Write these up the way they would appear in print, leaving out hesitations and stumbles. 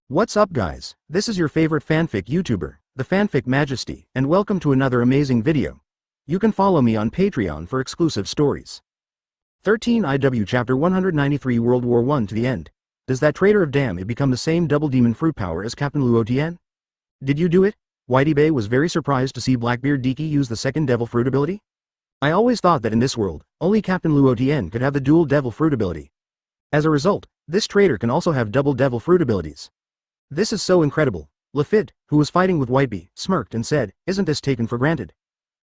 What's up guys, this is your favorite fanfic YouTuber, the Fanfic Majesty, and welcome to another amazing video. You can follow me on Patreon for exclusive stories. 13 IW Chapter 193 World War I to the end. Does that traitor of damn it become the same double demon fruit power as Captain Luo Tian? Did you do it? Whitebeard was very surprised to see Blackbeard Diki use the second devil fruit ability. I always thought that in this world, only Captain Luo Tian could have the dual devil fruit ability. As a result, this traitor can also have double devil fruit abilities. This is so incredible. Lafitte, who was fighting with Whitebeard, smirked and said, "Isn't this taken for granted?"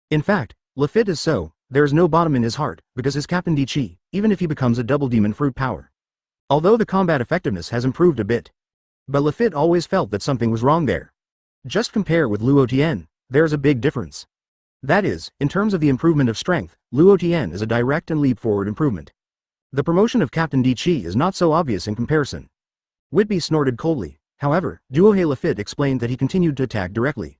In fact, Lafitte is so, there is no bottom in his heart, because his Captain Diki, even if he becomes a double demon fruit power. Although the combat effectiveness has improved a bit. But Lafitte always felt that something was wrong there. Just compare with Luo Tian, there is a big difference. That is, in terms of the improvement of strength, Luo Tian is a direct and leap forward improvement. The promotion of Captain Diki is not so obvious in comparison. Whitebeard snorted coldly. However, Duohe Lafitte explained that he continued to attack directly.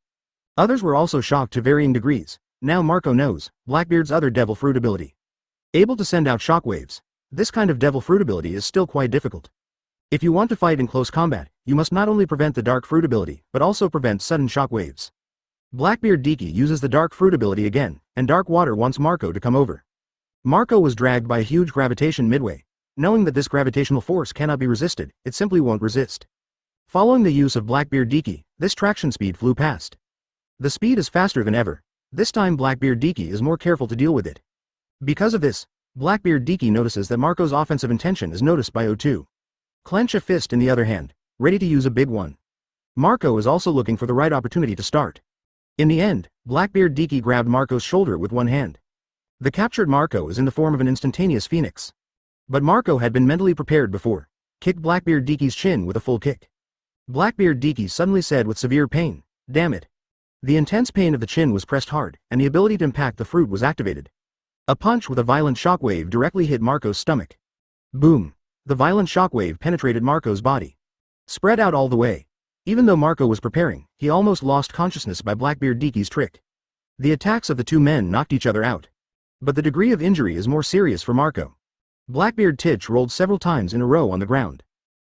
Others were also shocked to varying degrees. Now Marco knows Blackbeard's other devil fruit ability. Able to send out shockwaves. This kind of devil fruit ability is still quite difficult. If you want to fight in close combat, you must not only prevent the dark fruit ability, but also prevent sudden shockwaves. Blackbeard Diki uses the dark fruit ability again, and Dark Water wants Marco to come over. Marco was dragged by a huge gravitation midway. Knowing that this gravitational force cannot be resisted, it simply won't resist. Following the use of Blackbeard Diki, this traction speed flew past. The speed is faster than ever. This time Blackbeard Diki is more careful to deal with it. Because of this, Blackbeard Diki notices that Marco's offensive intention is noticed by O2. Clench a fist in the other hand, ready to use a big one. Marco is also looking for the right opportunity to start. In the end, Blackbeard Diki grabbed Marco's shoulder with one hand. The captured Marco is in the form of an instantaneous phoenix. But Marco had been mentally prepared before. Kicked Blackbeard Diki's chin with a full kick. Blackbeard Diki suddenly said with severe pain, "Damn it." The intense pain of the chin was pressed hard, and the ability to impact the fruit was activated. A punch with a violent shockwave directly hit Marco's stomach. Boom! The violent shockwave penetrated Marco's body. Spread out all the way. Even though Marco was preparing, he almost lost consciousness by Blackbeard Diki's trick. The attacks of the two men knocked each other out. But the degree of injury is more serious for Marco. Blackbeard Titch rolled several times in a row on the ground.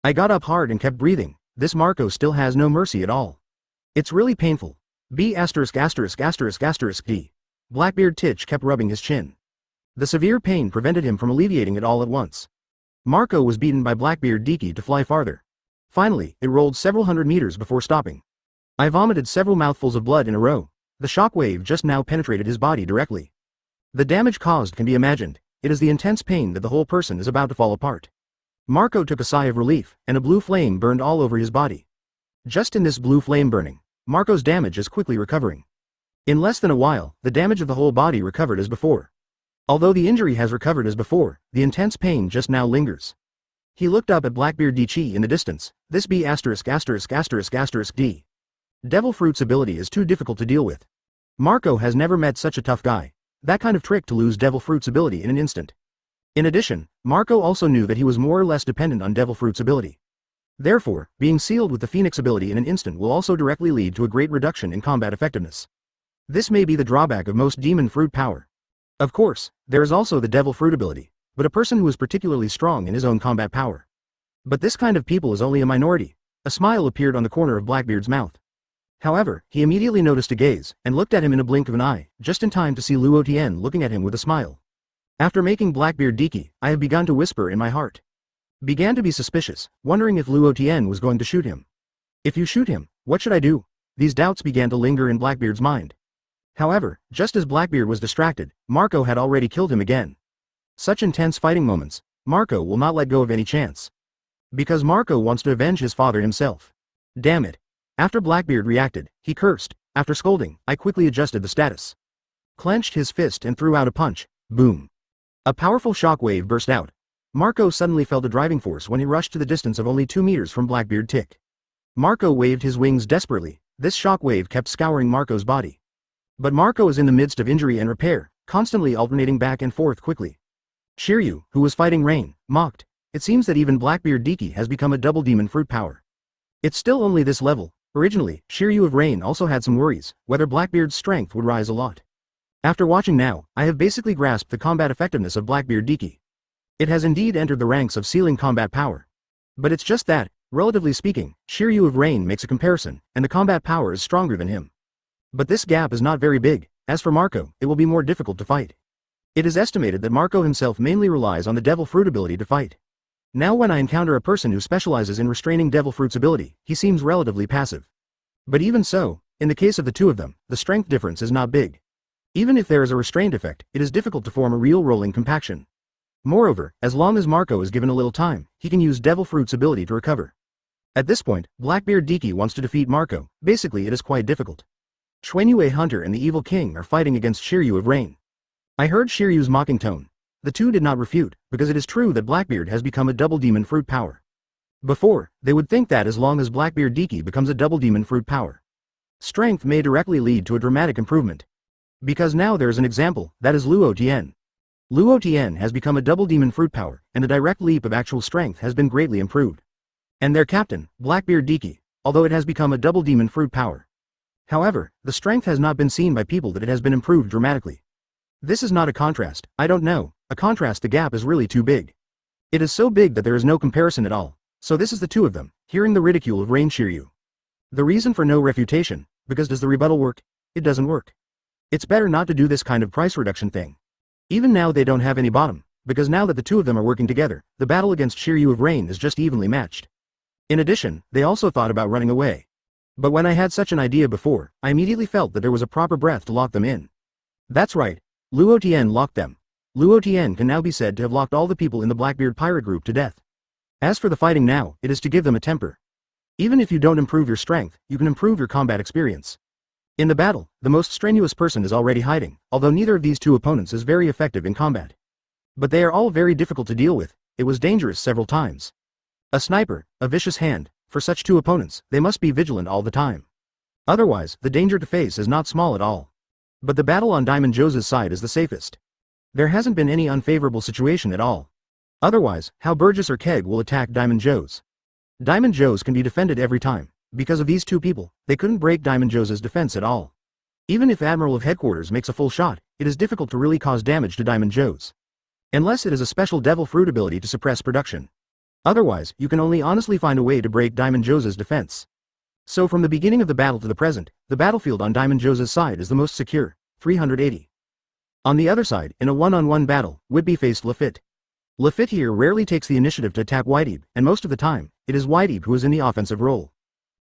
I got up hard and kept breathing. This Marco still has no mercy at all. It's really painful. B***********. D. Blackbeard Titch kept rubbing his chin. The severe pain prevented him from alleviating it all at once. Marco was beaten by Blackbeard Diki to fly farther. Finally, it rolled several hundred meters before stopping. I vomited several mouthfuls of blood in a row. The shockwave just now penetrated his body directly. The damage caused can be imagined. It is the intense pain that the whole person is about to fall apart. Marco took a sigh of relief, and a blue flame burned all over his body. Just in this blue flame burning, Marco's damage is quickly recovering. In less than a while, the damage of the whole body recovered as before. Although the injury has recovered as before, the intense pain just now lingers. He looked up at Blackbeard Diki in the distance. This B**********. D. Devil Fruit's ability is too difficult to deal with. Marco has never met such a tough guy. That kind of trick to lose Devil Fruit's ability in an instant. In addition, Marco also knew that he was more or less dependent on Devil Fruit's ability. Therefore, being sealed with the Phoenix ability in an instant will also directly lead to a great reduction in combat effectiveness. This may be the drawback of most demon fruit power. Of course, there is also the Devil Fruit ability, but a person who is particularly strong in his own combat power. But this kind of people is only a minority. A smile appeared on the corner of Blackbeard's mouth. However, he immediately noticed a gaze, and looked at him in a blink of an eye, just in time to see Luo Tian looking at him with a smile. After making Blackbeard Diki, I have begun to whisper in my heart. Began to be suspicious, wondering if Luo Tian was going to shoot him. If you shoot him, what should I do? These doubts began to linger in Blackbeard's mind. However, just as Blackbeard was distracted, Marco had already killed him again. Such intense fighting moments, Marco will not let go of any chance. Because Marco wants to avenge his father himself. Damn it. After Blackbeard reacted, he cursed. After scolding, I quickly adjusted the status. Clenched his fist and threw out a punch. Boom. A powerful shockwave burst out. Marco suddenly felt a driving force when he rushed to the distance of only 2 meters from Blackbeard Tick. Marco waved his wings desperately. This shockwave kept scouring Marco's body. But Marco is in the midst of injury and repair, constantly alternating back and forth quickly. Shiryu, who was fighting Rain, mocked. It seems that even Blackbeard Diki has become a double demon fruit power. It's still only this level. Originally, Shiryu of Rain also had some worries, whether Blackbeard's strength would rise a lot. After watching now, I have basically grasped the combat effectiveness of Blackbeard Diki. It has indeed entered the ranks of ceiling combat power. But it's just that, Relatively speaking, Shiryu of Rain makes a comparison, and the combat power is stronger than him. But this gap is not very big. As for Marco, it will be more difficult to fight. It is estimated that Marco himself mainly relies on the Devil Fruit ability to fight. Now when I encounter a person who specializes in restraining Devil Fruit's ability, he seems relatively passive. But even so, in the case of the two of them, the strength difference is not big. Even if there is a restraint effect, it is difficult to form a real rolling compaction. Moreover, as long as Marco is given a little time, he can use Devil Fruit's ability to recover. At this point, Blackbeard Diki wants to defeat Marco. Basically it is quite difficult. Xuanyue Hunter and the Evil King are fighting against Shiryu of Rain. I heard Shiryu's mocking tone. The two did not refute, because it is true that Blackbeard has become a double demon fruit power. Before, they would think that as long as Blackbeard Diki becomes a double demon fruit power, strength may directly lead to a dramatic improvement. Because now there is an example, that is Luo Tian. Luo Tian has become a double demon fruit power, and the direct leap of actual strength has been greatly improved. And their captain, Blackbeard Diki, although it has become a double demon fruit power. However, the strength has not been seen by people that it has been improved dramatically. This is not a contrast, I don't know, a contrast the gap is really too big. It is so big that there is no comparison at all, so this is the two of them, hearing the ridicule of Rain Shiryu. The reason for no refutation, because does the rebuttal work? It doesn't work. It's better not to do this kind of price reduction thing. Even now they don't have any bottom, because now that the two of them are working together, the battle against Shiryu of Rain is just evenly matched. In addition, they also thought about running away. But when I had such an idea before, I immediately felt that there was a proper breath to lock them in. That's right. Luo Tian locked them. Luo Tian can now be said to have locked all the people in the Blackbeard pirate group to death. As for the fighting now, it is to give them a temper. Even if you don't improve your strength, you can improve your combat experience. In the battle, the most strenuous person is already hiding, although neither of these two opponents is very effective in combat. But they are all very difficult to deal with. It was dangerous several times. A sniper, a vicious hand, for such two opponents, they must be vigilant all the time. Otherwise, the danger to face is not small at all. But the battle on Diamond Joe's side is the safest. There hasn't been any unfavorable situation at all. Otherwise, how Burgess or Keg will attack Diamond Joe's? Diamond Joe's can be defended every time. Because of these two people, they couldn't break Diamond Joe's defense at all. Even if Admiral of Headquarters makes a full shot, it is difficult to really cause damage to Diamond Joe's. Unless it is a special Devil Fruit ability to suppress production. Otherwise, you can only honestly find a way to break Diamond Joe's defense. So from the beginning of the battle to the present, the battlefield on Diamond Joe's side is the most secure, 380. On the other side, in a one-on-one battle, Whitby faced Lafitte. Lafitte here rarely takes the initiative to attack Whitebeard, and most of the time, it is Whitebeard who is in the offensive role.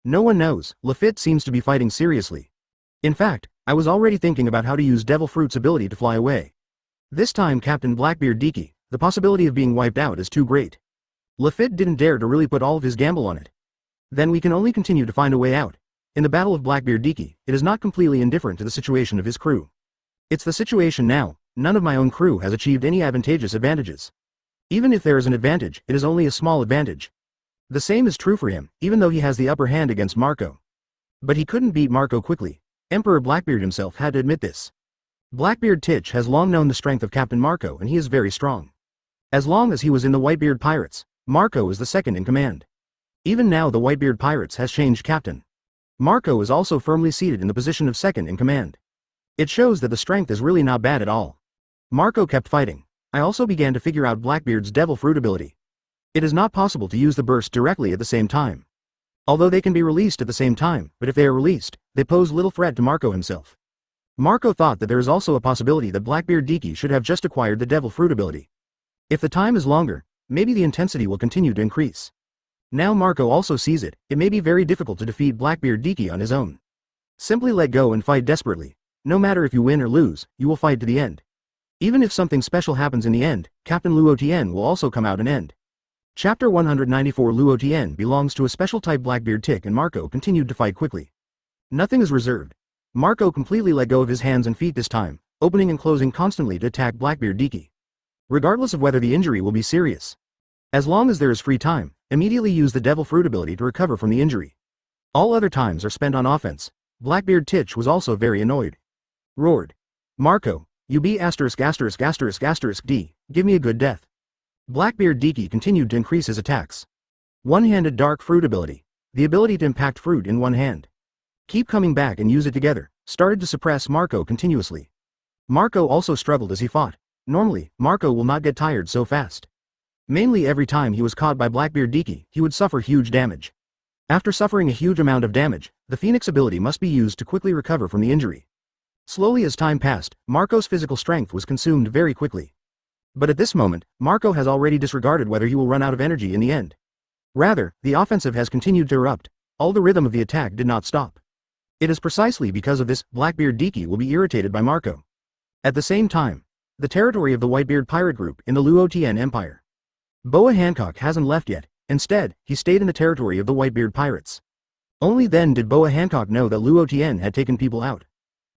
No one knows, Lafitte seems to be fighting seriously. In fact, I was already thinking about how to use Devil Fruit's ability to fly away. This time Captain Blackbeard Diki, the possibility of being wiped out is too great. Lafitte didn't dare to really put all of his gamble on it. Then we can only continue to find a way out. In the battle of Blackbeard Diki, it is not completely indifferent to the situation of his crew. It's the situation now, none of my own crew has achieved any advantageous advantages. Even if there is an advantage, it is only a small advantage. The same is true for him, even though he has the upper hand against Marco. But he couldn't beat Marco quickly. Emperor Blackbeard himself had to admit this. Blackbeard Titch has long known the strength of Captain Marco and he is very strong. As long as he was in the Whitebeard Pirates, Marco is the second in command. Even now the Whitebeard Pirates has changed captain. Marco is also firmly seated in the position of second in command. It shows that the strength is really not bad at all. Marco kept fighting. I also began to figure out Blackbeard's Devil Fruit ability. It is not possible to use the burst directly at the same time. Although they can be released at the same time, but if they are released, they pose little threat to Marco himself. Marco thought that there is also a possibility that Blackbeard Diki should have just acquired the Devil Fruit ability. If the time is longer, maybe the intensity will continue to increase. Now Marco also sees it, it may be very difficult to defeat Blackbeard Diki on his own. Simply let go and fight desperately. No matter if you win or lose, you will fight to the end. Even if something special happens in the end, Captain Luo Tian will also come out and end. Chapter 194 Luo Tian belongs to a special type Blackbeard tick and Marco continued to fight quickly. Nothing is reserved. Marco completely let go of his hands and feet this time, opening and closing constantly to attack Blackbeard Diki. Regardless of whether the injury will be serious. As long as there is free time, immediately use the Devil Fruit ability to recover from the injury. All other times are spent on offense. Blackbeard Titch was also very annoyed. Roared. Marco, you be ********D, give me a good death. Blackbeard Diki continued to increase his attacks. One-handed Dark Fruit ability. The ability to impact fruit in one hand. Keep coming back and use it together, started to suppress Marco continuously. Marco also struggled as he fought. Normally, Marco will not get tired so fast. Mainly every time he was caught by Blackbeard Diki, he would suffer huge damage. After suffering a huge amount of damage, the Phoenix ability must be used to quickly recover from the injury. Slowly as time passed, Marco's physical strength was consumed very quickly. But at this moment, Marco has already disregarded whether he will run out of energy in the end. Rather, the offensive has continued to erupt. All the rhythm of the attack did not stop. It is precisely because of this, Blackbeard Diki will be irritated by Marco. At the same time, the territory of the Whitebeard pirate group in the Luo Tian Empire. Boa Hancock hasn't left yet. Instead, he stayed in the territory of the Whitebeard pirates. Only then did Boa Hancock know that Luo Tian had taken people out.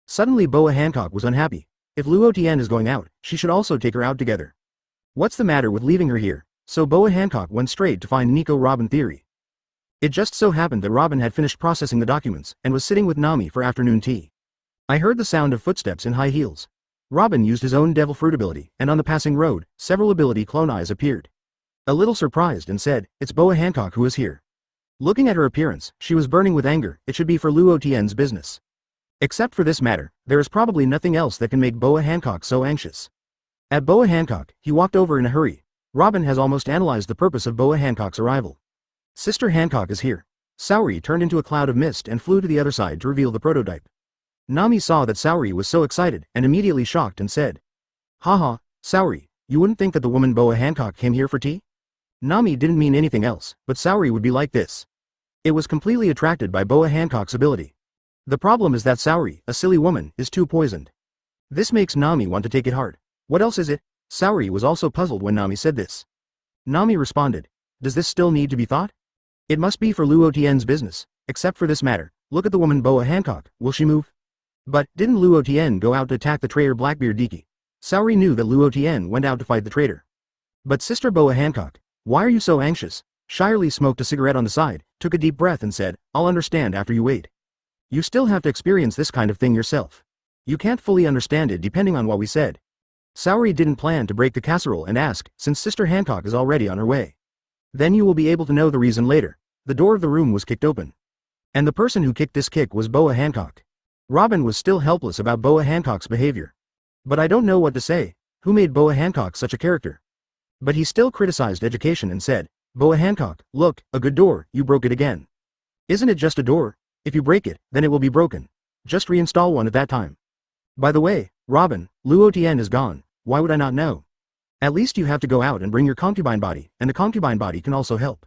Suddenly Boa Hancock was unhappy. If Luo Tian is going out, she should also take her out together. What's the matter with leaving her here? So Boa Hancock went straight to find Nico Robin Theory. It just so happened that Robin had finished processing the documents and was sitting with Nami for afternoon tea. I heard the sound of footsteps in high heels. Robin used his own devil fruit ability, and on the passing road, several ability clone eyes appeared. A little surprised and said, "It's Boa Hancock who is here." Looking at her appearance, she was burning with anger. It should be for Luo Tian's business. Except for this matter, there is probably nothing else that can make Boa Hancock so anxious. At Boa Hancock, he walked over in a hurry. Robin has almost analyzed the purpose of Boa Hancock's arrival. Sister Hancock is here. Saori turned into a cloud of mist and flew to the other side to reveal the prototype. Nami saw that Saori was so excited and immediately shocked and said, "Haha, Saori, you wouldn't think that the woman Boa Hancock came here for tea?" Nami didn't mean anything else, but Saori would be like this. It was completely attracted by Boa Hancock's ability. The problem is that Saori, a silly woman, is too poisoned. This makes Nami want to take it hard. What else is it? Saori was also puzzled when Nami said this. Nami responded, "Does this still need to be thought? It must be for Luo Tian's business. Except for this matter, look at the woman Boa Hancock, will she move?" But, didn't Luo Tian go out to attack the traitor Blackbeard Diki? Saori knew that Luo Tian went out to fight the traitor. But Sister Boa Hancock, why are you so anxious? Shirley smoked a cigarette on the side, took a deep breath and said, "I'll understand after you wait. You still have to experience this kind of thing yourself. You can't fully understand it depending on what we said." Saori didn't plan to break the casserole and ask, since Sister Hancock is already on her way. "Then you will be able to know the reason later." The door of the room was kicked open. And the person who kicked this kick was Boa Hancock. Robin was still helpless about Boa Hancock's behavior. "But I don't know what to say. Who made Boa Hancock such a character?" But he still criticized education and said, "Boa Hancock, look, a good door, you broke it again. Isn't it just a door? If you break it, then it will be broken. Just reinstall one at that time. By the way, Robin, Luo Tian is gone. Why would I not know? At least you have to go out and bring your concubine body, and the concubine body can also help.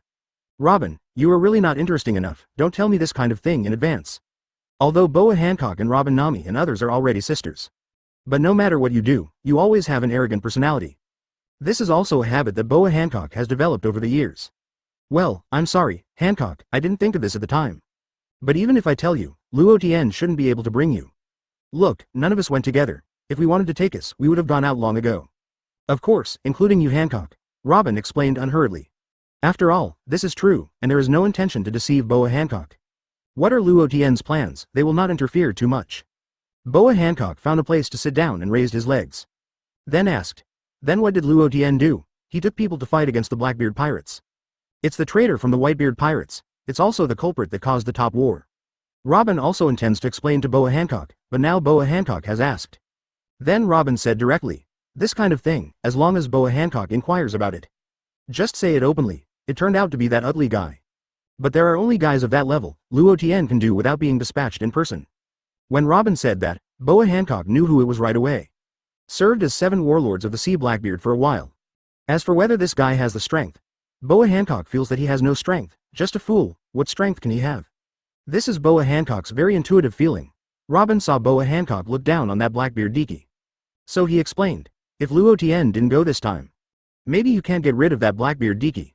Robin, you are really not interesting enough. Don't tell me this kind of thing in advance." Although Boa Hancock and Robin, Nami and others are already sisters. But no matter what you do, you always have an arrogant personality. This is also a habit that Boa Hancock has developed over the years. "Well, I'm sorry, Hancock, I didn't think of this at the time. But even if I tell you, Luo Tian shouldn't be able to bring you. Look, none of us went together. If we wanted to take us, we would have gone out long ago. Of course, including you, Hancock," Robin explained unhurriedly. After all, this is true, and there is no intention to deceive Boa Hancock. What are Luo Tian's plans? They will not interfere too much. Boa Hancock found a place to sit down and raised his legs. Then asked, "Then what did Luo Tian do?" "He took people to fight against the Blackbeard pirates. It's the traitor from the Whitebeard pirates. It's also the culprit that caused the top war." Robin also intends to explain to Boa Hancock, but now Boa Hancock has asked. Then Robin said directly, "This kind of thing, as long as Boa Hancock inquires about it. Just say it openly. It turned out to be that ugly guy. But there are only guys of that level Luo Tian can do without being dispatched in person." When Robin said that, Boa Hancock knew who it was right away. Served as 7 warlords of the Sea Blackbeard for a while. As for whether this guy has the strength, Boa Hancock feels that he has no strength. Just a fool. What strength can he have? This is Boa Hancock's very intuitive feeling. Robin saw Boa Hancock look down on that Blackbeard Diki. So he explained, "If Luo Tian didn't go this time, maybe you can't get rid of that Blackbeard Diki."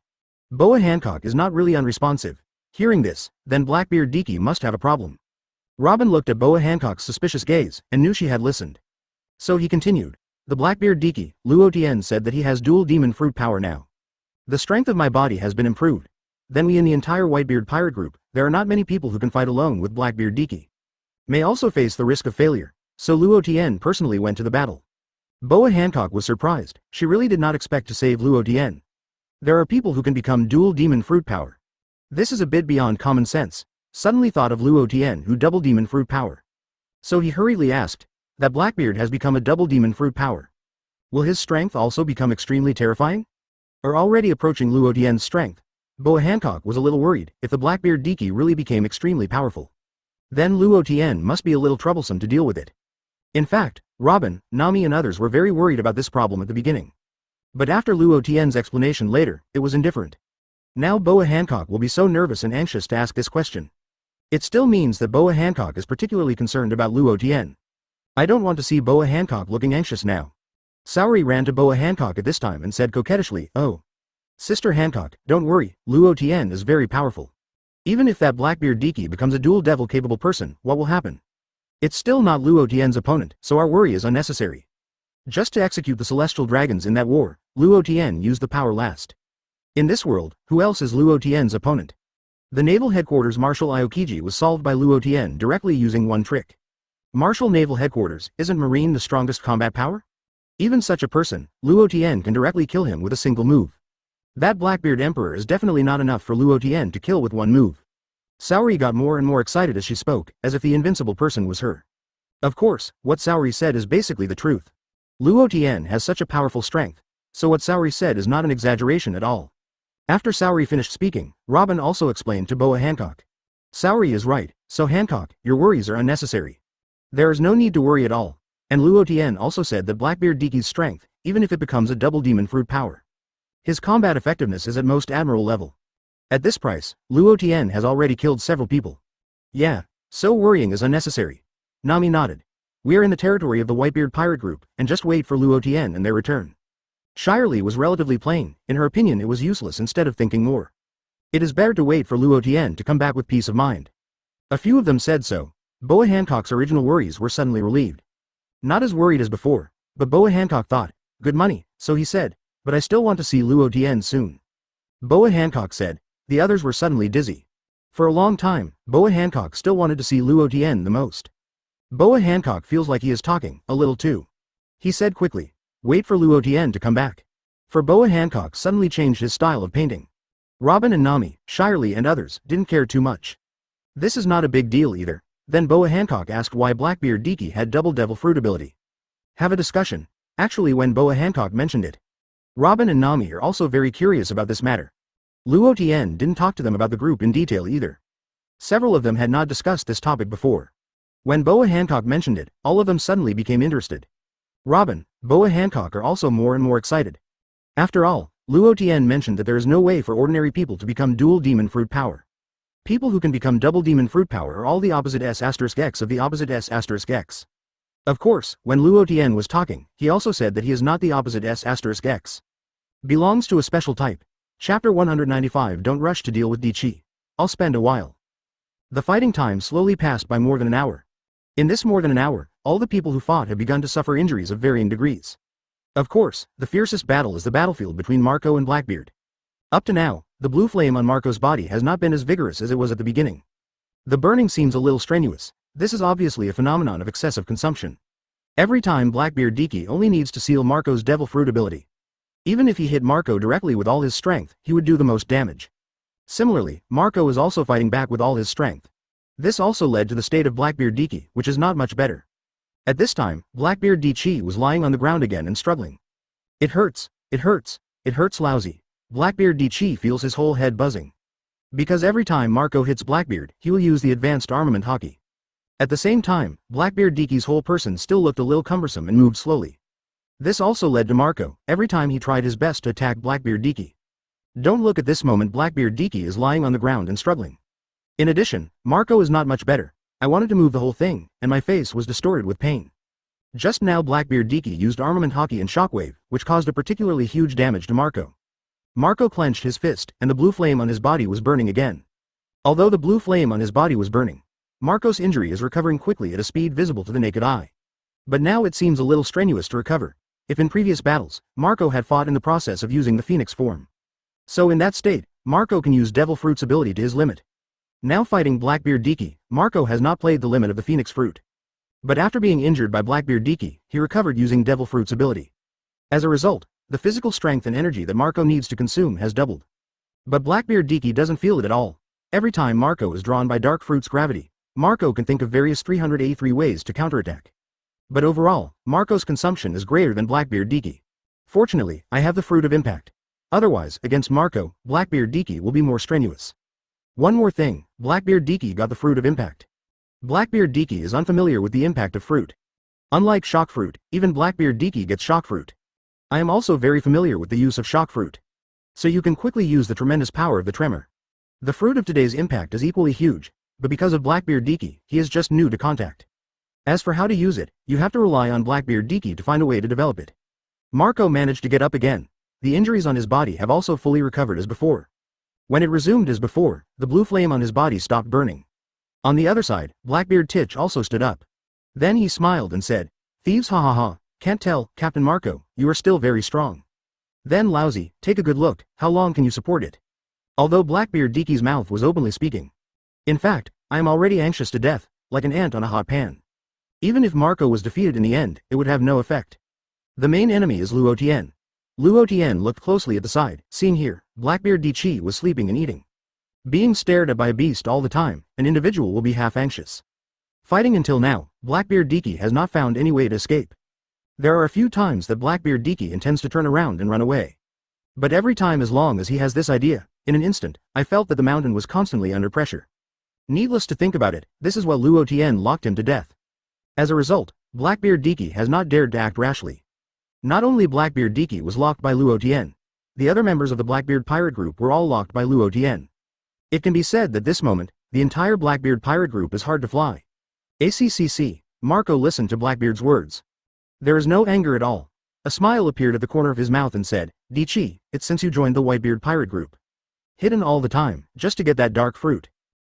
Boa Hancock is not really unresponsive. Hearing this, then Blackbeard Diki must have a problem. Robin looked at Boa Hancock's suspicious gaze and knew she had listened. So he continued, "The Blackbeard Diki, Luo Tian said that he has dual demon fruit power now. The strength of my body has been improved. Then we in the entire Whitebeard pirate group, there are not many people who can fight alone with Blackbeard Diki. May also face the risk of failure. So Luo Tian personally went to the battle." Boa Hancock was surprised. She really did not expect to save Luo Tian. There are people who can become dual demon fruit power. This is a bit beyond common sense. Suddenly thought of Luo Tian who double demon fruit power. So he hurriedly asked, "That Blackbeard has become a double demon fruit power. Will his strength also become extremely terrifying?" are already approaching Luo Tian's strength. Boa Hancock was a little worried if the Blackbeard Diki really became extremely powerful. Then Luo Tian must be a little troublesome to deal with it. In fact, Robin, Nami and others were very worried about this problem at the beginning. But after Luo Tian's explanation later, it was indifferent. Now Boa Hancock will be so nervous and anxious to ask this question. It still means that Boa Hancock is particularly concerned about Luo Tian. I don't want to see Boa Hancock looking anxious now. Saori ran to Boa Hancock at this time and said coquettishly, "Oh. Sister Hancock, don't worry, Luo Tian is very powerful. Even if that Blackbeard Diki becomes a dual devil capable person, what will happen? It's still not Luo Tian's opponent, so our worry is unnecessary. Just to execute the celestial dragons in that war, Luo Tian used the power last. In this world, who else is Luo Tian's opponent? The Naval Headquarters Marshal Aokiji was solved by Luo Tian directly using one trick. Marshal Naval Headquarters, isn't Marine the strongest combat power? Even such a person, Luo Tian can directly kill him with a single move. That Blackbeard Emperor is definitely not enough for Luo Tian to kill with one move." Saori got more and more excited as she spoke, as if the invincible person was her. Of course, what Saori said is basically the truth. Luo Tian has such a powerful strength, so what Saori said is not an exaggeration at all. After Saori finished speaking, Robin also explained to Boa Hancock. Saori is right, so Hancock, your worries are unnecessary. There is no need to worry at all. And Luo Tian also said that Blackbeard Diki's strength, even if it becomes a double demon fruit power. His combat effectiveness is at most admiral level. At this price, Luo Tian has already killed several people. Yeah, so worrying is unnecessary. Nami nodded. We are in the territory of the Whitebeard pirate group, and just wait for Luo Tian and their return. Shirley was relatively plain, in her opinion it was useless instead of thinking more. It is better to wait for Luo Tian to come back with peace of mind. A few of them said so. Boa Hancock's original worries were suddenly relieved. Not as worried as before, but Boa Hancock thought, good money, so he said, but I still want to see Luo Tian soon. Boa Hancock said. The others were suddenly dizzy. For a long time, Boa Hancock still wanted to see Luo Tian the most. Boa Hancock feels like he is talking, a little too. He said quickly, wait for Luo Tian to come back. For Boa Hancock suddenly changed his style of painting. Robin and Nami, Shirley and others didn't care too much. This is not a big deal either. Then Boa Hancock asked why Blackbeard Diki had double devil fruit ability. Have a discussion. Actually, when Boa Hancock mentioned it, Robin and Nami are also very curious about this matter. Luo Tian didn't talk to them about the group in detail either. Several of them had not discussed this topic before. When Boa Hancock mentioned it, all of them suddenly became interested. Robin, Boa Hancock are also more and more excited. After all, Luo Tian mentioned that there is no way for ordinary people to become dual demon fruit power. People who can become double demon fruit power are all the opposite S*X of the opposite S*X. Of course, when Luo Tian was talking, he also said that he is not the opposite S*X. Belongs to a special type. Chapter 195. Don't rush to deal with Dichi. I'll spend a while. The fighting time slowly passed by more than an hour. In this more than an hour, all the people who fought had begun to suffer injuries of varying degrees. Of course, the fiercest battle is the battlefield between Marco and Blackbeard. Up to now, the blue flame on Marco's body has not been as vigorous as it was at the beginning. The burning seems a little strenuous. This is obviously a phenomenon of excessive consumption. Every time Blackbeard Diki only needs to seal Marco's devil fruit ability. Even if he hit Marco directly with all his strength, he would do the most damage. Similarly, Marco is also fighting back with all his strength. This also led to the state of Blackbeard Diki, which is not much better. At this time, Blackbeard Dichi was lying on the ground again and struggling. It hurts, it hurts, it hurts lousy. Blackbeard Dichi feels his whole head buzzing. Because every time Marco hits Blackbeard, he will use the advanced armament Haki. At the same time, Blackbeard Diki's whole person still looked a little cumbersome and moved slowly. This also led to Marco, every time he tried his best to attack Blackbeard Diki. Don't look at this moment. Blackbeard Diki is lying on the ground and struggling. In addition, Marco is not much better. I wanted to move the whole thing, and my face was distorted with pain. Just now Blackbeard Diki used armament Haki and shockwave, which caused a particularly huge damage to Marco. Marco clenched his fist, and the blue flame on his body was burning again. Although the blue flame on his body was burning, Marco's injury is recovering quickly at a speed visible to the naked eye. But now it seems a little strenuous to recover. If in previous battles, Marco had fought in the process of using the Phoenix form. So in that state, Marco can use Devil Fruit's ability to his limit. Now fighting Blackbeard Diki, Marco has not played the limit of the Phoenix Fruit. But after being injured by Blackbeard Diki, he recovered using Devil Fruit's ability. As a result, the physical strength and energy that Marco needs to consume has doubled. But Blackbeard Diki doesn't feel it at all. Every time Marco is drawn by Dark Fruit's gravity, Marco can think of various 383 ways to counterattack. But overall, Marco's consumption is greater than Blackbeard Diki. Fortunately, I have the Fruit of Impact. Otherwise, against Marco, Blackbeard Diki will be more strenuous. One more thing, Blackbeard Diki got the fruit of impact. Blackbeard Diki is unfamiliar with the impact of fruit. Unlike shock fruit, even Blackbeard Diki gets shock fruit. I am also very familiar with the use of shock fruit. So you can quickly use the tremendous power of the tremor. The fruit of today's impact is equally huge, but because of Blackbeard Diki, he is just new to contact. As for how to use it, you have to rely on Blackbeard Diki to find a way to develop it. Marco managed to get up again. The injuries on his body have also fully recovered as before. When it resumed as before, the blue flame on his body stopped burning. On the other side, Blackbeard Titch also stood up. Then he smiled and said, "Thieves, ha ha ha, can't tell, Captain Marco, you are still very strong. Then lousy, take a good look, how long can you support it?" Although Blackbeard Diki's mouth was openly speaking. "In fact, I am already anxious to death, like an ant on a hot pan." Even if Marco was defeated in the end, it would have no effect. The main enemy is Luo Tian. Luo Tian looked closely at the side, seeing here, Blackbeard Dichi was sleeping and eating. Being stared at by a beast all the time, an individual will be half anxious. Fighting until now, Blackbeard Diki has not found any way to escape. There are a few times that Blackbeard Diki intends to turn around and run away. But every time as long as he has this idea, in an instant, I felt that the mountain was constantly under pressure. Needless to think about it, this is what Luo Tian locked him to death. As a result, Blackbeard Diki has not dared to act rashly. Not only Blackbeard Diki was locked by Luo Tian, the other members of the Blackbeard pirate group were all locked by Luo Tian. It can be said that this moment, the entire Blackbeard pirate group is hard to fly. ACCC, Marco listened to Blackbeard's words. There is no anger at all. A smile appeared at the corner of his mouth and said, "Dichi, it's since you joined the Whitebeard pirate group. Hidden all the time, just to get that dark fruit.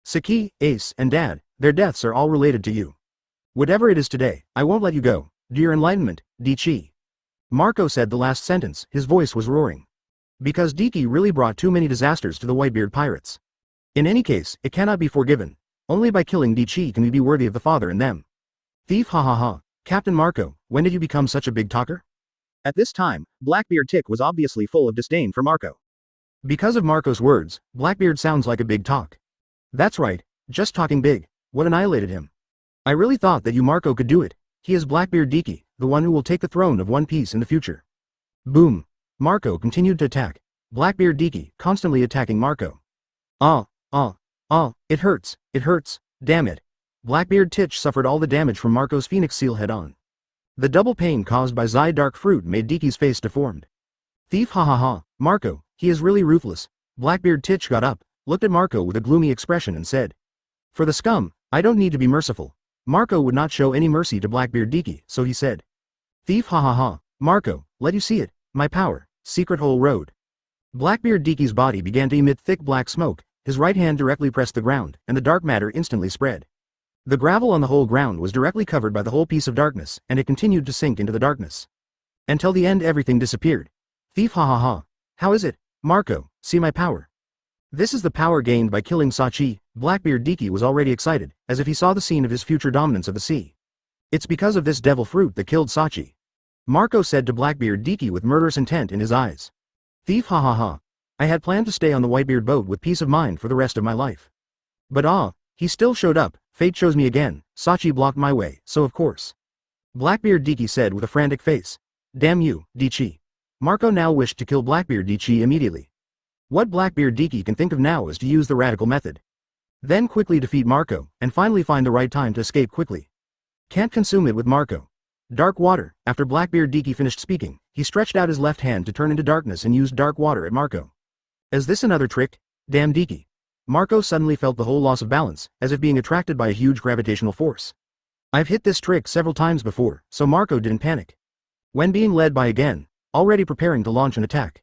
Saki, Ace, and Dad, their deaths are all related to you. Whatever it is today, I won't let you go, to your enlightenment, Dichi." Marco said the last sentence, his voice was roaring. Because Diki really brought too many disasters to the Whitebeard pirates. In any case, it cannot be forgiven. Only by killing Dichi can we be worthy of the father in them. Thief, ha ha ha, Captain Marco, when did you become such a big talker? At this time, Blackbeard Tick was obviously full of disdain for Marco. Because of Marco's words, Blackbeard sounds like a big talk. That's right, just talking big, what annihilated him. I really thought that you Marco could do it. He is Blackbeard Diki, the one who will take the throne of One Piece in the future. Boom. Marco continued to attack. Blackbeard Diki, constantly attacking Marco. It hurts, damn it. Blackbeard Titch suffered all the damage from Marco's Phoenix Seal head-on. The double pain caused by Zai Dark Fruit made Diki's face deformed. Thief, ha ha ha, Marco, he is really ruthless. Blackbeard Titch got up, looked at Marco with a gloomy expression and said, "For the scum, I don't need to be merciful." Marco would not show any mercy to Blackbeard Diki, so he said, "Thief, ha ha ha, Marco, let you see it, my power, secret hole road." Blackbeard Diki's body began to emit thick black smoke, his right hand directly pressed the ground, and the dark matter instantly spread. The gravel on the whole ground was directly covered by the whole piece of darkness, and it continued to sink into the darkness. Until the end everything disappeared. Thief, ha ha ha. How is it, Marco, see my power? This is the power gained by killing Sachi. Blackbeard Diki was already excited, as if he saw the scene of his future dominance of the sea. It's because of this devil fruit that killed Sachi. Marco said to Blackbeard Diki with murderous intent in his eyes. Thief, ha ha ha. I had planned to stay on the Whitebeard boat with peace of mind for the rest of my life. But he still showed up, fate chose me again, Sachi blocked my way, so of course. Blackbeard Diki said with a frantic face. Damn you, Dichi. Marco now wished to kill Blackbeard Dichi immediately. What Blackbeard Diki can think of now is to use the radical method. Then quickly defeat Marco, and finally find the right time to escape quickly. Can't consume it with Marco. Dark water. After Blackbeard Diki finished speaking, he stretched out his left hand to turn into darkness and used dark water at Marco. Is this another trick? Damn Diki. Marco suddenly felt the whole loss of balance, as if being attracted by a huge gravitational force. I've hit this trick several times before, so Marco didn't panic. When being led by again, already preparing to launch an attack.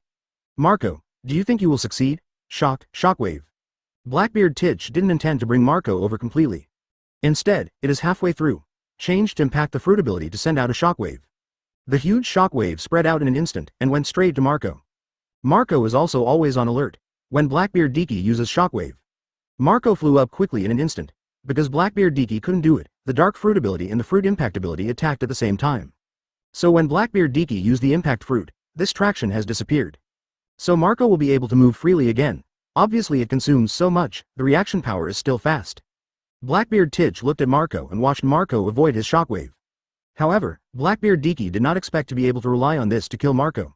Marco, do you think you will succeed? Shockwave. Blackbeard Titch didn't intend to bring Marco over completely. Instead, it is halfway through. Changed to impact the fruit ability to send out a shockwave. The huge shockwave spread out in an instant and went straight to Marco. Marco is also always on alert when Blackbeard Diki uses shockwave. Marco flew up quickly in an instant. Because Blackbeard Diki couldn't do it, the dark fruit ability and the fruit impact ability attacked at the same time. So when Blackbeard Diki used the impact fruit, this traction has disappeared. So Marco will be able to move freely again. Obviously it consumes so much, the reaction power is still fast. Blackbeard Titch looked at Marco and watched Marco avoid his shockwave. However, Blackbeard Diki did not expect to be able to rely on this to kill Marco.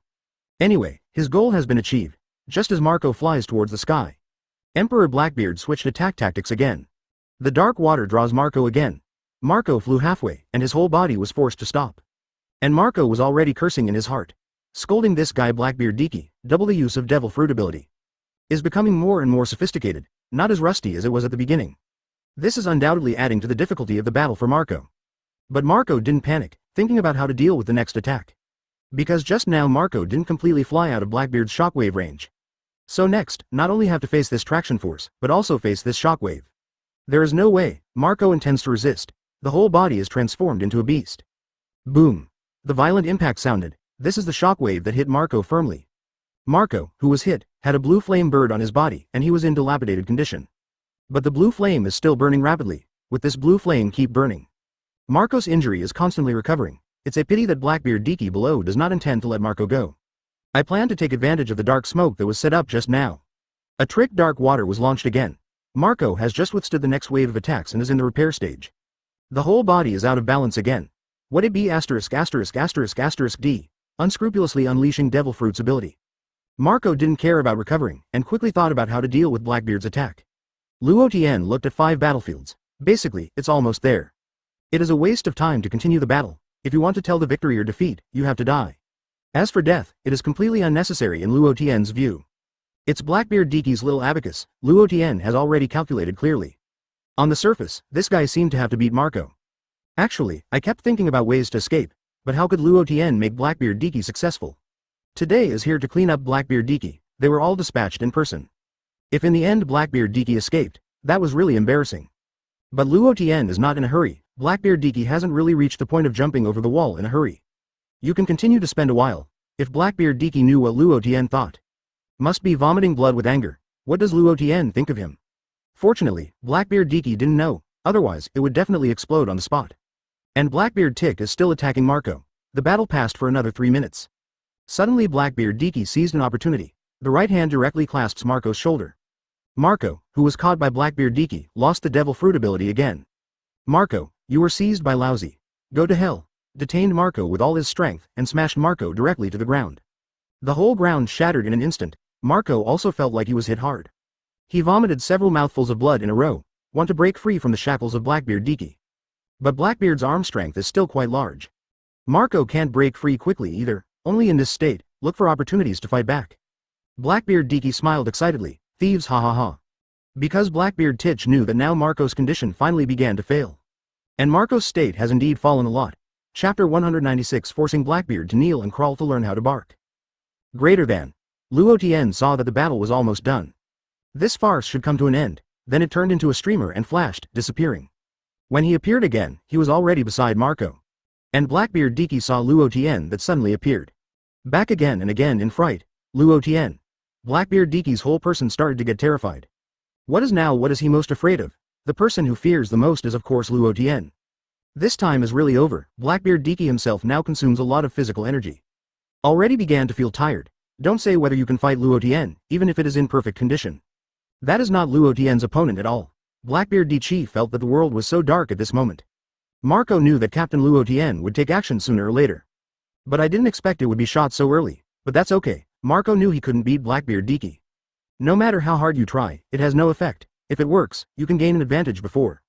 Anyway, his goal has been achieved, just as Marco flies towards the sky. Emperor Blackbeard switched attack tactics again. The dark water draws Marco again. Marco flew halfway, and his whole body was forced to stop. And Marco was already cursing in his heart. Scolding this guy Blackbeard Diki, double the use of devil fruit ability. Is becoming more and more sophisticated, not as rusty as it was at the beginning. This is undoubtedly adding to the difficulty of the battle for Marco. But Marco didn't panic, thinking about how to deal with the next attack. Because just now Marco didn't completely fly out of Blackbeard's shockwave range. So next, not only have to face this traction force, but also face this shockwave. There is no way, Marco intends to resist. The whole body is transformed into a beast. Boom. The violent impact sounded. This is the shockwave that hit Marco firmly. Marco, who was hit, had a blue flame bird on his body, and he was in dilapidated condition. But the blue flame is still burning rapidly. With this blue flame keep burning. Marco's injury is constantly recovering. It's a pity that Blackbeard Diki below does not intend to let Marco go. I plan to take advantage of the dark smoke that was set up just now. A trick dark water was launched again. Marco has just withstood the next wave of attacks and is in the repair stage. The whole body is out of balance again. Would it be ******** D, unscrupulously unleashing devil fruit's ability? Marco didn't care about recovering, and quickly thought about how to deal with Blackbeard's attack. Luo Tian looked at 5 battlefields. Basically, it's almost there. It is a waste of time to continue the battle. If you want to tell the victory or defeat, you have to die. As for death, it is completely unnecessary in Luo Tian's view. It's Blackbeard Diki's little abacus, Luo Tian has already calculated clearly. On the surface, this guy seemed to have to beat Marco. Actually, I kept thinking about ways to escape, but how could Luo Tian make Blackbeard Diki successful? Today is here to clean up Blackbeard Diki. They were all dispatched in person. If in the end Blackbeard Diki escaped, that was really embarrassing. But Luo Tian is not in a hurry. Blackbeard Diki hasn't really reached the point of jumping over the wall in a hurry. You can continue to spend a while. If Blackbeard Diki knew what Luo Tian thought. Must be vomiting blood with anger. What does Luo Tian think of him? Fortunately, Blackbeard Diki didn't know, otherwise it would definitely explode on the spot. And Blackbeard Tick is still attacking Marco. The battle passed for another 3 minutes. Suddenly Blackbeard Diki seized an opportunity. The right hand directly clasps Marco's shoulder. Marco, who was caught by Blackbeard Diki, lost the devil fruit ability again. Marco, you were seized by Lousy. Go to hell. Detained Marco with all his strength, and smashed Marco directly to the ground. The whole ground shattered in an instant. Marco also felt like he was hit hard. He vomited several mouthfuls of blood in a row, want to break free from the shackles of Blackbeard Diki. But Blackbeard's arm strength is still quite large. Marco can't break free quickly either, only in this state, look for opportunities to fight back. Blackbeard Diki smiled excitedly, thieves ha ha ha. Because Blackbeard Titch knew that now Marco's condition finally began to fail. And Marco's state has indeed fallen a lot. Chapter 196 forcing Blackbeard to kneel and crawl to learn how to bark. Greater than. Luo Tian saw that the battle was almost done. This farce should come to an end, then it turned into a streamer and flashed, disappearing. When he appeared again, he was already beside Marco. And Blackbeard Diki saw Luo Tian that suddenly appeared. Back again and again in fright, Luo Tian. Blackbeard Diki's whole person started to get terrified. What is he most afraid of? The person who fears the most is of course Luo Tian. This time is really over. Blackbeard Diki himself now consumes a lot of physical energy. Already began to feel tired. Don't say whether you can fight Luo Tian, even if it is in perfect condition. That is not Luo Tian's opponent at all. Blackbeard Diki felt that the world was so dark at this moment. Marco knew that Captain Luo Tian would take action sooner or later. But I didn't expect it would be shot so early, but that's okay. Marco knew he couldn't beat Blackbeard Diki. No matter how hard you try, it has no effect. If it works, you can gain an advantage before.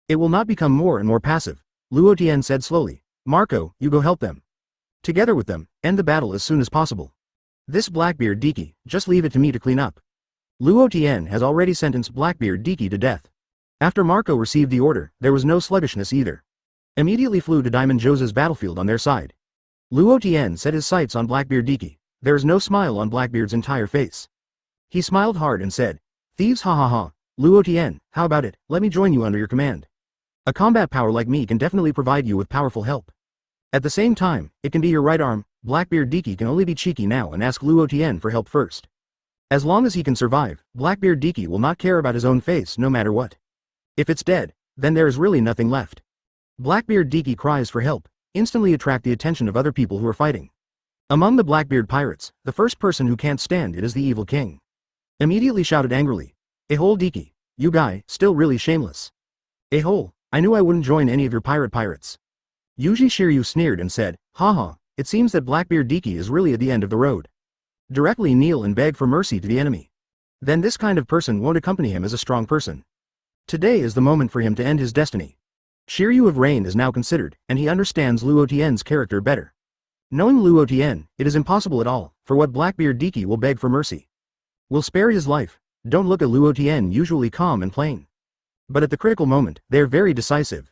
It will not become more and more passive. Luo Tian said slowly. Marco, you go help them. Together with them, end the battle as soon as possible. This Blackbeard Diki, just leave it to me to clean up. Luo Tian has already sentenced Blackbeard Diki to death. After Marco received the order, there was no sluggishness either. Immediately flew to Diamond Jose's battlefield on their side. Luo Tian set his sights on Blackbeard Diki. There is no smile on Blackbeard's entire face. He smiled hard and said, thieves ha ha ha, Luo Tian, how about it, let me join you under your command. A combat power like me can definitely provide you with powerful help. At the same time, it can be your right arm. Blackbeard Diki can only be cheeky now and ask Luo Tian for help first. As long as he can survive, Blackbeard Diki will not care about his own face no matter what. If it's dead, then there is really nothing left. Blackbeard Diki cries for help, instantly attract the attention of other people who are fighting. Among the Blackbeard pirates, the first person who can't stand it is the evil king. Immediately shouted angrily, "Ahole Diki, you guy, still really shameless. Ahole, I knew I wouldn't join any of your pirates. Yuji Shiryu sneered and said, haha, it seems that Blackbeard Diki is really at the end of the road. Directly kneel and beg for mercy to the enemy. Then this kind of person won't accompany him as a strong person. Today is the moment for him to end his destiny. Shiryu of Rain is now considered, and he understands Luo Tian's character better. Knowing Luo Tian, it is impossible at all, for what Blackbeard Diki will beg for mercy. Will spare his life. Don't look at Luo Tian, usually calm and plain. But at the critical moment, they are very decisive.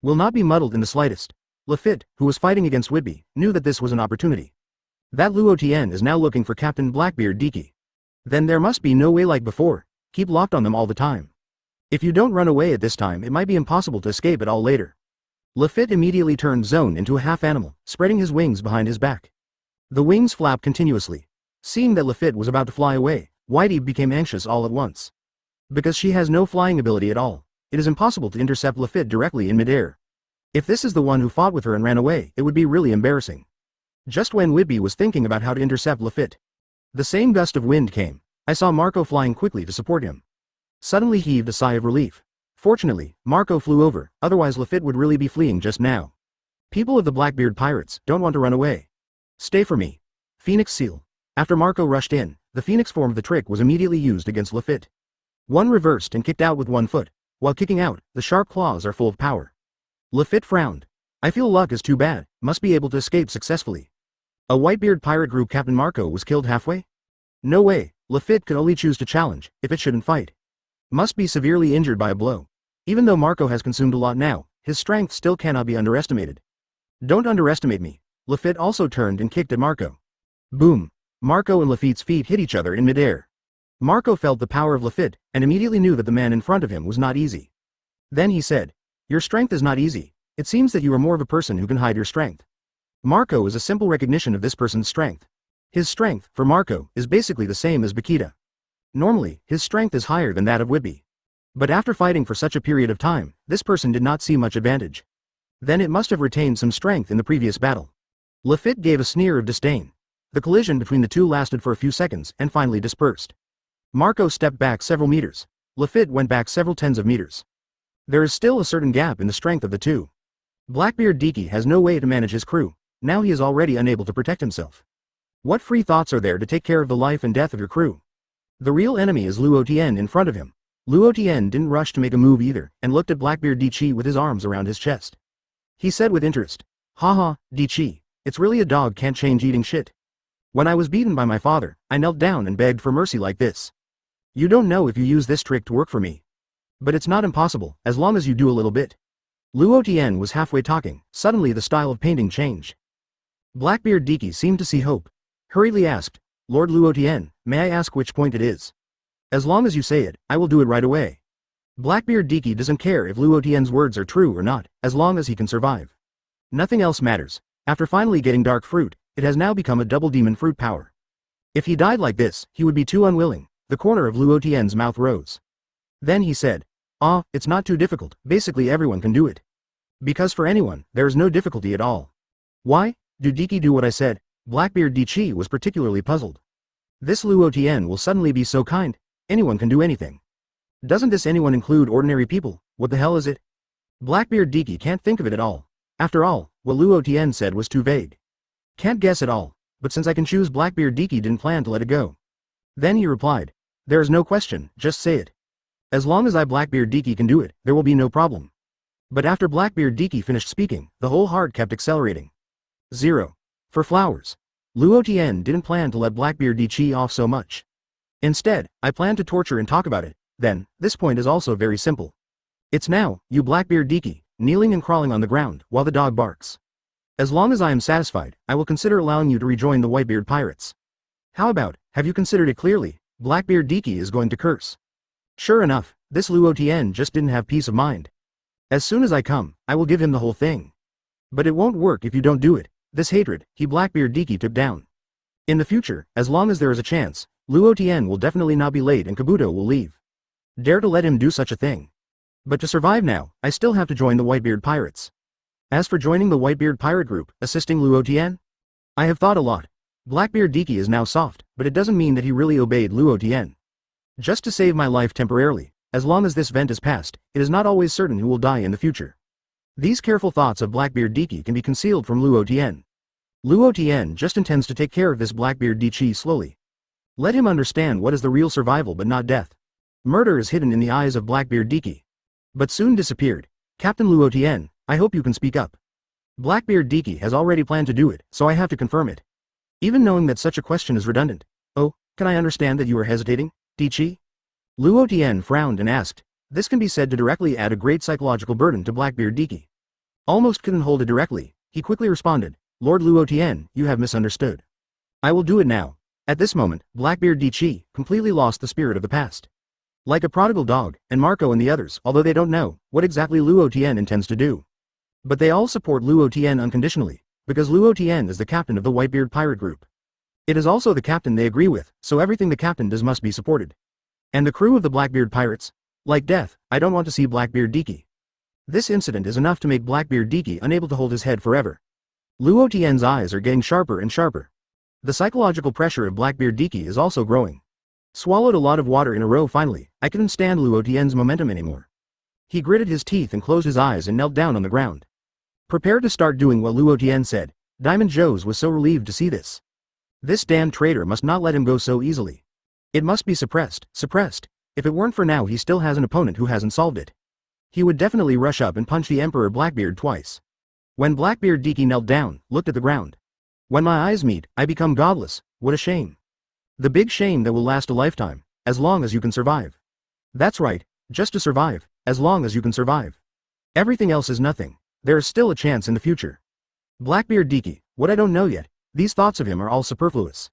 Will not be muddled in the slightest. Lafitte, who was fighting against Whitby, knew that this was an opportunity. That Luo Tian is now looking for Captain Blackbeard Diki. Then there must be no way like before, keep locked on them all the time. If you don't run away at this time, it might be impossible to escape at all later. Lafitte immediately turned Zone into a half-animal, spreading his wings behind his back. The wings flap continuously. Seeing that Lafitte was about to fly away, Whitey became anxious all at once. Because she has no flying ability at all, it is impossible to intercept Lafitte directly in midair. If this is the one who fought with her and ran away, it would be really embarrassing. Just when Whitby was thinking about how to intercept Lafitte, the same gust of wind came. I saw Marco flying quickly to support him. Suddenly heaved a sigh of relief. Fortunately, Marco flew over, otherwise Lafitte would really be fleeing just now. People of the Blackbeard Pirates don't want to run away. Stay for me. Phoenix Seal. After Marco rushed in, the Phoenix form of the trick was immediately used against Lafitte. One reversed and kicked out with one foot. While kicking out, the sharp claws are full of power. Lafitte frowned. I feel luck is too bad, must be able to escape successfully. A Whitebeard pirate group Captain Marco was killed halfway? No way, Lafitte could only choose to challenge, if it shouldn't fight. Must be severely injured by a blow. Even though Marco has consumed a lot now, his strength still cannot be underestimated. Don't underestimate me. Lafitte also turned and kicked at Marco. Boom. Marco and Lafitte's feet hit each other in midair. Marco felt the power of Lafitte, and immediately knew that the man in front of him was not easy. Then he said, your strength is not easy. It seems that you are more of a person who can hide your strength. Marco is a simple recognition of this person's strength. His strength, for Marco, is basically the same as Bakita. Normally, his strength is higher than that of Whitby. But after fighting for such a period of time, this person did not see much advantage. Then it must have retained some strength in the previous battle. Lafitte gave a sneer of disdain. The collision between the two lasted for a few seconds and finally dispersed. Marco stepped back several meters. Lafitte went back several tens of meters. There is still a certain gap in the strength of the two. Blackbeard Diki has no way to manage his crew. Now he is already unable to protect himself. What free thoughts are there to take care of the life and death of your crew? The real enemy is Luo Tian in front of him. Luo Tian didn't rush to make a move either, and looked at Blackbeard Diki with his arms around his chest. He said with interest, haha, Diki, it's really a dog can't change eating shit. When I was beaten by my father, I knelt down and begged for mercy like this. You don't know if you use this trick to work for me. But it's not impossible, as long as you do a little bit. Luo Tian was halfway talking, suddenly the style of painting changed. Blackbeard Diki seemed to see hope. Hurriedly asked, Lord Luo Tian, may I ask which point it is? As long as you say it, I will do it right away. Blackbeard Diki doesn't care if Luo Tian's words are true or not, as long as he can survive. Nothing else matters. After finally getting dark fruit, it has now become a double demon fruit power. If he died like this, he would be too unwilling. The corner of Luo Tian's mouth rose. Then he said, it's not too difficult, basically everyone can do it. Because for anyone, there is no difficulty at all. Why? Do Diki do what I said? Blackbeard Diki was particularly puzzled. This Luo Tian will suddenly be so kind, anyone can do anything. Doesn't this anyone include ordinary people? What the hell is it? Blackbeard Diki can't think of it at all. After all, what Luo Tian said was too vague. Can't guess at all, but since I can choose, Blackbeard Diki didn't plan to let it go. Then he replied, there is no question, just say it. As long as Blackbeard Diki can do it, there will be no problem. But after Blackbeard Diki finished speaking, the whole heart kept accelerating. 0. For flowers. Luo Tian didn't plan to let Blackbeard Diki off so much. Instead, I planned to torture and talk about it. Then, this point is also very simple. It's now, you Blackbeard Diki, kneeling and crawling on the ground, while the dog barks. As long as I am satisfied, I will consider allowing you to rejoin the Whitebeard Pirates. How about, have you considered it clearly? Blackbeard Diki is going to curse. Sure enough, this Luo Tian just didn't have peace of mind. As soon as I come, I will give him the whole thing. But it won't work if you don't do it. This hatred, he Blackbeard Diki took down. In the future, as long as there is a chance, Luo Tian will definitely not be late and Kabuto will leave. Dare to let him do such a thing. But to survive now, I still have to join the Whitebeard Pirates. As for joining the Whitebeard Pirate Group, assisting Luo Tian? I have thought a lot. Blackbeard Diki is now soft, but it doesn't mean that he really obeyed Luo Tian. Just to save my life temporarily, as long as this event is past, it is not always certain who will die in the future. These careful thoughts of Blackbeard Diki can be concealed from Luo Tian. Luo Tian just intends to take care of this Blackbeard Diki slowly, Let him understand what is the real survival but not death. Murder is hidden in the eyes of Blackbeard Diki. But soon disappeared. Captain Luo Tian, I hope you can speak up. Blackbeard Diki has already planned to do it, so I have to confirm it. Even knowing that such a question is redundant. Oh, can I understand that you are hesitating, Dichi? Luo Tian frowned and asked. This can be said to directly add a great psychological burden to Blackbeard Diki. Almost couldn't hold it directly, he quickly responded, Lord Luo Tian, you have misunderstood. I will do it now. At this moment, Blackbeard Dichi completely lost the spirit of the past. Like a prodigal dog, and Marco and the others, although they don't know what exactly Luo Tian intends to do. But they all support Luo Tian unconditionally, because Luo Tian is the captain of the Whitebeard pirate group. It is also the captain they agree with, so everything the captain does must be supported. And the crew of the Blackbeard pirates? Like death, I don't want to see Blackbeard Diki. This incident is enough to make Blackbeard Diki unable to hold his head forever. Luo Tian's eyes are getting sharper and sharper. The psychological pressure of Blackbeard Diki is also growing. Swallowed a lot of water in a row finally, I couldn't stand Luo Tian's momentum anymore. He gritted his teeth and closed his eyes and knelt down on the ground. Prepared to start doing what Luo Tian said. Diamond Joes was so relieved to see this. This damn traitor must not let him go so easily. It must be suppressed. If it weren't for now he still has an opponent who hasn't solved it. He would definitely rush up and punch the Emperor Blackbeard twice. When Blackbeard Diki knelt down, looked at the ground. When my eyes meet, I become godless, what a shame. The big shame that will last a lifetime, as long as you can survive. That's right, just to survive, as long as you can survive. Everything else is nothing, there is still a chance in the future. Blackbeard Diki, what I don't know yet, these thoughts of him are all superfluous.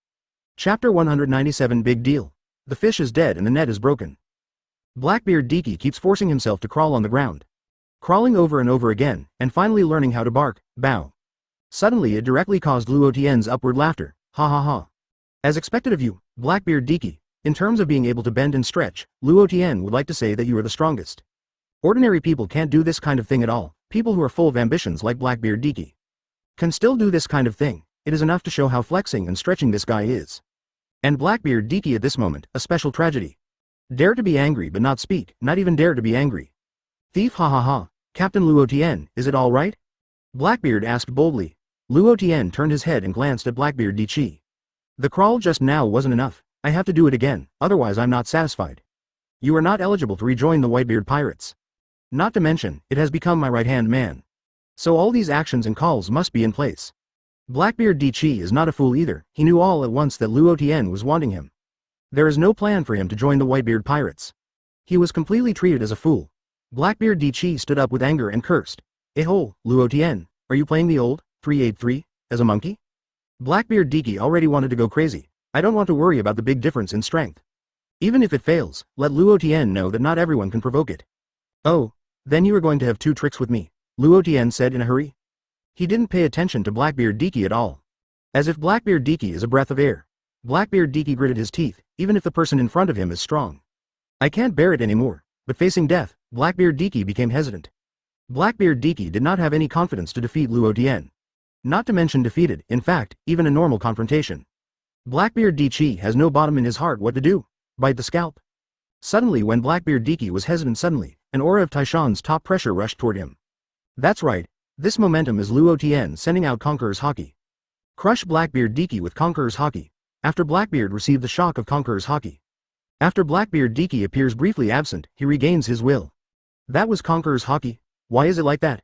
Chapter 197 Big Deal. The fish is dead and the net is broken. Blackbeard Diki keeps forcing himself to crawl on the ground. Crawling over and over again, and finally learning how to bark, bow. Suddenly it directly caused Luo Tian's upward laughter, ha ha ha. As expected of you, Blackbeard Diki, in terms of being able to bend and stretch, Luo Tian would like to say that you are the strongest. Ordinary people can't do this kind of thing at all, people who are full of ambitions like Blackbeard Diki can still do this kind of thing, it is enough to show how flexing and stretching this guy is. And Blackbeard Diki at this moment, a special tragedy. Dare to be angry but not speak, not even dare to be angry. Thief ha ha ha, Captain Luo Tian, is it all right? Blackbeard asked boldly. Luo Tian turned his head and glanced at Blackbeard Diki. The crawl just now wasn't enough, I have to do it again, otherwise I'm not satisfied. You are not eligible to rejoin the Whitebeard pirates. Not to mention, it has become my right-hand man. So all these actions and calls must be in place. Blackbeard Diki is not a fool either, he knew all at once that Luo Tian was wanting him. There is no plan for him to join the Whitebeard pirates. He was completely treated as a fool. Blackbeard Diki stood up with anger and cursed. Ehole, Luo Tian, are you playing the old 383 as a monkey? Blackbeard Diki already wanted to go crazy. I don't want to worry about the big difference in strength. Even if it fails, let Luo Tian know that not everyone can provoke it. Oh, then you are going to have two tricks with me, Luo Tian said in a hurry. He didn't pay attention to Blackbeard Diki at all. As if Blackbeard Diki is a breath of air. Blackbeard Diki gritted his teeth, even if the person in front of him is strong. I can't bear it anymore, but facing death, Blackbeard Diki became hesitant. Blackbeard Diki did not have any confidence to defeat Luo Tian. Not to mention defeated, in fact, even a normal confrontation. Blackbeard Diki has no bottom in his heart what to do. Bite the scalp. Suddenly when Blackbeard Diki was hesitant suddenly, an aura of Taishan's top pressure rushed toward him. That's right, this momentum is Luo Tian sending out Conqueror's Haki. Crush Blackbeard Diki with Conqueror's Haki. After Blackbeard received the shock of Conqueror's Haki. After Blackbeard Diki appears briefly absent, he regains his will. That was Conqueror's Haki? Why is it like that?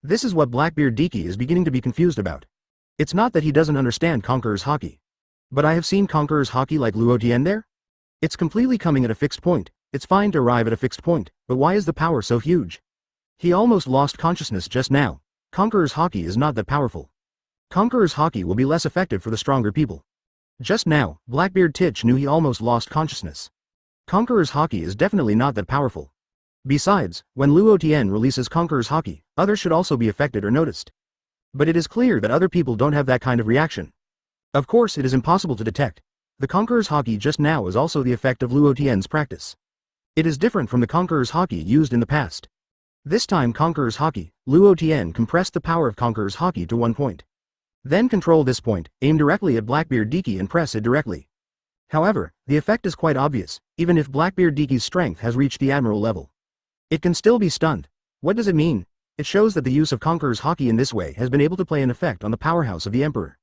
This is what Blackbeard Diki is beginning to be confused about. It's not that he doesn't understand Conqueror's Haki. But I have seen Conqueror's Haki like Luo Tian there? It's completely coming at a fixed point. It's fine to arrive at a fixed point, but why is the power so huge? He almost lost consciousness just now. Conqueror's Haki is not that powerful. Conqueror's Haki will be less effective for the stronger people. Just now, Blackbeard Titch knew he almost lost consciousness. Conqueror's Haki is definitely not that powerful. Besides, when Luo Tian releases Conqueror's Haki, others should also be affected or noticed. But it is clear that other people don't have that kind of reaction. Of course it is impossible to detect. The Conqueror's Haki just now is also the effect of Luo Tian's practice. It is different from the Conqueror's Haki used in the past. This time Conqueror's Haki, Luo Tian compressed the power of Conqueror's Haki to one point. Then control this point, aim directly at Blackbeard Diki and press it directly. However, the effect is quite obvious, even if Blackbeard Diki's strength has reached the Admiral level. It can still be stunned. What does it mean? It shows that the use of Conqueror's Haki in this way has been able to play an effect on the powerhouse of the Emperor.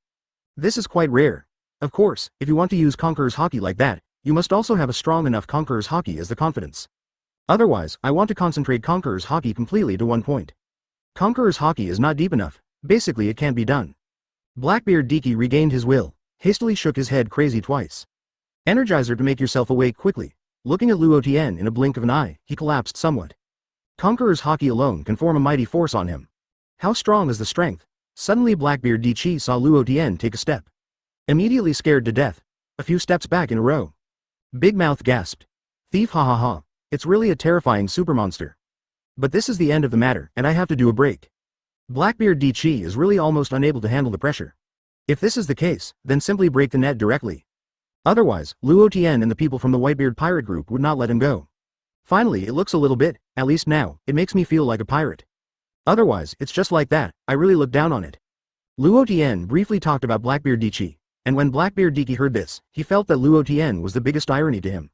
This is quite rare. Of course, if you want to use Conqueror's Haki like that, you must also have a strong enough Conqueror's Haki as the confidence. Otherwise, I want to concentrate Conqueror's Haki completely to one point. Conqueror's Haki is not deep enough, basically it can't be done. Blackbeard Diki regained his will, hastily shook his head crazy twice. Energizer to make yourself awake quickly. Looking at Luo Tian in a blink of an eye, he collapsed somewhat. Conqueror's Haki alone can form a mighty force on him. How strong is the strength? Suddenly Blackbeard Diki saw Luo Tian take a step. Immediately scared to death. A few steps back in a row. Big Mouth gasped. Thief, ha ha ha. It's really a terrifying super monster. But this is the end of the matter, and I have to do a break. Blackbeard Diki is really almost unable to handle the pressure. If this is the case, then simply break the net directly. Otherwise, Luo Tian and the people from the Whitebeard pirate group would not let him go. Finally, it looks a little bit, at least now, it makes me feel like a pirate. Otherwise, it's just like that, I really look down on it. Luo Tian briefly talked about Blackbeard Diki, and when Blackbeard Diki heard this, he felt that Luo Tian was the biggest irony to him.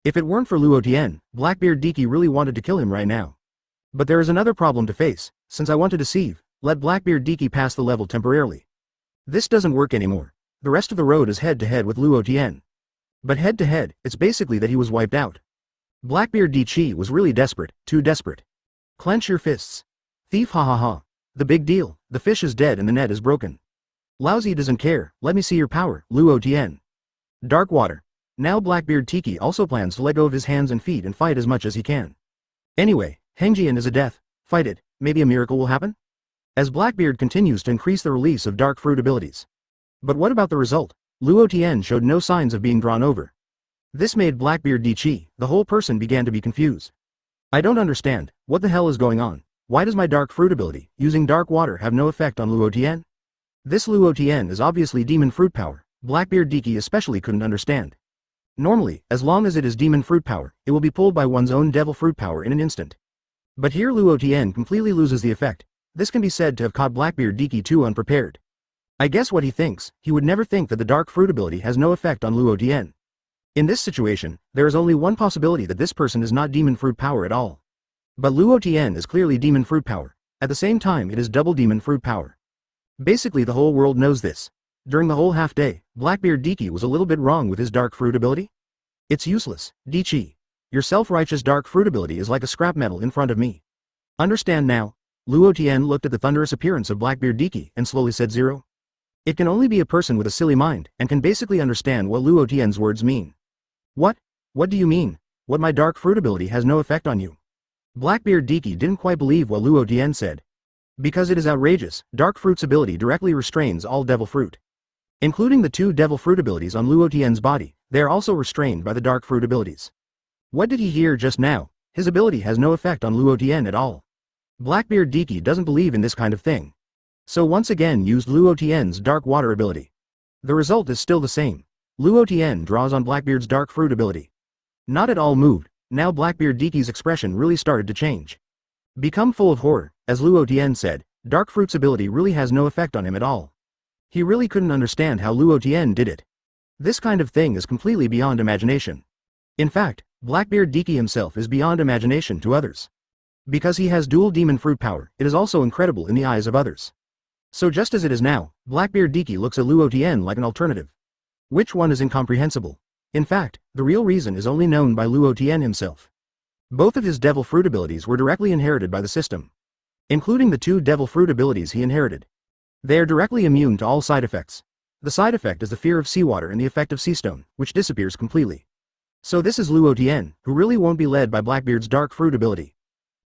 If it weren't for Luo Tian, Blackbeard Diki really wanted to kill him right now. But there is another problem to face, since I want to deceive, let Blackbeard Diki pass the level temporarily. This doesn't work anymore. The rest of the road is head-to-head with Luo Tian. But head-to-head, it's basically that he was wiped out. Blackbeard Diki was really desperate, too desperate. Clench your fists. Thief, ha ha ha. The big deal, the fish is dead and the net is broken. Lousy doesn't care, let me see your power, Luo Tian. Dark water. Now Blackbeard Diki also plans to let go of his hands and feet and fight as much as he can. Anyway, Hengjian is a death, fight it, maybe a miracle will happen? As Blackbeard continues to increase the release of dark fruit abilities. But what about the result? Luo Tian showed no signs of being drawn over. This made Blackbeard Diki, the whole person began to be confused. I don't understand, what the hell is going on? Why does my dark fruit ability, using dark water, have no effect on Luo Tian? This Luo Tian is obviously demon fruit power, Blackbeard Diki especially couldn't understand. Normally, as long as it is demon fruit power, it will be pulled by one's own devil fruit power in an instant. But here Luo Tian completely loses the effect. This can be said to have caught Blackbeard Diki too unprepared. I guess what he thinks, he would never think that the dark fruit ability has no effect on Luo Tian. In this situation, there is only one possibility that this person is not demon fruit power at all. But Luo Tian is clearly demon fruit power. At the same time it is double demon fruit power. Basically the whole world knows this. During the whole half day, Blackbeard Diki was a little bit wrong with his dark fruit ability. It's useless, Diki. Your self-righteous dark fruit ability is like a scrap metal in front of me. Understand now? Luo Tian looked at the thunderous appearance of Blackbeard Diki and slowly said zero. It can only be a person with a silly mind and can basically understand what Luo Tian's words mean. What? What do you mean? What my dark fruit ability has no effect on you? Blackbeard Diki didn't quite believe what Luo Tian said. Because it is outrageous, dark fruit's ability directly restrains all devil fruit. Including the two devil fruit abilities on Luo Tian's body, they are also restrained by the dark fruit abilities. What did he hear just now? His ability has no effect on Luo Tian at all. Blackbeard Diki doesn't believe in this kind of thing. So once again used Luo Tian's dark water ability. The result is still the same. Luo Tian draws on Blackbeard's dark fruit ability. Not at all moved, now Blackbeard Diki's expression really started to change. Become full of horror, as Luo Tian said, dark fruit's ability really has no effect on him at all. He really couldn't understand how Luo Tian did it. This kind of thing is completely beyond imagination. In fact, Blackbeard Diki himself is beyond imagination to others. Because he has dual demon fruit power, it is also incredible in the eyes of others. So just as it is now, Blackbeard Diki looks at Luo Tian like an alternative. Which one is incomprehensible? In fact, the real reason is only known by Luo Tian himself. Both of his devil fruit abilities were directly inherited by the system. Including the two devil fruit abilities he inherited. They are directly immune to all side effects. The side effect is the fear of seawater and the effect of sea stone, which disappears completely. So this is Luo Tian, who really won't be led by Blackbeard's dark fruit ability.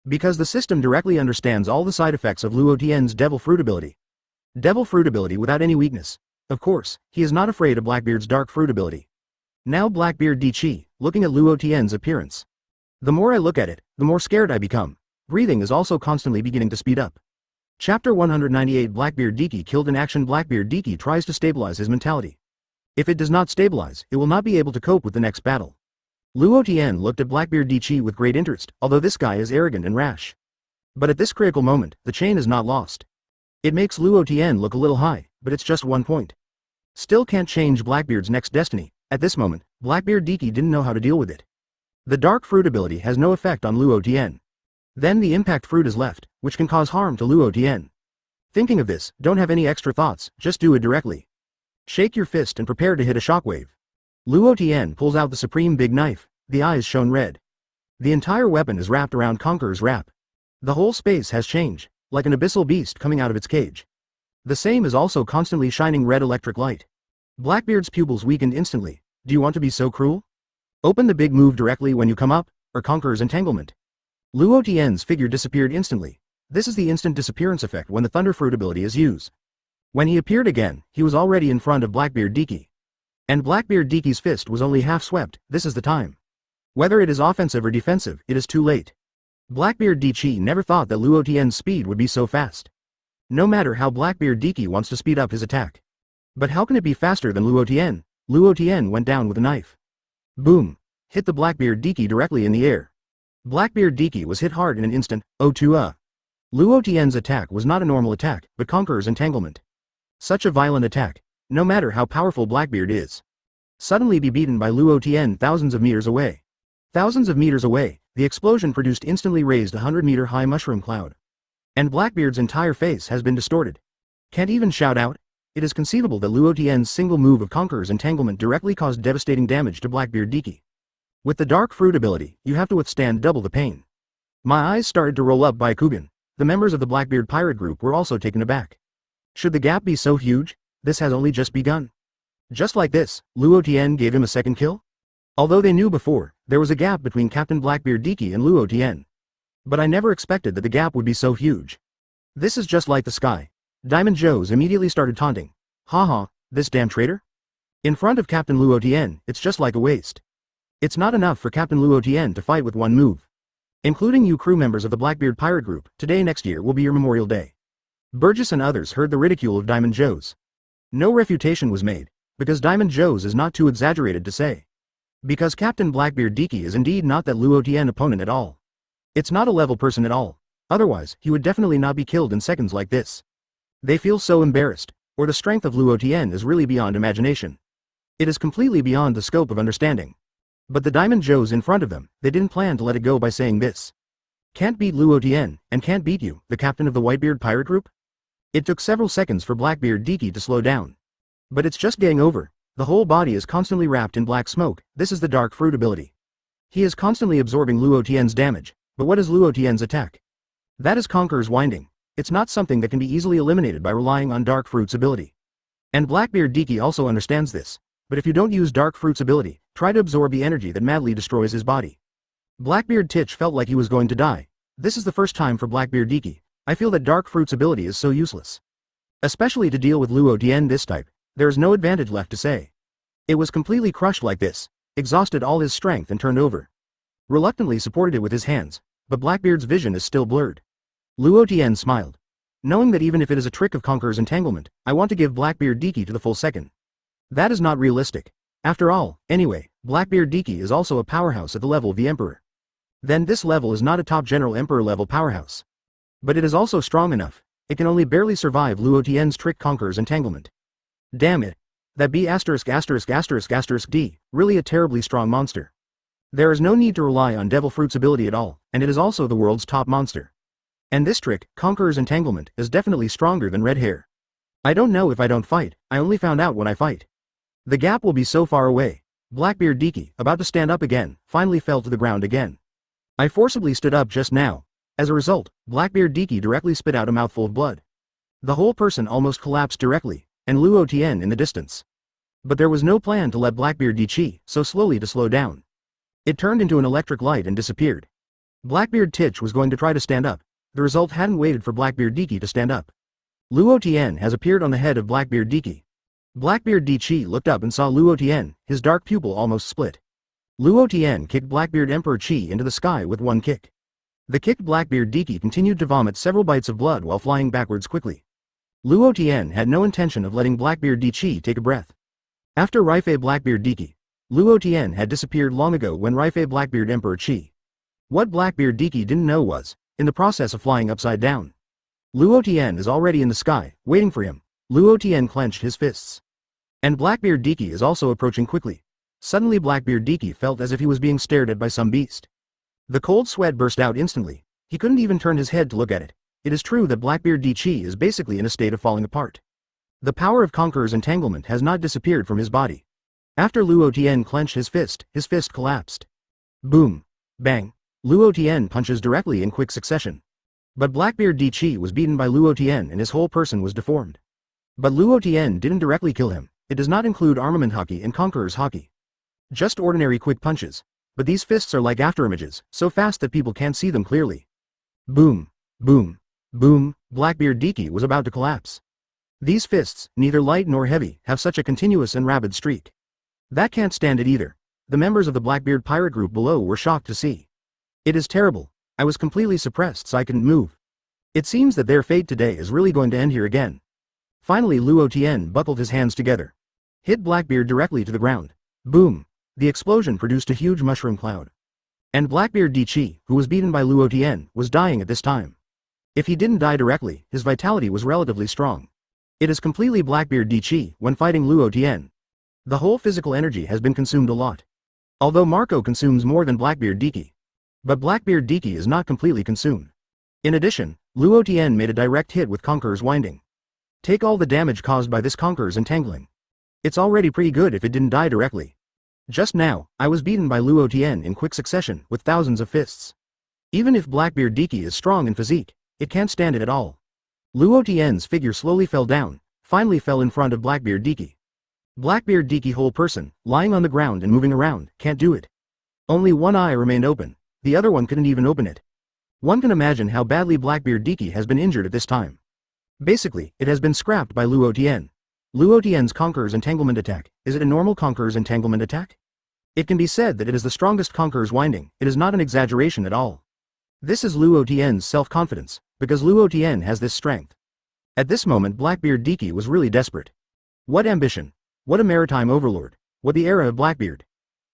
Because the system directly understands all the side effects of Luo Tian's devil fruit ability. Devil fruit ability without any weakness. Of course, he is not afraid of Blackbeard's dark fruit ability. Now Blackbeard Diki, looking at Luo Tian's appearance. The more I look at it, the more scared I become. Breathing is also constantly beginning to speed up. Chapter 198 Blackbeard Diki killed in action. Blackbeard Diki tries to stabilize his mentality. If it does not stabilize, it will not be able to cope with the next battle. Luo Tian looked at Blackbeard Diki with great interest, although this guy is arrogant and rash. But at this critical moment, the chain is not lost. It makes Luo Tian look a little high, but it's just 1 point. Still can't change Blackbeard's next destiny. At this moment, Blackbeard Diki didn't know how to deal with it. The dark fruit ability has no effect on Luo Tian. Then the impact fruit is left, which can cause harm to Luo Tian. Thinking of this, don't have any extra thoughts, just do it directly. Shake your fist and prepare to hit a shockwave. Luo Tian pulls out the supreme big knife, the eyes shown red. The entire weapon is wrapped around Conqueror's wrap. The whole space has changed, like an abyssal beast coming out of its cage. The same is also constantly shining red electric light. Blackbeard's pupils weakened instantly. Do you want to be so cruel? Open the big move directly when you come up, or Conqueror's entanglement. Luo Tian's figure disappeared instantly. This is the instant disappearance effect when the Thunder Fruit ability is used. When he appeared again, he was already in front of Blackbeard Diki. And Blackbeard Diki's fist was only half swept. This is the time. Whether it is offensive or defensive, it is too late. Blackbeard Diki never thought that Luo Tian's speed would be so fast. No matter how Blackbeard Diki wants to speed up his attack. But how can it be faster than Luo Tian? Luo Tian went down with a knife. Boom! Hit the Blackbeard Diki directly in the air. Blackbeard Diki was hit hard in an instant. Luo Tian's attack was not a normal attack, but Conqueror's entanglement. Such a violent attack, no matter how powerful Blackbeard is. Suddenly be beaten by Luo Tian thousands of meters away. Thousands of meters away, the explosion produced instantly raised a 100-meter high mushroom cloud. And Blackbeard's entire face has been distorted. Can't even shout out? It is conceivable that Luo Tian's single move of Conqueror's entanglement directly caused devastating damage to Blackbeard Diki. With the Dark Fruit ability, you have to withstand double the pain. My eyes started to roll up by Kugan. The members of the Blackbeard pirate group were also taken aback. Should the gap be so huge? This has only just begun. Just like this, Luo Tian gave him a second kill? Although they knew before, there was a gap between Captain Blackbeard Diki and Luo Tian. But I never expected that the gap would be so huge. This is just like the sky. Diamond Joes immediately started taunting. Haha, this damn traitor? In front of Captain Luo Tian, it's just like a waste. It's not enough for Captain Luo Tian to fight with one move. Including you crew members of the Blackbeard pirate group, today next year will be your Memorial Day. Burgess and others heard the ridicule of Diamond Joes. No refutation was made, because Diamond Joes is not too exaggerated to say. Because Captain Blackbeard Diki is indeed not that Luo Tian opponent at all. It's not a level person at all, otherwise he would definitely not be killed in seconds like this. They feel so embarrassed, or the strength of Luo Tian is really beyond imagination. It is completely beyond the scope of understanding. But the Diamond Joes in front of them, they didn't plan to let it go by saying this. Can't beat Luo Tian, and can't beat you, the captain of the Whitebeard pirate group? It took several seconds for Blackbeard Diki to slow down. But it's just getting over. The whole body is constantly wrapped in black smoke. This is the Dark Fruit ability. He is constantly absorbing Luo Tian's damage, but what is Luo Tian's attack? That is Conqueror's winding. It's not something that can be easily eliminated by relying on Dark Fruit's ability. And Blackbeard Diki also understands this, but if you don't use Dark Fruit's ability, try to absorb the energy that madly destroys his body. Blackbeard Titch felt like he was going to die. This is the first time for Blackbeard Diki. I feel that Dark Fruit's ability is so useless. Especially to deal with Luo Tian this type, there is no advantage left to say. It was completely crushed like this, exhausted all his strength and turned over. Reluctantly supported it with his hands, but Blackbeard's vision is still blurred. Luo Tian smiled. Knowing that even if it is a trick of Conqueror's entanglement, I want to give Blackbeard Diki to the full second. That is not realistic. After all, anyway, Blackbeard Diki is also a powerhouse at the level of the Emperor. Then this level is not a top general Emperor level powerhouse. But it is also strong enough. It can only barely survive Luo Tian's trick Conqueror's entanglement. Damn it. That B***************** D, really a terribly strong monster. There is no need to rely on Devil Fruit's ability at all, and it is also the world's top monster. And this trick, Conqueror's entanglement, is definitely stronger than Red Hair. I don't know if I don't fight, I only found out when I fight. The gap will be so far away. Blackbeard Diki, about to stand up again, finally fell to the ground again. I forcibly stood up just now. As a result, Blackbeard Diki directly spit out a mouthful of blood. The whole person almost collapsed directly, and Luo Tian in the distance. But there was no plan to let Blackbeard Diki so slowly to slow down. It turned into an electric light and disappeared. Blackbeard Titch was going to try to stand up. The result hadn't waited for Blackbeard Diki to stand up. Luo Tian has appeared on the head of Blackbeard Diki. Blackbeard Diki looked up and saw Luo Tian, his dark pupil almost split. Luo Tian kicked Blackbeard Emperor Qi into the sky with one kick. The kicked Blackbeard Diki continued to vomit several bites of blood while flying backwards quickly. Luo Tian had no intention of letting Blackbeard Diki take a breath. After Rifei Blackbeard Diki, Luo Tian had disappeared long ago when Rifei Blackbeard Emperor Qi. What Blackbeard Diki didn't know was, in the process of flying upside down, Luo Tian is already in the sky, waiting for him. Luo Tian clenched his fists. And Blackbeard Diki is also approaching quickly. Suddenly Blackbeard Diki felt as if he was being stared at by some beast. The cold sweat burst out instantly. He couldn't even turn his head to look at it. It is true that Blackbeard Diki is basically in a state of falling apart. The power of Conqueror's entanglement has not disappeared from his body. After Luo Tian clenched his fist collapsed. Boom. Bang. Luo Tian punches directly in quick succession. But Blackbeard Di was beaten by Luo Tian and his whole person was deformed. But Luo Tian didn't directly kill him. It does not include Armament Haki and Conqueror's Haki. Just ordinary quick punches. But these fists are like afterimages, so fast that people can't see them clearly. Boom. Boom. Boom. Blackbeard Di was about to collapse. These fists, neither light nor heavy, have such a continuous and rapid streak. That can't stand it either. The members of the Blackbeard pirate group below were shocked to see. It is terrible. I was completely suppressed so I couldn't move. It seems that their fate today is really going to end here again. Finally Luo Tian buckled his hands together. Hit Blackbeard directly to the ground. Boom. The explosion produced a huge mushroom cloud. And Blackbeard Di, who was beaten by Luo Tian, was dying at this time. If he didn't die directly, his vitality was relatively strong. It is completely Blackbeard Di when fighting Luo Tian. The whole physical energy has been consumed a lot. Although Marco consumes more than Blackbeard Di. But Blackbeard Di is not completely consumed. In addition, Luo Tian made a direct hit with Conqueror's winding. Take all the damage caused by this Conqueror's entangling. It's already pretty good if it didn't die directly. Just now, I was beaten by Luo Tian in quick succession with thousands of fists. Even if Blackbeard Di is strong in physique, it can't stand it at all. Luo Tian's figure slowly fell down, finally fell in front of Blackbeard Di. Blackbeard Di whole person, lying on the ground and moving around, can't do it. Only one eye remained open, the other one couldn't even open it. One can imagine how badly Blackbeard Di has been injured at this time. Basically, it has been scrapped by Luo Tian. Luo Tian's Conqueror's entanglement attack, is it a normal Conqueror's entanglement attack? It can be said that it is the strongest Conqueror's winding, it is not an exaggeration at all. This is Luo Tian's self-confidence, because Luo Tian has this strength. At this moment Blackbeard Di was really desperate. What ambition! What a maritime overlord! What the era of Blackbeard!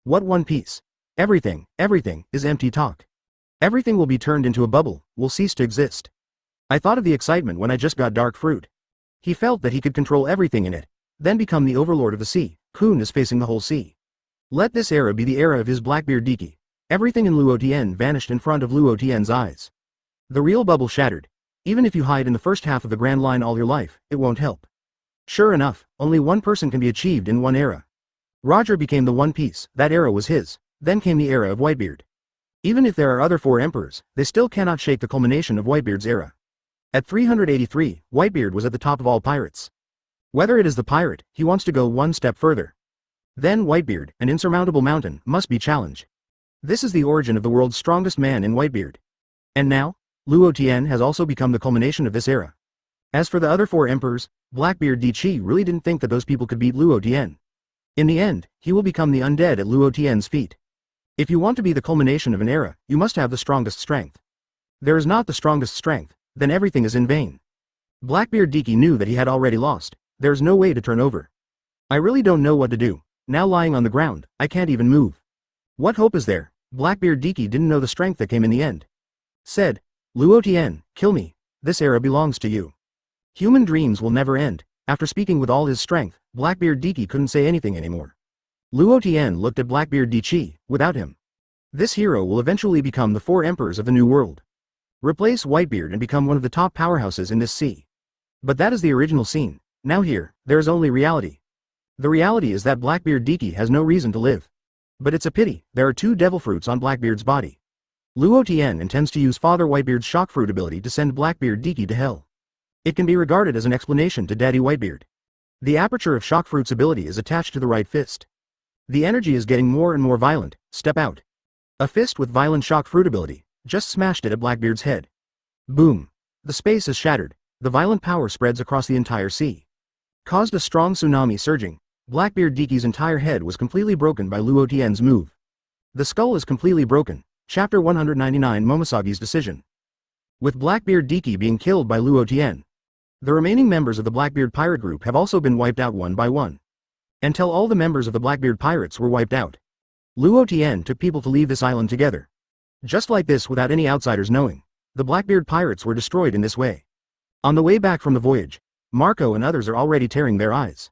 What One Piece! Everything is empty talk. Everything will be turned into a bubble, will cease to exist. I thought of the excitement when I just got dark fruit. He felt that he could control everything in it, then become the overlord of the sea. Kun is facing the whole sea. Let this era be the era of his Blackbeard Di. Everything in Luo Tian vanished in front of Luo Tian's eyes. The real bubble shattered. Even if you hide in the first half of the Grand Line all your life, it won't help. Sure enough, only one person can be achieved in one era. Roger became the One Piece, that era was his, then came the era of Whitebeard. Even if there are other 4 emperors, they still cannot shake the culmination of Whitebeard's era. At 383, Whitebeard was at the top of all pirates. Whether it is the pirate, he wants to go one step further. Then Whitebeard, an insurmountable mountain, must be challenged. This is the origin of the world's strongest man in Whitebeard. And now, Luo Tian has also become the culmination of this era. As for the other 4 emperors, Blackbeard Di really didn't think that those people could beat Luo Tian. In the end, he will become the undead at Luo Tian's feet. If you want to be the culmination of an era, you must have the strongest strength. There is not the strongest strength, then everything is in vain. Blackbeard Di knew that he had already lost, there's no way to turn over. I really don't know what to do, now lying on the ground, I can't even move. What hope is there? Blackbeard Di didn't know the strength that came in the end. Said, Luo Tian, kill me, this era belongs to you. Human dreams will never end. After speaking with all his strength, Blackbeard Di couldn't say anything anymore. Luo Tian looked at Blackbeard Di, without him. This hero will eventually become the 4 emperors of the new world. Replace Whitebeard and become one of the top powerhouses in this sea. But that is the original scene. Now here, there is only reality. The reality is that Blackbeard Di has no reason to live. But it's a pity, there are 2 devil fruits on Blackbeard's body. Luo Tian intends to use Father Whitebeard's shock fruit ability to send Blackbeard Di to hell. It can be regarded as an explanation to Daddy Whitebeard. The aperture of shock fruit's ability is attached to the right fist. The energy is getting more and more violent, step out. A fist with violent shock fruit ability, just smashed it at Blackbeard's head. Boom. The space is shattered, the violent power spreads across the entire sea. Caused a strong tsunami surging, Blackbeard Di's entire head was completely broken by Luo Tian's move. The skull is completely broken, Chapter 199 Momosagi's decision. With Blackbeard Di being killed by Luo Tian, the remaining members of the Blackbeard pirate group have also been wiped out one by one. Until all the members of the Blackbeard pirates were wiped out. Luo Tian took people to leave this island together. Just like this without any outsiders knowing. The Blackbeard pirates were destroyed in this way. On the way back from the voyage, Marco and others are already tearing their eyes.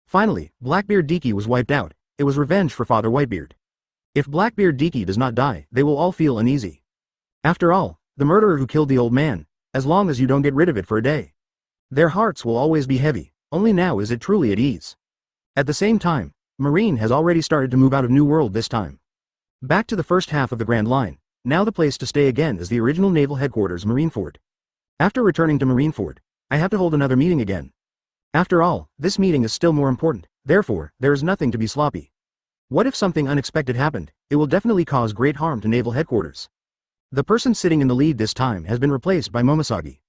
Finally, Blackbeard Di was wiped out, it was revenge for Father Whitebeard. If Blackbeard Di does not die, they will all feel uneasy. After all, the murderer who killed the old man, as long as you don't get rid of it for a day. Their hearts will always be heavy, only now is it truly at ease. At the same time, Marine has already started to move out of New World this time. Back to the first half of the Grand Line, now the place to stay again is the original naval headquarters Marineford. After returning to Marineford, I have to hold another meeting again. After all, this meeting is still more important, therefore, there is nothing to be sloppy. What if something unexpected happened? It will definitely cause great harm to naval headquarters. The person sitting in the lead this time has been replaced by Momosagi.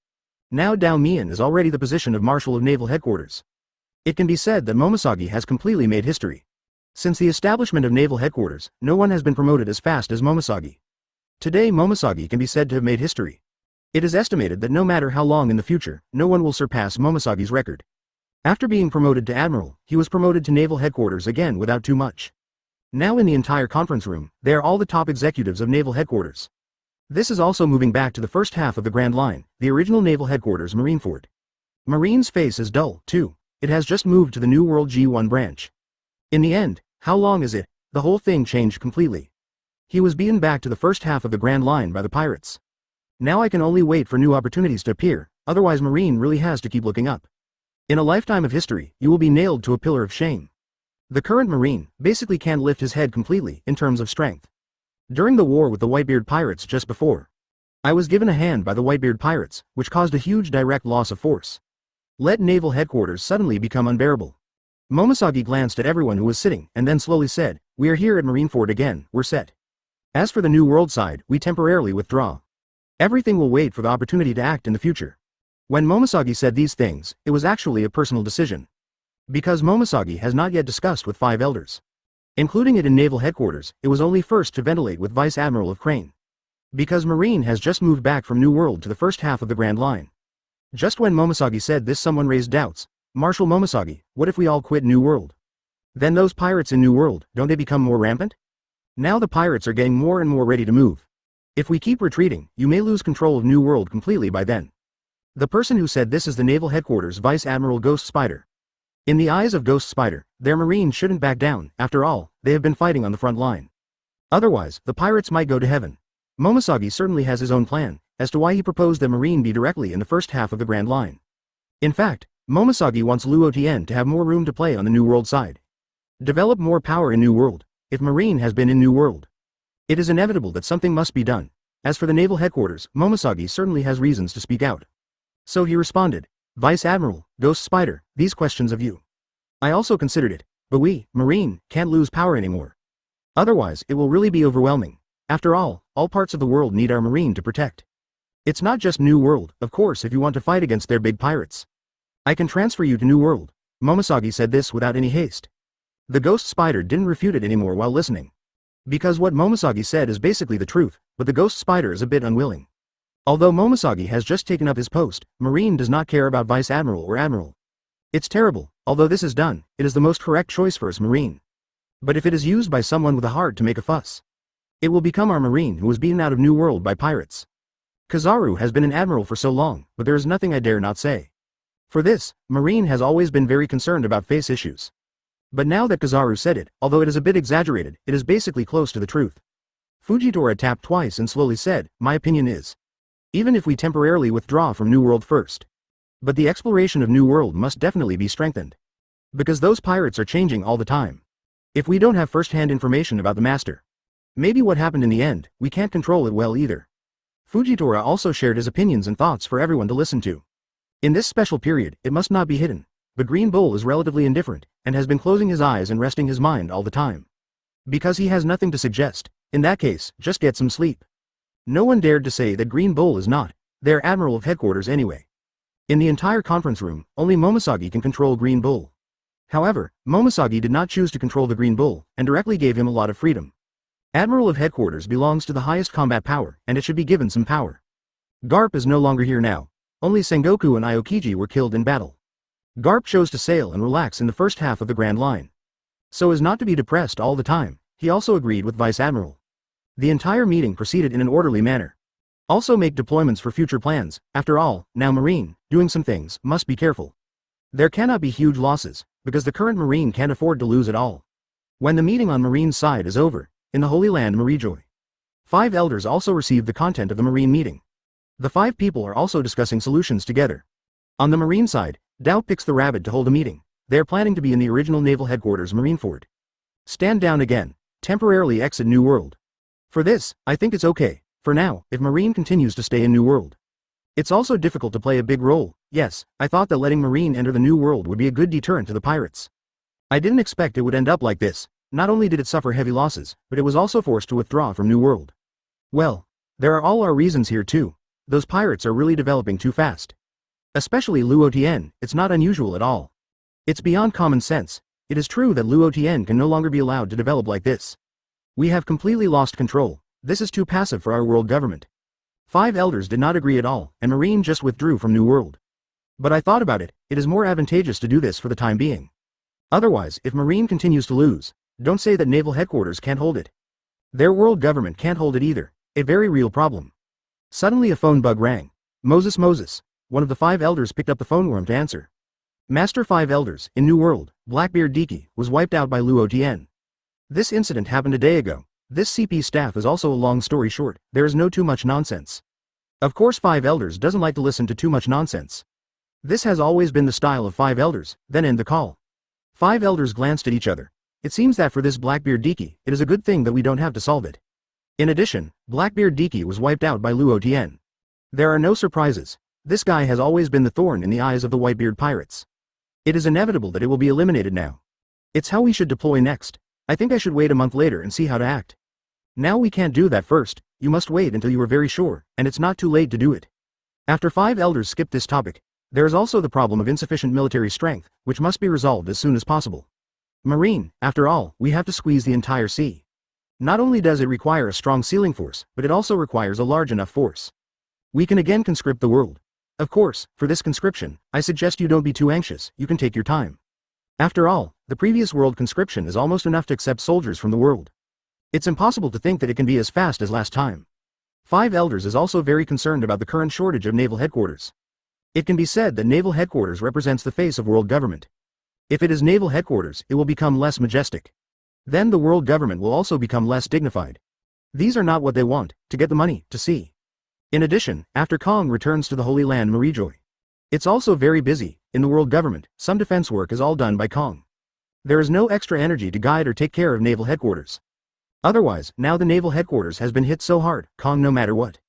Now Dao Mian is already the position of Marshal of Naval Headquarters. It can be said that Momosagi has completely made history. Since the establishment of Naval Headquarters, no one has been promoted as fast as Momosagi. Today Momosagi can be said to have made history. It is estimated that no matter how long in the future, no one will surpass Momosagi's record. After being promoted to Admiral, he was promoted to Naval Headquarters again without too much. Now in the entire conference room, they are all the top executives of Naval Headquarters. This is also moving back to the first half of the Grand Line, the original Naval Headquarters Marineford. Marine's face is dull, too. It has just moved to the New World G1 branch. In the end, how long is it? The whole thing changed completely. He was beaten back to the first half of the Grand Line by the pirates. Now I can only wait for new opportunities to appear, otherwise Marine really has to keep looking up. In a lifetime of history, you will be nailed to a pillar of shame. The current Marine basically can't lift his head completely in terms of strength. During the war with the Whitebeard pirates just before, I was given a hand by the Whitebeard pirates, which caused a huge direct loss of force. Let Naval Headquarters suddenly become unbearable. Momosagi glanced at everyone who was sitting and then slowly said, "We are here at Marineford again, we're set. As for the New World side, we temporarily withdraw. Everything will wait for the opportunity to act in the future." When Momosagi said these things, it was actually a personal decision. Because Momosagi has not yet discussed with 5 elders. Including it in Naval Headquarters, it was only first to ventilate with Vice Admiral of Crane. Because Marine has just moved back from New World to the first half of the Grand Line. Just when Momosagi said this, someone raised doubts. "Marshal Momosagi, what if we all quit New World? Then those pirates in New World, don't they become more rampant? Now the pirates are getting more and more ready to move. If we keep retreating, you may lose control of New World completely by then." The person who said this is the Naval Headquarters Vice Admiral Ghost Spider. In the eyes of Ghost Spider, their Marine shouldn't back down. After all, they have been fighting on the front line. Otherwise, the pirates might go to heaven. Momosagi certainly has his own plan, as to why he proposed that Marine be directly in the first half of the Grand Line. In fact, Momosagi wants Luo Tian to have more room to play on the New World side. Develop more power in New World, if Marine has been in New World. It is inevitable that something must be done. As for the Naval Headquarters, Momosagi certainly has reasons to speak out. So he responded, "Vice Admiral, Ghost Spider, these questions of you. I also considered it, but we, Marine, can't lose power anymore. Otherwise, it will really be overwhelming. After all parts of the world need our Marine to protect. It's not just New World, of course, if you want to fight against their big pirates. I can transfer you to New World." Momosagi said this without any haste. The Ghost Spider didn't refute it anymore while listening. Because what Momosagi said is basically the truth, but the Ghost Spider is a bit unwilling. Although Momosagi has just taken up his post, Marine does not care about Vice Admiral or Admiral. It's terrible, although this is done, it is the most correct choice for us Marine. But if it is used by someone with a heart to make a fuss, it will become our Marine who was beaten out of New World by pirates. Kizaru has been an Admiral for so long, but there is nothing I dare not say. For this, Marine has always been very concerned about face issues. But now that Kizaru said it, although it is a bit exaggerated, it is basically close to the truth. Fujitora tapped twice and slowly said, "My opinion is, even if we temporarily withdraw from New World first. But the exploration of New World must definitely be strengthened. Because those pirates are changing all the time. If we don't have first-hand information about the Master, maybe what happened in the end, we can't control it well either." Fujitora also shared his opinions and thoughts for everyone to listen to. In this special period, it must not be hidden, but Green Bull is relatively indifferent, and has been closing his eyes and resting his mind all the time. Because he has nothing to suggest, in that case, just get some sleep. No one dared to say that Green Bull is not their Admiral of Headquarters anyway. In the entire conference room, only Momosagi can control Green Bull. However, Momosagi did not choose to control the Green Bull, and directly gave him a lot of freedom. Admiral of Headquarters belongs to the highest combat power, and it should be given some power. Garp is no longer here now. Only Sengoku and Aokiji were killed in battle. Garp chose to sail and relax in the first half of the Grand Line. So as not to be depressed all the time, he also agreed with Vice Admiral. The entire meeting proceeded in an orderly manner. Also make deployments for future plans. After all, now Marine, doing some things, must be careful. There cannot be huge losses, because the current Marine can't afford to lose at all. When the meeting on Marine's side is over, in the Holy Land Marijoy, 5 elders also received the content of the Marine meeting. The 5 people are also discussing solutions together. On the Marine side, Dao picks the rabbit to hold a meeting. They are planning to be in the original naval headquarters Marineford. Stand down again. Temporarily exit New World. For this, I think it's okay, for now, if Marine continues to stay in New World. It's also difficult to play a big role. Yes, I thought that letting Marine enter the New World would be a good deterrent to the pirates. I didn't expect it would end up like this. Not only did it suffer heavy losses, but it was also forced to withdraw from New World. Well, there are all our reasons here too. Those pirates are really developing too fast. Especially Luo Tian, it's not unusual at all. It's beyond common sense. It is true that Luo Tian can no longer be allowed to develop like this. We have completely lost control. This is too passive for our world government. 5 elders did not agree at all, and Marine just withdrew from New World. But I thought about it, it is more advantageous to do this for the time being. Otherwise, if Marine continues to lose, don't say that naval headquarters can't hold it. Their world government can't hold it either. A very real problem. Suddenly a phone bug rang. Moses. One of the 5 elders picked up the phone worm to answer. Master 5 elders, in New World, Blackbeard Diki, was wiped out by Luo Tian. This incident happened a day ago. This CP staff is also a long story short, there is no too much nonsense. Of course 5 elders doesn't like to listen to too much nonsense. This has always been the style of 5 elders, then end the call. 5 elders glanced at each other. It seems that for this Blackbeard Diki, it is a good thing that we don't have to solve it. In addition, Blackbeard Diki was wiped out by Luo Tian. There are no surprises. This guy has always been the thorn in the eyes of the Whitebeard pirates. It is inevitable that it will be eliminated now. It's how we should deploy next. I think I should wait a month later and see how to act. Now we can't do that first, you must wait until you are very sure, and it's not too late to do it. After 5 elders skipped this topic, there is also the problem of insufficient military strength, which must be resolved as soon as possible. Marine, after all, we have to squeeze the entire sea. Not only does it require a strong sealing force, but it also requires a large enough force. We can again conscript the world. Of course, for this conscription, I suggest you don't be too anxious, you can take your time. After all, the previous world conscription is almost enough to accept soldiers from the world. It's impossible to think that it can be as fast as last time. 5 elders is also very concerned about the current shortage of naval headquarters. It can be said that naval headquarters represents the face of world government. If it is naval headquarters, it will become less majestic. Then the world government will also become less dignified. These are not what they want, to get the money, to see. In addition, after Kong returns to the Holy Land Marijoy. It's also very busy, in the world government, some defense work is all done by Kong. There is no extra energy to guide or take care of naval headquarters. Otherwise, now the naval headquarters has been hit so hard, Kong no matter what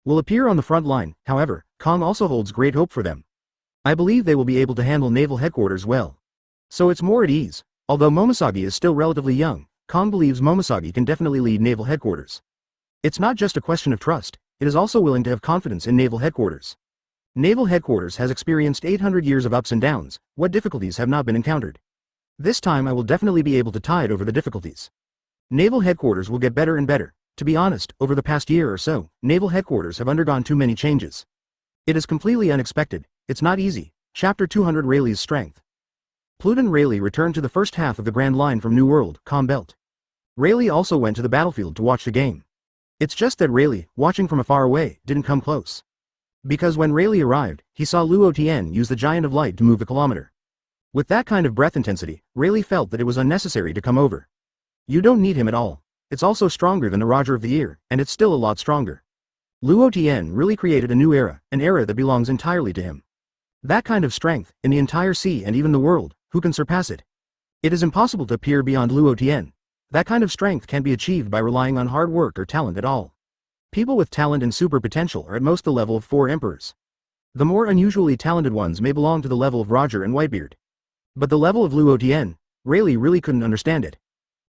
will appear on the front line. However, Kong also holds great hope for them. I believe they will be able to handle naval headquarters well. So it's more at ease. Although Momosagi is still relatively young, Kong believes Momosagi can definitely lead naval headquarters. It's not just a question of trust, it is also willing to have confidence in naval headquarters. Naval headquarters has experienced 800 years of ups and downs, what difficulties have not been encountered? This time I will definitely be able to tide over the difficulties. Naval headquarters will get better and better. To be honest, over the past year or so, naval headquarters have undergone too many changes. It is completely unexpected, it's not easy. Chapter 200 Rayleigh's Strength. Pluton Rayleigh returned to the first half of the Grand Line from New World, Combelt. Rayleigh also went to the battlefield to watch the game. It's just that Rayleigh, watching from afar away, didn't come close. Because when Rayleigh arrived, he saw Luo Tian use the Giant of Light to move the kilometer. With that kind of breath intensity, Rayleigh felt that it was unnecessary to come over. You don't need him at all. It's also stronger than the Roger of the Year, and it's still a lot stronger. Luo Tian really created a new era, an era that belongs entirely to him. That kind of strength, in the entire sea and even the world, who can surpass it? It is impossible to appear beyond Luo Tian. That kind of strength can't be achieved by relying on hard work or talent at all. People with talent and super potential are at most the level of 4 emperors. The more unusually talented ones may belong to the level of Roger and Whitebeard. But the level of Luo Tian, Rayleigh really couldn't understand it.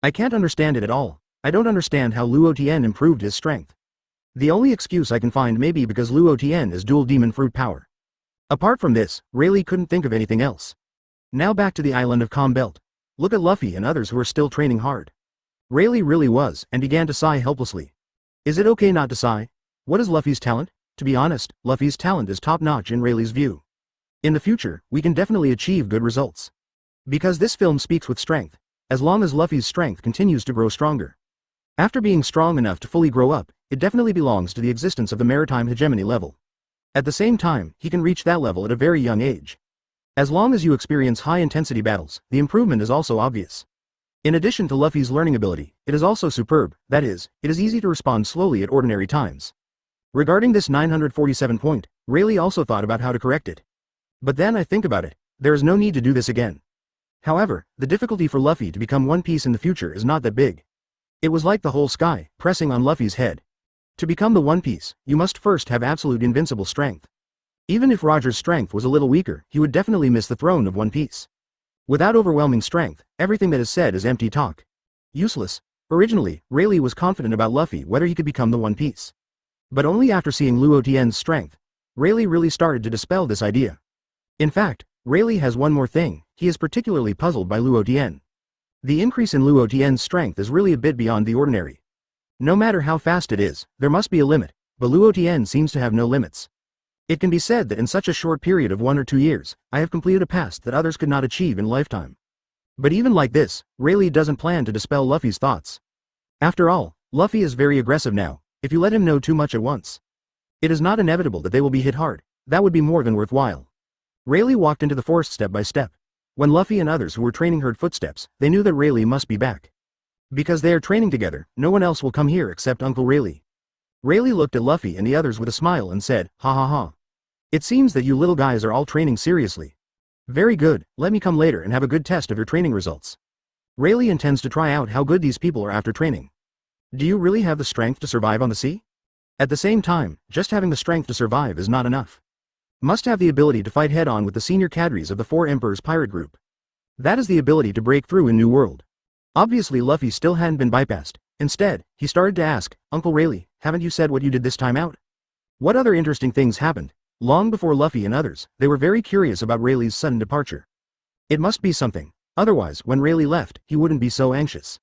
I can't understand it at all. I don't understand how Luo Tian improved his strength. The only excuse I can find may be because Luo Tian is dual demon fruit power. Apart from this, Rayleigh couldn't think of anything else. Now back to the island of Combelt. Look at Luffy and others who are still training hard. Rayleigh really was, and began to sigh helplessly. Is it okay not to sigh? What is Luffy's talent? To be honest, Luffy's talent is top-notch in Rayleigh's view. In the future, we can definitely achieve good results. Because this film speaks with strength, as long as Luffy's strength continues to grow stronger. After being strong enough to fully grow up, it definitely belongs to the existence of the maritime hegemony level. At the same time, he can reach that level at a very young age. As long as you experience high-intensity battles, the improvement is also obvious. In addition to Luffy's learning ability, it is also superb, that is, it is easy to respond slowly at ordinary times. Regarding this 947 point, Rayleigh also thought about how to correct it. But then I think about it, there is no need to do this again. However, the difficulty for Luffy to become One Piece in the future is not that big. It was like the whole sky, pressing on Luffy's head. To become the One Piece, you must first have absolute invincible strength. Even if Roger's strength was a little weaker, he would definitely miss the throne of One Piece. Without overwhelming strength, everything that is said is empty talk. Useless. Originally, Rayleigh was confident about Luffy whether he could become the One Piece. But only after seeing Luo Tian's strength, Rayleigh really started to dispel this idea. In fact, Rayleigh has one more thing, he is particularly puzzled by Luo Tian. The increase in Luo Tian's strength is really a bit beyond the ordinary. No matter how fast it is, there must be a limit, but Luo Tian seems to have no limits. It can be said that in such a short period of 1 or 2 years, I have completed a past that others could not achieve in lifetime. But even like this, Rayleigh doesn't plan to dispel Luffy's thoughts. After all, Luffy is very aggressive now, if you let him know too much at once. It is not inevitable that they will be hit hard, that would be more than worthwhile. Rayleigh walked into the forest step by step. When Luffy and others who were training heard footsteps, they knew that Rayleigh must be back. Because they are training together, no one else will come here except Uncle Rayleigh. Rayleigh looked at Luffy and the others with a smile and said, "Ha ha ha. It seems that you little guys are all training seriously. Very good, let me come later and have a good test of your training results." Rayleigh intends to try out how good these people are after training. Do you really have the strength to survive on the sea? At the same time, just having the strength to survive is not enough. Must have the ability to fight head-on with the senior cadres of the Four Emperors pirate group. That is the ability to break through in New World. Obviously Luffy still hadn't been bypassed. Instead, he started to ask, "Uncle Rayleigh, haven't you said what you did this time out? What other interesting things happened?" Long before Luffy and others, they were very curious about Rayleigh's sudden departure. It must be something. Otherwise, when Rayleigh left, he wouldn't be so anxious.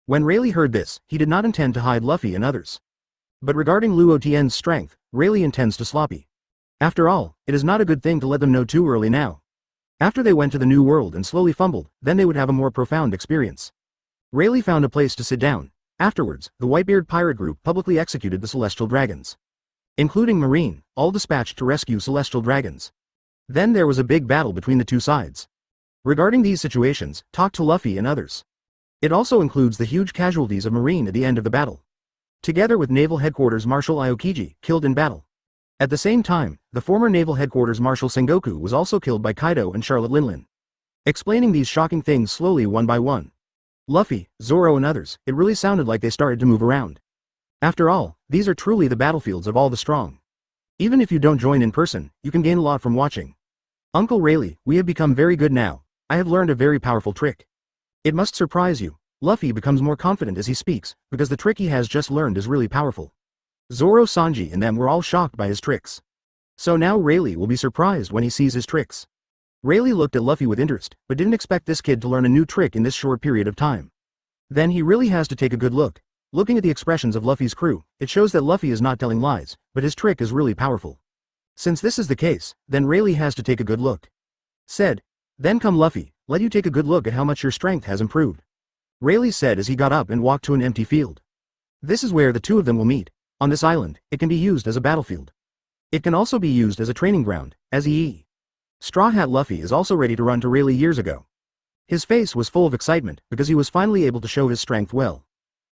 When Rayleigh heard this, he did not intend to hide Luffy and others. But regarding Luo Tian's strength, Rayleigh intends to sloppy. After all, it is not a good thing to let them know too early now. After they went to the New World and slowly fumbled, then they would have a more profound experience. Rayleigh found a place to sit down. Afterwards, the Whitebeard pirate group publicly executed the Celestial Dragons. Including Marine, all dispatched to rescue Celestial Dragons. Then there was a big battle between the two sides. Regarding these situations, talk to Luffy and others. It also includes the huge casualties of Marine at the end of the battle. Together with Naval Headquarters Marshal Aokiji, killed in battle. At the same time, the former Naval Headquarters Marshal Sengoku was also killed by Kaido and Charlotte Linlin. Explaining these shocking things slowly one by one. Luffy, Zoro and others, it really sounded like they started to move around. After all, these are truly the battlefields of all the strong. Even if you don't join in person, you can gain a lot from watching. Uncle Rayleigh, we have become very good now. I have learned a very powerful trick. It must surprise you. Luffy becomes more confident as he speaks, because the trick he has just learned is really powerful. Zoro, Sanji and them were all shocked by his tricks. So now Rayleigh will be surprised when he sees his tricks. Rayleigh looked at Luffy with interest, but didn't expect this kid to learn a new trick in this short period of time. Then he really has to take a good look. Looking at the expressions of Luffy's crew, it shows that Luffy is not telling lies, but his trick is really powerful. Since this is the case, then Rayleigh has to take a good look. Said. Then come Luffy, let you take a good look at how much your strength has improved. Rayleigh said as he got up and walked to an empty field. This is where the two of them will meet. On this island, it can be used as a battlefield. It can also be used as a training ground, as EE. Straw Hat Luffy is also ready to run to Rayleigh years ago. His face was full of excitement because he was finally able to show his strength well.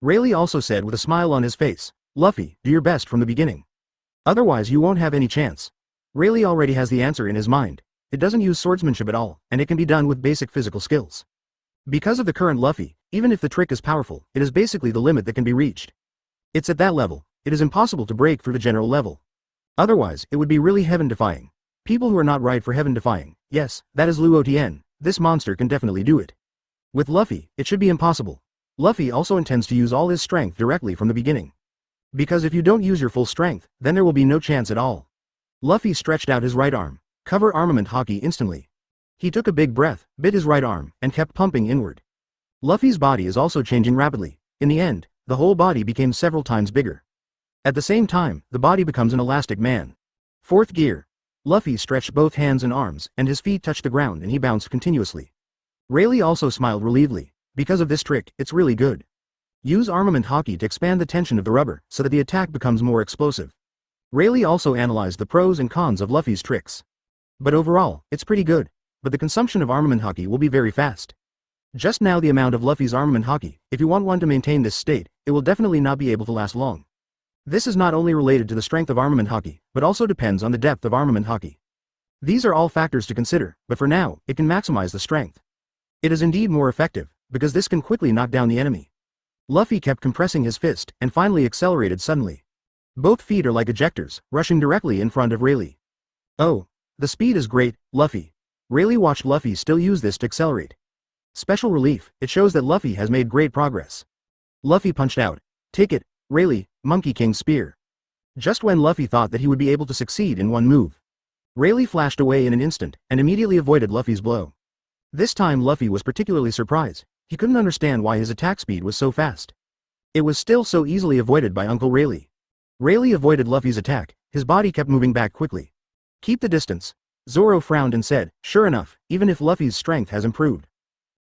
Rayleigh also said with a smile on his face, "Luffy, do your best from the beginning. Otherwise you won't have any chance." Rayleigh already has the answer in his mind. It doesn't use swordsmanship at all, and it can be done with basic physical skills. Because of the current Luffy, even if the trick is powerful, it is basically the limit that can be reached. It's at that level, it is impossible to break through the general level. Otherwise, it would be really heaven-defying. People who are not right for heaven-defying, yes, that is Luo Tian, this monster can definitely do it. With Luffy, it should be impossible. Luffy also intends to use all his strength directly from the beginning. Because if you don't use your full strength, then there will be no chance at all. Luffy stretched out his right arm. Cover armament Haki instantly. He took a big breath, bit his right arm, and kept pumping inward. Luffy's body is also changing rapidly. In the end, the whole body became several times bigger. At the same time, the body becomes an elastic man. Fourth gear. Luffy stretched both hands and arms, and his feet touched the ground and he bounced continuously. Rayleigh also smiled relievedly. Because of this trick, it's really good. Use armament Haki to expand the tension of the rubber, so that the attack becomes more explosive. Rayleigh also analyzed the pros and cons of Luffy's tricks. But overall, it's pretty good. But the consumption of armament Haki will be very fast. Just now the amount of Luffy's armament Haki, if you want one to maintain this state, it will definitely not be able to last long. This is not only related to the strength of armament Haki, but also depends on the depth of armament Haki. These are all factors to consider, but for now, it can maximize the strength. It is indeed more effective, because this can quickly knock down the enemy. Luffy kept compressing his fist, and finally accelerated suddenly. Both feet are like ejectors, rushing directly in front of Rayleigh. Oh, the speed is great, Luffy. Rayleigh watched Luffy still use this to accelerate. Special relief, it shows that Luffy has made great progress. Luffy punched out. Take it, Rayleigh, Monkey King's spear. Just when Luffy thought that he would be able to succeed in one move, Rayleigh flashed away in an instant, and immediately avoided Luffy's blow. This time Luffy was particularly surprised. He couldn't understand why his attack speed was so fast. It was still so easily avoided by Uncle Rayleigh. Rayleigh avoided Luffy's attack, his body kept moving back quickly. Keep the distance. Zoro frowned and said, sure enough, even if Luffy's strength has improved.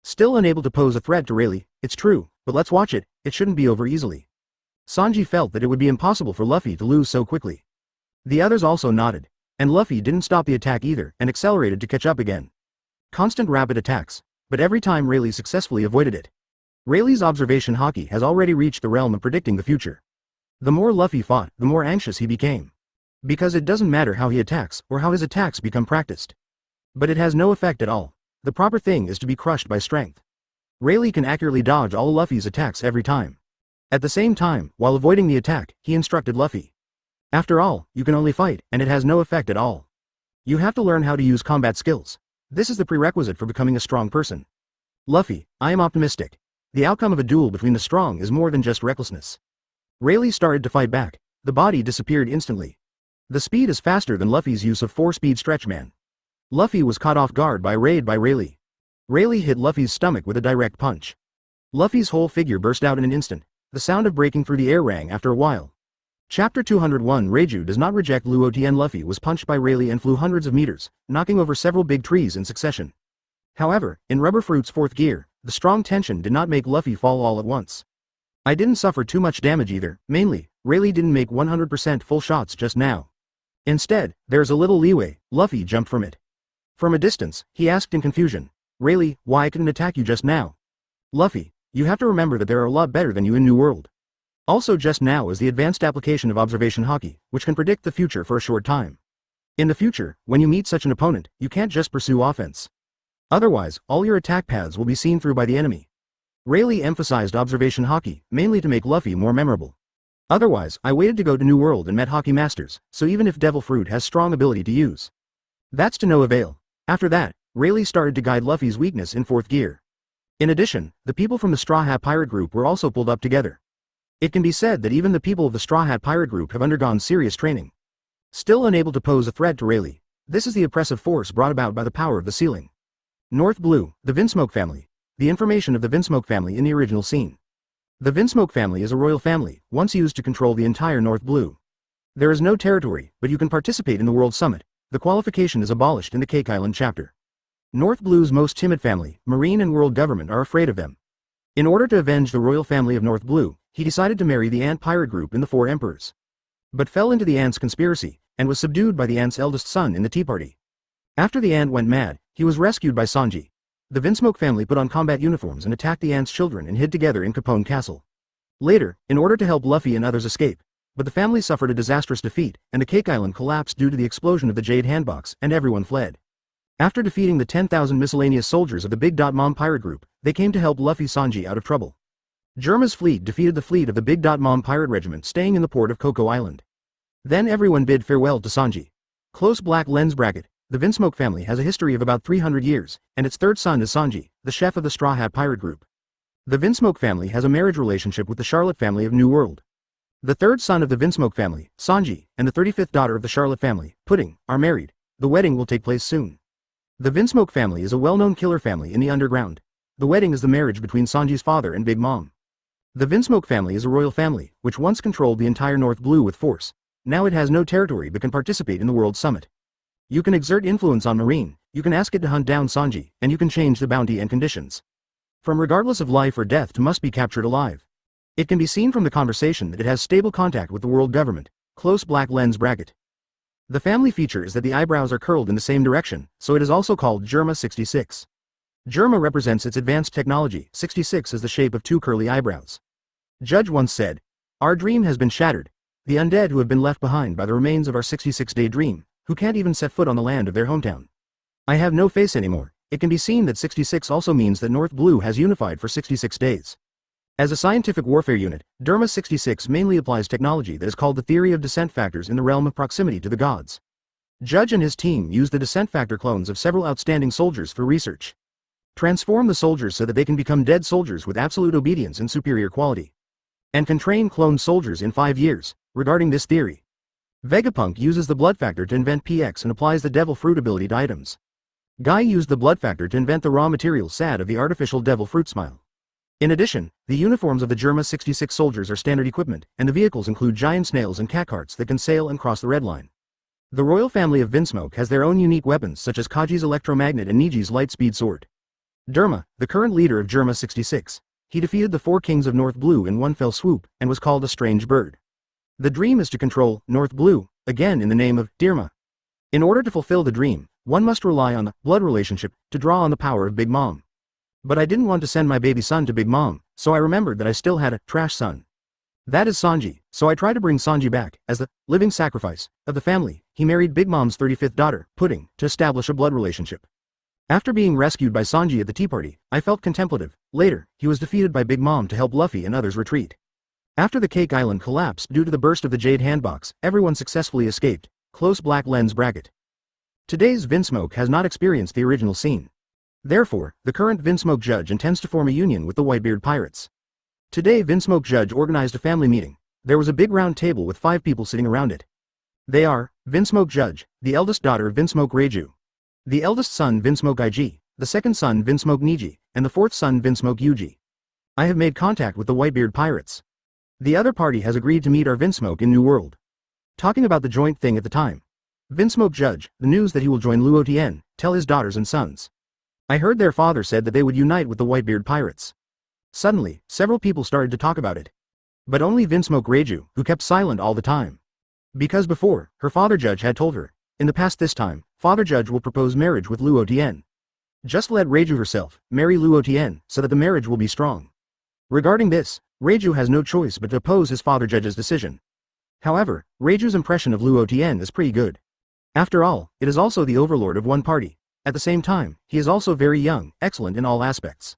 Still unable to pose a threat to Rayleigh, it's true, but let's watch it, it shouldn't be over easily. Sanji felt that it would be impossible for Luffy to lose so quickly. The others also nodded, and Luffy didn't stop the attack either and accelerated to catch up again. Constant rapid attacks, but every time Rayleigh successfully avoided it. Rayleigh's observation Haki has already reached the realm of predicting the future. The more Luffy fought, the more anxious he became. Because it doesn't matter how he attacks or how his attacks become practiced. But it has no effect at all. The proper thing is to be crushed by strength. Rayleigh can accurately dodge all Luffy's attacks every time. At the same time, while avoiding the attack, he instructed Luffy. After all, you can only fight, and it has no effect at all. You have to learn how to use combat skills. This is the prerequisite for becoming a strong person. Luffy, I am optimistic. The outcome of a duel between the strong is more than just recklessness. Rayleigh started to fight back. The body disappeared instantly. The speed is faster than Luffy's use of 4-speed stretch man. Luffy was caught off guard by raid by Rayleigh. Rayleigh hit Luffy's stomach with a direct punch. Luffy's whole figure burst out in an instant. The sound of breaking through the air rang after a while. Chapter 201 Reiju does not reject Luo Tian. Luffy was punched by Rayleigh and flew hundreds of meters, knocking over several big trees in succession. However, in Rubber Fruit's 4th gear, the strong tension did not make Luffy fall all at once. I didn't suffer too much damage either, mainly, Rayleigh didn't make 100% full shots just now. Instead, there's a little leeway. Luffy jumped from it. From a distance, he asked in confusion, Rayleigh, why I couldn't attack you just now? Luffy, you have to remember that there are a lot better than you in New World. Also just now is the advanced application of observation Haki, which can predict the future for a short time. In the future, when you meet such an opponent, you can't just pursue offense. Otherwise, all your attack paths will be seen through by the enemy. Rayleigh emphasized observation Haki, mainly to make Luffy more memorable. Otherwise, I waited to go to New World and met Haki masters, so even if Devil Fruit has strong ability to use, that's to no avail. After that, Rayleigh started to guide Luffy's weakness in 4th gear. In addition, the people from the Straw Hat Pirate Group were also pulled up together. It can be said that even the people of the Straw Hat Pirate Group have undergone serious training. Still unable to pose a threat to Rayleigh. This is the oppressive force brought about by the power of the ceiling. North Blue, the Vinsmoke family. The information of the Vinsmoke family in the original scene. The Vinsmoke family is a royal family, once used to control the entire North Blue. There is no territory, but you can participate in the World Summit. The qualification is abolished in the Cake Island chapter. North Blue's most timid family, Marine and World Government are afraid of them. In order to avenge the royal family of North Blue, he decided to marry the Ant Pirate Group in the 4 Emperors. But fell into the Ant's conspiracy, and was subdued by the Ant's eldest son in the Tea Party. After the Ant went mad, he was rescued by Sanji. The Vinsmoke family put on combat uniforms and attacked the Ant's children and hid together in Capone Castle. Later, in order to help Luffy and others escape, but the family suffered a disastrous defeat, and the Cake Island collapsed due to the explosion of the Jade Handbox, and everyone fled. After defeating the 10,000 miscellaneous soldiers of the Big Mom Pirate Group, they came to help Luffy Sanji out of trouble. Germa's fleet defeated the fleet of the Big Mom Pirate Regiment staying in the port of Coco Island. Then everyone bid farewell to Sanji. Close black lens bracket. The Vinsmoke family has a history of about 300 years, and its 3rd son is Sanji, the chef of the Straw Hat Pirate Group. The Vinsmoke family has a marriage relationship with the Charlotte family of New World. The 3rd son of the Vinsmoke family, Sanji, and the 35th daughter of the Charlotte family, Pudding, are married. The wedding will take place soon. The Vinsmoke family is a well-known killer family in the underground. The wedding is the marriage between Sanji's father and Big Mom. The Vinsmoke family is a royal family, which once controlled the entire North Blue with force. Now it has no territory but can participate in the World Summit. You can exert influence on Marine, you can ask it to hunt down Sanji, and you can change the bounty and conditions. From regardless of life or death to must be captured alive. It can be seen from the conversation that it has stable contact with the world government. Close black lens bracket. The family feature is that the eyebrows are curled in the same direction, so it is also called Germa 66. Germa represents its advanced technology. 66 is the shape of 2 curly eyebrows. Judge once said, "Our dream has been shattered. The undead who have been left behind by the remains of our 66-day dream who can't even set foot on the land of their hometown. I have no face anymore. It can be seen that 66 also means that North Blue has unified for 66 days. As a scientific warfare unit, Derma 66 mainly applies technology that is called the theory of descent factors in the realm of proximity to the gods. Judge and his team use the descent factor clones of several outstanding soldiers for research. Transform the soldiers so that they can become dead soldiers with absolute obedience and superior quality. And can train cloned soldiers in 5 years. Regarding this theory, Vegapunk uses the blood factor to invent PX and applies the devil fruit ability to items. Guy used the blood factor to invent the raw material SAD of the artificial devil fruit smile. In addition, the uniforms of the Germa 66 soldiers are standard equipment, and the vehicles include giant snails and cat carts that can sail and cross the red line. The royal family of Vinsmoke has their own unique weapons such as Kaji's electromagnet and Niji's light-speed sword. Derma, the current leader of Germa 66, he defeated the 4 kings of North Blue in one fell swoop, and was called a strange bird. The dream is to control North Blue, again in the name of Derma. In order to fulfill the dream, one must rely on the blood relationship to draw on the power of Big Mom. But I didn't want to send my baby son to Big Mom, so I remembered that I still had a trash son. That is Sanji, so I tried to bring Sanji back, as the living sacrifice of the family. He married Big Mom's 35th daughter, Pudding, to establish a blood relationship. After being rescued by Sanji at the tea party, I felt contemplative. Later, he was defeated by Big Mom to help Luffy and others retreat. After the Cake Island collapsed due to the burst of the Jade Handbox, everyone successfully escaped. Close black lens bracket. Today's Vinsmoke has not experienced the original scene. Therefore, the current Vinsmoke Judge intends to form a union with the Whitebeard pirates. Today Vinsmoke Judge organized a family meeting. There was a big round table with 5 people sitting around it. They are, Vinsmoke Judge, the eldest daughter Vinsmoke Reiju, the eldest son Vinsmoke Ig, the second son Vinsmoke Niji, and the 4th son Vinsmoke Yuji. I have made contact with the Whitebeard pirates. The other party has agreed to meet our Vinsmoke in New World. Talking about the joint thing at the time. Vinsmoke Judge, the news that he will join Luo Tian, tell his daughters and sons. I heard their father said that they would unite with the Whitebeard pirates. Suddenly, several people started to talk about it. But only Vinsmoke Reiju, who kept silent all the time. Because before, her father Judge had told her, in the past this time, Father Judge will propose marriage with Luo Tian. Just let Reiju herself marry Luo Tian so that the marriage will be strong. Regarding this, Reiju has no choice but to oppose his father Judge's decision. However, Reiju's impression of Luo Tian is pretty good. After all, it is also the overlord of one party. At the same time, he is also very young, excellent in all aspects.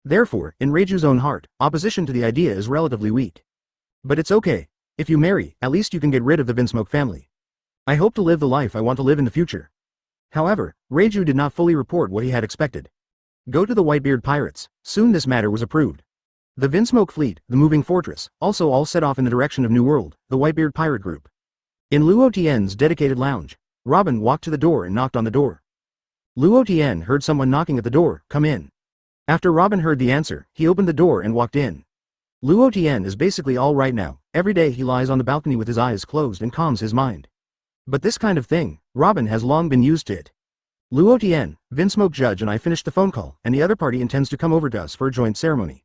Therefore, in Reiju's own heart, opposition to the idea is relatively weak. But it's okay. If you marry, at least you can get rid of the Vinsmoke family. I hope to live the life I want to live in the future. However, Reiju did not fully report what he had expected. Go to the Whitebeard pirates. Soon this matter was approved. The Vinsmoke fleet, the moving fortress, also all set off in the direction of New World, the Whitebeard pirate group. In Luo Tian's dedicated lounge, Robin walked to the door and knocked on the door. Luo Tian heard someone knocking at the door. Come in. After Robin heard the answer, he opened the door and walked in. Luo Tian is basically all right now. Every day he lies on the balcony with his eyes closed and calms his mind. But this kind of thing, Robin has long been used to it. Luo Tian, Vinsmoke Judge and I finished the phone call, and the other party intends to come over to us for a joint ceremony.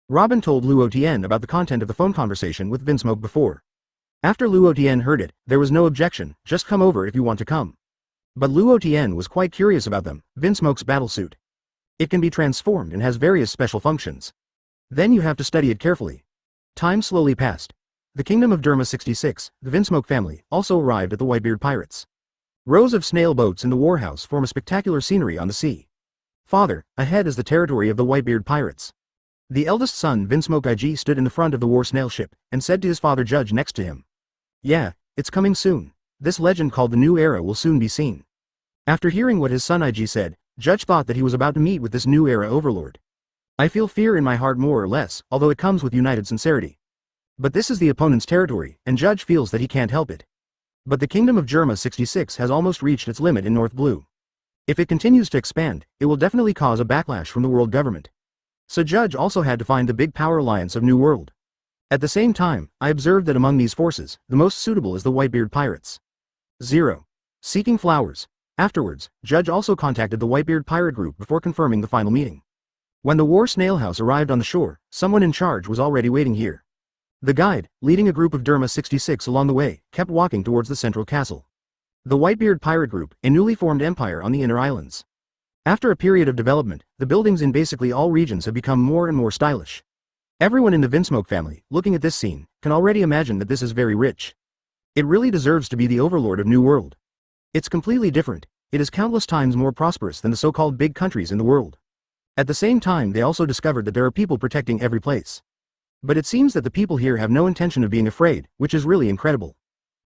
Robin told Luo Tian about the content of the phone conversation with Vinsmoke before. After Luo Tian heard it, there was no objection. Just come over if you want to come. But Luo Tian was quite curious about them. Vinsmoke's battlesuit. It can be transformed and has various special functions. Then you have to study it carefully. Time slowly passed. The kingdom of Derma 66, the Vinsmoke family, also arrived at the Whitebeard pirates. Rows of snail boats in the warhouse form a spectacular scenery on the sea. Farther ahead is the territory of the Whitebeard pirates. The eldest son Vinsmoke Ig stood in the front of the war snail ship, and said to his father Judge next to him. Yeah, it's coming soon. This legend called the New Era will soon be seen. After hearing what his son Ig said, Judge thought that he was about to meet with this New Era overlord. I feel fear in my heart more or less, although it comes with united sincerity. But this is the opponent's territory, and Judge feels that he can't help it. But the kingdom of Germa 66 has almost reached its limit in North Blue. If it continues to expand, it will definitely cause a backlash from the world government. So Judge also had to find the big power alliance of New World. At the same time, I observed that among these forces, the most suitable is the Whitebeard pirates. 0. Seeking flowers. Afterwards, Judge also contacted the Whitebeard pirate group before confirming the final meeting. When the war snail house arrived on the shore, someone in charge was already waiting here. The guide, leading a group of Derma 66 along the way, kept walking towards the central castle. The Whitebeard pirate group, a newly formed empire on the inner islands. After a period of development, the buildings in basically all regions have become more and more stylish. Everyone in the Vinsmoke family, looking at this scene, can already imagine that this is very rich. It really deserves to be the overlord of New World. It's completely different. It is countless times more prosperous than the so-called big countries in the world. At the same time, they also discovered that there are people protecting every place. But it seems that the people here have no intention of being afraid, which is really incredible.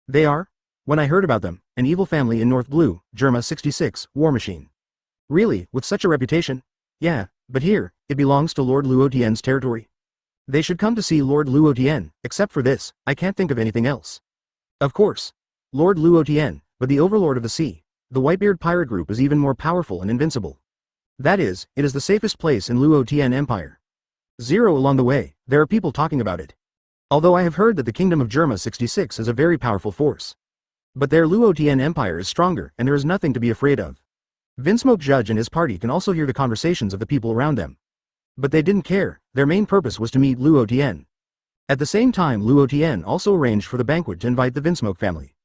They are? When I heard about them, an evil family in North Blue, Germa 66, War Machine. Really, with such a reputation? Yeah, but here, it belongs to Lord Luo Tian's territory. They should come to see Lord Luo Tian, except for this, I can't think of anything else. Of course. Lord Luo Tian, but the overlord of the sea, the Whitebeard pirate group is even more powerful and invincible. That is, it is the safest place in Luo Tian Empire. Zero along the way, there are people talking about it. Although I have heard that the kingdom of Germa 66 is a very powerful force. But their Luo Tian Empire is stronger and there is nothing to be afraid of. Vinsmoke Judge and his party can also hear the conversations of the people around them. But they didn't care, their main purpose was to meet Luo Tian. At the same time, Luo Tian also arranged for the banquet to invite the Vinsmoke family.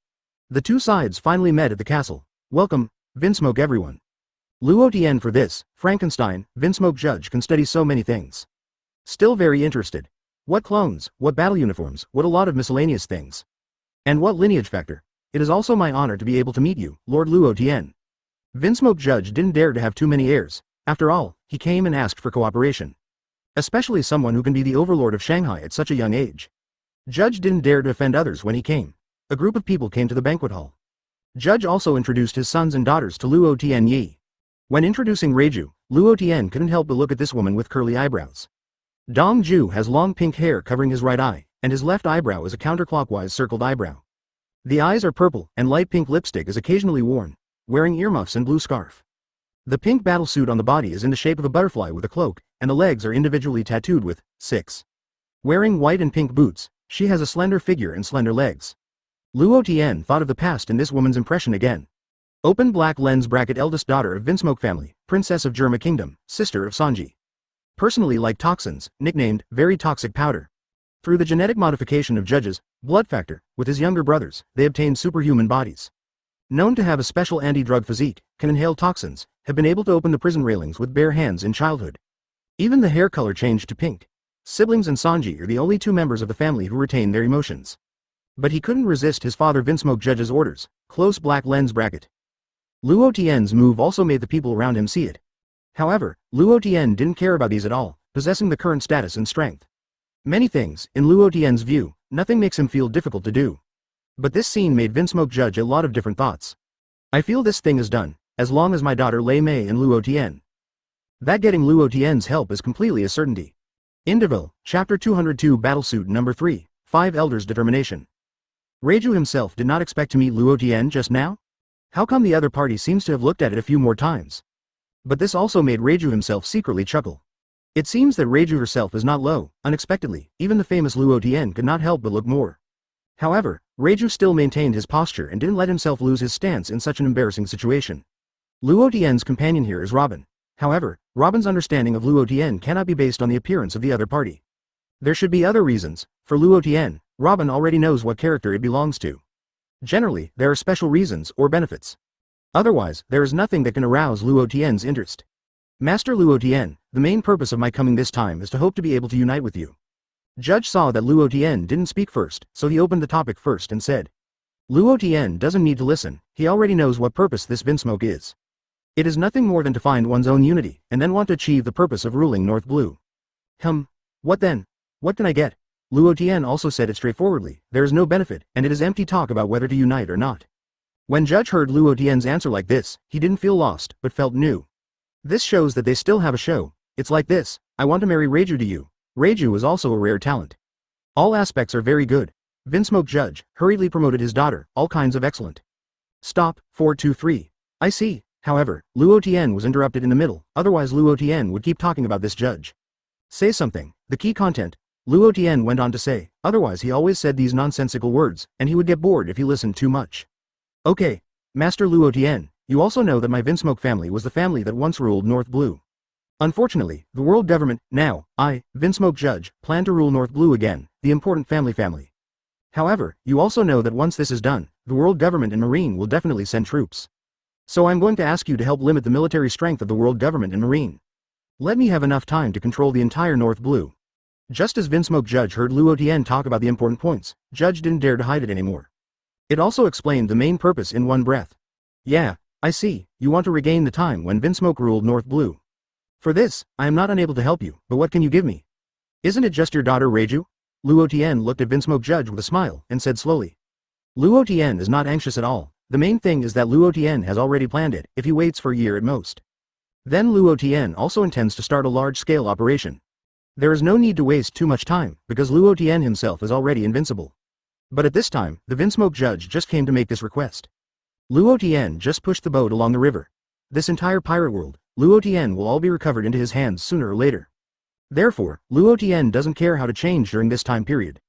The two sides finally met at the castle. Welcome, Vinsmoke everyone. Luo Tian for this, Frankenstein, Vinsmoke Judge can study so many things. Still very interested. What clones, what battle uniforms, what a lot of miscellaneous things. And what lineage factor. It is also my honor to be able to meet you, Lord Luo Tian. Vinsmoke Judge didn't dare to have too many heirs. After all, he came and asked for cooperation. Especially someone who can be the overlord of Shanghai at such a young age. Judge didn't dare to offend others when he came. A group of people came to the banquet hall. Judge also introduced his sons and daughters to Luo Tian Yi. When introducing Reiju, Luo Tian couldn't help but look at this woman with curly eyebrows. Dong Ju has long pink hair covering his right eye, and his left eyebrow is a counterclockwise circled eyebrow. The eyes are purple, and light pink lipstick is occasionally worn, wearing earmuffs and blue scarf. The pink battle suit on the body is in the shape of a butterfly with a cloak, and the legs are individually tattooed with 6. Wearing white and pink boots, she has a slender figure and slender legs. Luo Tian thought of the past in this woman's impression again. Open black lens bracket eldest daughter of Vinsmoke family, princess of Germa Kingdom, sister of Sanji. Personally like toxins, nicknamed very toxic powder. Through the genetic modification of Judge's blood factor, with his younger brothers, they obtained superhuman bodies. Known to have a special anti-drug physique, can inhale toxins, have been able to open the prison railings with bare hands in childhood. Even the hair color changed to pink. Siblings and Sanji are the only two members of the family who retain their emotions. But he couldn't resist his father Vinsmoke Judge's orders, close black lens bracket. Luo Tian's move also made the people around him see it. However, Luo Tian didn't care about these at all, possessing the current status and strength. Many things, in Luo Tian's view, nothing makes him feel difficult to do. But this scene made Vinsmoke Judge a lot of different thoughts. I feel this thing is done, as long as my daughter Lei Mei and Luo Tian. That getting Luo Tian's help is completely a certainty. Indiville, Chapter 202 Battlesuit Number 3, 5 Elders' Determination. Reiju himself did not expect to meet Luo Tian just now? How come the other party seems to have looked at it a few more times? But this also made Reiju himself secretly chuckle. It seems that Reiju herself is not low, unexpectedly, even the famous Luo Tian could not help but look more. However, Reiju still maintained his posture and didn't let himself lose his stance in such an embarrassing situation. Luo Tian's companion here is Robin. However, Robin's understanding of Luo Tian cannot be based on the appearance of the other party. There should be other reasons. For Luo Tian, Robin already knows what character it belongs to. Generally, there are special reasons or benefits. Otherwise, there is nothing that can arouse Luo Tian's interest. Master Luo Tian, the main purpose of my coming this time is to hope to be able to unite with you. Judge saw that Luo Tian didn't speak first, so he opened the topic first and said. Luo Tian doesn't need to listen, he already knows what purpose this Vinsmoke is. It is nothing more than to find one's own unity, and then want to achieve the purpose of ruling North Blue. What then? What can I get? Luo Tian also said it straightforwardly, there is no benefit, and it is empty talk about whether to unite or not. When Judge heard Luo Tian's answer like this, he didn't feel lost, but felt new. This shows that they still have a show. It's like this, I want to marry Reiju to you. Reiju is also a rare talent. All aspects are very good. Vinsmoke Judge hurriedly promoted his daughter, all kinds of excellent. Stop, 423. I see. However, Luo Tian was interrupted in the middle, otherwise Luo Tian would keep talking about this Judge. Say something, the key content. Luo Tian went on to say, otherwise he always said these nonsensical words, and he would get bored if he listened too much. Okay, Master Luo Tian, you also know that my Vinsmoke family was the family that once ruled North Blue. Unfortunately, the world government, now, I, Vinsmoke Judge, plan to rule North Blue again, the important family. However, you also know that once this is done, the world government and Marine will definitely send troops. So I'm going to ask you to help limit the military strength of the world government and Marine. Let me have enough time to control the entire North Blue. Just as Vinsmoke Judge heard Luo Tian talk about the important points, Judge didn't dare to hide it anymore. It also explained the main purpose in one breath. Yeah, I see, you want to regain the time when Vinsmoke ruled North Blue. For this, I am not unable to help you, but what can you give me? Isn't it just your daughter Reiju? Luo Tian looked at Vinsmoke Judge with a smile, and said slowly. Luo Tian is not anxious at all. The main thing is that Luo Tian has already planned it, if he waits for a year at most. Then Luo Tian also intends to start a large-scale operation. There is no need to waste too much time, because Luo Tian himself is already invincible. But at this time, the Vinsmoke Judge just came to make this request. Luo Tian just pushed the boat along the river. This entire pirate world, Luo Tian will all be recovered into his hands sooner or later. Therefore, Luo Tian doesn't care how to change during this time period.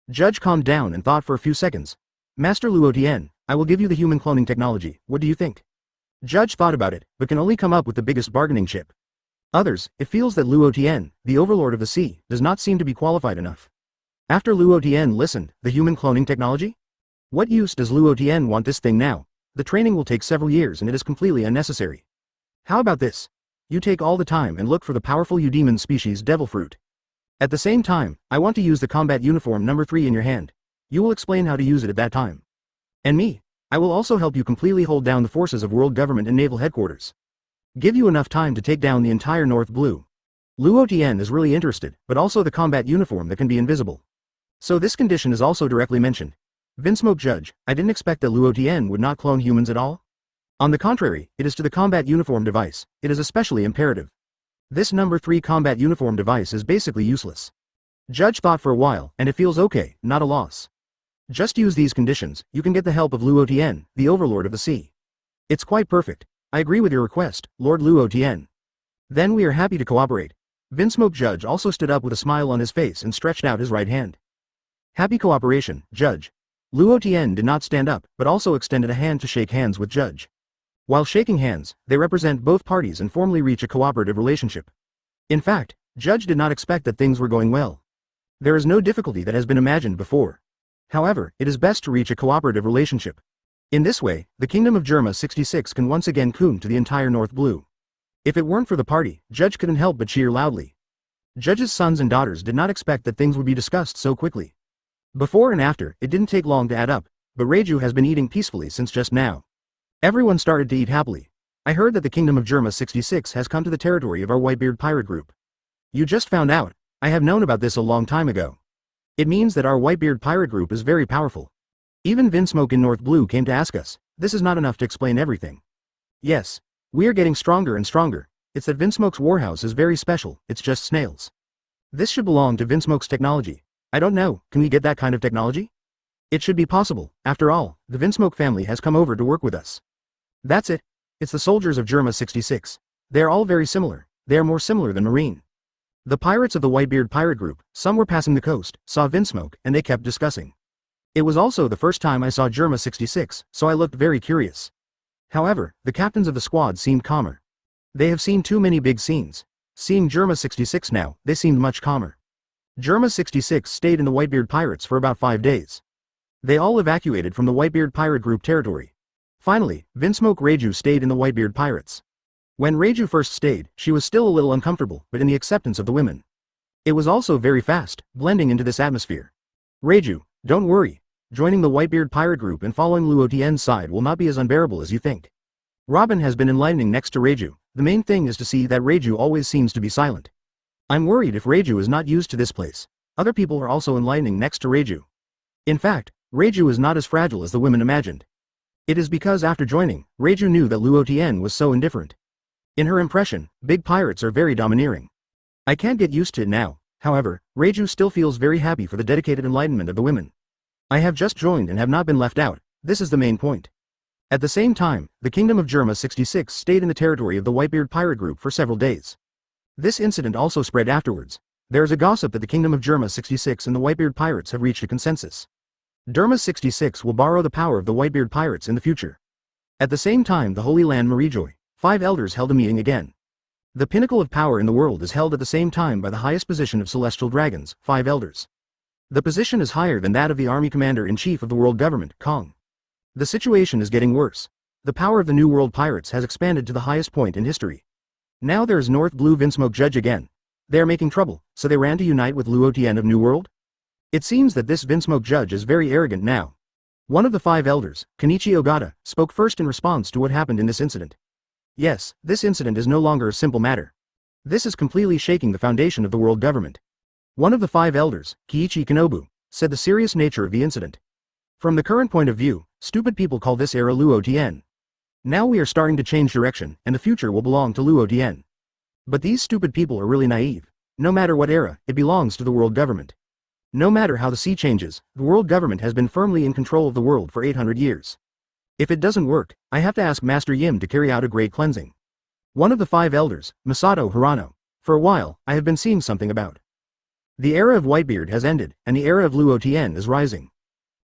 Judge calmed down and thought for a few seconds. Master Luo Tian, I will give you the human cloning technology, what do you think? Judge thought about it, but can only come up with the biggest bargaining chip. Others, it feels that Luo Tian, the overlord of the sea, does not seem to be qualified enough. After Luo Tian listened, the human cloning technology? What use does Luo Tian want this thing now? The training will take several years and it is completely unnecessary. How about this? You take all the time and look for the powerful Eudemon species devil fruit. At the same time, I want to use the combat uniform number 3 in your hand. You will explain how to use it at that time. And me, I will also help you completely hold down the forces of world government and naval headquarters. Give you enough time to take down the entire North Blue. Luo Tian is really interested, but also the combat uniform that can be invisible. So this condition is also directly mentioned. Vinsmoke Judge, I didn't expect that Luo Tian would not clone humans at all. On the contrary, it is to the combat uniform device, it is especially imperative. This number 3 combat uniform device is basically useless. Judge thought for a while, and it feels okay, not a loss. Just use these conditions, you can get the help of Luo Tian, the overlord of the sea. It's quite perfect. I agree with your request, Lord Luo Tian. Then we are happy to cooperate. Vinsmoke Judge also stood up with a smile on his face and stretched out his right hand. Happy cooperation, Judge. Luo Tian did not stand up, but also extended a hand to shake hands with Judge. While shaking hands, they represent both parties and formally reach a cooperative relationship. In fact, Judge did not expect that things were going well. There is no difficulty that has been imagined before. However, it is best to reach a cooperative relationship. In this way, the Kingdom of Germa 66 can once again coon to the entire North Blue. If it weren't for the party, Judge couldn't help but cheer loudly. Judge's sons and daughters did not expect that things would be discussed so quickly. Before and after, it didn't take long to add up, but Reiju has been eating peacefully since just now. Everyone started to eat happily. I heard that the Kingdom of Germa 66 has come to the territory of our Whitebeard pirate group. You just found out. I have known about this a long time ago. It means that our Whitebeard pirate group is very powerful. Even Vinsmoke in North Blue came to ask us. This is not enough to explain everything. Yes. We are getting stronger and stronger. It's that Vinsmoke's warhouse is very special, it's just snails. This should belong to Vinsmoke's technology. I don't know, can we get that kind of technology? It should be possible. After all, the Vinsmoke family has come over to work with us. That's it. It's the soldiers of Germa 66. They are all very similar. They are more similar than Marine. The pirates of the Whitebeard pirate group, some were passing the coast, saw Vinsmoke, and they kept discussing. It was also the first time I saw Germa 66, so I looked very curious. However, the captains of the squad seemed calmer. They have seen too many big scenes. Seeing Germa 66 now, they seemed much calmer. Germa 66 stayed in the Whitebeard pirates for about 5 days. They all evacuated from the Whitebeard pirate group territory. Finally, Vinsmoke Reiju stayed in the Whitebeard pirates. When Reiju first stayed, she was still a little uncomfortable, but in the acceptance of the women. It was also very fast, blending into this atmosphere. Reiju, don't worry. Joining the Whitebeard pirate group and following Luo Tian's side will not be as unbearable as you think. Robin has been enlightening next to Reiju. The main thing is to see that Reiju always seems to be silent. I'm worried if Reiju is not used to this place. Other people are also enlightening next to Reiju. In fact, Reiju is not as fragile as the women imagined. It is because after joining, Reiju knew that Luo Tian was so indifferent. In her impression, big pirates are very domineering. I can't get used to it now. However, Reiju still feels very happy for the dedicated enlightenment of the women. I have just joined and have not been left out. This is the main point. At the same time, the Kingdom of Germa 66 stayed in the territory of the Whitebeard pirate group for several days. This incident also spread afterwards. There is a gossip that the Kingdom of Germa 66 and the Whitebeard pirates have reached a consensus. Germa 66 will borrow the power of the Whitebeard pirates in the future. At the same time, the Holy Land Marijoy, 5 elders held a meeting again. The pinnacle of power in the world is held at the same time by the highest position of celestial dragons, 5 elders. The position is higher than that of the army commander-in-chief of the world government, Kong. The situation is getting worse. The power of the New World pirates has expanded to the highest point in history. Now there is North Blue Vinsmoke Judge again. They are making trouble, so they ran to unite with Luo Tian of New World? It seems that this Vinsmoke Judge is very arrogant now. One of the five elders, Kenichi Ogata, spoke first in response to what happened in this incident. Yes, this incident is no longer a simple matter. This is completely shaking the foundation of the world government. One of the five elders, Kiichi Kanobu, said the serious nature of the incident. From the current point of view, stupid people call this era Luo Tian. Now we are starting to change direction, and the future will belong to Luo Tian. But these stupid people are really naive. No matter what era, it belongs to the world government. No matter how the sea changes, the world government has been firmly in control of the world for 800 years. If it doesn't work, I have to ask Master Yim to carry out a great cleansing. One of the five elders, Masato Hirano. For a while, I have been seeing something about. The era of Whitebeard has ended, and the era of Luo Tian is rising.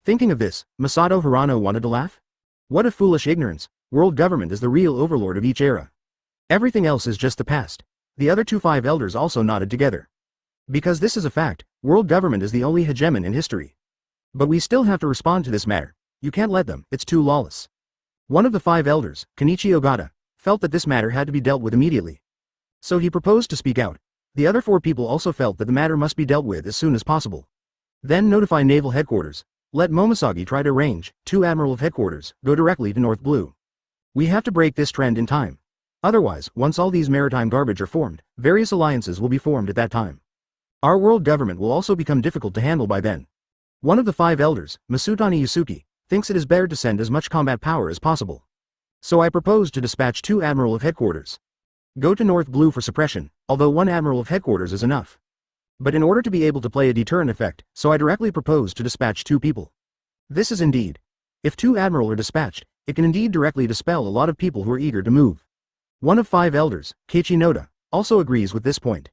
Thinking of this, Masato Hirano wanted to laugh. What a foolish ignorance, world government is the real overlord of each era. Everything else is just the past. The other two five elders also nodded together. Because this is a fact, world government is the only hegemon in history. But we still have to respond to this matter. You can't let them, it's too lawless. One of the five elders, Kenichi Ogata, felt that this matter had to be dealt with immediately. So he proposed to speak out. The other four people also felt that the matter must be dealt with as soon as possible. Then notify Naval Headquarters. Let Momosagi try to arrange, 2 Admiral of Headquarters, go directly to North Blue. We have to break this trend in time. Otherwise, once all these maritime garbage are formed, various alliances will be formed at that time. Our world government will also become difficult to handle by then. One of the five elders, Masutani Yusuke, thinks it is better to send as much combat power as possible. So I propose to dispatch 2 Admiral of Headquarters. Go to North Blue for suppression, although 1 Admiral of Headquarters is enough. But in order to be able to play a deterrent effect, so I directly propose to dispatch 2 people. This is indeed. If 2 Admiral are dispatched, it can indeed directly dispel a lot of people who are eager to move. One of 5 elders, Keiichi Noda, also agrees with this point.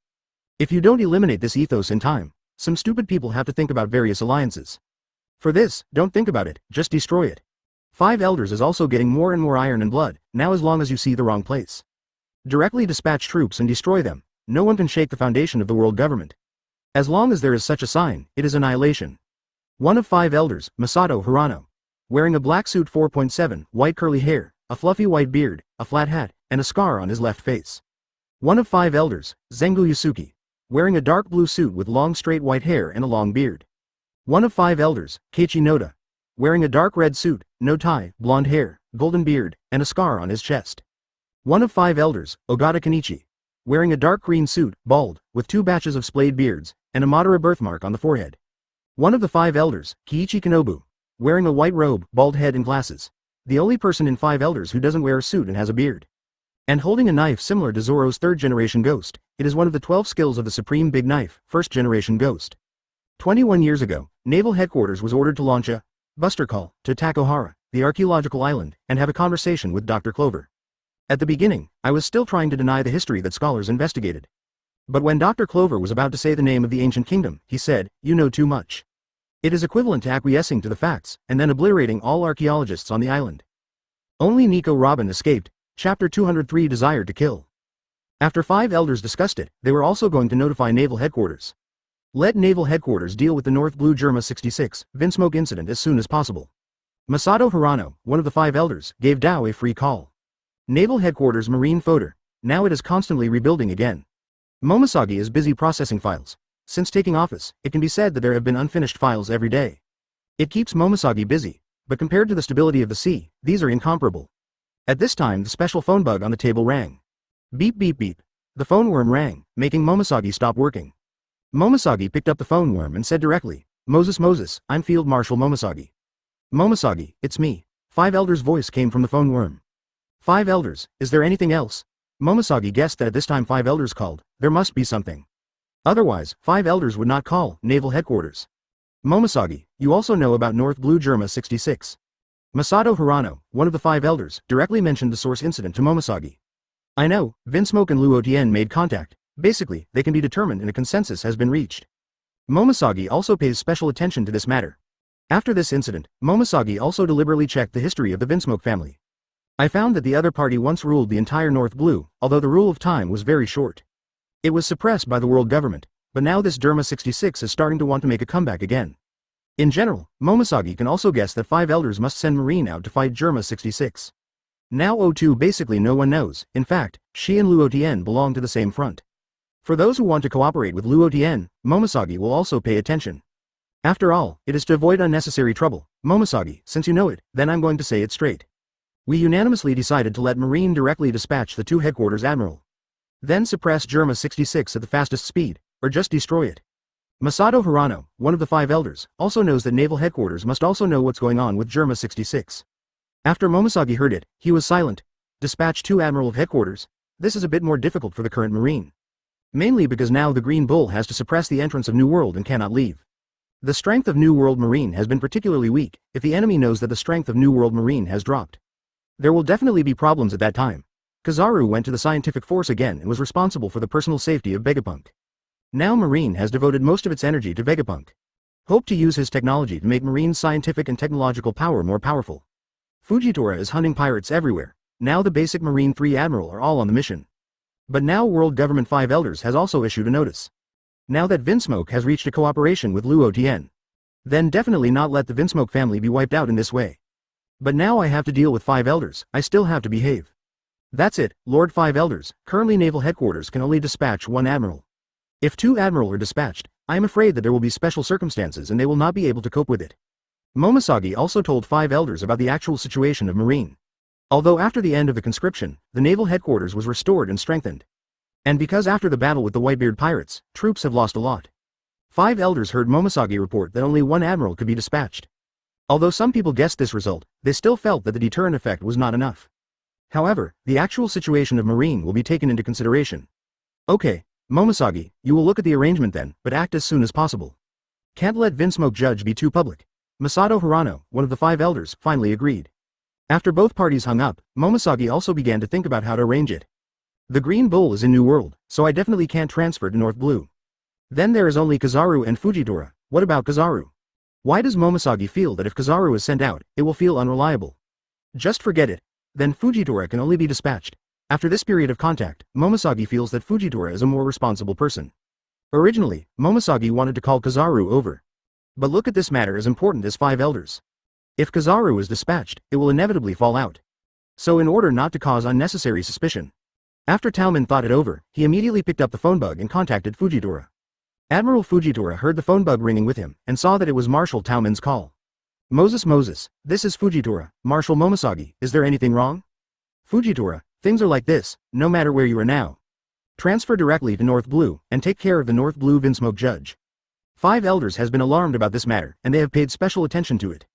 If you don't eliminate this ethos in time, some stupid people have to think about various alliances. For this, don't think about it, just destroy it. 5 elders is also getting more and more iron and blood, now as long as you see the wrong place. Directly dispatch troops and destroy them, no one can shake the foundation of the world government. As long as there is such a sign, it is annihilation. One of 5 elders, Masato Hirano. Wearing a black suit 4.7, white curly hair, a fluffy white beard, a flat hat, and a scar on his left face. One of 5 elders, Zengu Yusuke. Wearing a dark blue suit with long straight white hair and a long beard. One of 5 elders, Keiichi Noda. Wearing a dark red suit, no tie, blonde hair, golden beard, and a scar on his chest. One of 5 elders, Ogata Kenichi. Wearing a dark green suit, bald, with 2 batches of splayed beards, and a Madara birthmark on the forehead. One of the 5 elders, Kiichi Kanobu. Wearing a white robe, bald head and glasses. The only person in 5 elders who doesn't wear a suit and has a beard. And holding a knife similar to Zoro's 3rd generation ghost, it is one of the 12 skills of the Supreme Big Knife, 1st generation ghost. 21 years ago, Naval Headquarters was ordered to launch a buster call to attack Ohara, the archaeological island, and have a conversation with Dr. Clover. At the beginning, I was still trying to deny the history that scholars investigated. But when Dr. Clover was about to say the name of the ancient kingdom, he said, "You know too much." It is equivalent to acquiescing to the facts, and then obliterating all archaeologists on the island. Only Nico Robin escaped. Chapter 203 Desire to Kill. After 5 elders discussed it, they were also going to notify Naval Headquarters. Let Naval Headquarters deal with the North Blue Germa 66 Vinsmoke incident as soon as possible. Masato Hirano, one of the 5 elders, gave Dao a free call. Naval Headquarters Marine Fodder. Now it is constantly rebuilding again. Momosagi is busy processing files. Since taking office, it can be said that there have been unfinished files every day. It keeps Momosagi busy, but compared to the stability of the sea, these are incomparable. At this time the special phone bug on the table rang. Beep beep beep. The phone worm rang, making Momosagi stop working. Momosagi picked up the phone worm and said directly, Moses, I'm Field Marshal Momosagi. Momosagi, it's me. 5 elders' voice came from the phone worm. 5 elders, is there anything else? Momosagi guessed that at this time 5 elders called, there must be something. Otherwise, 5 elders would not call Naval Headquarters. Momosagi, you also know about North Blue Germa 66. Masato Hirano, one of the 5 elders, directly mentioned the source incident to Momosagi. I know, Vinsmoke and Luo Tian made contact. Basically, they can be determined and a consensus has been reached. Momosagi also pays special attention to this matter. After this incident, Momosagi also deliberately checked the history of the Vinsmoke family. I found that the other party once ruled the entire North Blue, although the rule of time was very short. It was suppressed by the world government, but now this Derma 66 is starting to want to make a comeback again. In general, Momosagi can also guess that 5 elders must send Marine out to fight Germa 66. Now O2 basically no one knows, in fact, she and Luo Tian belong to the same front. For those who want to cooperate with Luo Tian, Momosagi will also pay attention. After all, it is to avoid unnecessary trouble. Momosagi, since you know it, then I'm going to say it straight. We unanimously decided to let Marine directly dispatch the 2 headquarters admiral. Then suppress Germa 66 at the fastest speed, or just destroy it. Masato Hirano, one of the 5 elders, also knows that naval headquarters must also know what's going on with Germa 66. After Momosagi heard it, he was silent. Dispatch 2 admiral of headquarters? This is a bit more difficult for the current Marine. Mainly because now the Green Bull has to suppress the entrance of New World and cannot leave. The strength of New World Marine has been particularly weak. If the enemy knows that the strength of New World Marine has dropped, there will definitely be problems at that time. Kizaru went to the scientific force again and was responsible for the personal safety of Vegapunk. Now Marine has devoted most of its energy to Vegapunk. Hope to use his technology to make Marine's scientific and technological power more powerful. Fujitora is hunting pirates everywhere. Now the basic Marine 3 Admiral are all on the mission. But now World Government 5 Elders has also issued a notice. Now that Vinsmoke has reached a cooperation with Luo Tian, then definitely not let the Vinsmoke family be wiped out in this way. But now I have to deal with 5 Elders, I still have to behave. That's it, Lord 5 Elders, currently naval headquarters can only dispatch 1 Admiral. If 2 Admiral are dispatched, I am afraid that there will be special circumstances and they will not be able to cope with it. Momosagi also told 5 Elders about the actual situation of Marine. Although after the end of the conscription, the naval headquarters was restored and strengthened. And because after the battle with the Whitebeard pirates, troops have lost a lot. 5 Elders heard Momosagi report that only 1 Admiral could be dispatched. Although some people guessed this result, they still felt that the deterrent effect was not enough. However, the actual situation of Marine will be taken into consideration. Okay, Momosagi, you will look at the arrangement then, but act as soon as possible. Can't let Vinsmoke judge be too public. Masato Hirano, one of the 5 Elders, finally agreed. After both parties hung up, Momosagi also began to think about how to arrange it. The Green Bull is in New World, so I definitely can't transfer to North Blue. Then there is only Kizaru and Fujitora. What about Kizaru? Why does Momosagi feel that if Kizaru is sent out, it will feel unreliable? Just forget it. Then Fujitora can only be dispatched. After this period of contact, Momosagi feels that Fujitora is a more responsible person. Originally, Momosagi wanted to call Kizaru over. But look at this matter as important as 5 Elders. If Kizaru is dispatched, it will inevitably fall out. So in order not to cause unnecessary suspicion, after Talman thought it over, he immediately picked up the phone bug and contacted Fujitora. Admiral Fujitora heard the phone bug ringing with him, and saw that it was Marshal Talman's call. Moses, this is Fujitora, Marshal Momosagi, is there anything wrong? Fujitora, things are like this, no matter where you are now. Transfer directly to North Blue, and take care of the North Blue Vinsmoke judge. 5 Elders has been alarmed about this matter, and they have paid special attention to it.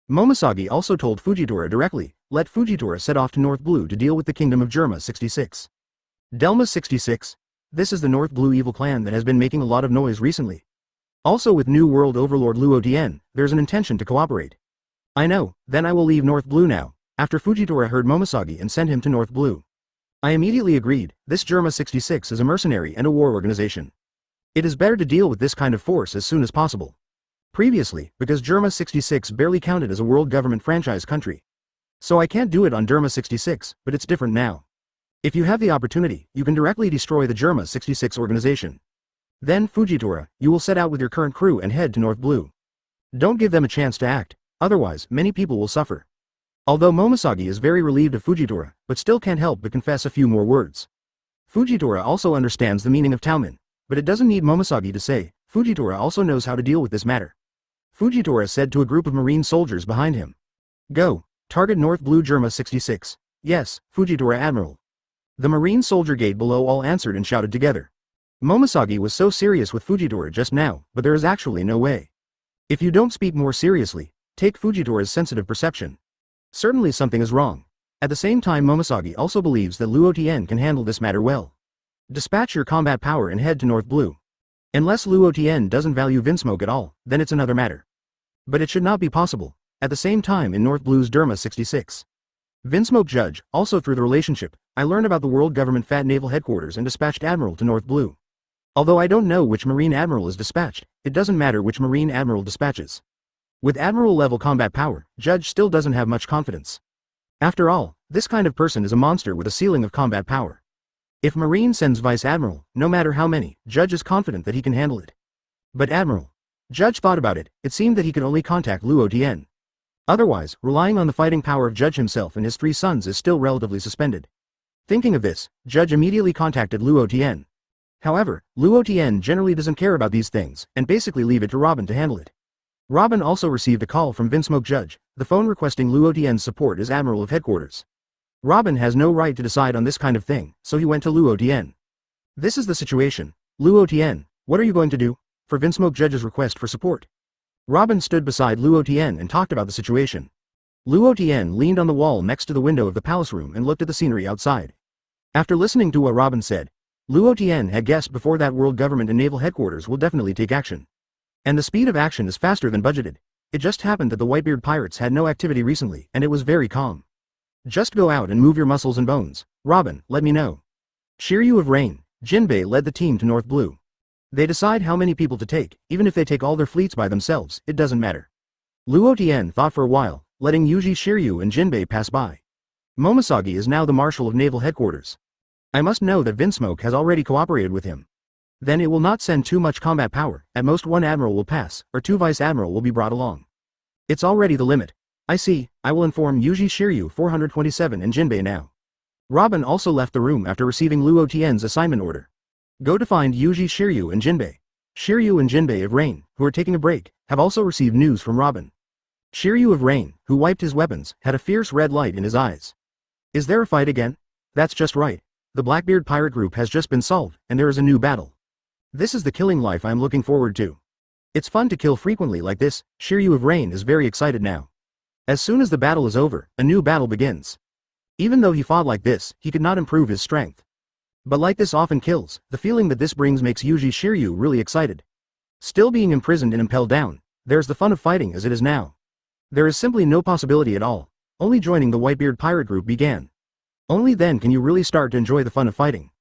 Momosagi also told Fujitora directly, let Fujitora set off to North Blue to deal with the kingdom of Germa 66. Delma 66? This is the North Blue evil clan that has been making a lot of noise recently. Also with New World Overlord Luo Tian, there's an intention to cooperate. I know, then I will leave North Blue now, after Fujitora heard Momosagi and sent him to North Blue. I immediately agreed, this Germa 66 is a mercenary and a war organization. It is better to deal with this kind of force as soon as possible. Previously, because Germa 66 barely counted as a world government franchise country. So I can't do it on Germa 66, but it's different now. If you have the opportunity, you can directly destroy the Germa 66 organization. Then, Fujitora, you will set out with your current crew and head to North Blue. Don't give them a chance to act, otherwise, many people will suffer. Although Momosagi is very relieved of Fujitora, but still can't help but confess a few more words. Fujitora also understands the meaning of Talman, but it doesn't need Momosagi to say, Fujitora also knows how to deal with this matter. Fujitora said to a group of Marine soldiers behind him. Go, target North Blue Germa 66. Yes, Fujitora Admiral. The Marine soldier gate below all answered and shouted together. Momosagi was so serious with Fujitora just now, but there is actually no way. If you don't speak more seriously, take Fujitora's sensitive perception. Certainly something is wrong. At the same time Momosagi also believes that Luo Tian can handle this matter well. Dispatch your combat power and head to North Blue. Unless Luo Tian doesn't value Vinsmoke at all, then it's another matter. But it should not be possible. At the same time in North Blue's Derma 66. Vinsmoke Judge, also through the relationship, I learned about the World Government Fat Naval Headquarters and dispatched Admiral to North Blue. Although I don't know which Marine Admiral is dispatched, it doesn't matter which Marine Admiral dispatches. With Admiral-level combat power, Judge still doesn't have much confidence. After all, this kind of person is a monster with a ceiling of combat power. If Marine sends Vice Admiral, no matter how many, Judge is confident that he can handle it. But Admiral. Judge thought about it, it seemed that he could only contact Luo Tian. Otherwise, relying on the fighting power of Judge himself and his 3 sons is still relatively suspended. Thinking of this, Judge immediately contacted Luo Tian. However, Luo Tian generally doesn't care about these things, and basically leave it to Robin to handle it. Robin also received a call from Vinsmoke Judge, the phone requesting Luo Tian's support as Admiral of Headquarters. Robin has no right to decide on this kind of thing, so he went to Luo Tian. This is the situation. Luo Tian, what are you going to do? For Vinsmoke Judge's request for support. Robin stood beside Luo Tian and talked about the situation. Luo Tian leaned on the wall next to the window of the palace room and looked at the scenery outside. After listening to what Robin said, Luo Tian had guessed before that world government and naval headquarters will definitely take action. And the speed of action is faster than budgeted. It just happened that the Whitebeard pirates had no activity recently and it was very calm. Just go out and move your muscles and bones. Robin, let me know. Shiryu of Rain, Jinbei led the team to North Blue. They decide how many people to take, even if they take all their fleets by themselves, it doesn't matter. Luo Tian thought for a while, letting Yuji Shiryu and Jinbei pass by. Momoshagi is now the Marshal of Naval Headquarters. I must know that Vinsmoke has already cooperated with him. Then it will not send too much combat power, at most one admiral will pass, or 2 vice admiral will be brought along. It's already the limit. I see, I will inform Yuji Shiryu 427 and Jinbei now. Robin also left the room after receiving Luo Tian's assignment order. Go to find Yuji Shiryu and Jinbei. Shiryu and Jinbei of Rain, who are taking a break, have also received news from Robin. Shiryu of Rain, who wiped his weapons, had a fierce red light in his eyes. Is there a fight again? That's just right. The Blackbeard pirate group has just been solved, and there is a new battle. This is the killing life I am looking forward to. It's fun to kill frequently like this. Shiryu of Rain is very excited now. As soon as the battle is over, a new battle begins. Even though he fought like this, he could not improve his strength. But like this often kills, the feeling that this brings makes Yuji Shiryu really excited. Still being imprisoned and impelled down, there's the fun of fighting as it is now. There is simply no possibility at all. Only joining the Whitebeard pirate group began. Only then can you really start to enjoy the fun of fighting.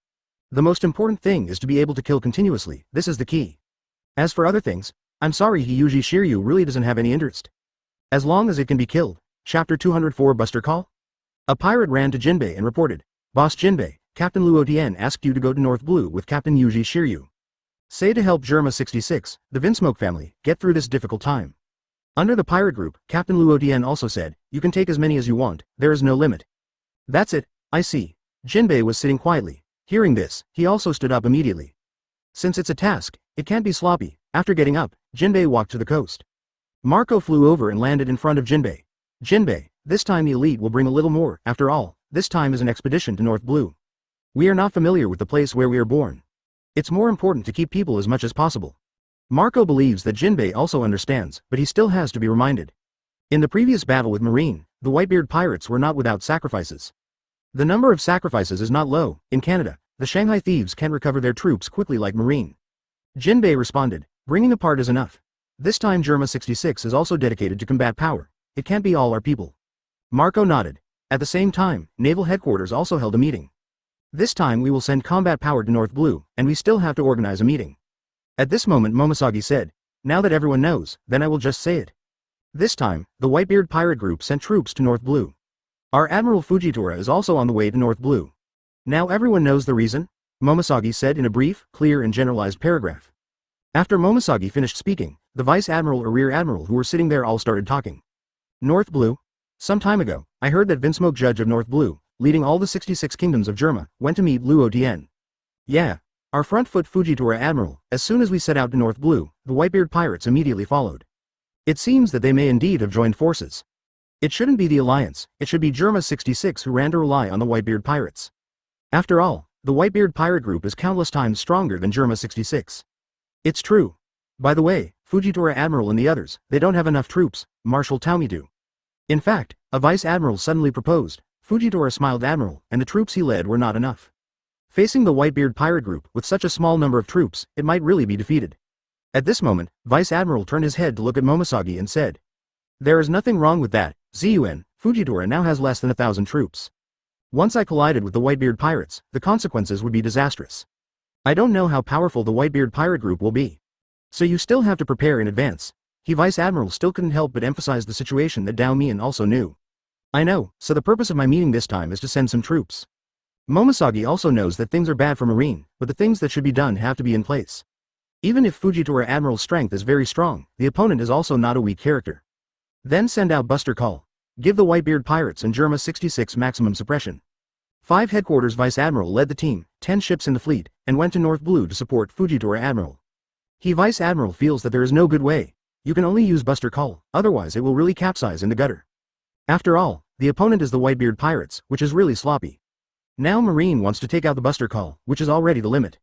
The most important thing is to be able to kill continuously, this is the key. As for other things, I'm sorry Yuji Shiryu really doesn't have any interest. As long as it can be killed. Chapter 204 Buster Call? A pirate ran to Jinbei and reported, Boss Jinbei, Captain Luo Tian asked you to go to North Blue with Captain Yuji Shiryu. Say to help Germa 66, the Vinsmoke family, get through this difficult time. Under the pirate group, Captain Luo Tian also said, you can take as many as you want, there is no limit. That's it, I see. Jinbei was sitting quietly. Hearing this, he also stood up immediately. Since it's a task, it can't be sloppy. After getting up, Jinbei walked to the coast. Marco flew over and landed in front of Jinbei. Jinbei, this time the elite will bring a little more, after all, this time is an expedition to North Blue. We are not familiar with the place where we are born. It's more important to keep people as much as possible. Marco believes that Jinbei also understands, but he still has to be reminded. In the previous battle with Marine, the Whitebeard pirates were not without sacrifices. The number of sacrifices is not low. In Canada, the Shanghai thieves can't recover their troops quickly like Marine. Jinbei responded, bringing a part is enough. This time Germa 66 is also dedicated to combat power. It can't be all our people. Marco nodded. At the same time, Naval Headquarters also held a meeting. This time we will send combat power to North Blue, and we still have to organize a meeting. At this moment Momoshagi said, now that everyone knows, then I will just say it. This time, the Whitebeard pirate group sent troops to North Blue. Our Admiral Fujitora is also on the way to North Blue. Now everyone knows the reason? Momoshagi said in a brief, clear and generalized paragraph. After Momoshagi finished speaking, the Vice Admiral or Rear Admiral who were sitting there all started talking. North Blue? Some time ago, I heard that Vinsmoke Judge of North Blue, leading all the 66 kingdoms of Germa, went to meet Luo Tian. Yeah. Our front foot Fujitora Admiral, as soon as we set out to North Blue, the Whitebeard pirates immediately followed. It seems that they may indeed have joined forces. It shouldn't be the Alliance, it should be Germa 66 who ran to rely on the Whitebeard pirates. After all, the Whitebeard pirate group is countless times stronger than Germa 66. It's true. By the way, Fujitora Admiral and the others, they don't have enough troops, Marshal Taomi do. In fact, a Vice Admiral suddenly proposed. Fujitora smiled Admiral, and the troops he led were not enough. Facing the Whitebeard pirate group with such a small number of troops, it might really be defeated. At this moment, Vice Admiral turned his head to look at Momoshagi and said, there is nothing wrong with that, Zun, Fujitora now has less than 1,000 troops. Once I collided with the Whitebeard pirates, the consequences would be disastrous. I don't know how powerful the Whitebeard pirate group will be. So you still have to prepare in advance. Vice Admiral still couldn't help but emphasize the situation that Dao Mian also knew. I know, so the purpose of my meeting this time is to send some troops. Momoshagi also knows that things are bad for Marine, but the things that should be done have to be in place. Even if Fujitora Admiral's strength is very strong, the opponent is also not a weak character. Then send out Buster Call. Give the Whitebeard pirates and Germa 66 maximum suppression. 5 Headquarters Vice Admiral led the team, 10 ships in the fleet, and went to North Blue to support Fujitora Admiral. Vice Admiral feels that there is no good way. You can only use Buster Call, otherwise it will really capsize in the gutter. After all, the opponent is the Whitebeard Pirates, which is really sloppy. Now Marine wants to take out the Buster Call, which is already the limit.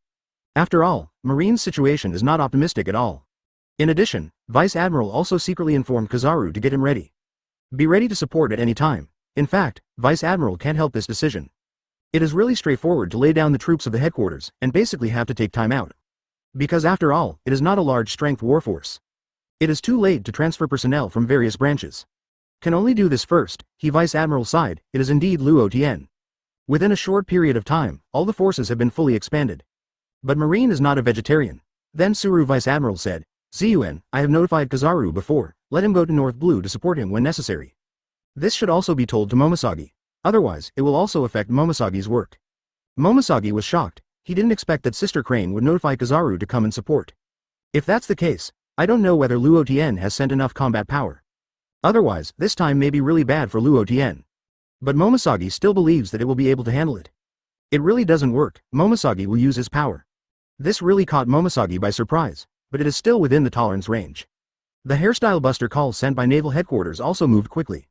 After all, Marine's situation is not optimistic at all. In addition, Vice Admiral also secretly informed Kizaru to get him ready. Be ready to support at any time. In fact, Vice Admiral can't help this decision. It is really straightforward to lay down the troops of the headquarters, and basically have to take time out. Because after all, it is not a large strength warforce. It is too late to transfer personnel from various branches. Can only do this first, he Vice Admiral sighed, it is indeed Luo Tian. Within a short period of time, all the forces have been fully expanded. But Marine is not a vegetarian. Then Suru Vice Admiral said, Zun, I have notified Kizaru before, let him go to North Blue to support him when necessary. This should also be told to Momosagi. Otherwise, it will also affect Momosagi's work. Momosagi was shocked. He didn't expect that Sister Crane would notify Kizaru to come and support. If that's the case, I don't know whether Luo Tian has sent enough combat power. Otherwise, this time may be really bad for Luo Tian. But Momosagi still believes that it will be able to handle it. It really doesn't work, Momosagi will use his power. This really caught Momosagi by surprise, but it is still within the tolerance range. The hairstyle buster call sent by Naval Headquarters also moved quickly.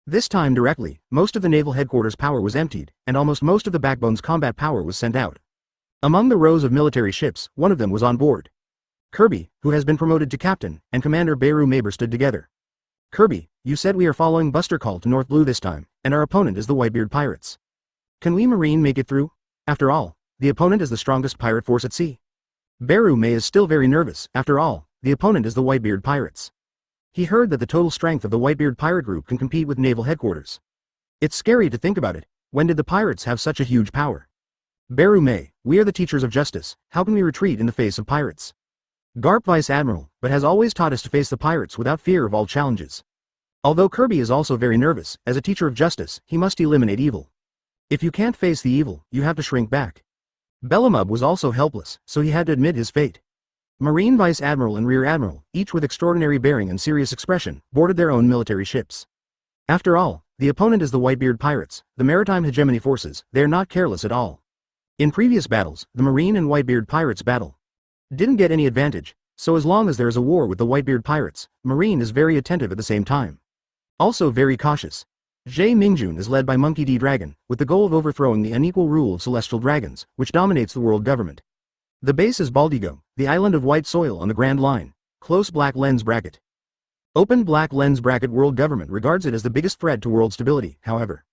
This time directly, most of the Naval Headquarters power was emptied, and almost most of the Backbone's combat power was sent out. Among the rows of military ships, one of them was on board. Kirby, who has been promoted to captain, and Commander Beru Maber stood together. Kirby, you said we are following Buster Call to North Blue this time, and our opponent is the Whitebeard Pirates. Can we Marine make it through? After all, the opponent is the strongest pirate force at sea. Beru May is still very nervous, after all, the opponent is the Whitebeard Pirates. He heard that the total strength of the Whitebeard pirate group can compete with Naval Headquarters. It's scary to think about it. When did the pirates have such a huge power? Beru May, we are the teachers of justice, how can we retreat in the face of pirates? Garp Vice Admiral, but has always taught us to face the pirates without fear of all challenges. Although Kirby is also very nervous, as a teacher of justice, he must eliminate evil. If you can't face the evil, you have to shrink back. Bellamub was also helpless, so he had to admit his fate. Marine Vice Admiral and Rear Admiral, each with extraordinary bearing and serious expression, boarded their own military ships. After all, the opponent is the Whitebeard Pirates, the maritime hegemony forces, they are not careless at all. In previous battles, the Marine and Whitebeard Pirates battle didn't get any advantage, so as long as there is a war with the Whitebeard Pirates, Marine is very attentive at the same time. Also very cautious. Zhe Mingjun is led by Monkey D. Dragon, with the goal of overthrowing the unequal rule of celestial dragons, which dominates the world government. The base is Baldigo, the island of white soil on the Grand Line, close black lens bracket. Open black lens bracket world government regards it as the biggest threat to world stability, however.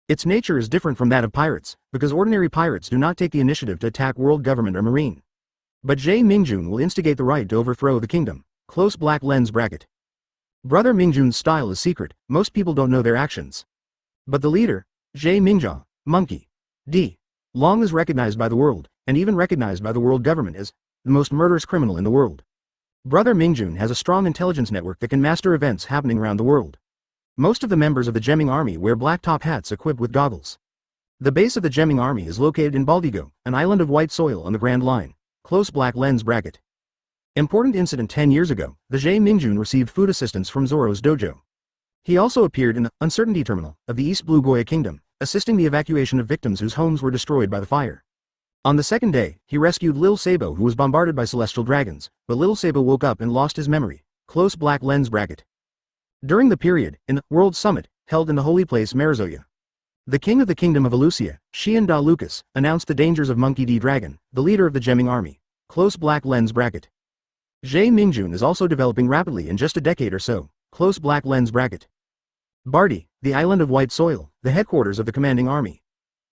Its nature is different from that of pirates, because ordinary pirates do not take the initiative to attack world government or marine. But Zhe Mingjun will instigate the right to overthrow the kingdom, close black lens bracket. Brother Mingjun's style is secret, most people don't know their actions. But the leader, Zhe Mingjia, Monkey D. Long is recognized by the world, and even recognized by the world government as the most murderous criminal in the world. Brother Mingjun has a strong intelligence network that can master events happening around the world. Most of the members of the Gemming Army wear black top hats equipped with goggles. The base of the Gemming Army is located in Baldigo, an island of white soil on the Grand Line, close black lens bracket. Important incident 10 years ago, the Zhe Mingjun received food assistance from Zoro's dojo. He also appeared in the Uncertainty Terminal of the East Blue Goya Kingdom, assisting the evacuation of victims whose homes were destroyed by the fire. On the second day, he rescued Lil Sabo who was bombarded by celestial dragons, but Lil Sabo woke up and lost his memory, close black lens bracket. During the period, in the World Summit, held in the holy place Marizoya, the king of the kingdom of Alucia, Xian Da Lucas, announced the dangers of Monkey D. Dragon, the leader of the Gemming Army, close black lens bracket. Zhe Mingjun is also developing rapidly in just a decade or so, close black lens bracket. Bardi, the island of white soil, the headquarters of the commanding army.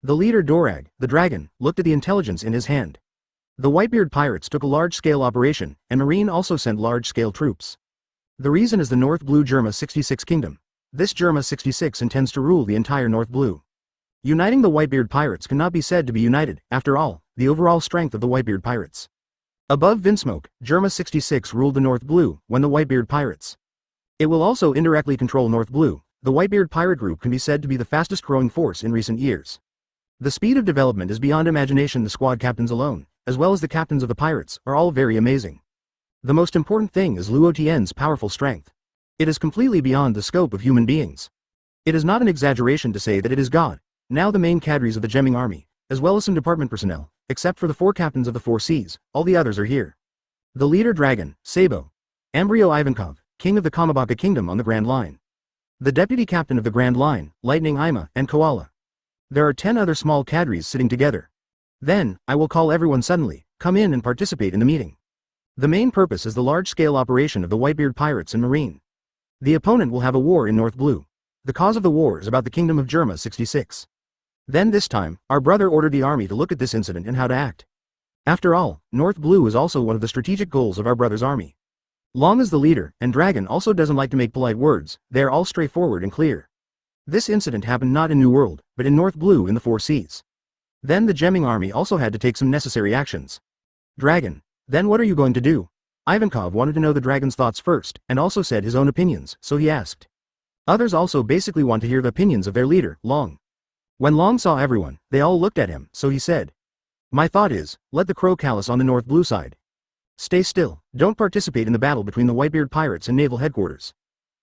The leader Dorag, the dragon, looked at the intelligence in his hand. The Whitebeard Pirates took a large-scale operation, and Marine also sent large-scale troops. The reason is the North Blue Germa 66 Kingdom. This Germa 66 intends to rule the entire North Blue. Uniting the Whitebeard Pirates cannot be said to be united, after all, the overall strength of the Whitebeard Pirates. Above Vinsmoke, Germa 66 ruled the North Blue, when the Whitebeard Pirates. It will also indirectly control North Blue. The Whitebeard Pirate Group can be said to be the fastest growing force in recent years. The speed of development is beyond imagination. The squad captains alone, as well as the captains of the pirates, are all very amazing. The most important thing is Luo Tian's powerful strength. It is completely beyond the scope of human beings. It is not an exaggeration to say that it is God. Now the main cadres of the Gemming Army, as well as some department personnel, except for the 4 captains of the 4 seas, all the others are here. The leader Dragon, Sabo, Embryo Ivankov, king of the Kamabaka kingdom on the Grand Line. The deputy captain of the Grand Line, Lightning Ima, and Koala. There are 10 other small cadres sitting together. Then, I will call everyone suddenly, come in and participate in the meeting. The main purpose is the large-scale operation of the Whitebeard pirates and Marine. The opponent will have a war in North Blue. The cause of the war is about the kingdom of Germa 66. Then this time, our brother ordered the army to look at this incident and how to act. After all, North Blue is also one of the strategic goals of our brother's army. Long is the leader, and Dragon also doesn't like to make polite words, they are all straightforward and clear. This incident happened not in New World, but in North Blue in the Four Seas. Then the Gemming army also had to take some necessary actions. Dragon, then what are you going to do? Ivankov wanted to know the dragon's thoughts first, and also said his own opinions, so he asked. Others also basically want to hear the opinions of their leader, Long. When Long saw everyone, they all looked at him, so he said. My thought is, let the Crow Callus on the North Blue side. Stay still, don't participate in the battle between the Whitebeard pirates and naval headquarters.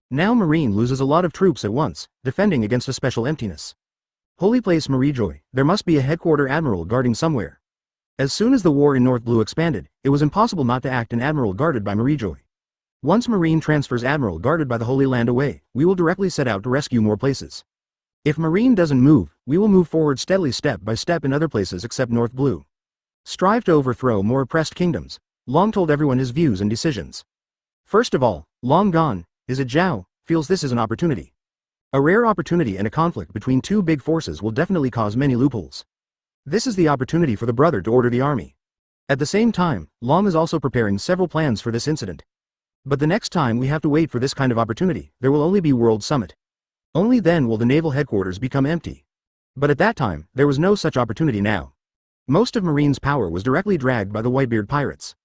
Now Marine loses a lot of troops at once, defending against a special emptiness. Holy place Marijoy, there must be a headquarter admiral guarding somewhere. As soon as the war in North Blue expanded, it was impossible not to act an admiral guarded by Marijoy. Once Marine transfers admiral guarded by the Holy Land away, we will directly set out to rescue more places. If Marine doesn't move, we will move forward steadily step by step in other places except North Blue. Strive to overthrow more oppressed kingdoms. Long told everyone his views and decisions. First of all, Long Gone, is it Zhao, feels this is an opportunity. A rare opportunity and a conflict between two big forces will definitely cause many loopholes. This is the opportunity for the brother to order the army. At the same time, Long is also preparing several plans for this incident. But the next time we have to wait for this kind of opportunity, there will only be World Summit. Only then will the naval headquarters become empty. But at that time, there was no such opportunity now. Most of Marine's power was directly dragged by the Whitebeard pirates.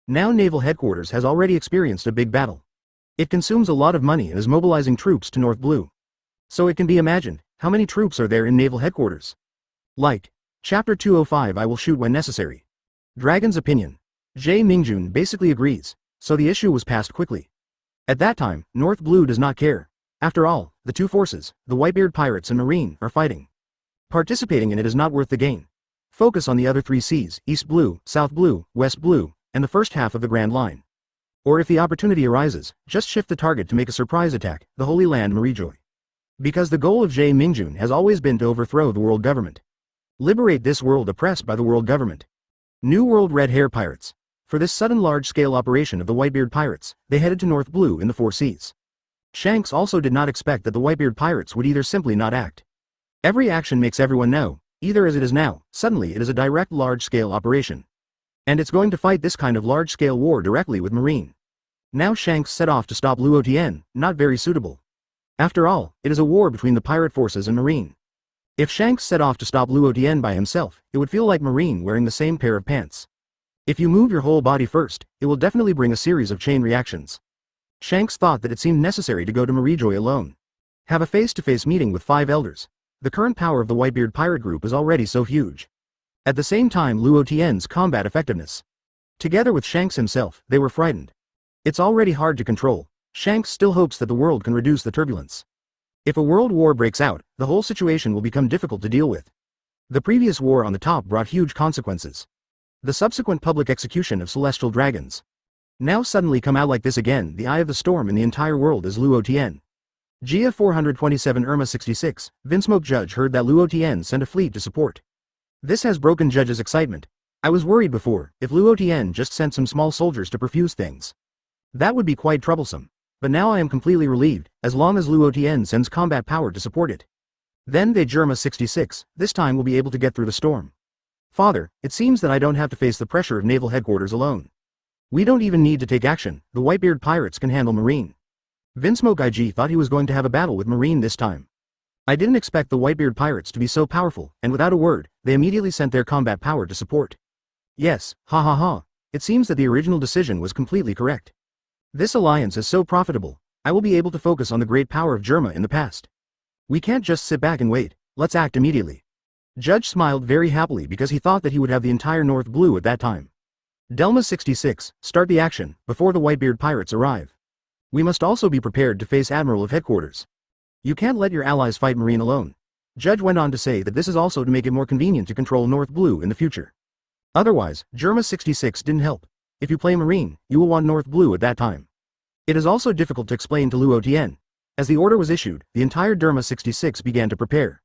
Now naval headquarters has already experienced a big battle. It consumes a lot of money and is mobilizing troops to North Blue. So it can be imagined, how many troops are there in naval headquarters? Like, Chapter 205 I will shoot when necessary. Dragon's opinion. Jie Mingjun basically agrees, so the issue was passed quickly. At that time, North Blue does not care. After all, the two forces, the Whitebeard pirates and Marine, are fighting. Participating in it is not worth the gain. Focus on the other three seas, East Blue, South Blue, West Blue, and the first half of the Grand Line. Or if the opportunity arises, just shift the target to make a surprise attack, the Holy Land Marijoy. Because the goal of Jie Mingjun has always been to overthrow the world government. Liberate this world oppressed by the world government. New World Red Hair Pirates. For this sudden large-scale operation of the Whitebeard pirates, they headed to North Blue in the Four Seas. Shanks also did not expect that the Whitebeard pirates would either simply not act. Every action makes everyone know, either as it is now, suddenly it is a direct large-scale operation. And it's going to fight this kind of large-scale war directly with Marine. Now Shanks set off to stop Luo Tian, not very suitable. After all, it is a war between the pirate forces and Marine. If Shanks set off to stop Luo Tian by himself, it would feel like Marine wearing the same pair of pants. If you move your whole body first, it will definitely bring a series of chain reactions. Shanks thought that it seemed necessary to go to Marijoy alone. Have a face-to-face meeting with 5 elders. The current power of the Whitebeard pirate group is already so huge. At the same time Luo Tian's combat effectiveness. Together with Shanks himself, they were frightened. It's already hard to control. Shanks still hopes that the world can reduce the turbulence. If a world war breaks out, the whole situation will become difficult to deal with. The previous war on the top brought huge consequences. The subsequent public execution of celestial dragons. Now suddenly come out like this again, the eye of the storm in the entire world is Luo Tian. Gia 427 Irma 66, Vinsmoke Judge heard that Luo Tian sent a fleet to support. This has broken Judge's excitement. I was worried before, if Luo Tian just sent some small soldiers to perfuse things. That would be quite troublesome. But now I am completely relieved, as long as Luo Tian sends combat power to support it. Then they Germa 66, this time will be able to get through the storm. Father, it seems that I don't have to face the pressure of naval headquarters alone. We don't even need to take action, the Whitebeard pirates can handle Marine. Vinsmoke IG thought he was going to have a battle with Marine this time. I didn't expect the Whitebeard pirates to be so powerful, and without a word, they immediately sent their combat power to support. Yes, ha ha ha, it seems that the original decision was completely correct. This alliance is so profitable, I will be able to focus on the great power of Germa in the past. We can't just sit back and wait, let's act immediately. Judge smiled very happily because he thought that he would have the entire North Blue at that time. Delma 66, start the action, before the Whitebeard pirates arrive. We must also be prepared to face Admiral of Headquarters. You can't let your allies fight Marine alone. Judge went on to say that this is also to make it more convenient to control North Blue in the future. Otherwise, Germa 66 didn't help. If you play Marine, you will want North Blue at that time. It is also difficult to explain to Luo Tian. As the order was issued, the entire Derma 66 began to prepare.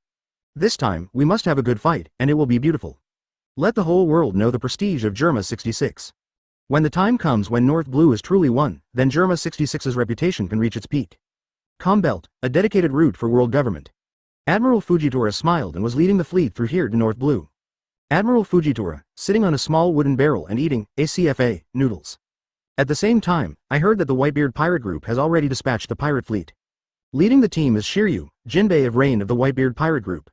This time, we must have a good fight, and it will be beautiful. Let the whole world know the prestige of Derma 66. When the time comes when North Blue is truly won, then Derma 66's reputation can reach its peak. Combelt, a dedicated route for world government. Admiral Fujitora smiled and was leading the fleet through here to North Blue. Admiral Fujitora, sitting on a small wooden barrel and eating ACFA noodles. At the same time, I heard that the Whitebeard pirate group has already dispatched the pirate fleet. Leading the team is Shiryu, Jinbei of Reign of the Whitebeard pirate group.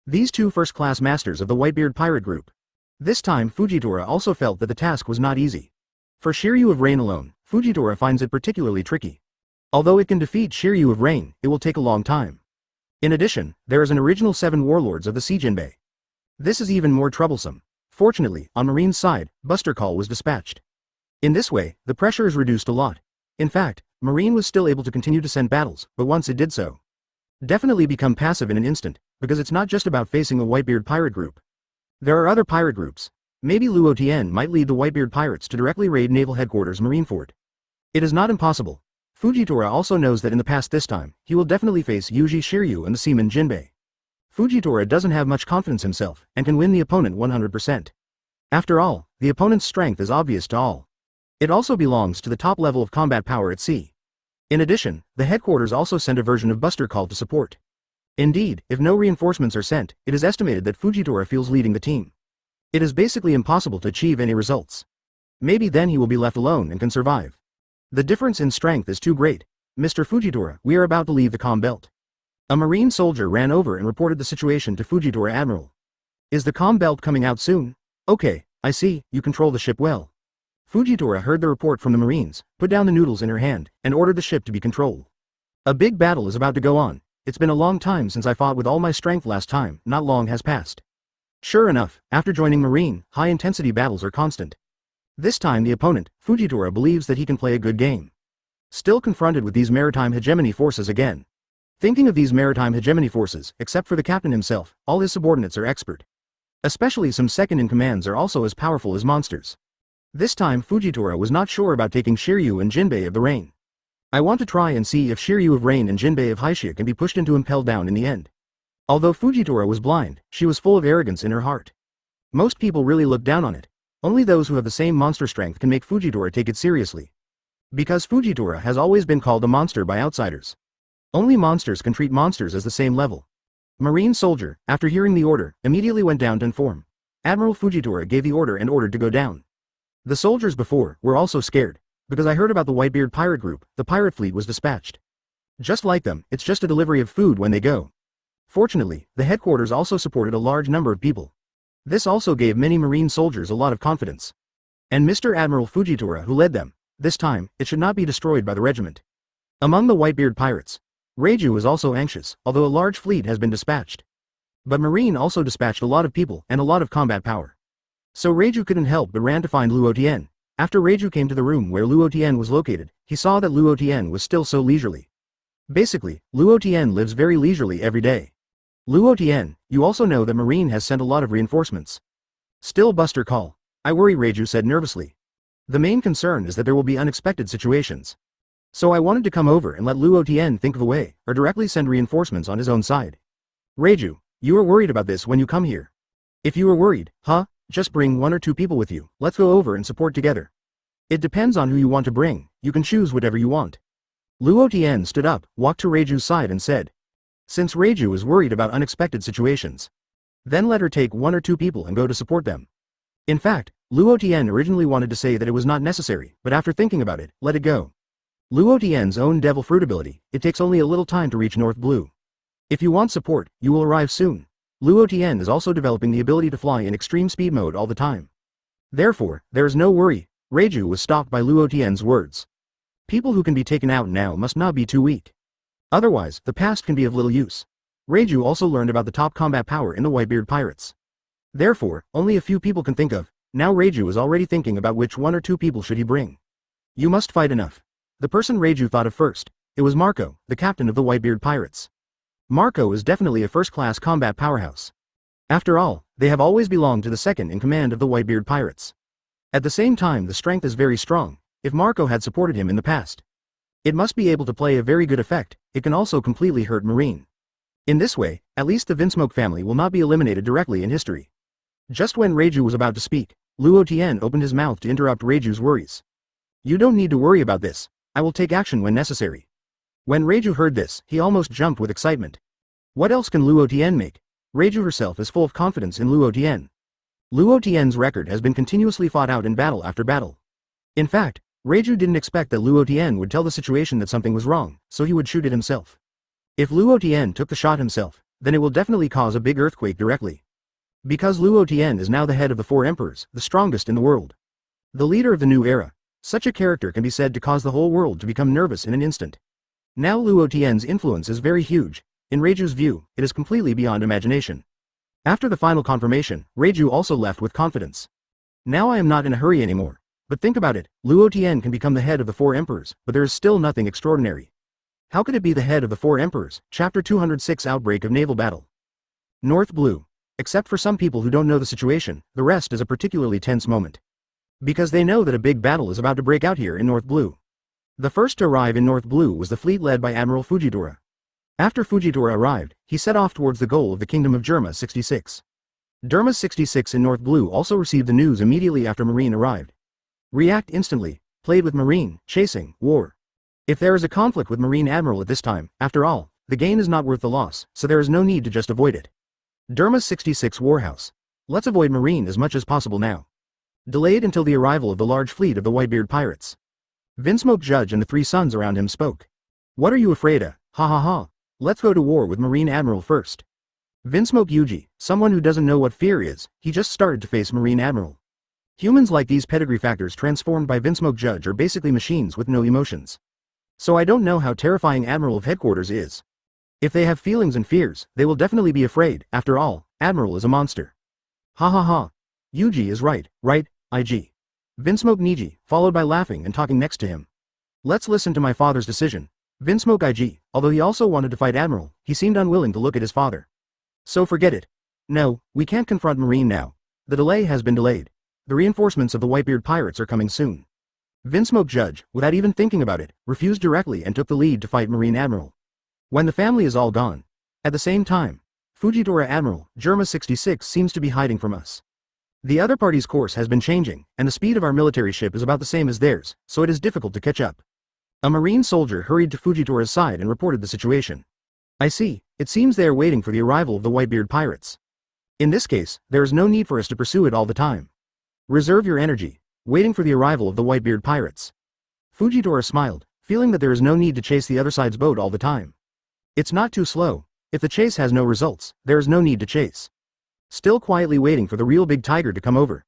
These two first-class masters of the Whitebeard pirate group. This time Fujitora also felt that the task was not easy. For Shiryu of Reign alone, Fujitora finds it particularly tricky. Although it can defeat Shiryu of Reign, it will take a long time. In addition, there is an original 7 warlords of the Sea Jinbei. This is even more troublesome. Fortunately, on Marine's side, Buster Call was dispatched. In this way, the pressure is reduced a lot. In fact, Marine was still able to continue to send battles, but once it did so, definitely become passive in an instant, because it's not just about facing a Whitebeard pirate group. There are other pirate groups. Maybe Luo Tian might lead the Whitebeard pirates to directly raid Naval Headquarters Marineford. It is not impossible. Fujitora also knows that in the past this time, he will definitely face Yuji Shiryu and the Seaman Jinbei. Fujitora doesn't have much confidence himself, and can win the opponent 100%. After all, the opponent's strength is obvious to all. It also belongs to the top level of combat power at sea. In addition, the headquarters also sent a version of Buster Call to support. Indeed, if no reinforcements are sent, it is estimated that Fujitora feels leading the team. It is basically impossible to achieve any results. Maybe then he will be left alone and can survive. The difference in strength is too great. Mr. Fujitora, we are about to leave the calm belt. A marine soldier ran over and reported the situation to Fujitora Admiral. Is the calm belt coming out soon? Okay, I see, you control the ship well. Fujitora heard the report from the marines, put down the noodles in her hand, and ordered the ship to be controlled. A big battle is about to go on. It's been a long time since I fought with all my strength last time, not long has passed. Sure enough, after joining Marine, high-intensity battles are constant. This time the opponent, Fujitora, believes that he can play a good game. Still confronted with these maritime hegemony forces again. Thinking of these maritime hegemony forces, except for the captain himself, all his subordinates are expert. Especially some second-in-commands are also as powerful as monsters. This time Fujitora was not sure about taking Shiryu and Jinbei of the Rain. I want to try and see if Shiryu of Rain and Jinbei of Haixia can be pushed into impelled down in the end. Although Fujitora was blind, she was full of arrogance in her heart. Most people really look down on it. Only those who have the same monster strength can make Fujitora take it seriously. Because Fujitora has always been called a monster by outsiders. Only monsters can treat monsters as the same level. Marine soldier, after hearing the order, immediately went down to inform. Admiral Fujitora gave the order and ordered to go down. The soldiers before were also scared. Because I heard about the Whitebeard pirate group, the pirate fleet was dispatched. Just like them, it's just a delivery of food when they go. Fortunately, the headquarters also supported a large number of people. This also gave many marine soldiers a lot of confidence. And Mr. Admiral Fujitora who led them, this time, it should not be destroyed by the regiment. Among the Whitebeard pirates, Reiju is also anxious, although a large fleet has been dispatched. But Marine also dispatched a lot of people and a lot of combat power. So Reiju couldn't help but ran to find Luo Tian. After Reiju came to the room where Luo Tian was located, he saw that Luo Tian was still so leisurely. Basically, Luo Tian lives very leisurely every day. Luo Tian, you also know that Marine has sent a lot of reinforcements. Still Buster Call. I worry, Reiju said nervously. The main concern is that there will be unexpected situations. So I wanted to come over and let Luo Tian think of a way, or directly send reinforcements on his own side. Reiju, you are worried about this when you come here. If you are worried, just bring 1 or 2 people with you, let's go over and support together. It depends on who you want to bring, you can choose whatever you want. Luo Tian stood up, walked to Reiju's side and said. Since Reiju is worried about unexpected situations, then let her take 1 or 2 people and go to support them. In fact, Luo Tian originally wanted to say that it was not necessary, but after thinking about it, let it go. Luo Tian's own devil fruit ability, it takes only a little time to reach North Blue. If you want support, you will arrive soon. Luo Tian is also developing the ability to fly in extreme speed mode all the time. Therefore, there is no worry. Reiju was stopped by Luo Tian's words. People who can be taken out now must not be too weak. Otherwise, the past can be of little use. Reiju also learned about the top combat power in the Whitebeard pirates. Therefore, only a few people can think of. Now Reiju is already thinking about which 1 or 2 people should he bring. You must fight enough. The person Reiju thought of first, it was Marco, the captain of the Whitebeard pirates. Marco is definitely a first-class combat powerhouse. After all, they have always belonged to the second in command of the Whitebeard pirates. At the same time, the strength is very strong, if Marco had supported him in the past. It must be able to play a very good effect. It can also completely hurt Marine. In this way, at least the Vinsmoke family will not be eliminated directly in history. Just when Reiju was about to speak, Luo Tian opened his mouth to interrupt Reiju's worries. You don't need to worry about this. I will take action when necessary. When Reiju heard this, he almost jumped with excitement. What else can Luo Tian make? Reiju herself is full of confidence in Luo Tian. Luo Tian's record has been continuously fought out in battle after battle. In fact, Reiju didn't expect that Luo Tian would tell the situation that something was wrong, so he would shoot it himself. If Luo Tian took the shot himself, then it will definitely cause a big earthquake directly. Because Luo Tian is now the head of the 4 emperors, the strongest in the world. The leader of the new era. Such a character can be said to cause the whole world to become nervous in an instant. Now Luo Tian's influence is very huge. In Reiju's view, it is completely beyond imagination. After the final confirmation, Reiju also left with confidence. Now I am not in a hurry anymore. But think about it, Luo Tian can become the head of the 4 emperors, but there is still nothing extraordinary. How could it be the head of the 4 emperors? Chapter 206 Outbreak of Naval Battle. North Blue. Except for some people who don't know the situation, the rest is a particularly tense moment. Because they know that a big battle is about to break out here in North Blue. The first to arrive in North Blue was the fleet led by Admiral Fujitora. After Fujitora arrived, he set off towards the goal of the Kingdom of Germa 66. Derma 66 in North Blue also received the news immediately after Marine arrived. React instantly, played with Marine, chasing, war. If there is a conflict with Marine Admiral at this time, after all, the gain is not worth the loss, so there is no need to just avoid it. Derma 66 Warhouse. Let's avoid Marine as much as possible now. Delayed until the arrival of the large fleet of the Whitebeard pirates. Vinsmoke Judge and the 3 sons around him spoke. What are you afraid of? Ha ha ha. Let's go to war with Marine Admiral first. Vinsmoke Yuji, someone who doesn't know what fear is, he just started to face Marine Admiral. Humans like these pedigree factors transformed by Vinsmoke Judge are basically machines with no emotions. So I don't know how terrifying Admiral of Headquarters is. If they have feelings and fears, they will definitely be afraid. After all, Admiral is a monster. Ha ha ha. Yuji is right, IG. Vinsmoke Niji, followed by laughing and talking next to him. Let's listen to my father's decision. Vinsmoke IG, although he also wanted to fight Admiral, he seemed unwilling to look at his father. So forget it. No, we can't confront Marine now. The delay has been delayed. The reinforcements of the Whitebeard pirates are coming soon. Vinsmoke Judge, without even thinking about it, refused directly and took the lead to fight Marine Admiral. When the family is all gone. At the same time, Fujitora Admiral, Germa 66 seems to be hiding from us. The other party's course has been changing, and the speed of our military ship is about the same as theirs, so it is difficult to catch up. A Marine soldier hurried to Fujitora's side and reported the situation. I see, it seems they are waiting for the arrival of the Whitebeard pirates. In this case, there is no need for us to pursue it all the time. Reserve your energy, waiting for the arrival of the Whitebeard pirates. Fujitora smiled, feeling that there is no need to chase the other side's boat all the time. It's not too slow. If the chase has no results, there is no need to chase. Still quietly waiting for the real big tiger to come over.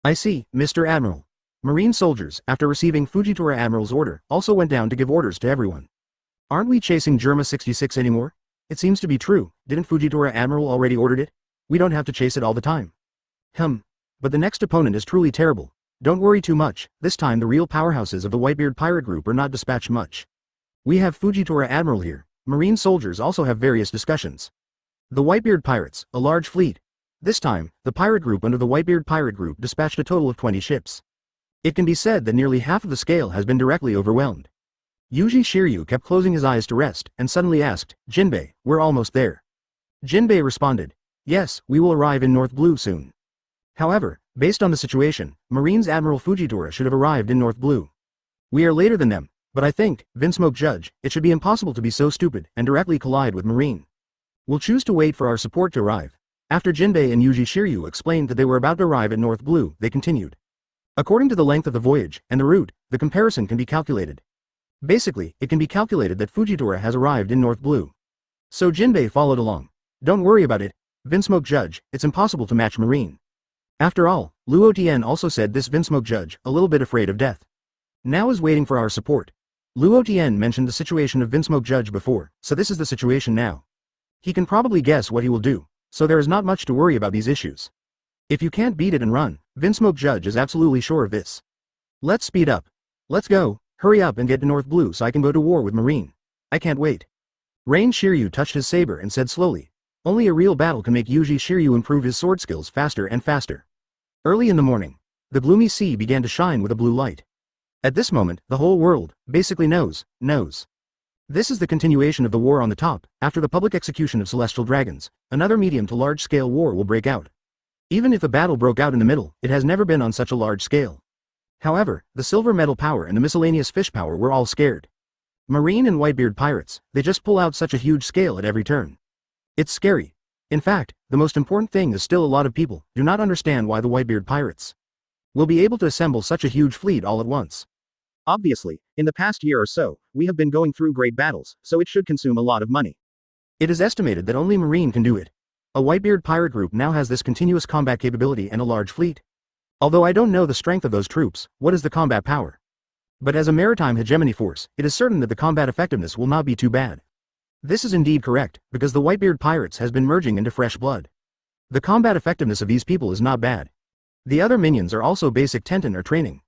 I see, Mr. Admiral. Marine soldiers, after receiving Fujitora Admiral's order, also went down to give orders to everyone. Aren't we chasing Germa 66 anymore? It seems to be true. Didn't Fujitora Admiral already ordered it? We don't have to chase it all the time. But the next opponent is truly terrible. Don't worry too much. This time the real powerhouses of the Whitebeard pirate group are not dispatched much. We have Fujitora Admiral here. Marine soldiers also have various discussions. The Whitebeard pirates, a large fleet. This time, the pirate group under the Whitebeard pirate group dispatched a total of 20 ships. It can be said that nearly half of the scale has been directly overwhelmed. Yuji Shiryu kept closing his eyes to rest, and suddenly asked, Jinbei, we're almost there. Jinbei responded, yes, we will arrive in North Blue soon. However, based on the situation, Marine's Admiral Fujitora should have arrived in North Blue. We are later than them, but I think, Vinsmoke Judge, it should be impossible to be so stupid and directly collide with Marine. We'll choose to wait for our support to arrive. After Jinbei and Yuji Shiryu explained that they were about to arrive at North Blue, they continued. According to the length of the voyage and the route, the comparison can be calculated. Basically, it can be calculated that Fujitora has arrived in North Blue. So Jinbei followed along. Don't worry about it, Vinsmoke Judge, it's impossible to match Marine. After all, Luo Tian also said this Vinsmoke Judge, a little bit afraid of death. Now is waiting for our support. Luo Tian mentioned the situation of Vinsmoke Judge before, so this is the situation now. He can probably guess what he will do, so there is not much to worry about these issues. If you can't beat it and run, Vinsmoke Judge is absolutely sure of this. Let's speed up. Let's go, hurry up and get to North Blue so I can go to war with Marine. I can't wait. Rain Shiryu touched his saber and said slowly, only a real battle can make Yuji Shiryu improve his sword skills faster and faster. Early in the morning, the gloomy sea began to shine with a blue light. At this moment, the whole world, basically knows. This is the continuation of the war on the top. After the public execution of celestial dragons, another medium to large-scale war will break out. Even if a battle broke out in the middle, it has never been on such a large scale. However, the silver metal power and the miscellaneous fish power were all scared. Marine and Whitebeard pirates, they just pull out such a huge scale at every turn. It's scary. In fact, the most important thing is still a lot of people do not understand why the Whitebeard pirates will be able to assemble such a huge fleet all at once. Obviously, in the past year or so, we have been going through great battles, so it should consume a lot of money. It is estimated that only Marine can do it. A Whitebeard pirate group now has this continuous combat capability and a large fleet. Although I don't know the strength of those troops, what is the combat power? But as a maritime hegemony force, it is certain that the combat effectiveness will not be too bad. This is indeed correct, because the Whitebeard pirates has been merging into fresh blood. The combat effectiveness of these people is not bad. The other minions are also basic Tenton or training.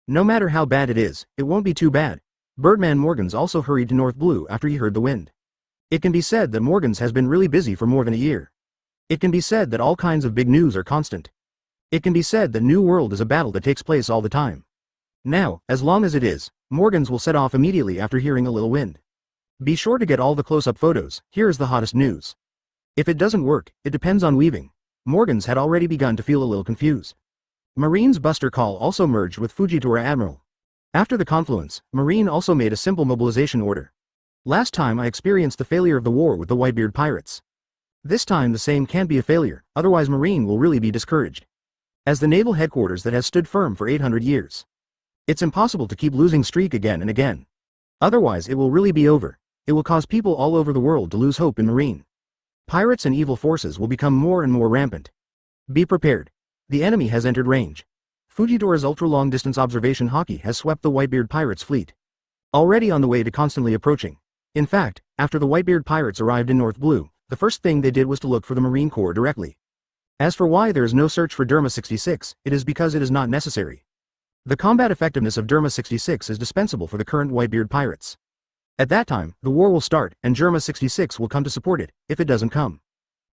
No matter how bad it is, it won't be too bad. Birdman Morgans also hurried to North Blue after he heard the wind. It can be said that Morgans has been really busy for more than a year. It can be said that all kinds of big news are constant. It can be said that New World is a battle that takes place all the time. Now, as long as it is, Morgans will set off immediately after hearing a little wind. Be sure to get all the close-up photos. Here is the hottest news. If it doesn't work, it depends on weaving. Morgans had already begun to feel a little confused. Marine's Buster Call also merged with Fujitora Admiral. After the confluence, Marine also made a simple mobilization order. Last time I experienced the failure of the war with the Whitebeard pirates. This time the same can't be a failure, otherwise Marine will really be discouraged. As the naval headquarters that has stood firm for 800 years. It's impossible to keep losing streak again and again. Otherwise it will really be over. It will cause people all over the world to lose hope in Marine. Pirates and evil forces will become more and more rampant. Be prepared. The enemy has entered range. Fujitora's ultra-long-distance observation Haki has swept the Whitebeard pirates' fleet. Already on the way to constantly approaching. In fact, after the Whitebeard pirates arrived in North Blue, the first thing they did was to look for the Marine Corps directly. As for why there is no search for Derma 66, it is because it is not necessary. The combat effectiveness of Derma 66 is dispensable for the current Whitebeard pirates. At that time, the war will start, and Derma 66 will come to support it, if it doesn't come.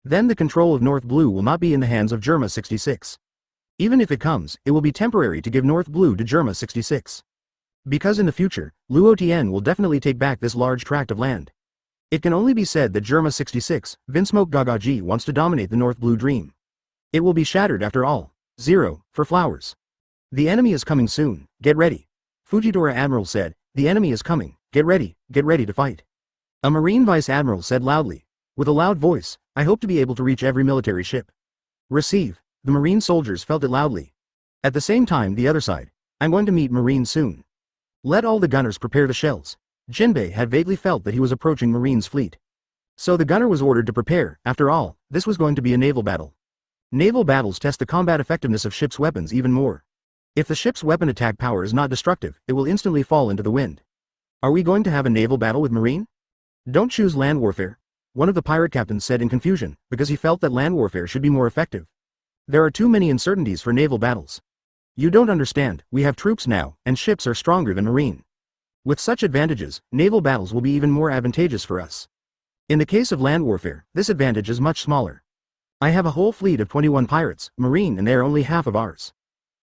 Then the control of North Blue will not be in the hands of Derma 66. Even if it comes, it will be temporary to give North Blue to Derma 66. Because in the future, Luo Tian will definitely take back this large tract of land. It can only be said that Derma 66, Vinsmoke Gagaji wants to dominate the North Blue dream. It will be shattered after all. 0, for flowers. The enemy is coming soon, get ready. Fujitora Admiral said, the enemy is coming, get ready to fight. A Marine Vice Admiral said loudly. With a loud voice, I hope to be able to reach every military ship. Receive. The Marine soldiers felt it loudly. At the same time the other side, I'm going to meet Marines soon. Let all the gunners prepare the shells. Jinbei had vaguely felt that he was approaching Marine's fleet. So the gunner was ordered to prepare. After all, this was going to be a naval battle. Naval battles test the combat effectiveness of ships' weapons even more. If the ship's weapon attack power is not destructive, it will instantly fall into the wind. Are we going to have a naval battle with Marine? Don't choose land warfare. One of the pirate captains said in confusion, because he felt that land warfare should be more effective. There are too many uncertainties for naval battles. You don't understand, we have troops now, and ships are stronger than Marine. With such advantages, naval battles will be even more advantageous for us. In the case of land warfare, this advantage is much smaller. I have a whole fleet of 21 pirates, Marine, and they are only half of ours.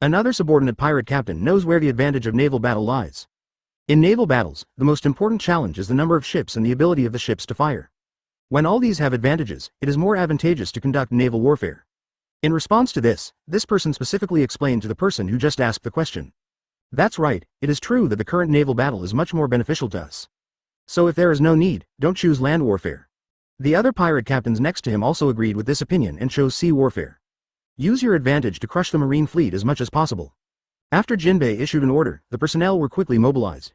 Another subordinate pirate captain knows where the advantage of naval battle lies. In naval battles, the most important challenge is the number of ships and the ability of the ships to fire. When all these have advantages, it is more advantageous to conduct naval warfare. In response to this person specifically explained to the person who just asked the question. That's right, it is true that the current naval battle is much more beneficial to us. So if there is no need, don't choose land warfare. The other pirate captains next to him also agreed with this opinion and chose sea warfare. Use your advantage to crush the Marine fleet as much as possible. After Jinbei issued an order, the personnel were quickly mobilized.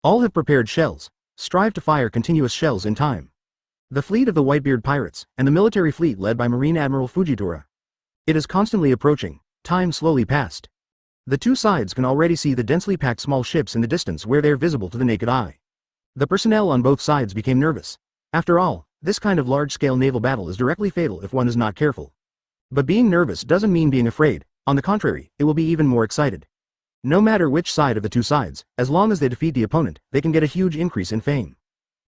All have prepared shells. Strive to fire continuous shells in time. The fleet of the Whitebeard pirates, and the military fleet led by Marine Admiral Fujitora. It is constantly approaching. Time slowly passed. The two sides can already see the densely packed small ships in the distance where they are visible to the naked eye. The personnel on both sides became nervous. After all, this kind of large-scale naval battle is directly fatal if one is not careful. But being nervous doesn't mean being afraid. On the contrary, it will be even more excited. No matter which side of the two sides, as long as they defeat the opponent, they can get a huge increase in fame.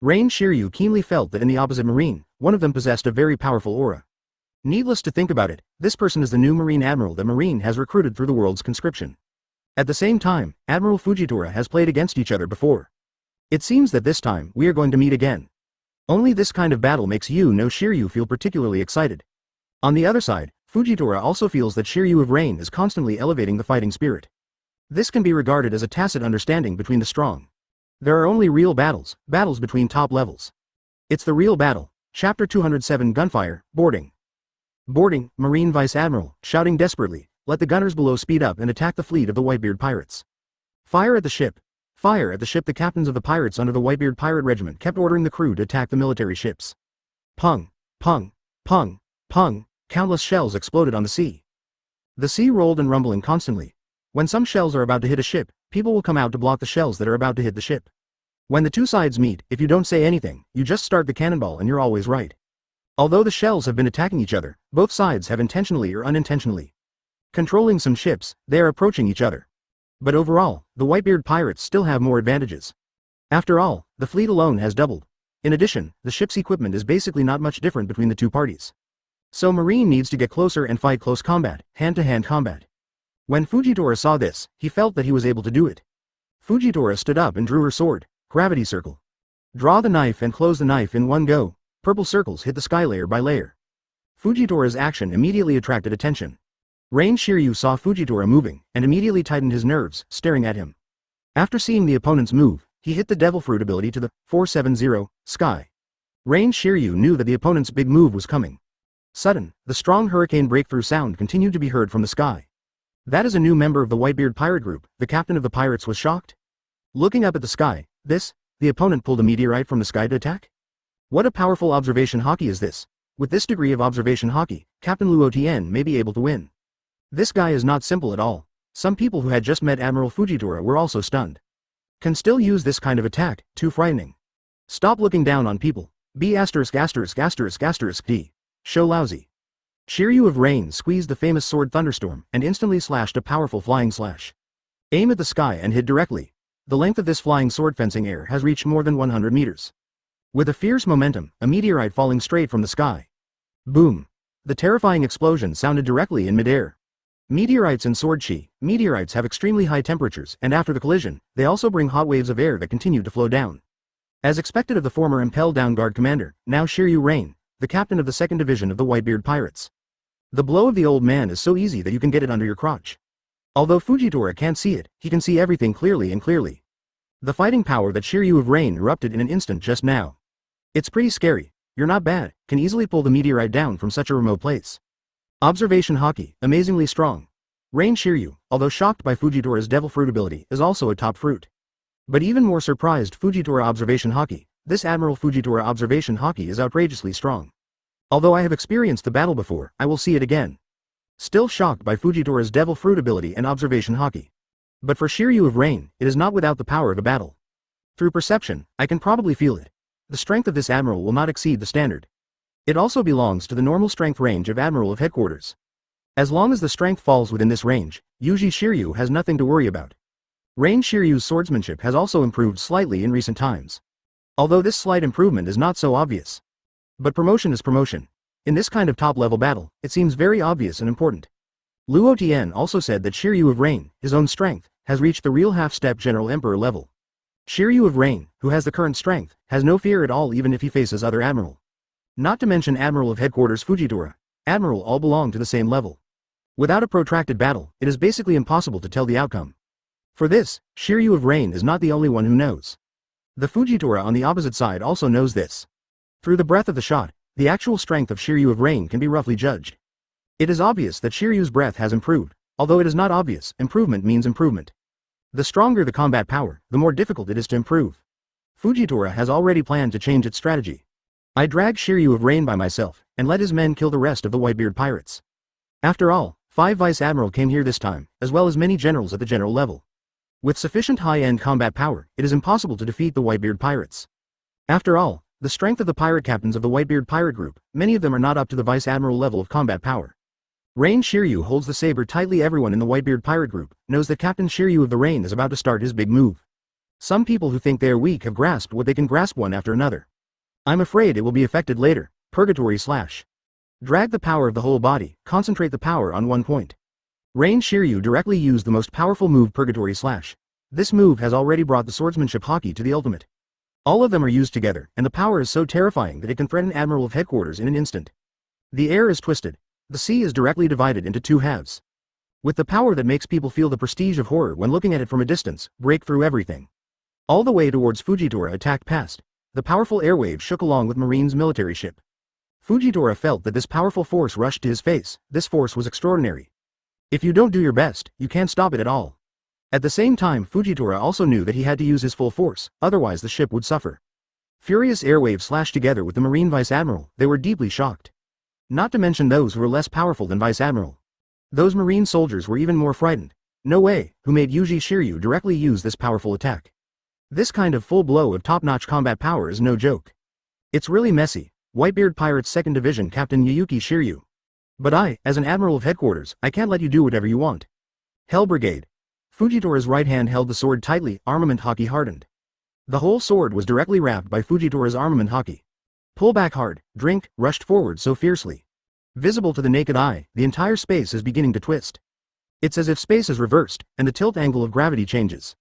Rain Shiryu keenly felt that in the opposite Marine, one of them possessed a very powerful aura. Needless to think about it, this person is the new Marine Admiral that Marine has recruited through the world's conscription. At the same time, Admiral Fujitora has played against each other before. It seems that this time, we are going to meet again. Only this kind of battle makes Shiryu feel particularly excited. On the other side, Fujitora also feels that Shiryu of Rain is constantly elevating the fighting spirit. This can be regarded as a tacit understanding between the strong. There are only real battles between top levels. It's the real battle. Chapter 207 Gunfire, Boarding. Boarding, Marine Vice Admiral, shouting desperately, let the gunners below speed up and attack the fleet of the Whitebeard pirates. Fire at the ship. Fire at the ship. The captains of the pirates under the Whitebeard pirate regiment kept ordering the crew to attack the military ships. Pung, pung, pung, pung, countless shells exploded on the sea. The sea rolled and rumbling constantly. When some shells are about to hit a ship, people will come out to block the shells that are about to hit the ship. When the two sides meet, if you don't say anything, you just start the cannonball and you're always right. Although the shells have been attacking each other, both sides have intentionally or unintentionally controlling some ships, they are approaching each other. But overall, the Whitebeard pirates still have more advantages. After all, the fleet alone has doubled. In addition, the ship's equipment is basically not much different between the two parties. So Marine needs to get closer and fight close combat, hand-to-hand combat. When Fujitora saw this, he felt that he was able to do it. Fujitora stood up and drew her sword. Gravity circle. Draw the knife and close the knife in one go. Purple circles hit the sky layer by layer. Fujitora's action immediately attracted attention. Rain Shiryu saw Fujitora moving, and immediately tightened his nerves, staring at him. After seeing the opponent's move, he hit the Devil Fruit ability to the 470 sky. Rain Shiryu knew that the opponent's big move was coming. Sudden, the strong hurricane breakthrough sound continued to be heard from the sky. That is a new member of the Whitebeard pirate group. The captain of the pirates was shocked. Looking up at the sky, the opponent pulled a meteorite from the sky to attack? What a powerful observation Haki is this. With this degree of observation Haki, Captain Luo Tian may be able to win. This guy is not simple at all. Some people who had just met Admiral Fujitora were also stunned. Can still use this kind of attack, too frightening. Stop looking down on people. B****************. D. Show lousy. Shiryu of Rain squeezed the famous sword Thunderstorm and instantly slashed a powerful flying slash. Aim at the sky and hit directly. The length of this flying sword fencing air has reached more than 100 meters. With a fierce momentum, a meteorite falling straight from the sky. Boom. The terrifying explosion sounded directly in midair. Meteorites and sword chi, meteorites have extremely high temperatures, and after the collision, they also bring hot waves of air that continue to flow down. As expected of the former Impel Down Guard commander, now Shiryu Rain, the captain of the 2nd Division of the Whitebeard Pirates. The blow of the old man is so easy that you can get it under your crotch. Although Fujitora can't see it, he can see everything clearly and clearly. The fighting power that Shiryu of Rain erupted in an instant just now. It's pretty scary. You're not bad, can easily pull the meteorite down from such a remote place. Observation Haki, amazingly strong. Rain Shiryu, although shocked by Fujitora's Devil Fruit ability, is also a top fruit. But even more surprised Fujitora Observation Haki, this Admiral Fujitora Observation Haki is outrageously strong. Although I have experienced the battle before, I will see it again. Still shocked by Fujitora's Devil Fruit ability and Observation Haki. But for Shiryu of Rain, it is not without the power of a battle. Through perception, I can probably feel it. The strength of this Admiral will not exceed the standard. It also belongs to the normal strength range of Admiral of Headquarters. As long as the strength falls within this range, Yuji Shiryu has nothing to worry about. Rain Shiryu's swordsmanship has also improved slightly in recent times. Although this slight improvement is not so obvious. But promotion is promotion. In this kind of top-level battle, it seems very obvious and important. Luo Tian also said that Shiryu of Rain, his own strength, has reached the real half-step General Emperor level. Shiryu of Rain, who has the current strength, has no fear at all even if he faces other Admiral. Not to mention Admiral of Headquarters Fujitora. Admiral all belong to the same level. Without a protracted battle, it is basically impossible to tell the outcome. For this, Shiryu of Rain is not the only one who knows. The Fujitora on the opposite side also knows this. Through the breath of the shot, the actual strength of Shiryu of Rain can be roughly judged. It is obvious that Shiryu's breath has improved, although it is not obvious, improvement means improvement. The stronger the combat power, the more difficult it is to improve. Fujitora has already planned to change its strategy. I drag Shiryu of Rain by myself, and let his men kill the rest of the Whitebeard pirates. After all, 5 Vice Admiral came here this time, as well as many generals at the general level. With sufficient high-end combat power, it is impossible to defeat the Whitebeard pirates. After all, the strength of the pirate captains of the Whitebeard pirate group, many of them are not up to the Vice Admiral level of combat power. Rain Shiryu holds the saber tightly. Everyone in the Whitebeard pirate group knows that Captain Shiryu of the Rain is about to start his big move. Some people who think they are weak have grasped what they can grasp one after another. I'm afraid it will be affected later. Purgatory slash. Drag the power of the whole body, concentrate the power on one point. Rain Shiryu directly used the most powerful move Purgatory Slash. This move has already brought the swordsmanship Haki to the ultimate. All of them are used together, and the power is so terrifying that it can threaten Admiral of Headquarters in an instant. The air is twisted. The sea is directly divided into two halves. With the power that makes people feel the prestige of horror when looking at it from a distance, break through everything. All the way towards Fujitora attacked past. The powerful airwave shook along with Marine's military ship. Fujitora felt that this powerful force rushed to his face. This force was extraordinary. If you don't do your best, you can't stop it at all. At the same time, Fujitora also knew that he had to use his full force, otherwise the ship would suffer. Furious airwaves slashed together with the Marine Vice Admiral. They were deeply shocked. Not to mention those who were less powerful than Vice Admiral. Those Marine soldiers were even more frightened. No way, who made Yuji Shiryu directly use this powerful attack. This kind of full blow of top-notch combat power is no joke. It's really messy. Whitebeard Pirates 2nd Division Captain Yuyuki Shiryu. But I, as an Admiral of Headquarters, I can't let you do whatever you want. Hell Brigade. Fujitora's right hand held the sword tightly, armament Haki hardened. The whole sword was directly wrapped by Fujitora's armament Haki. Pull back hard, drink, rushed forward so fiercely. Visible to the naked eye, the entire space is beginning to twist. It's as if space is reversed, and the tilt angle of gravity changes.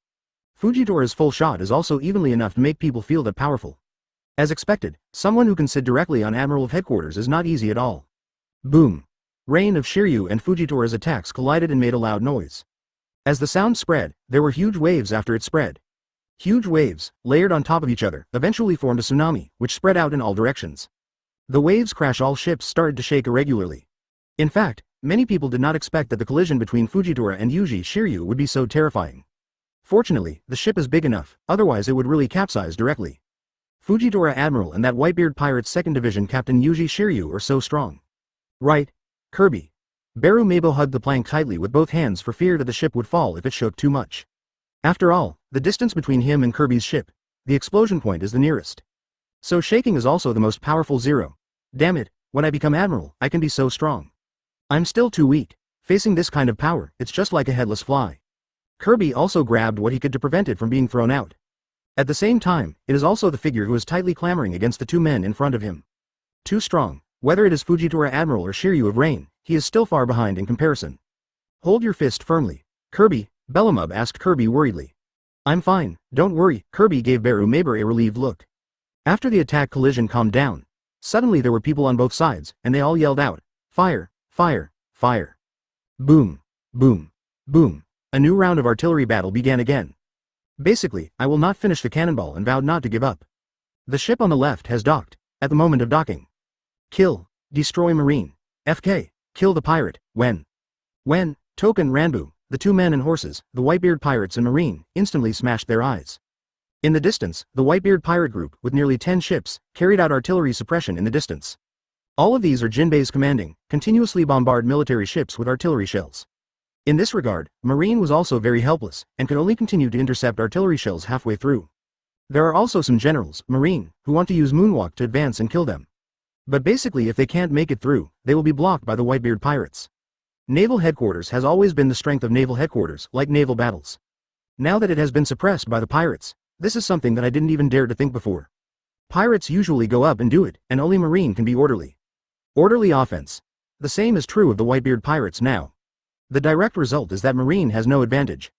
Fujitora's full shot is also evenly enough to make people feel that powerful. As expected, someone who can sit directly on Admiral of Headquarters is not easy at all. Boom. Rain of Shiryu and Fujitora's attacks collided and made a loud noise. As the sound spread, there were huge waves after it spread. Huge waves, layered on top of each other, eventually formed a tsunami, which spread out in all directions. The waves crash all ships started to shake irregularly. In fact, many people did not expect that the collision between Fujitora and Yuji Shiryu would be so terrifying. Fortunately, the ship is big enough, otherwise it would really capsize directly. Fujitora Admiral and that Whitebeard Pirates 2nd Division Captain Yuji Shiryu are so strong. Right. Kirby. Baru Mabo hugged the plank tightly with both hands for fear that the ship would fall if it shook too much. After all, the distance between him and Kirby's ship, the explosion point is the nearest. So shaking is also the most powerful zero. Damn it, when I become Admiral, I can be so strong. I'm still too weak. Facing this kind of power, it's just like a headless fly. Kirby also grabbed what he could to prevent it from being thrown out. At the same time, it is also the figure who is tightly clamoring against the two men in front of him. Too strong. Whether it is Fujitora Admiral or Shiryu of Rain, he is still far behind in comparison. Hold your fist firmly. Kirby, Bellamub asked Kirby worriedly. I'm fine, don't worry, Kirby gave Baru Maber a relieved look. After the attack collision calmed down, suddenly there were people on both sides, and they all yelled out, fire, fire, fire. Boom, boom, boom. A new round of artillery battle began again. Basically, I will not finish the cannonball and vowed not to give up. The ship on the left has docked, at the moment of docking. Kill, destroy Marine. FK, kill the pirate, when, Token Ranbu, the two men and horses, the Whitebeard Pirates and Marine, instantly smashed their eyes. In the distance, the Whitebeard Pirate Group, with nearly 10 ships, carried out artillery suppression in the distance. All of these are Jinbei's commanding, continuously bombard military ships with artillery shells. In this regard, Marine was also very helpless, and could only continue to intercept artillery shells halfway through. There are also some generals, Marine, who want to use Moonwalk to advance and kill them. But basically if they can't make it through, they will be blocked by the Whitebeard Pirates. Naval Headquarters has always been the strength of Naval Headquarters, like naval battles. Now that it has been suppressed by the pirates, this is something that I didn't even dare to think before. Pirates usually go up and do it, and only Marine can be orderly. Orderly offense. The same is true of the Whitebeard Pirates now. The direct result is that Marine has no advantage.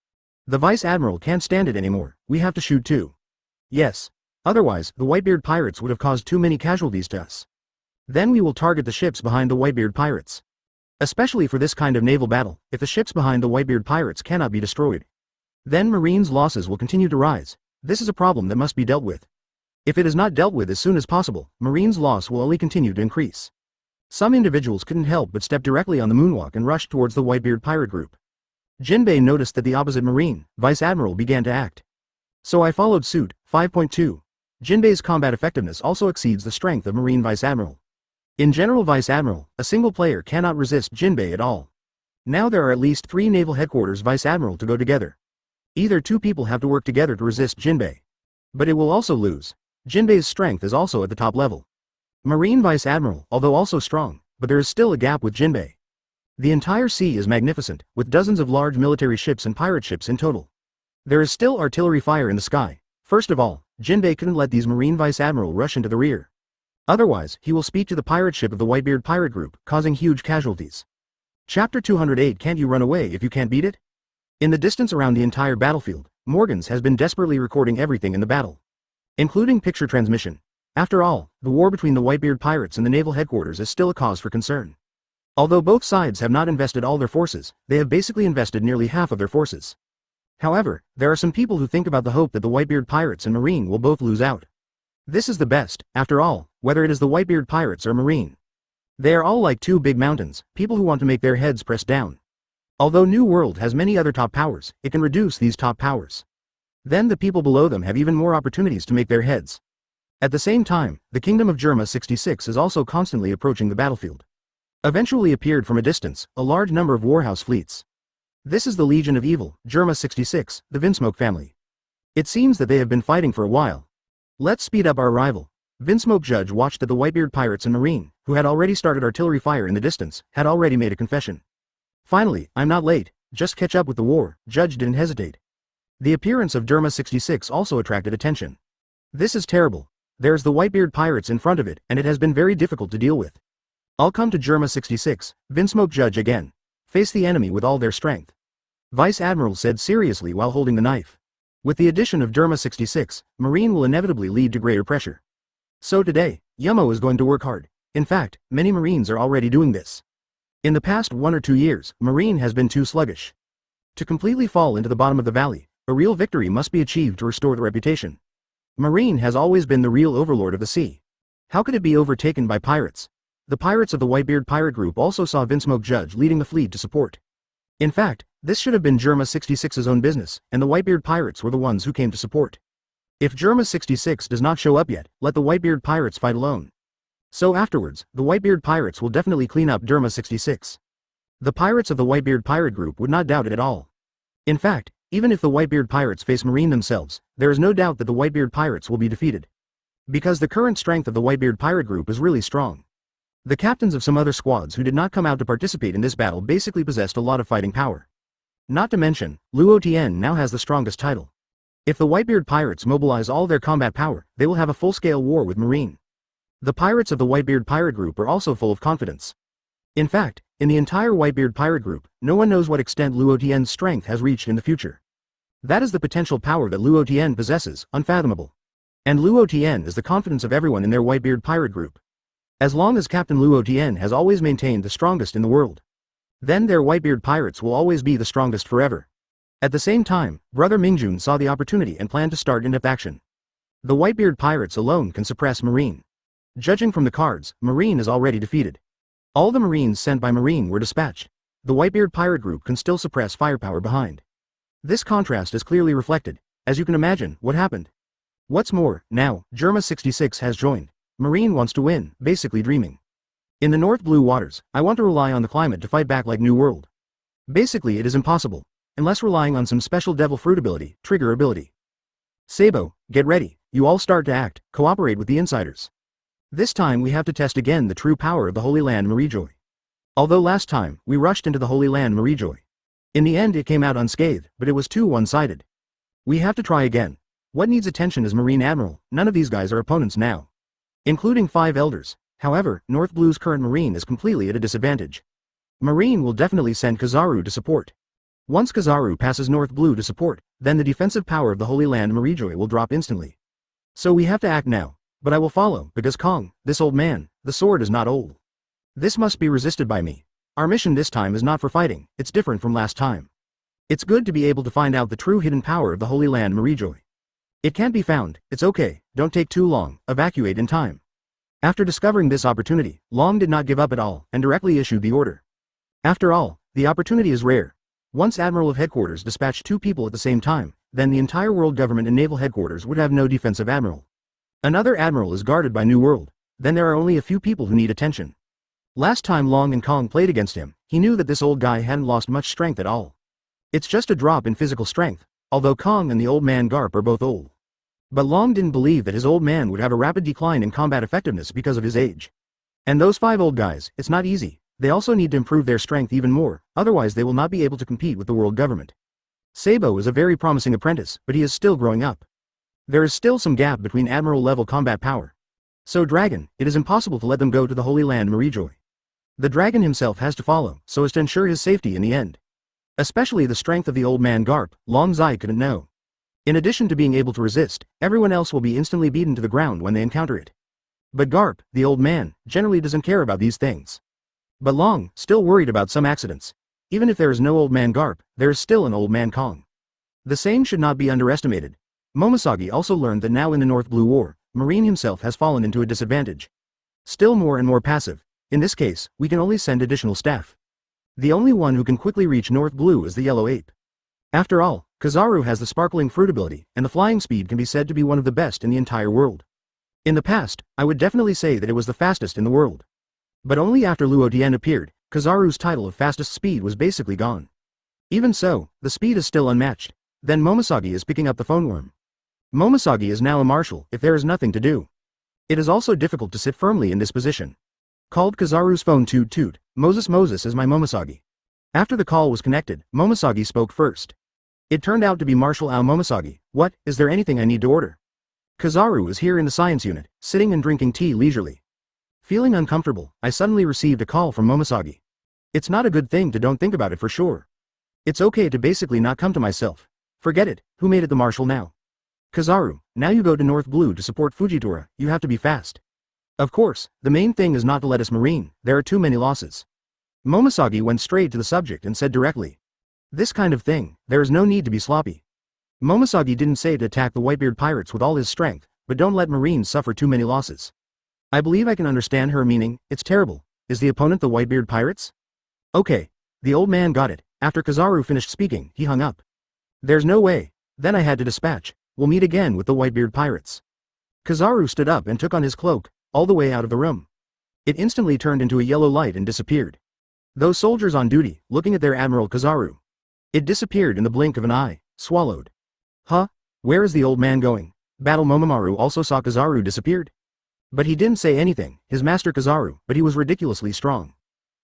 The Vice Admiral can't stand it anymore, we have to shoot too. Yes. Otherwise, the Whitebeard Pirates would have caused too many casualties to us. Then we will target the ships behind the Whitebeard Pirates. Especially for this kind of naval battle, if the ships behind the Whitebeard Pirates cannot be destroyed. Then Marine's losses will continue to rise. This is a problem that must be dealt with. If it is not dealt with as soon as possible, Marine's loss will only continue to increase. Some individuals couldn't help but step directly on the moonwalk and rushed towards the Whitebeard pirate group. Jinbei noticed that the opposite Marine, Vice Admiral began to act. So I followed suit. 5.2. Jinbei's combat effectiveness also exceeds the strength of Marine Vice Admiral. In general Vice Admiral, a single player cannot resist Jinbei at all. Now there are at least 3 Naval Headquarters Vice Admiral to go together. Either 2 people have to work together to resist Jinbei. But it will also lose. Jinbei's strength is also at the top level. Marine Vice Admiral, although also strong, but there is still a gap with Jinbei. The entire sea is magnificent, with dozens of large military ships and pirate ships in total. There is still artillery fire in the sky. First of all, Jinbei couldn't let these Marine Vice Admiral rush into the rear. Otherwise, he will speak to the pirate ship of the Whitebeard pirate group, causing huge casualties. Chapter 208. Can't you run away if you can't beat it? In the distance around the entire battlefield, Morgans has been desperately recording everything in the battle, including picture transmission. After all, the war between the Whitebeard pirates and the naval headquarters is still a cause for concern. Although both sides have not invested all their forces, they have basically invested nearly half of their forces. However, there are some people who think about the hope that the Whitebeard pirates and Marine will both lose out. This is the best, after all, whether it is the Whitebeard pirates or Marine. They are all like two big mountains, people who want to make their heads press down. Although New World has many other top powers, it can reduce these top powers. Then the people below them have even more opportunities to make their heads. At the same time, the kingdom of Germa 66 is also constantly approaching the battlefield. Eventually appeared from a distance, a large number of warhouse fleets. This is the Legion of Evil, Germa 66, the Vinsmoke family. It seems that they have been fighting for a while. Let's speed up our arrival. Vinsmoke Judge watched that the Whitebeard pirates and Marine, who had already started artillery fire in the distance, had already made a confession. Finally, I'm not late, just catch up with the war. Judge didn't hesitate. The appearance of Germa 66 also attracted attention. This is terrible. There's the Whitebeard pirates in front of it, and it has been very difficult to deal with. I'll come to Germa 66, Vinsmoke Judge again. Face the enemy with all their strength. Vice Admiral said seriously while holding the knife. With the addition of Germa 66, Marine will inevitably lead to greater pressure. So today, Yumo is going to work hard. In fact, many Marines are already doing this. In the past 1 or 2 years, Marine has been too sluggish. To completely fall into the bottom of the valley, a real victory must be achieved to restore the reputation. Marine has always been the real overlord of the sea. How could it be overtaken by pirates? The pirates of the Whitebeard pirate group also saw Vinsmoke Judge leading the fleet to support. In fact, this should have been Germa 66's own business, and the Whitebeard pirates were the ones who came to support. If Germa 66 does not show up yet, let the Whitebeard pirates fight alone. So afterwards, the Whitebeard pirates will definitely clean up Germa 66. The pirates of the Whitebeard pirate group would not doubt it at all. In fact, even if the Whitebeard pirates face Marine themselves, there is no doubt that the Whitebeard pirates will be defeated. Because the current strength of the Whitebeard pirate group is really strong. The captains of some other squads who did not come out to participate in this battle basically possessed a lot of fighting power. Not to mention, Luo Tian now has the strongest title. If the Whitebeard pirates mobilize all their combat power, they will have a full-scale war with Marine. The pirates of the Whitebeard pirate group are also full of confidence. In fact, in the entire Whitebeard pirate group, no one knows what extent Luo Tian's strength has reached in the future. That is the potential power that Luo Tian possesses, unfathomable. And Luo Tian is the confidence of everyone in their Whitebeard pirate group. As long as Captain Luo Tian has always maintained the strongest in the world, then their Whitebeard pirates will always be the strongest forever. At the same time, Brother Mingjun saw the opportunity and planned to start in-depth action. The Whitebeard pirates alone can suppress Marine. Judging from the cards, Marine is already defeated. All the Marines sent by Marine were dispatched. The Whitebeard pirate group can still suppress firepower behind. This contrast is clearly reflected. As you can imagine, what happened? What's more, now, Germa 66 has joined. Marine wants to win, basically dreaming. In the North Blue Waters, I want to rely on the climate to fight back like New World. Basically it is impossible, unless relying on some special devil fruit ability, trigger ability. Sabo, get ready, you all start to act, cooperate with the insiders. This time we have to test again the true power of the Holy Land Marijoy. Although last time, we rushed into the Holy Land Marijoy. In the end it came out unscathed, but it was too one-sided. We have to try again. What needs attention is Marine Admiral, none of these guys are opponents now. Including 5 elders. However, North Blue's current Marine is completely at a disadvantage. Marine will definitely send Kizaru to support. Once Kizaru passes North Blue to support, then the defensive power of the Holy Land Marijoy will drop instantly. So we have to act now, but I will follow, because Kong, this old man, the sword is not old. This must be resisted by me. Our mission this time is not for fighting, it's different from last time. It's good to be able to find out the true hidden power of the Holy Land Marijoy. It can't be found, it's okay, don't take too long, evacuate in time. After discovering this opportunity, Long did not give up at all, and directly issued the order. After all, the opportunity is rare. Once Admiral of Headquarters dispatched 2 people at the same time, then the entire world government and naval headquarters would have no defensive admiral. Another admiral is guarded by New World, then there are only a few people who need attention. Last time Long and Kong played against him, he knew that this old guy hadn't lost much strength at all. It's just a drop in physical strength, although Kong and the old man Garp are both old. But Long didn't believe that his old man would have a rapid decline in combat effectiveness because of his age. And those 5 old guys, it's not easy, they also need to improve their strength even more, otherwise they will not be able to compete with the world government. Sabo is a very promising apprentice, but he is still growing up. There is still some gap between admiral level combat power. So Dragon, it is impossible to let them go to the Holy Land Marijoy. The dragon himself has to follow, so as to ensure his safety in the end. Especially the strength of the old man Garp, Long Zai couldn't know. In addition to being able to resist, everyone else will be instantly beaten to the ground when they encounter it. But Garp, the old man, generally doesn't care about these things. But Long, still worried about some accidents. Even if there is no old man Garp, there is still an old man Kong. The same should not be underestimated. Momosagi also learned that now in the North Blue War, Marine himself has fallen into a disadvantage. Still more and more passive. In this case, we can only send additional staff. The only one who can quickly reach North Blue is the Yellow Ape. After all, Kizaru has the sparkling fruit ability, and the flying speed can be said to be one of the best in the entire world. In the past, I would definitely say that it was the fastest in the world. But only after Luo Tian appeared, Kizaru's title of fastest speed was basically gone. Even so, the speed is still unmatched. Then Momosagi is picking up the phone worm. Momosagi is now a marshal if there is nothing to do. It is also difficult to sit firmly in this position. Called Kizaru's phone toot toot, Moses is my Momosagi. After the call was connected, Momosagi spoke first. It turned out to be Marshal Ao Momosagi. What, is there anything I need to order? Kizaru is here in the science unit, sitting and drinking tea leisurely. Feeling uncomfortable, I suddenly received a call from Momosagi. It's not a good thing to don't think about it for sure. It's okay to basically not come to myself. Forget it, who made it the marshal now? Kizaru, now you go to North Blue to support Fujitora, you have to be fast. Of course, the main thing is not to let us Marine, there are too many losses. Momosagi went straight to the subject and said directly. This kind of thing, there is no need to be sloppy. Momosagi didn't say to attack the Whitebeard pirates with all his strength, but don't let Marines suffer too many losses. I believe I can understand her meaning, it's terrible. Is the opponent the Whitebeard pirates? Okay. The old man got it. After Kizaru finished speaking, he hung up. There's no way. Then I had to dispatch. We'll meet again with the Whitebeard pirates. Kizaru stood up and took on his cloak, all the way out of the room. It instantly turned into a yellow light and disappeared. Those soldiers on duty, looking at their Admiral Kizaru. It disappeared in the blink of an eye, swallowed. Huh? Where is the old man going? Battle Momomaru also saw Kizaru disappeared. But he didn't say anything, his master Kizaru, but he was ridiculously strong.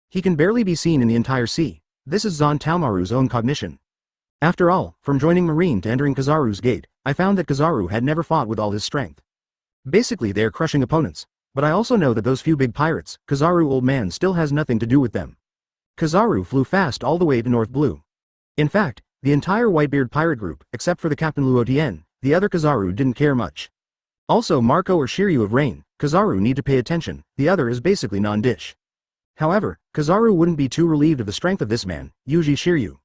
He can barely be seen in the entire sea. This is Zon Taomaru's own cognition. After all, from joining Marine to entering Kizaru's gate, I found that Kizaru had never fought with all his strength. Basically they are crushing opponents, but I also know that those few big pirates, Kizaru old man still has nothing to do with them. Kizaru flew fast all the way to North Blue. In fact, the entire Whitebeard pirate group, except for the Captain Luo Tian, the other Kizaru didn't care much. Also Marco or Shiryu of Rain, Kizaru need to pay attention, the other is basically non-dish. However, Kizaru wouldn't be too relieved of the strength of this man, Yuji Shiryu.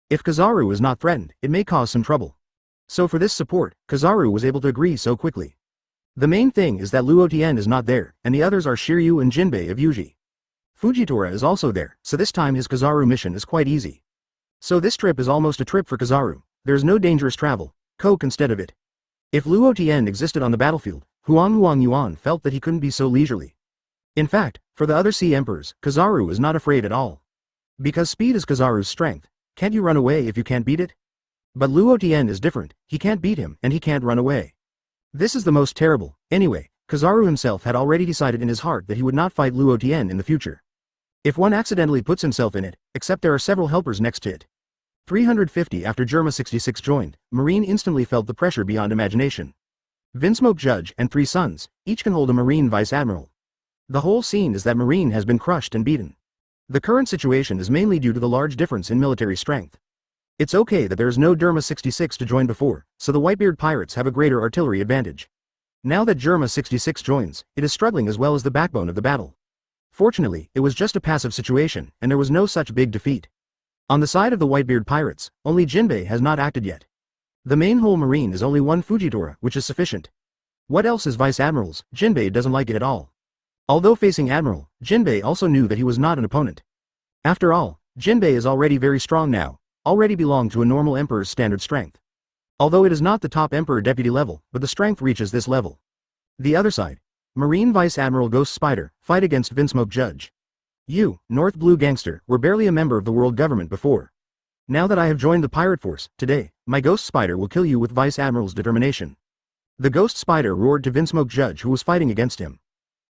If Kizaru is not threatened, it may cause some trouble. So for this support, Kizaru was able to agree so quickly. The main thing is that Luo Tian is not there, and the others are Shiryu and Jinbei of Yuji. Fujitora is also there, so this time his Kizaru mission is quite easy. So this trip is almost a trip for Kizaru. There's no dangerous travel, coke instead of it. If Luo Tian existed on the battlefield, Huang Yuan felt that he couldn't be so leisurely. In fact, for the other sea emperors, Kizaru is not afraid at all. Because speed is Kizaru's strength, can't you run away if you can't beat it? But Luo Tian is different, he can't beat him and he can't run away. This is the most terrible. Anyway, Kizaru himself had already decided in his heart that he would not fight Luo Tian in the future. If one accidentally puts himself in it, except there are several helpers next to it. 350 after Germa 66 joined, Marine instantly felt the pressure beyond imagination. Vinsmoke Judge and 3 sons, each can hold a Marine Vice Admiral. The whole scene is that Marine has been crushed and beaten. The current situation is mainly due to the large difference in military strength. It's okay that there is no Derma 66 to join before, so the Whitebeard pirates have a greater artillery advantage. Now that Germa 66 joins, it is struggling as well as the backbone of the battle. Fortunately, it was just a passive situation, and there was no such big defeat. On the side of the Whitebeard pirates, only Jinbei has not acted yet. The main whole Marine is only one Fujitora, which is sufficient. What else is Vice Admirals? Jinbei doesn't like it at all. Although facing Admiral, Jinbei also knew that he was not an opponent. After all, Jinbei is already very strong now, already belonged to a normal Emperor's standard strength. Although it is not the top Emperor deputy level, but the strength reaches this level. The other side. Marine Vice Admiral Ghost Spider, fight against Vinsmoke Judge. You, North Blue gangster, were barely a member of the world government before. Now that I have joined the pirate force, today, my Ghost Spider will kill you with Vice Admiral's determination. The Ghost Spider roared to Vinsmoke Judge who was fighting against him.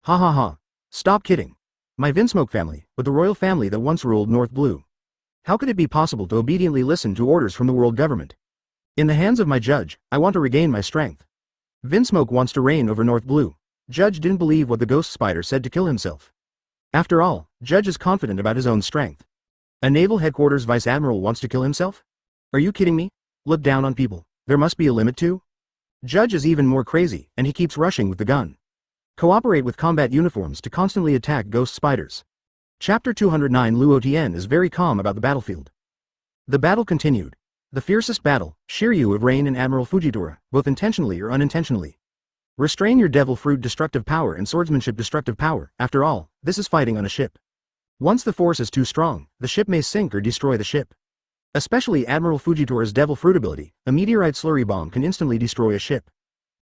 Ha ha ha. Stop kidding. My Vinsmoke family, but the royal family that once ruled North Blue. How could it be possible to obediently listen to orders from the world government? In the hands of my judge, I want to regain my strength. Vinsmoke wants to reign over North Blue. Judge didn't believe what the Ghost Spider said to kill himself. After all, Judge is confident about his own strength. A naval headquarters vice admiral wants to kill himself? Are you kidding me? Look down on people. There must be a limit too? Judge is even more crazy, and he keeps rushing with the gun. Cooperate with combat uniforms to constantly attack ghost spiders. Chapter 209. Luo Tian is very calm about the battlefield. The battle continued. The fiercest battle, Shiryu of Rain and Admiral Fujitora, both intentionally or unintentionally. Restrain your devil fruit destructive power and swordsmanship destructive power. After all, this is fighting on a ship. Once the force is too strong, the ship may sink or destroy the ship. Especially Admiral Fujitora's devil fruit ability, a meteorite slurry bomb can instantly destroy a ship.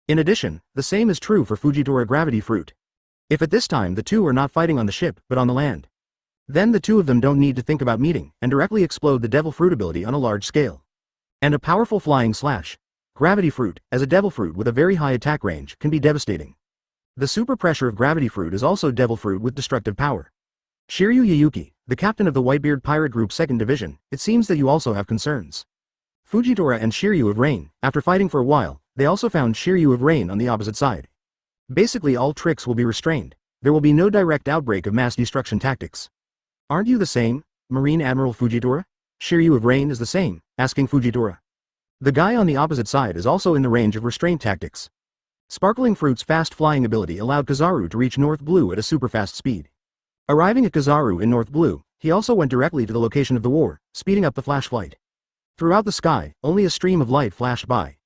In addition, the same is true for Fujitora gravity fruit. If at this time the two are not fighting on the ship but on the land, then the two of them don't need to think about meeting and directly explode the devil fruit ability on a large scale. And a powerful flying slash. Gravity fruit, as a devil fruit with a very high attack range, can be devastating. The super pressure of gravity fruit is also devil fruit with destructive power. Shiryu Yayuki, the captain of the Whitebeard Pirate Group 2nd Division, it seems that you also have concerns. Fujitora and Shiryu of Rain, after fighting for a while, they also found Shiryu of Rain on the opposite side. Basically all tricks will be restrained. There will be no direct outbreak of mass destruction tactics. Aren't you the same, Marine Admiral Fujitora? Shiryu of Rain is the same, asking Fujitora. The guy on the opposite side is also in the range of restraint tactics. Sparkling Fruit's fast flying ability allowed Kizaru to reach North Blue at a super fast speed. Arriving at Kizaru in North Blue, he also went directly to the location of the war, speeding up the flash flight. Throughout the sky, only a stream of light flashed by.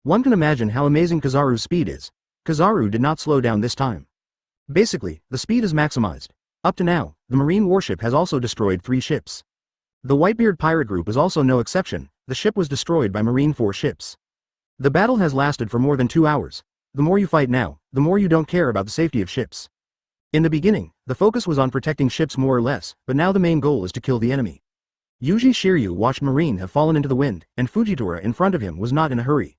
One can imagine how amazing Kizaru's speed is. Kizaru did not slow down this time. Basically, the speed is maximized. Up to now, the marine warship has also destroyed 3 ships. The Whitebeard Pirate Group is also no exception. The ship was destroyed by Marine 4 ships. The battle has lasted for more than 2 hours. The more you fight now, the more you don't care about the safety of ships. In the beginning, the focus was on protecting ships more or less, but now the main goal is to kill the enemy. Yuji Shiryu watched Marine have fallen into the wind, and Fujitora in front of him was not in a hurry.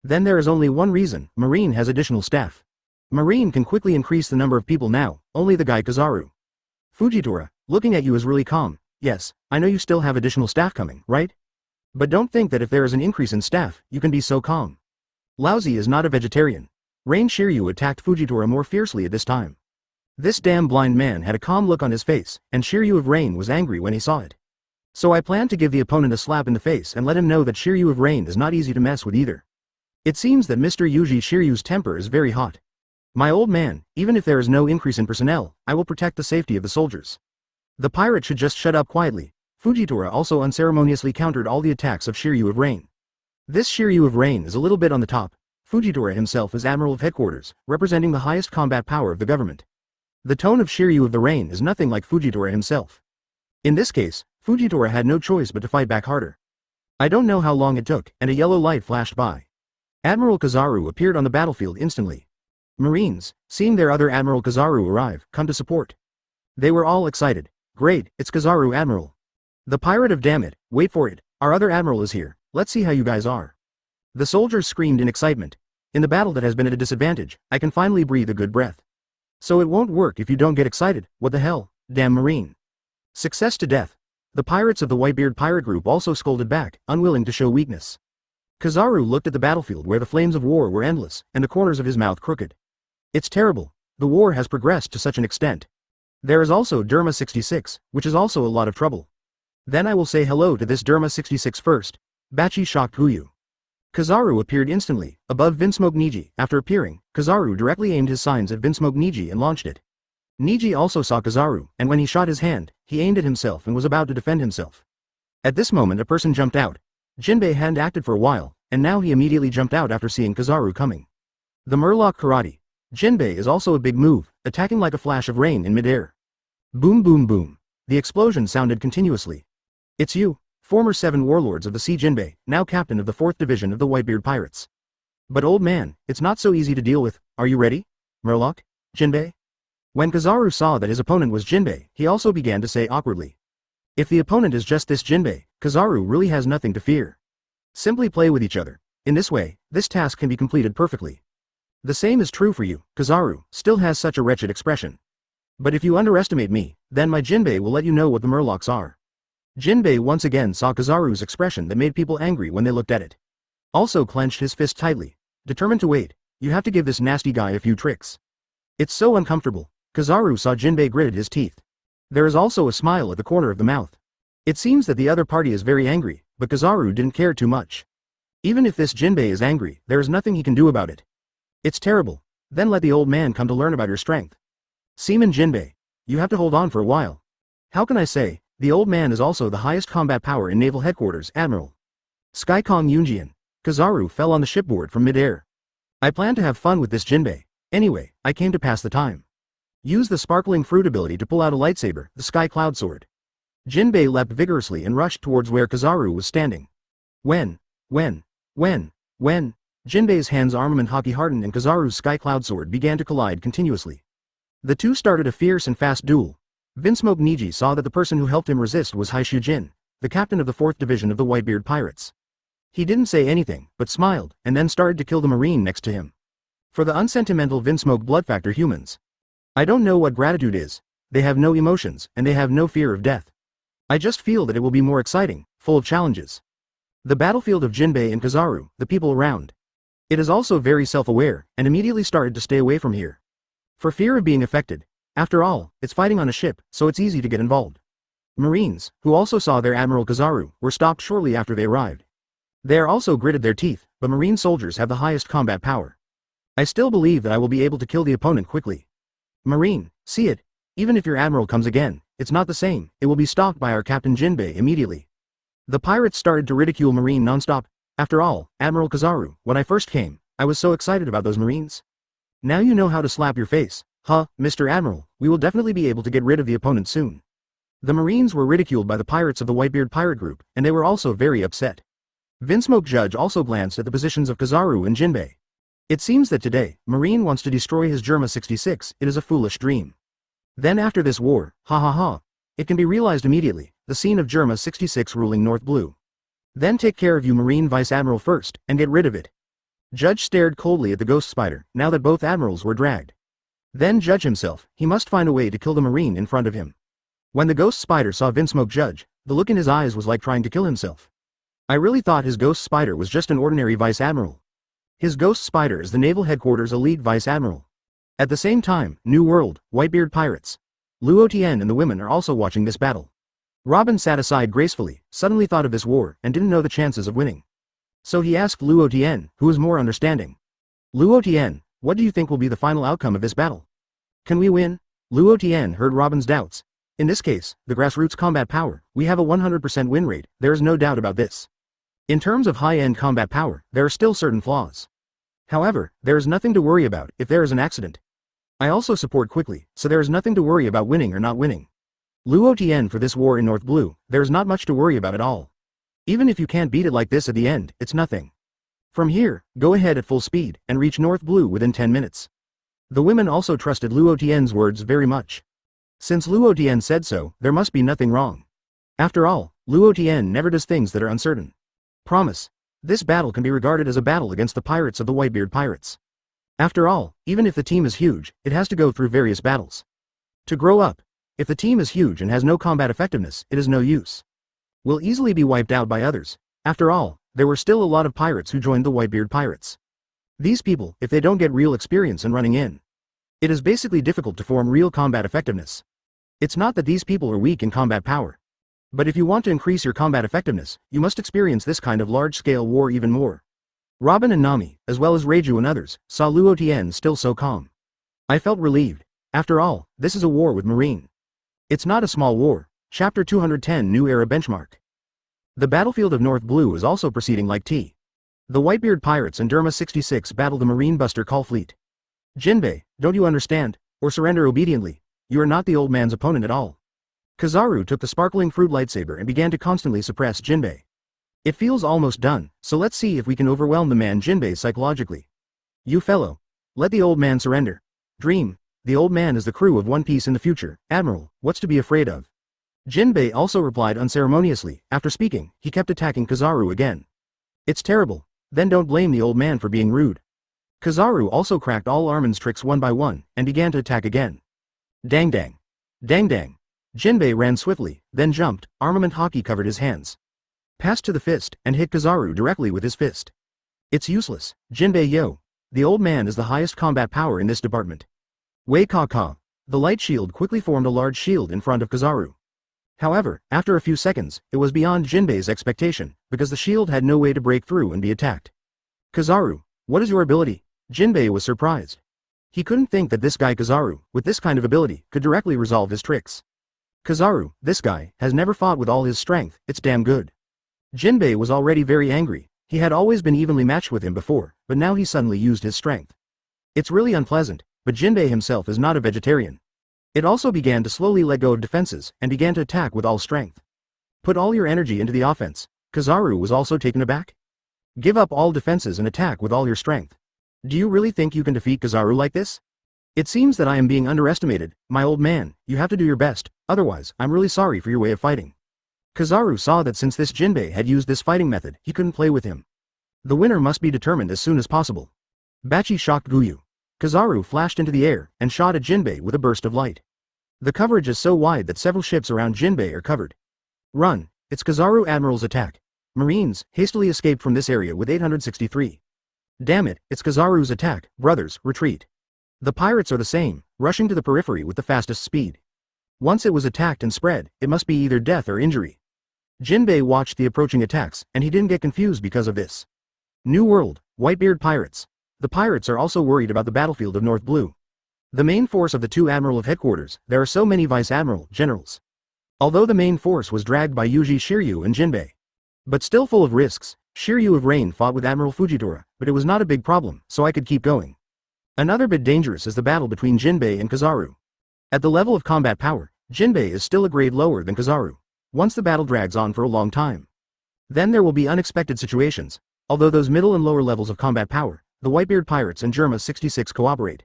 Then there is only one reason, Marine has additional staff. Marine can quickly increase the number of people now, only the guy Kizaru. Fujitora, looking at you is really calm. Yes, I know you still have additional staff coming, right? But don't think that if there is an increase in staff, you can be so calm. Lousy is not a vegetarian. Rain Shiryu attacked Fujitora more fiercely at this time. This damn blind man had a calm look on his face, and Shiryu of Rain was angry when he saw it. So I planned to give the opponent a slap in the face and let him know that Shiryu of Rain is not easy to mess with either. It seems that Mr. Yuji Shiryu's temper is very hot. My old man, even if there is no increase in personnel, I will protect the safety of the soldiers. The pirate should just shut up quietly. Fujitora also unceremoniously countered all the attacks of Shiryu of Rain. This Shiryu of Rain is a little bit on the top. Fujitora himself is Admiral of Headquarters, representing the highest combat power of the government. The tone of Shiryu of the Rain is nothing like Fujitora himself. In this case, Fujitora had no choice but to fight back harder. I don't know how long it took, and a yellow light flashed by. Admiral Kizaru appeared on the battlefield instantly. Marines, seeing their other Admiral Kizaru arrive, come to support. They were all excited. Great, it's Kizaru Admiral. The pirate of damn it, wait for it, our other admiral is here, let's see how you guys are. The soldiers screamed in excitement. In the battle that has been at a disadvantage, I can finally breathe a good breath. So it won't work if you don't get excited, what the hell, damn Marine. Success to death. The pirates of the Whitebeard Pirate Group also scolded back, unwilling to show weakness. Kizaru looked at the battlefield where the flames of war were endless, and the corners of his mouth crooked. It's terrible. The war has progressed to such an extent. There is also Derma 66, which is also a lot of trouble. Then I will say hello to this Derma 66 first. Bachi shocked Huyu. Kizaru appeared instantly, above Vinsmoke Niji. After appearing, Kizaru directly aimed his signs at Vinsmoke Niji and launched it. Niji also saw Kizaru, and when he shot his hand, he aimed at himself and was about to defend himself. At this moment a person jumped out. Jinbei hadn't acted for a while, and now he immediately jumped out after seeing Kizaru coming. The Murloc Karate. Jinbei is also a big move, attacking like a flash of rain in midair. Boom boom boom. The explosion sounded continuously. It's you, former 7 warlords of the sea Jinbei, now captain of the 4th Division of the Whitebeard Pirates. But old man, it's not so easy to deal with, are you ready? Murloc? Jinbei? When Kizaru saw that his opponent was Jinbei, he also began to say awkwardly. If the opponent is just this Jinbei, Kizaru really has nothing to fear. Simply play with each other. In this way, this task can be completed perfectly. The same is true for you, Kizaru, still has such a wretched expression. But if you underestimate me, then my Jinbei will let you know what the Murlocs are. Jinbei once again saw Kizaru's expression that made people angry when they looked at it. Also clenched his fist tightly. Determined to wait, you have to give this nasty guy a few tricks. It's so uncomfortable. Kizaru saw Jinbei gritted his teeth. There is also a smile at the corner of the mouth. It seems that the other party is very angry, but Kizaru didn't care too much. Even if this Jinbei is angry, there is nothing he can do about it. It's terrible. Then let the old man come to learn about your strength. Seaman Jinbei, you have to hold on for a while. How can I say, the old man is also the highest combat power in naval headquarters, Admiral. Skycong Yunjian. Kizaru fell on the shipboard from mid-air. I plan to have fun with this Jinbei. Anyway, I came to pass the time. Use the sparkling fruit ability to pull out a lightsaber, the Sky Cloud Sword. Jinbei leapt vigorously and rushed towards where Kizaru was standing. When? Jinbei's hand's armament Haki hardened and Kizaru's Sky Cloud Sword began to collide continuously. The two started a fierce and fast duel. Vinsmoke Niji saw that the person who helped him resist was Hai Shujin, the captain of the 4th Division of the Whitebeard Pirates. He didn't say anything, but smiled, and then started to kill the marine next to him. For the unsentimental Vinsmoke blood factor humans. I don't know what gratitude is. They have no emotions, and they have no fear of death. I just feel that it will be more exciting, full of challenges. The battlefield of Jinbei and Kizaru, the people around. It is also very self-aware, and immediately started to stay away from here. For fear of being affected. After all, it's fighting on a ship, so it's easy to get involved. Marines, who also saw their Admiral Kizaru, were stopped shortly after they arrived. They are also gritted their teeth, but marine soldiers have the highest combat power. I still believe that I will be able to kill the opponent quickly. Marine, see it. Even if your admiral comes again, it's not the same, it will be stopped by our Captain Jinbei immediately. The pirates started to ridicule Marine non-stop. After all, Admiral Kizaru, when I first came, I was so excited about those Marines. Now you know how to slap your face. Huh, Mr. Admiral, we will definitely be able to get rid of the opponent soon. The Marines were ridiculed by the pirates of the Whitebeard pirate group, and they were also very upset. Vinsmoke Judge also glanced at the positions of Kizaru and Jinbei. It seems that today, Marine wants to destroy his Germa 66, it is a foolish dream. Then after this war, it can be realized immediately, the scene of Germa 66 ruling North Blue. Then take care of you Marine Vice Admiral first, and get rid of it. Judge stared coldly at the ghost spider, now that both admirals were dragged. Then Judge himself, he must find a way to kill the Marine in front of him. When the ghost spider saw Vinsmoke Judge, the look in his eyes was like trying to kill himself. I really thought his ghost spider was just an ordinary Vice Admiral. His ghost spider is the Naval Headquarters Elite Vice Admiral. At the same time, New World, Whitebeard Pirates. Luo Tian and the women are also watching this battle. Robin sat aside gracefully, suddenly thought of this war, and didn't know the chances of winning. So he asked Luo Tian, who was more understanding. Luo Tian, what do you think will be the final outcome of this battle? Can we win? Luo Tian heard Robin's doubts. In this case, the grassroots combat power, we have a 100% win rate, there is no doubt about this. In terms of high-end combat power, there are still certain flaws. However, there is nothing to worry about if there is an accident. I also support quickly, so there is nothing to worry about winning or not winning. Luo Tian for this war in North Blue, there is not much to worry about at all. Even if you can't beat it like this at the end, it's nothing. From here, go ahead at full speed, and reach North Blue within 10 minutes. The women also trusted Luo Tian's words very much. Since Luo Tian said so, there must be nothing wrong. After all, Luo Tian never does things that are uncertain. Promise. This battle can be regarded as a battle against the pirates of the Whitebeard Pirates. After all, even if the team is huge, it has to go through various battles. To grow up, if the team is huge and has no combat effectiveness, it is no use. Will easily be wiped out by others. After all, there were still a lot of pirates who joined the Whitebeard Pirates. These people, if they don't get real experience in running in, it is basically difficult to form real combat effectiveness. It's not that these people are weak in combat power. But if you want to increase your combat effectiveness, you must experience this kind of large-scale war even more. Robin and Nami, as well as Reiju and others, saw Luo Tian still so calm. I felt relieved. After all, this is a war with Marine. It's not a small war. Chapter 210 New Era Benchmark. The battlefield of North Blue is also proceeding like T. The Whitebeard Pirates and Derma 66 battle the Marine Buster Call Fleet. Jinbei, don't you understand, or surrender obediently? You are not the old man's opponent at all. Kizaru took the sparkling fruit lightsaber and began to constantly suppress Jinbei. It feels almost done, so let's see if we can overwhelm the man Jinbei psychologically. You fellow. Let the old man surrender. Dream. The old man is the crew of One Piece in the future, Admiral, what's to be afraid of? Jinbei also replied unceremoniously. After speaking, he kept attacking Kizaru again. It's terrible. Then don't blame the old man for being rude. Kizaru also cracked all Armin's tricks one by one, and began to attack again. Dang dang. Dang dang. Jinbei ran swiftly, then jumped, armament Haki covered his hands. Passed to the fist, and hit Kizaru directly with his fist. It's useless, Jinbei yo. The old man is the highest combat power in this department. Wei Ka Ka. The light shield quickly formed a large shield in front of Kizaru. However, after a few seconds, it was beyond Jinbei's expectation, because the shield had no way to break through and be attacked. Kizaru, what is your ability? Jinbei was surprised. He couldn't think that this guy Kizaru, with this kind of ability, could directly resolve his tricks. Kizaru, this guy, has never fought with all his strength, it's damn good. Jinbei was already very angry. He had always been evenly matched with him before, but now he suddenly used his strength. It's really unpleasant, but Jinbei himself is not a vegetarian. It also began to slowly let go of defenses, and began to attack with all strength. Put all your energy into the offense. Kizaru was also taken aback. Give up all defenses and attack with all your strength. Do you really think you can defeat Kizaru like this? It seems that I am being underestimated, my old man, you have to do your best, otherwise, I'm really sorry for your way of fighting. Kizaru saw that since this Jinbei had used this fighting method, he couldn't play with him. The winner must be determined as soon as possible. Bachi shocked Guyu. Kizaru flashed into the air, and shot at Jinbei with a burst of light. The coverage is so wide that several ships around Jinbei are covered. Run, it's Kizaru Admiral's attack. Marines, hastily escaped from this area with 863. Damn it, it's Kizaru's attack, brothers, retreat. The pirates are the same, rushing to the periphery with the fastest speed. Once it was attacked and spread, it must be either death or injury. Jinbei watched the approaching attacks, and he didn't get confused because of this. New World, Whitebeard pirates. The pirates are also worried about the battlefield of North Blue. The main force of the two admiral of headquarters, there are so many vice-admiral, generals. Although the main force was dragged by Yuji Shiryu and Jinbei. But still full of risks, Shiryu of Rain fought with Admiral Fujitora, but it was not a big problem, so I could keep going. Another bit dangerous is the battle between Jinbei and Kizaru. At the level of combat power, Jinbei is still a grade lower than Kizaru. Once the battle drags on for a long time, then there will be unexpected situations. Although those middle and lower levels of combat power, the Whitebeard pirates and Germa 66 cooperate.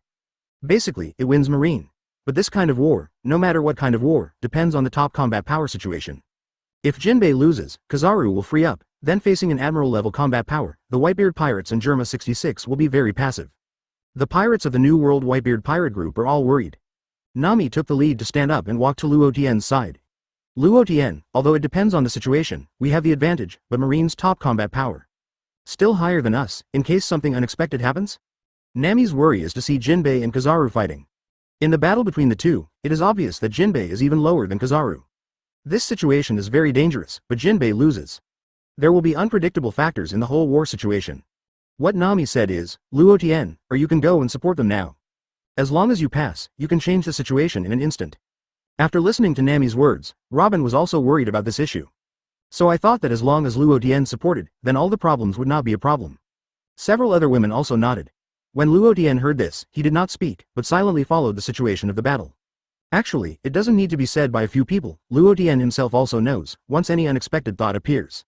Basically, it wins Marine. But this kind of war, no matter what kind of war, depends on the top combat power situation. If Jinbei loses, Kizaru will free up, then facing an admiral level combat power, the Whitebeard pirates and Germa 66 will be very passive. The pirates of the New World Whitebeard pirate group are all worried. Nami took the lead to stand up and walk to Luo Tian's side. Luo Tian, although it depends on the situation, we have the advantage, but Marine's top combat power still higher than us, in case something unexpected happens? Nami's worry is to see Jinbei and Kizaru fighting. In the battle between the two, it is obvious that Jinbei is even lower than Kizaru. This situation is very dangerous, but Jinbei loses. There will be unpredictable factors in the whole war situation. What Nami said is, Luo Tian, or you can go and support them now. As long as you pass, you can change the situation in an instant. After listening to Nami's words, Robin was also worried about this issue. So I thought that as long as Luo Tian supported, then all the problems would not be a problem. Several other women also nodded. When Luo Tian heard this, he did not speak, but silently followed the situation of the battle. Actually, it doesn't need to be said by a few people, Luo Tian himself also knows, once any unexpected thought appears.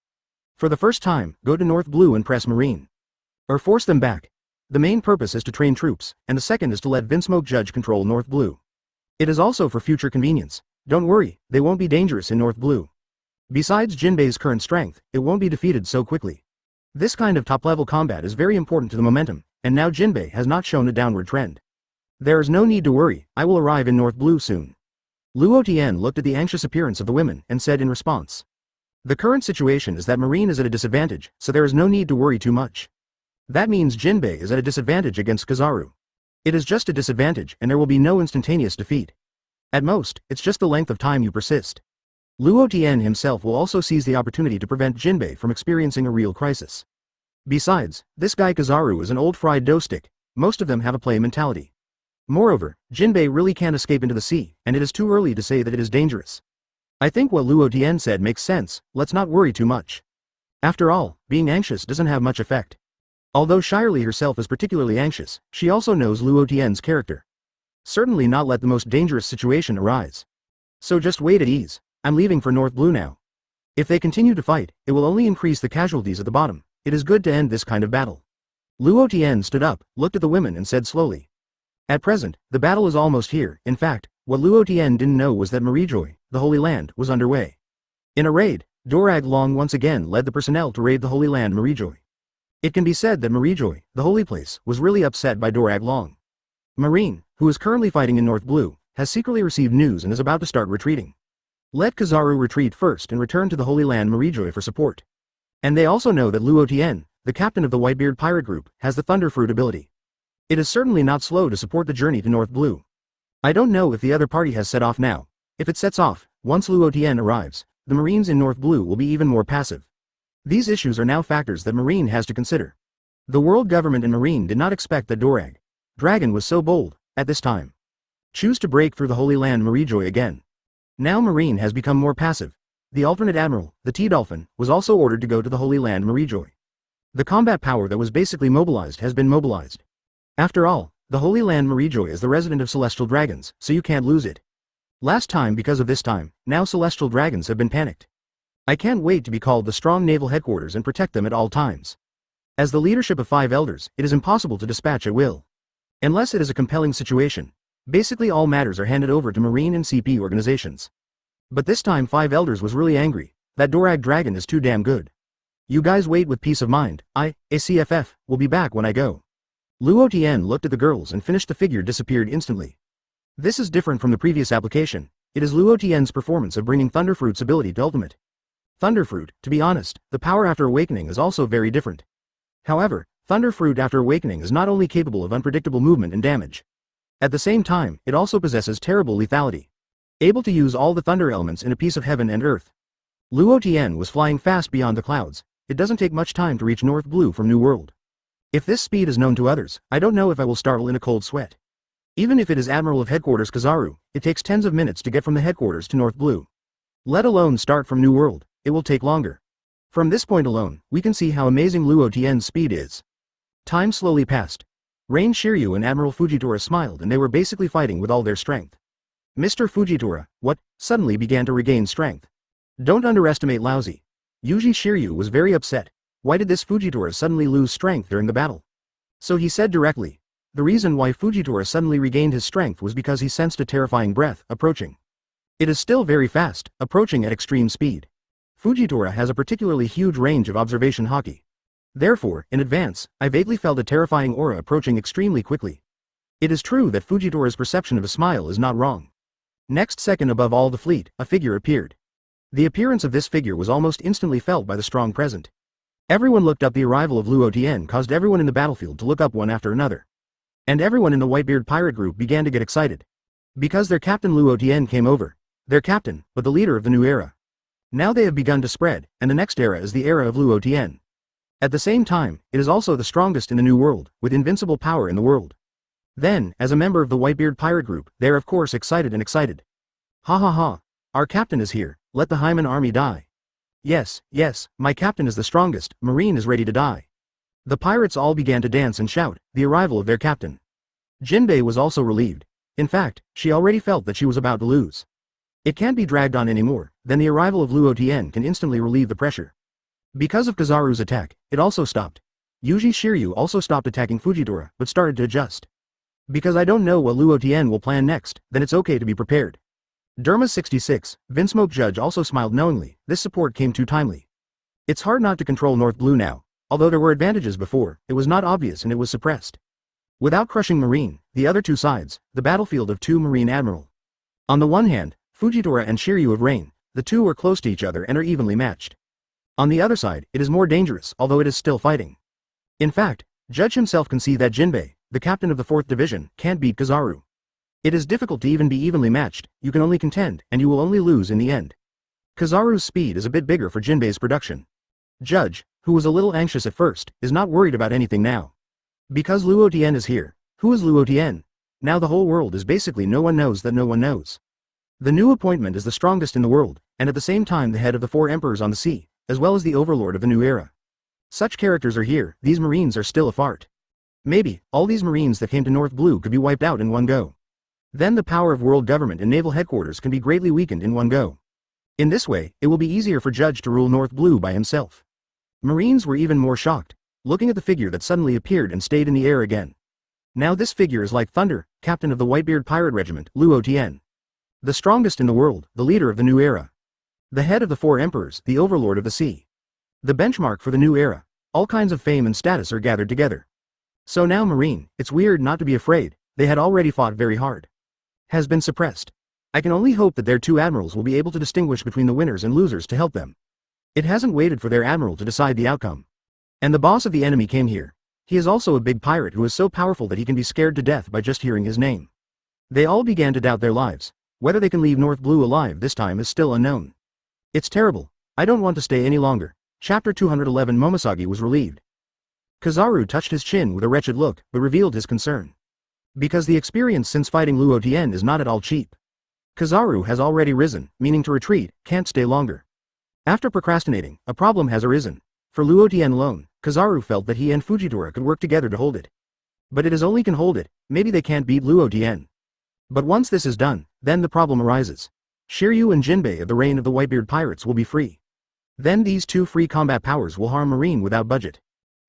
For the first time, go to North Blue and press Marine. Or force them back. The main purpose is to train troops, and the second is to let Vinsmoke Judge control North Blue. It is also for future convenience. Don't worry, they won't be dangerous in North Blue. Besides Jinbei's current strength, it won't be defeated so quickly. This kind of top-level combat is very important to the momentum, and now Jinbei has not shown a downward trend. There is no need to worry, I will arrive in North Blue soon. Luo Tian looked at the anxious appearance of the women and said in response. The current situation is that Marine is at a disadvantage, so there is no need to worry too much. That means Jinbei is at a disadvantage against Kizaru. It is just a disadvantage and there will be no instantaneous defeat. At most, it's just the length of time you persist. Luo Tian himself will also seize the opportunity to prevent Jinbei from experiencing a real crisis. Besides, this guy Kizaru is an old fried dough stick, most of them have a play mentality. Moreover, Jinbei really can't escape into the sea, and it is too early to say that it is dangerous. I think what Luo Tian said makes sense, let's not worry too much. After all, being anxious doesn't have much effect. Although Shirley herself is particularly anxious, she also knows Luo Tian's character. Certainly not let the most dangerous situation arise. So just wait at ease. I'm leaving for North Blue now. If they continue to fight, it will only increase the casualties at the bottom. It is good to end this kind of battle. Luo Tian stood up, looked at the women and said slowly. At present, the battle is almost here. In fact, what Luo Tian didn't know was that Marijoy, the Holy Land, was underway. In a raid, Dorag Long once again led the personnel to raid the Holy Land Marijoy. It can be said that Marijoy, the holy place, was really upset by Dorag Long. Marine, who is currently fighting in North Blue, has secretly received news and is about to start retreating. Let Kizaru retreat first and return to the Holy Land Marijoy for support. And they also know that Luo Tian, the captain of the Whitebeard pirate group, has the Thunder Fruit ability. It is certainly not slow to support the journey to North Blue. I don't know if the other party has set off now. If it sets off, once Luo Tian arrives, the Marines in North Blue will be even more passive. These issues are now factors that Marine has to consider. The world government and Marine did not expect that Dorag Dragon was so bold, at this time. Choose to break through the Holy Land Marijoy again. Now Marine has become more passive. The alternate admiral, the T-Dolphin, was also ordered to go to the Holy Land Marijoy. The combat power that was basically mobilized has been mobilized. After all, the Holy Land Marijoy is the resident of celestial dragons, so you can't lose it. Last time because of this time, now celestial dragons have been panicked. I can't wait to be called the strong naval headquarters and protect them at all times. As the leadership of 5 elders, it is impossible to dispatch at will. Unless it is a compelling situation. Basically all matters are handed over to Marine and CP organizations. But this time 5 elders was really angry. That Dorag Dragon is too damn good. You guys wait with peace of mind. ACFF, will be back when I go. Luo Tian looked at the girls and finished the figure disappeared instantly. This is different from the previous application. It is Luo Tian's performance of bringing Thunderfruit's ability to ultimate. Thunderfruit, to be honest, the power after awakening is also very different. However, Thunderfruit after awakening is not only capable of unpredictable movement and damage. At the same time, it also possesses terrible lethality. Able to use all the thunder elements in a piece of heaven and earth. Luo Tian was flying fast beyond the clouds. It doesn't take much time to reach North Blue from New World. If this speed is known to others, I don't know if I will startle in a cold sweat. Even if it is Admiral of Headquarters Kizaru, it takes tens of minutes to get from the headquarters to North Blue. Let alone start from New World, it will take longer. From this point alone, we can see how amazing Luo Tian's speed is. Time slowly passed. Rain Shiryu and Admiral Fujitora smiled and they were basically fighting with all their strength. Mr. Fujitora, suddenly began to regain strength. Don't underestimate Lousy. Yuji Shiryu was very upset. Why did this Fujitora suddenly lose strength during the battle? So he said directly. The reason why Fujitora suddenly regained his strength was because he sensed a terrifying breath approaching. It is still very fast, approaching at extreme speed. Fujitora has a particularly huge range of observation Haki. Therefore, in advance, I vaguely felt a terrifying aura approaching extremely quickly. It is true that Fujitora's perception of a smile is not wrong. Next second above all the fleet, a figure appeared. The appearance of this figure was almost instantly felt by the strong present. Everyone looked up. The arrival of Luo Tian caused everyone in the battlefield to look up one after another. And everyone in the Whitebeard pirate group began to get excited. Because their captain Luo Tian came over. Their captain, but the leader of the new era. Now they have begun to spread, and the next era is the era of Luo Tian. At the same time, it is also the strongest in the new world, with invincible power in the world. Then, as a member of the Whitebeard pirate group, they are of course excited and excited. Ha ha ha. Our captain is here, let the Hyman army die. Yes, my captain is the strongest, Marine is ready to die. The pirates all began to dance and shout, the arrival of their captain. Jinbei was also relieved. In fact, she already felt that she was about to lose. It can't be dragged on anymore, then the arrival of Luo Tian can instantly relieve the pressure. Because of Kizaru's attack, it also stopped. Yuji Shiryu also stopped attacking Fujitora, but started to adjust. Because I don't know what Luo Tian will plan next, then it's okay to be prepared. Derma 66, Vinsmoke Judge also smiled knowingly, this support came too timely. It's hard not to control North Blue now, although there were advantages before, it was not obvious and it was suppressed. Without crushing Marine, the other two sides, the battlefield of 2 Marine Admiral. On the one hand, Fujitora and Shiryu of Rain, the two are close to each other and are evenly matched. On the other side, it is more dangerous, although it is still fighting. In fact, Judge himself can see that Jinbei, the captain of the 4th Division, can't beat Kizaru. It is difficult to even be evenly matched, you can only contend, and you will only lose in the end. Kizaru's speed is a bit bigger for Jinbei's production. Judge, who was a little anxious at first, is not worried about anything now. Because Luo Tian is here. Who is Luo Tian? Now the whole world is basically no one knows that no one knows. The new appointment is the strongest in the world, and at the same time the head of the 4 emperors on the sea, as well as the overlord of the new era. Such characters are here, these Marines are still a fart. Maybe, all these Marines that came to North Blue could be wiped out in one go. Then the power of world government and naval headquarters can be greatly weakened in one go. In this way, it will be easier for Judge to rule North Blue by himself. Marines were even more shocked, looking at the figure that suddenly appeared and stayed in the air again. Now this figure is like thunder, captain of the Whitebeard pirate regiment, Luo Tian. The strongest in the world, the leader of the new era. The head of the 4 emperors, the overlord of the sea. The benchmark for the new era. All kinds of fame and status are gathered together. So now Marine, it's weird not to be afraid, they had already fought very hard. Has been suppressed. I can only hope that their 2 admirals will be able to distinguish between the winners and losers to help them. It hasn't waited for their admiral to decide the outcome. And the boss of the enemy came here. He is also a big pirate who is so powerful that he can be scared to death by just hearing his name. They all began to doubt their lives. Whether they can leave North Blue alive this time is still unknown. It's terrible. I don't want to stay any longer. Chapter 211 Momosagi was relieved. Kizaru touched his chin with a wretched look, but revealed his concern. Because the experience since fighting Luo Tian is not at all cheap. Kizaru has already risen, meaning to retreat, can't stay longer. After procrastinating, a problem has arisen. For Luo Tian alone, Kizaru felt that he and Fujitora could work together to hold it. But it is only can hold it, maybe they can't beat Luo Tian. But once this is done, then the problem arises. Shiryu and Jinbei of the reign of the Whitebeard pirates will be free. Then these two free combat powers will harm Marine without budget.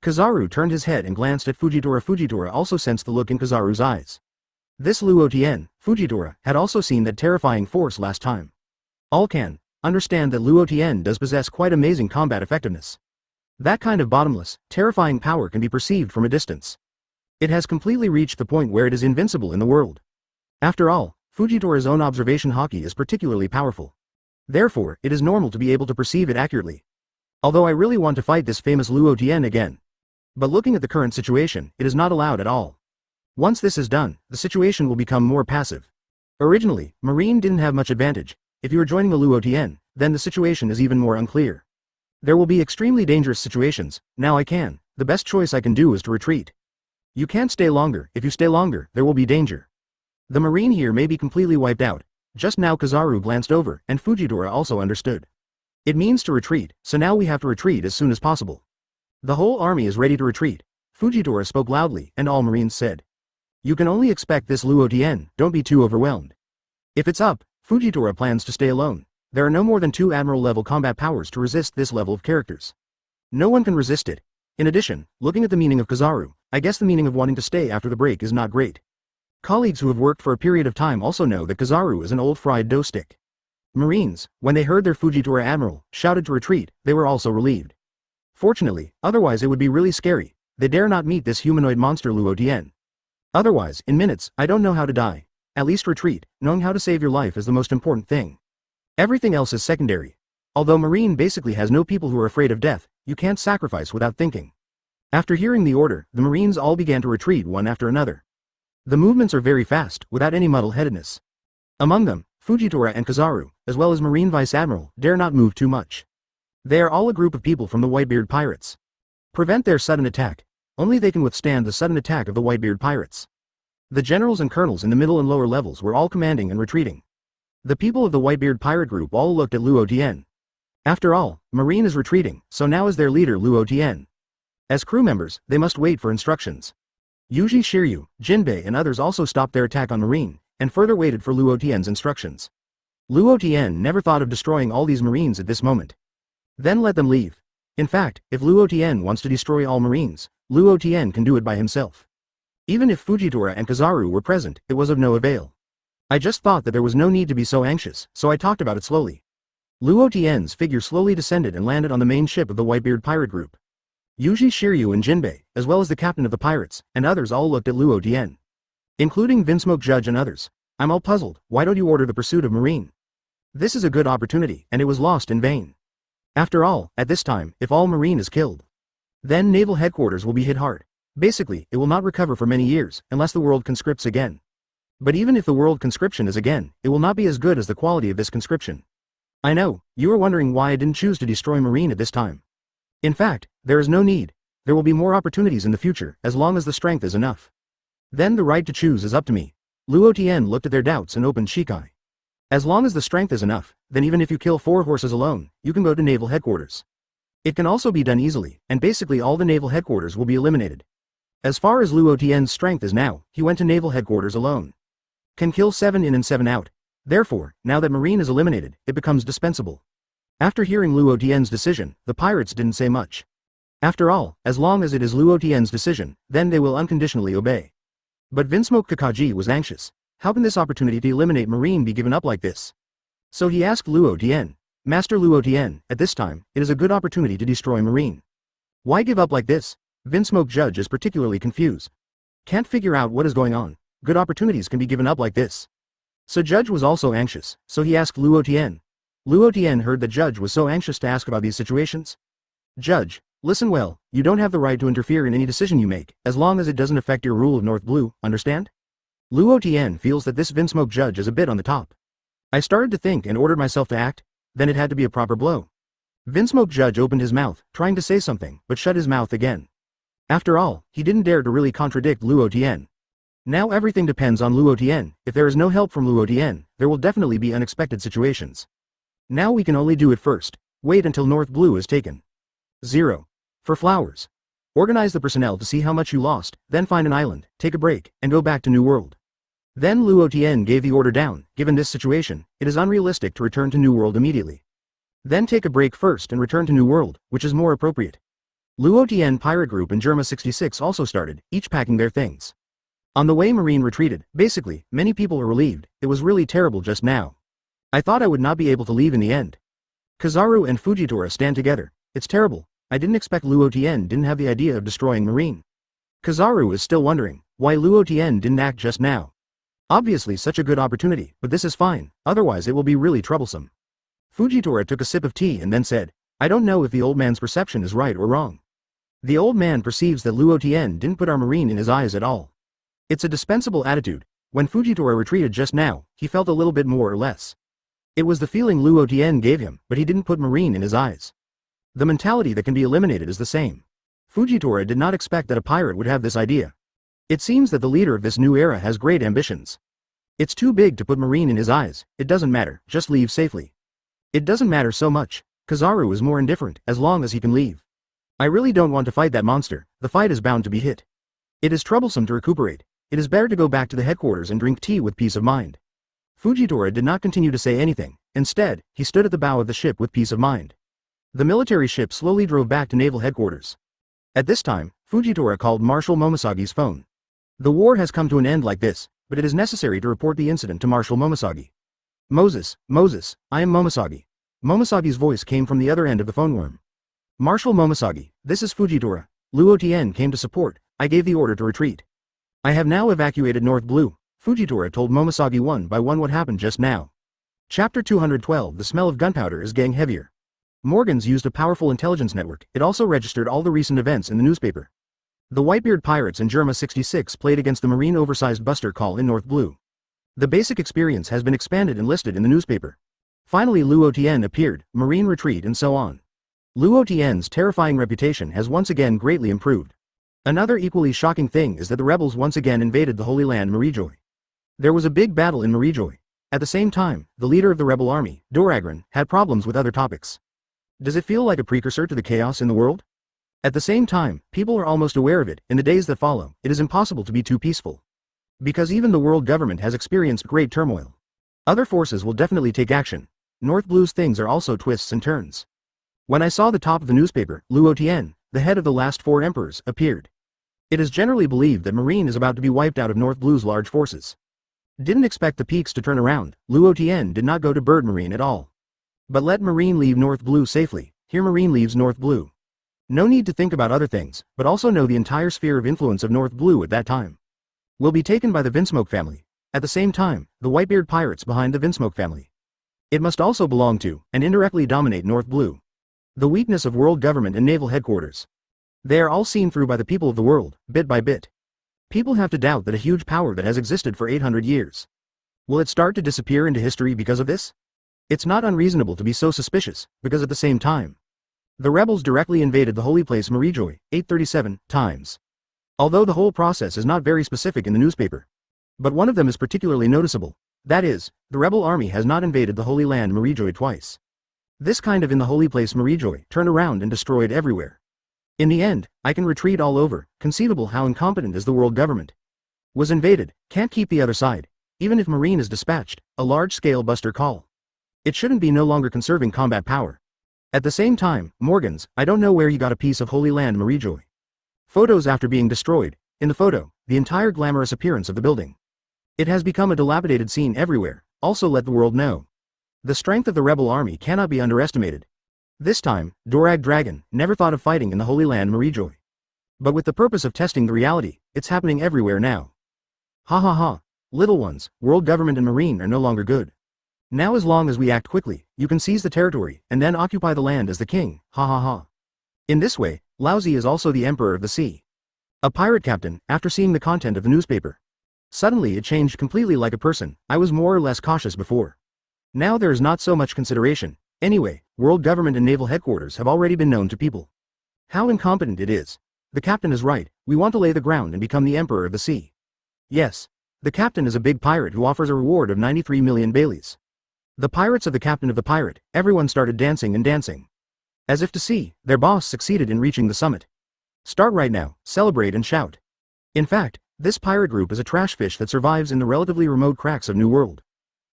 Kizaru turned his head and glanced at Fujitora. Fujitora also sensed the look in Kizaru's eyes. This Luo Tian, Fujitora, had also seen that terrifying force last time. All can understand that Luo Tian does possess quite amazing combat effectiveness. That kind of bottomless, terrifying power can be perceived from a distance. It has completely reached the point where it is invincible in the world. After all, Fujitora's own observation Haki is particularly powerful. Therefore, it is normal to be able to perceive it accurately. Although I really want to fight this famous Luo Tian again. But looking at the current situation, it is not allowed at all. Once this is done, the situation will become more passive. Originally, Marine didn't have much advantage. If you are joining the Luo Tian, then the situation is even more unclear. There will be extremely dangerous situations. Now the best choice I can do is to retreat. You can't stay longer. If you stay longer, there will be danger. The Marine here may be completely wiped out. Just now Kizaru glanced over, and Fujitora also understood. It means to retreat, so now we have to retreat as soon as possible. The whole army is ready to retreat. Fujitora spoke loudly, and all Marines said. You can only expect this Luo Tian, don't be too overwhelmed. If it's up, Fujitora plans to stay alone. There are no more than 2 admiral-level combat powers to resist this level of characters. No one can resist it. In addition, looking at the meaning of Kizaru, I guess the meaning of wanting to stay after the break is not great. Colleagues who have worked for a period of time also know that Kizaru is an old fried dough stick. Marines, when they heard their Fujitora admiral shouted to retreat, they were also relieved. Fortunately, otherwise it would be really scary. They dare not meet this humanoid monster Luo Tian. Otherwise, in minutes, I don't know how to die. At least retreat, knowing how to save your life is the most important thing. Everything else is secondary. Although Marine basically has no people who are afraid of death, you can't sacrifice without thinking. After hearing the order, the Marines all began to retreat one after another. The movements are very fast, without any muddle-headedness. Among them, Fujitora and Kizaru, as well as Marine Vice Admiral, dare not move too much. They are all a group of people from the Whitebeard pirates. Prevent their sudden attack. Only they can withstand the sudden attack of the Whitebeard pirates. The generals and colonels in the middle and lower levels were all commanding and retreating. The people of the Whitebeard pirate group all looked at Luo Tian. After all, Marine is retreating, so now is their leader Luo Tian. As crew members, they must wait for instructions. Yuji Shiryu, Jinbei and others also stopped their attack on Marine, and further waited for Luo Tian's instructions. Luo Tian never thought of destroying all these Marines at this moment. Then let them leave. In fact, if Luo Tian wants to destroy all Marines, Luo Tian can do it by himself. Even if Fujitora and Kizaru were present, it was of no avail. I just thought that there was no need to be so anxious, so I talked about it slowly. Luo Tian's figure slowly descended and landed on the main ship of the Whitebeard pirate group. Yuji Shiryu and Jinbei, as well as the captain of the pirates, and others all looked at Luo Tian. Including Vinsmoke Judge and others. I'm all puzzled, why don't you order the pursuit of Marine? This is a good opportunity, and it was lost in vain. After all, at this time, if all Marine is killed, then naval headquarters will be hit hard. Basically, it will not recover for many years, unless the world conscripts again. But even if the world conscription is again, it will not be as good as the quality of this conscription. I know, you are wondering why I didn't choose to destroy Marine at this time. In fact, there is no need. There will be more opportunities in the future, as long as the strength is enough. Then the right to choose is up to me. Luo Tian looked at their doubts and opened Shikai. As long as the strength is enough, then even if you kill 4 horses alone, you can go to naval headquarters. It can also be done easily, and basically all the naval headquarters will be eliminated. As far as Luo Tian's strength is now, he went to naval headquarters alone. Can kill 7 in and 7 out. Therefore, now that Marine is eliminated, it becomes dispensable. After hearing Luo Tian's decision, the pirates didn't say much. After all, as long as it is Luo Tian's decision, then they will unconditionally obey. But Vinsmoke Kakaji was anxious. How can this opportunity to eliminate Marine be given up like this? So he asked Luo Tian, Master Luo Tian, at this time, it is a good opportunity to destroy Marine. Why give up like this? Vinsmoke Judge is particularly confused. Can't figure out what is going on. Good opportunities can be given up like this. So Judge was also anxious, so he asked Luo Tian. Luo Tian heard that Judge was so anxious to ask about these situations. Judge, listen well, you don't have the right to interfere in any decision you make, as long as it doesn't affect your rule of North Blue, understand? Luo Tian feels that this Vinsmoke judge is a bit on the top. I started to think and ordered myself to act, then it had to be a proper blow. Vinsmoke judge opened his mouth, trying to say something, but shut his mouth again. After all, he didn't dare to really contradict Luo Tian. Now everything depends on Luo Tian. If there is no help from Luo Tian, there will definitely be unexpected situations. Now we can only do it first. Wait until North Blue is taken. 0. For flowers. Organize the personnel to see how much you lost, then find an island, take a break, and go back to New World. Then Luo Tian gave the order down. Given this situation, it is unrealistic to return to New World immediately. Then take a break first and return to New World, which is more appropriate. Luo Tian Pirate Group and Germa 66 also started, each packing their things. On the way Marine retreated. Basically, many people are relieved. It was really terrible just now. I thought I would not be able to leave in the end. Kizaru and Fujitora stand together. It's terrible. I didn't expect Luo Tian didn't have the idea of destroying Marine. Kizaru is still wondering why Luo Tian didn't act just now. Obviously such a good opportunity, but this is fine, otherwise it will be really troublesome. Fujitora took a sip of tea and then said, I don't know if the old man's perception is right or wrong. The old man perceives that Luo Tian didn't put our Marine in his eyes at all. It's a dispensable attitude. When Fujitora retreated just now, he felt a little bit more or less. It was the feeling Luo Tian gave him, but he didn't put Marine in his eyes. The mentality that can be eliminated is the same. Fujitora did not expect that a pirate would have this idea. It seems that the leader of this new era has great ambitions. It's too big to put Marine in his eyes. It doesn't matter, just leave safely. It doesn't matter so much. Kizaru is more indifferent, as long as he can leave. I really don't want to fight that monster. The fight is bound to be hit. It is troublesome to recuperate. It is better to go back to the headquarters and drink tea with peace of mind. Fujitora did not continue to say anything. Instead, he stood at the bow of the ship with peace of mind. The military ship slowly drove back to naval headquarters. At this time, Fujitora called Marshal Momosagi's phone. The war has come to an end like this, but it is necessary to report the incident to Marshal Momosagi. Moses, I am Momosagi. Momosagi's voice came from the other end of the phone worm. Marshal Momosagi, this is Fujitora. Luo Tian came to support. I gave the order to retreat. I have now evacuated North Blue. Fujitora told Momosagi one by one what happened just now. Chapter 212. The smell of gunpowder is getting heavier. Morgans used a powerful intelligence network. It also registered all the recent events in the newspaper. The Whitebeard pirates and Germa 66 played against the Marine oversized Buster Call in North Blue. The basic experience has been expanded and listed in the newspaper. Finally Luo Tian appeared, Marine retreat and so on. Luo Tian's terrifying reputation has once again greatly improved. Another equally shocking thing is that the rebels once again invaded the Holy Land Marijoy. There was a big battle in Marijoy. At the same time, the leader of the rebel army, Doragran, had problems with other topics. Does it feel like a precursor to the chaos in the world? At the same time, people are almost aware of it. In the days that follow, it is impossible to be too peaceful. Because even the world government has experienced great turmoil. Other forces will definitely take action. North Blue's things are also twists and turns. When I saw the top of the newspaper, Luo Tian, the head of the last 4 emperors, appeared. It is generally believed that Marine is about to be wiped out of North Blue's large forces. Didn't expect the peaks to turn around. Luo Tian did not go to Bird Marine at all. But let Marine leave North Blue safely. Here Marine leaves North Blue. No need to think about other things, but also know the entire sphere of influence of North Blue at that time will be taken by the Vinsmoke family. At the same time, the Whitebeard pirates behind the Vinsmoke family. It must also belong to, and indirectly dominate North Blue. The weakness of world government and naval headquarters. They are all seen through by the people of the world, bit by bit. People have to doubt that a huge power that has existed for 800 years. Will it start to disappear into history because of this? It's not unreasonable to be so suspicious, because at the same time, the rebels directly invaded the holy place Marijoy, 837 times. Although the whole process is not very specific in the newspaper. But one of them is particularly noticeable. That is, the rebel army has not invaded the Holy Land Marijoy twice. This kind of in the holy place Marijoy, turned around and destroyed everywhere. In the end, I can retreat all over. Conceivable how incompetent is the world government. Was invaded, can't keep the other side. Even if Marine is dispatched, a large-scale Buster Call. It shouldn't be no longer conserving combat power. At the same time, Morgans, I don't know where you got a piece of Holy Land Marijoy. Photos after being destroyed. In the photo, the entire glamorous appearance of the building. It has become a dilapidated scene everywhere. Also let the world know. The strength of the rebel army cannot be underestimated. This time, Dorag Dragon never thought of fighting in the Holy Land Marijoy. But with the purpose of testing the reality, it's happening everywhere now. Ha ha ha. Little ones, world government and Marine are no longer good. Now as long as we act quickly, you can seize the territory, and then occupy the land as the king, ha ha ha. In this way, Laozi is also the emperor of the sea. A pirate captain, after seeing the content of the newspaper. Suddenly it changed completely like a person. I was more or less cautious before. Now there is not so much consideration. Anyway, world government and naval headquarters have already been known to people. How incompetent it is. The captain is right, we want to lay the ground and become the emperor of the sea. Yes. The captain is a big pirate who offers a reward of 93 million Baileys. The pirates of the captain of the pirate, everyone started dancing and dancing. As if to see, their boss succeeded in reaching the summit. Start right now, celebrate and shout. In fact, this pirate group is a trash fish that survives in the relatively remote cracks of New World.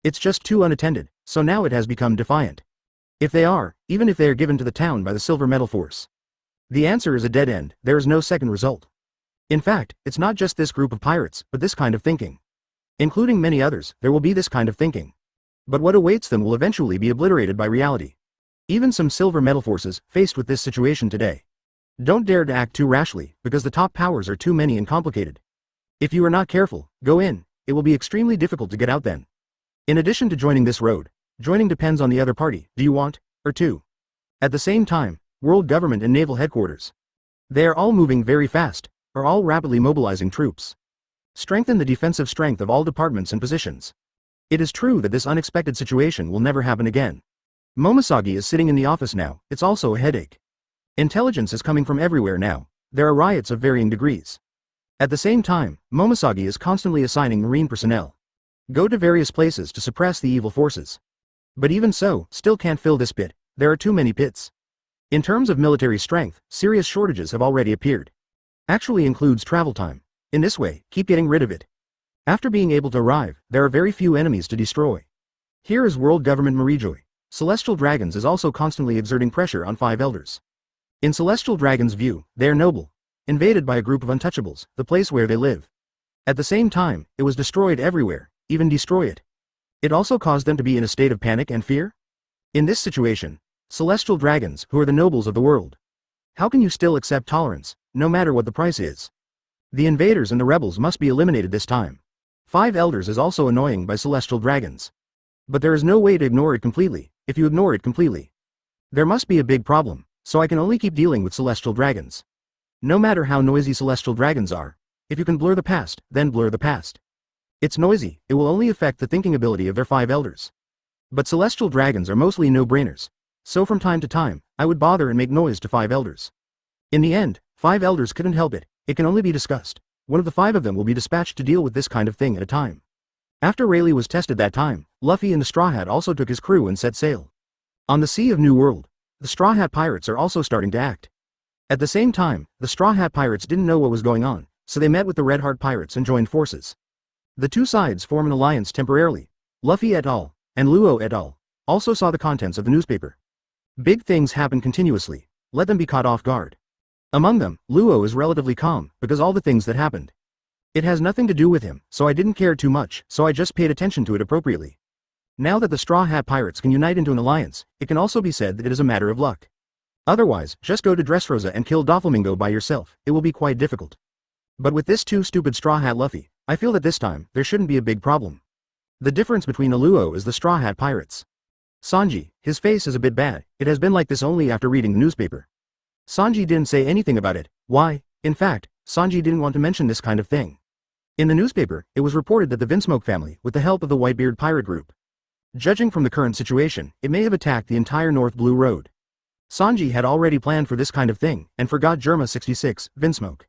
It's just too unattended, so now it has become defiant. If they are, even if they are given to the town by the Silver Metal Force. The answer is a dead end, there is no second result. In fact, it's not just this group of pirates, but this kind of thinking. Including many others, there will be this kind of thinking. But what awaits them will eventually be obliterated by reality. Even some Silver Metal Forces, faced with this situation today, don't dare to act too rashly, because the top powers are too many and complicated. If you are not careful, go in, it will be extremely difficult to get out then. In addition to joining this road, joining depends on the other party, do you want, or two? At the same time, world government and naval headquarters. They are all moving very fast, are all rapidly mobilizing troops. Strengthen the defensive strength of all departments and positions. It is true that this unexpected situation will never happen again. Momosagi is sitting in the office now, it's also a headache. Intelligence is coming from everywhere now, there are riots of varying degrees. At the same time, Momosagi is constantly assigning marine personnel. Go to various places to suppress the evil forces. But even so, still can't fill this pit, there are too many pits. In terms of military strength, serious shortages have already appeared. Actually includes travel time. In this way, keep getting rid of it. After being able to arrive, there are very few enemies to destroy. Here is world government Marijoy. Celestial Dragons is also constantly exerting pressure on 5 elders. In Celestial Dragons' view, they are noble. Invaded by a group of untouchables, the place where they live. At the same time, it was destroyed everywhere, even destroy it. It also caused them to be in a state of panic and fear? In this situation, Celestial Dragons, who are the nobles of the world. How can you still accept tolerance, no matter what the price is? The invaders and the rebels must be eliminated this time. 5 elders is also annoying by Celestial Dragons. But there is no way to ignore it completely, if you ignore it completely. There must be a big problem, so I can only keep dealing with Celestial Dragons. No matter how noisy Celestial Dragons are, if you can blur the past, then blur the past. It's noisy, it will only affect the thinking ability of their 5 elders. But Celestial Dragons are mostly no-brainers, so from time to time, I would bother and make noise to 5 elders. In the end, 5 elders couldn't help it, it can only be discussed. One of the 5 of them will be dispatched to deal with this kind of thing at a time. After Rayleigh was tested that time, Luffy and the Straw Hat also took his crew and set sail. On the Sea of New World, the Straw Hat Pirates are also starting to act. At the same time, the Straw Hat Pirates didn't know what was going on, so they met with the Red Heart Pirates and joined forces. The two sides form an alliance temporarily. Luffy et al. And Luo et al. Also saw the contents of the newspaper. Big things happen continuously, let them be caught off guard. Among them, Luo is relatively calm, because all the things that happened. It has nothing to do with him, so I didn't care too much, so I just paid attention to it appropriately. Now that the Straw Hat Pirates can unite into an alliance, it can also be said that it is a matter of luck. Otherwise, just go to Dressrosa and kill Doflamingo by yourself, it will be quite difficult. But with this too stupid Straw Hat Luffy, I feel that this time, there shouldn't be a big problem. The difference between the Luo is the Straw Hat Pirates. Sanji, his face is a bit bad, it has been like this only after reading the newspaper. Sanji didn't say anything about it, why? In fact, Sanji didn't want to mention this kind of thing. In the newspaper, it was reported that the Vinsmoke family, with the help of the Whitebeard pirate group. Judging from the current situation, it may have attacked the entire North Blue Road. Sanji had already planned for this kind of thing, and forgot Germa 66, Vinsmoke.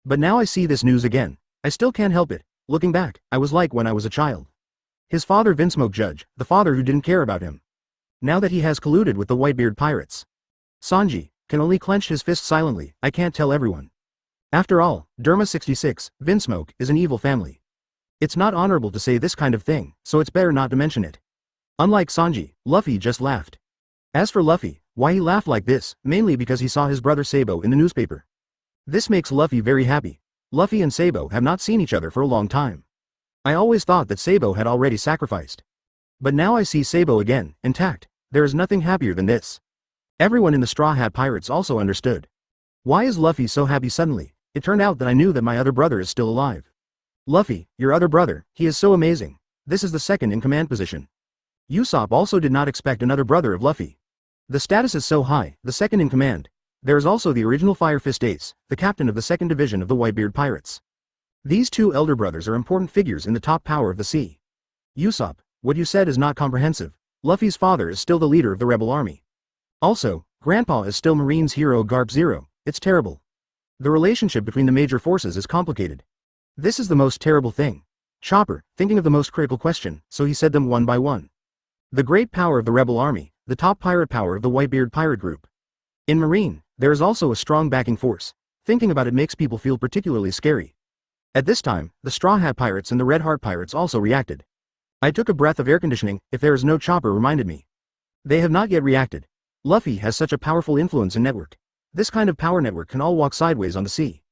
But now I see this news again. I still can't help it. Looking back, I was like when I was a child. His father Vinsmoke Judge, the father who didn't care about him. Now that he has colluded with the Whitebeard pirates. Sanji can only clench his fist silently, I can't tell everyone. After all, Derma 66, Vinsmoke, is an evil family. It's not honorable to say this kind of thing, so it's better not to mention it. Unlike Sanji, Luffy just laughed. As for Luffy, why he laughed like this, mainly because he saw his brother Sabo in the newspaper. This makes Luffy very happy. Luffy and Sabo have not seen each other for a long time. I always thought that Sabo had already sacrificed. But now I see Sabo again, intact. There is nothing happier than this. Everyone in the Straw Hat Pirates also understood. Why is Luffy so happy suddenly? It turned out that I knew that my other brother is still alive. Luffy, your other brother, he is so amazing. This is the second in command position. Usopp also did not expect another brother of Luffy. The status is so high, the second in command. There is also the original Fire Fist Ace, the captain of the 2nd Division of the Whitebeard Pirates. These two elder brothers are important figures in the top power of the sea. Usopp, what you said is not comprehensive. Luffy's father is still the leader of the rebel army. Also, Grandpa is still Marine's hero Garp Zero. It's terrible. The relationship between the major forces is complicated. This is the most terrible thing. Chopper, thinking of the most critical question, so he said them one by one. The great power of the rebel army, the top pirate power of the Whitebeard pirate group. In Marine, there is also a strong backing force. Thinking about it makes people feel particularly scary. At this time, the Straw Hat Pirates and the Red Heart Pirates also reacted. I took a breath of air conditioning. If there is no Chopper reminded me. They have not yet reacted. Luffy has such a powerful influence and network. This kind of power network can all walk sideways on the sea.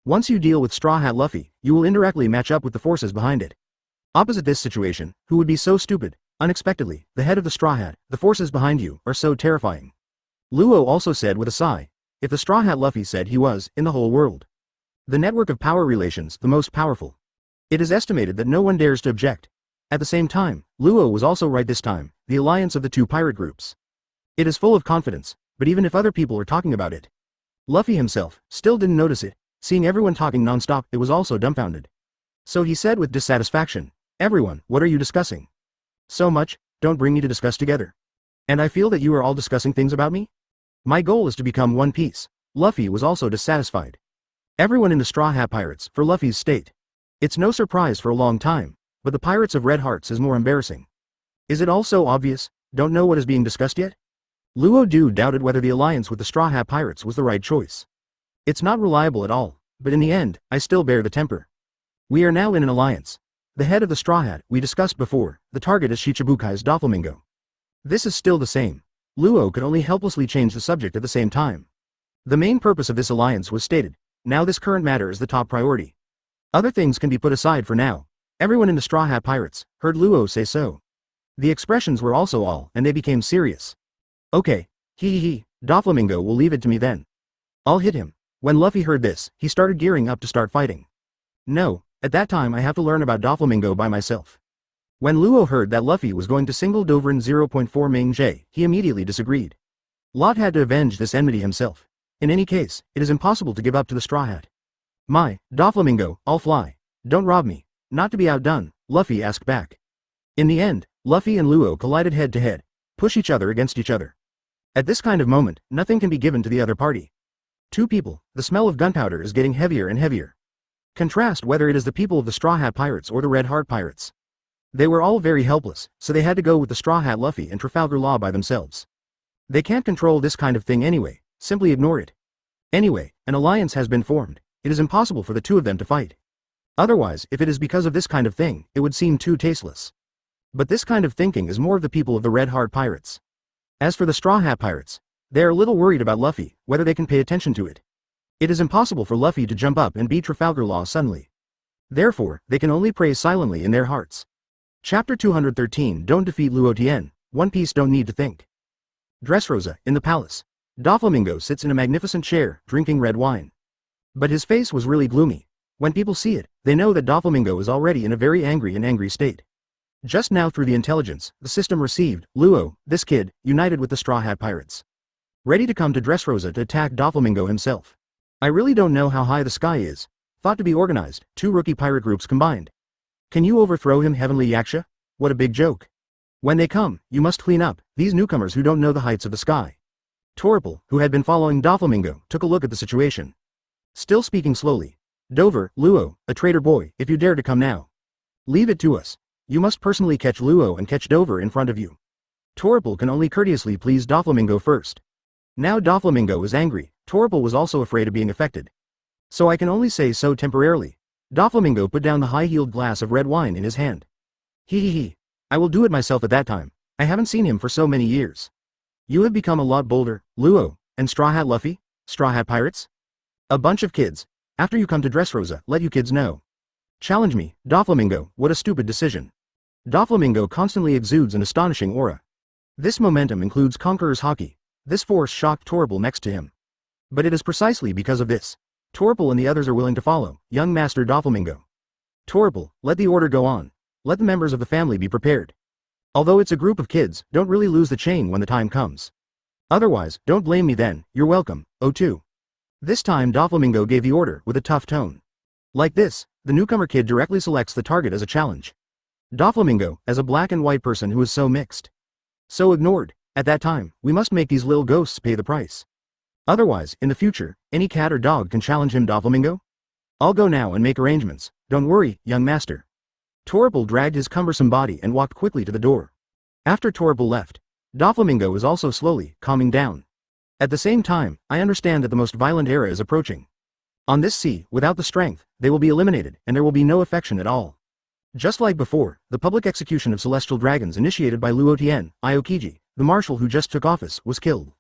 Once you deal with Straw Hat Luffy, you will indirectly match up with the forces behind it. Opposite this situation, who would be so stupid? Unexpectedly, the head of the Straw Hat, the forces behind you, are so terrifying. Luo also said with a sigh. If the Straw Hat Luffy said he was, in the whole world. The network of power relations, the most powerful. It is estimated that no one dares to object. At the same time, Luo was also right this time, the alliance of the two pirate groups. It is full of confidence, but even if other people are talking about it. Luffy himself, still didn't notice it, seeing everyone talking non-stop, it was also dumbfounded. So he said with dissatisfaction, everyone, what are you discussing? So much, don't bring me to discuss together. And I feel that you are all discussing things about me? My goal is to become One Piece. Luffy was also dissatisfied. Everyone in the Straw Hat Pirates, for Luffy's state. It's no surprise for a long time, but the Pirates of Red Hearts is more embarrassing. Is it all so obvious? Don't know what is being discussed yet? Luo doubted whether the alliance with the Straw Hat Pirates was the right choice. It's not reliable at all, but in the end, I still bear the temper. We are now in an alliance. The head of the Straw Hat, we discussed before, the target is Shichibukai's Doflamingo. This is still the same. Luo could only helplessly change the subject at the same time. The main purpose of this alliance was stated. Now this current matter is the top priority. Other things can be put aside for now. Everyone in the Straw Hat Pirates heard Luo say so. The expressions were also all, and they became serious. Okay, Doflamingo will leave it to me then. I'll hit him. When Luffy heard this, he started gearing up to start fighting. No, at that time I have to learn about Doflamingo by myself. When Luo heard that Luffy was going to single Doverin 0.4 Ming J, he immediately disagreed. Lot had to avenge this enmity himself. In any case, it is impossible to give up to the Straw Hat. My, Doflamingo, I'll fly. Don't rob me. Not to be outdone, Luffy asked back. In the end, Luffy and Luo collided head to head, push each other against each other. At this kind of moment, nothing can be given to the other party. Two people, the smell of gunpowder is getting heavier and heavier. Contrast whether it is the people of the Straw Hat Pirates or the Red Heart Pirates. They were all very helpless, so they had to go with the Straw Hat Luffy and Trafalgar Law by themselves. They can't control this kind of thing anyway, simply ignore it. Anyway, an alliance has been formed. It is impossible for the two of them to fight. Otherwise, if it is because of this kind of thing, it would seem too tasteless. But this kind of thinking is more of the people of the Red Heart Pirates. As for the Straw Hat Pirates, they are a little worried about Luffy, whether they can pay attention to it. It is impossible for Luffy to jump up and beat Trafalgar Law suddenly. Therefore, they can only pray silently in their hearts. Chapter 213 Don't defeat Luo Tian, One Piece don't need to think. Dressrosa, in the palace. Doflamingo sits in a magnificent chair, drinking red wine. But his face was really gloomy. When people see it, they know that Doflamingo is already in a very angry state. Just now through the intelligence, the system received, Luo, this kid, united with the Straw Hat Pirates. Ready to come to Dressrosa to attack Doflamingo himself. I really don't know how high the sky is. Thought to be organized, two rookie pirate groups combined. Can you overthrow him, Heavenly Yaksha? What a big joke. When they come, you must clean up these newcomers who don't know the heights of the sky. Toripal, who had been following Doflamingo, took a look at the situation. Still speaking slowly. Dover, Luo, a traitor boy, if you dare to come now. Leave it to us. You must personally catch Luo and catch Dover in front of you. Toripal can only courteously please Doflamingo first. Now Doflamingo is angry. Toripal was also afraid of being affected. So I can only say so temporarily. Doflamingo put down the high-heeled glass of red wine in his hand. I will do it myself at that time. I haven't seen him for so many years. You have become a lot bolder, Luo, and Straw Hat Luffy? Straw Hat Pirates? A bunch of kids. After you come to Dressrosa, let you kids know. Challenge me, Doflamingo, what a stupid decision. Doflamingo constantly exudes an astonishing aura. This momentum includes Conqueror's Haki. This force shocked Toripal next to him. But it is precisely because of this. Toripal and the others are willing to follow, young Master Doflamingo. Toripal, let the order go on. Let the members of the family be prepared. Although it's a group of kids, don't really lose the chain when the time comes. Otherwise, don't blame me then, you're welcome, O2. This time Doflamingo gave the order with a tough tone. Like this, the newcomer kid directly selects the target as a challenge. Doflamingo, as a black and white person who is so mixed. So ignored. At that time, we must make these little ghosts pay the price. Otherwise, in the future, any cat or dog can challenge him. Doflamingo? I'll go now and make arrangements. Don't worry, young master. Torpal dragged his cumbersome body and walked quickly to the door. After Torpal left, Doflamingo was also slowly calming down. At the same time, I understand that the most violent era is approaching. On this sea, without the strength, they will be eliminated, and there will be no affection at all. Just like before, the public execution of celestial dragons initiated by Luo Tian, Aokiji, the marshal who just took office, was killed.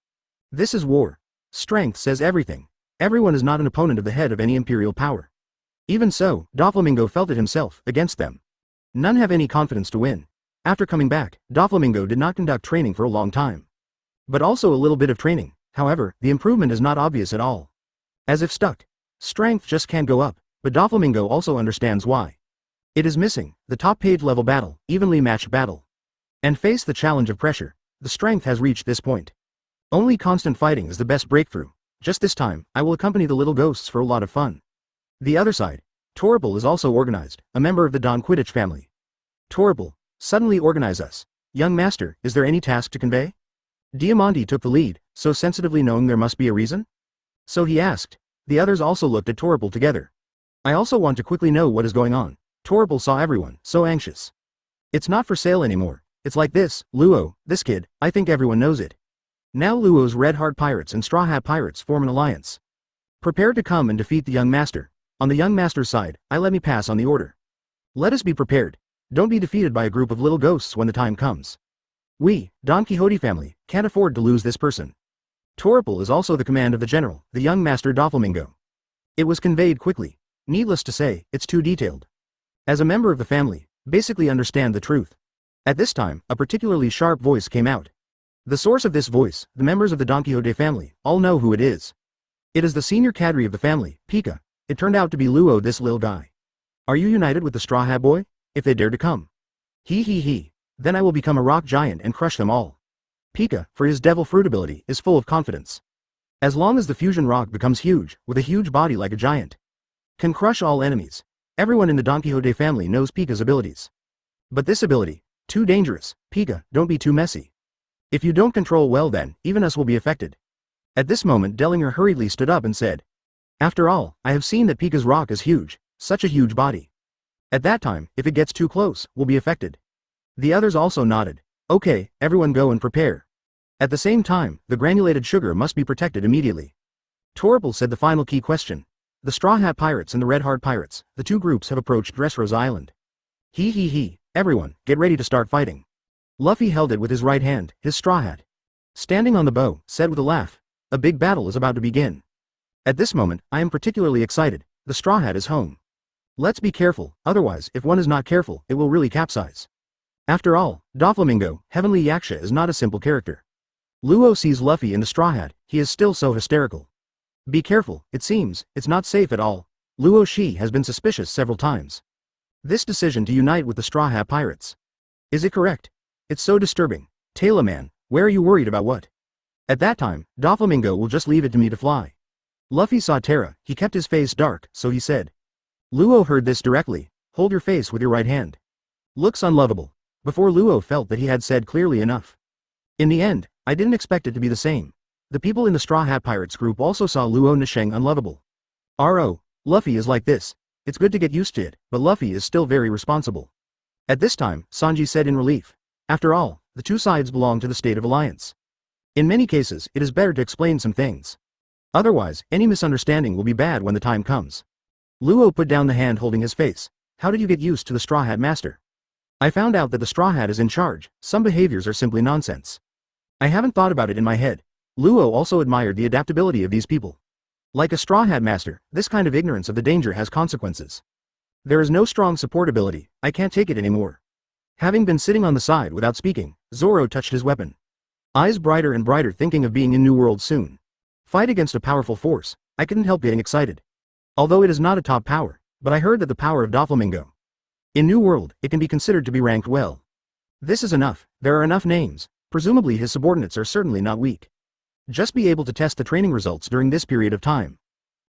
This is war. Strength says everything. Everyone is not an opponent of the head of any imperial power. Even so, Doflamingo felt it himself, against them. None have any confidence to win. After coming back, Doflamingo did not conduct training for a long time. But also a little bit of training, however, the improvement is not obvious at all. As if stuck. Strength just can't go up, but Doflamingo also understands why. It is missing, the top page level battle, evenly matched battle. And face the challenge of pressure, the strength has reached this point. Only constant fighting is the best breakthrough. Just this time, I will accompany the little ghosts for a lot of fun. The other side. Torpal is also organized, a member of the Don Quidditch family. Torpal, suddenly organize us. Young master, is there any task to convey? Diamante took the lead, so sensitively knowing there must be a reason? So he asked. The others also looked at Torpal together. I also want to quickly know what is going on. Torpal saw everyone, so anxious. It's not for sale anymore. It's like this, Luo, this kid, I think everyone knows it. Now Luo's Red Heart Pirates and Straw Hat Pirates form an alliance. Prepare to come and defeat the young master. On the young master's side, let me pass on the order. Let us be prepared. Don't be defeated by a group of little ghosts when the time comes. We, Don Quixote family, can't afford to lose this person. Torpal is also the command of the general, the young master Doflamingo. It was conveyed quickly. Needless to say, it's too detailed. As a member of the family, basically understand the truth. At this time, a particularly sharp voice came out. The source of this voice, the members of the Don Quixote family, all know who it is. It is the senior cadre of the family, Pika. It turned out to be Luo, this little guy. Are you united with the Straw Hat Boy? If they dare to come. He. Then I will become a rock giant and crush them all. Pika, for his devil fruit ability, is full of confidence. As long as the fusion rock becomes huge, with a huge body like a giant, can crush all enemies. Everyone in the Don Quixote family knows Pika's abilities. But this ability, too dangerous. Pika, don't be too messy. If you don't control well, then, even us will be affected. At this moment Dellinger hurriedly stood up and said. After all, I have seen that Pika's rock is huge, such a huge body. At that time, if it gets too close, we'll be affected. The others also nodded. Okay, everyone go and prepare. At the same time, the granulated sugar must be protected immediately. Torpal said the final key question. The Straw Hat Pirates and the Red Heart Pirates, the two groups have approached Dressrosa Island. He. Everyone, get ready to start fighting. Luffy held it with his right hand, his straw hat. Standing on the bow, said with a laugh. A big battle is about to begin. At this moment, I am particularly excited. The Straw Hat is home. Let's be careful, otherwise, if one is not careful, it will really capsize. After all, Doflamingo, Heavenly Yaksha is not a simple character. Luo sees Luffy in the Straw Hat, he is still so hysterical. Be careful, it seems, it's not safe at all. Luo Shi has been suspicious several times. This decision to unite with the Straw Hat Pirates. Is it correct? It's so disturbing. Tailor man, where are you worried about what? At that time, Doflamingo will just leave it to me to fly. Luffy saw Terra, he kept his face dark, so he said. Luo heard this directly. Hold your face with your right hand. Looks unlovable. Before Luo felt that he had said clearly enough. In the end, I didn't expect it to be the same. The people in the Straw Hat Pirates group also saw Luo Nisheng unlovable. Luffy is like this. It's good to get used to it, but Luffy is still very responsible. At this time, Sanji said in relief. After all, the two sides belong to the state of alliance. In many cases, it is better to explain some things. Otherwise, any misunderstanding will be bad when the time comes. Luo put down the hand holding his face. How did you get used to the Straw Hat Master? I found out that the Straw Hat is in charge. Some behaviors are simply nonsense. I haven't thought about it in my head. Luo also admired the adaptability of these people. Like a Straw Hat Master, this kind of ignorance of the danger has consequences. There is no strong support ability, I can't take it anymore. Having been sitting on the side without speaking, Zoro touched his weapon. Eyes brighter and brighter, thinking of being in New World soon. Fight against a powerful force, I couldn't help getting excited. Although it is not a top power, but I heard that the power of Doflamingo. In New World, it can be considered to be ranked well. This is enough, there are enough names, presumably his subordinates are certainly not weak. Just be able to test the training results during this period of time.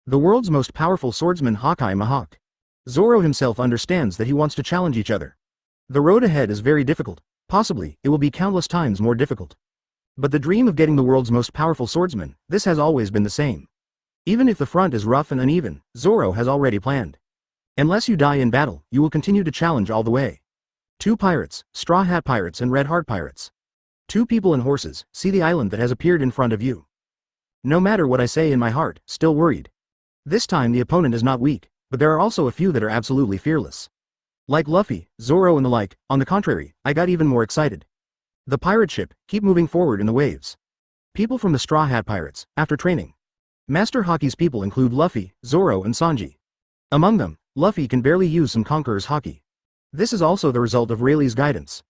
The world's most powerful swordsman Haki Mahawk. Zoro himself understands that he wants to challenge each other. The road ahead is very difficult, possibly, it will be countless times more difficult. But the dream of getting the world's most powerful swordsman, this has always been the same. Even if the front is rough and uneven, Zoro has already planned. Unless you die in battle, you will continue to challenge all the way. 2 pirates, Straw Hat Pirates and Red Heart Pirates. 2 people and horses, see the island that has appeared in front of you. No matter what I say in my heart, still worried. This time the opponent is not weak, but there are also a few that are absolutely fearless. Like Luffy, Zoro and the like, on the contrary, I got even more excited. The pirate ship, keep moving forward in the waves. People from the Straw Hat Pirates, after training. Master Haki's people include Luffy, Zoro and Sanji. Among them, Luffy can barely use some Conqueror's Haki. This is also the result of Rayleigh's guidance.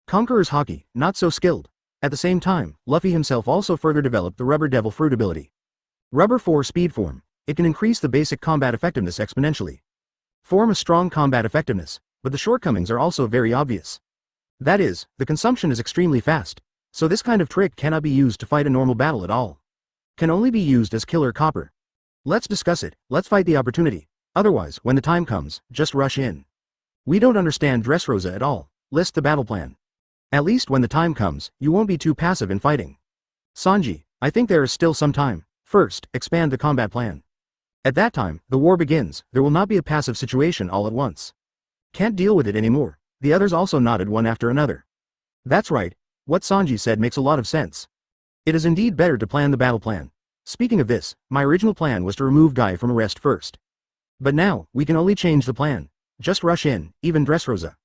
Conqueror's Haki, not so skilled. At the same time, Luffy himself also further developed the Rubber Devil Fruit ability. Rubber 4 speed form. It can increase the basic combat effectiveness exponentially. Form a strong combat effectiveness, but the shortcomings are also very obvious. That is, the consumption is extremely fast, so this kind of trick cannot be used to fight a normal battle at all. Can only be used as killer copper. Let's discuss it, let's fight the opportunity, otherwise, when the time comes, just rush in. We don't understand Dressrosa at all, list the battle plan. At least when the time comes, you won't be too passive in fighting. Sanji, I think there is still some time. First, expand the combat plan. At that time, the war begins, there will not be a passive situation all at once. Can't deal with it anymore. The others also nodded one after another. That's right, what Sanji said makes a lot of sense. It is indeed better to plan the battle plan. Speaking of this, my original plan was to remove Guy from arrest first. But now, we can only change the plan. Just rush in, even Dressrosa.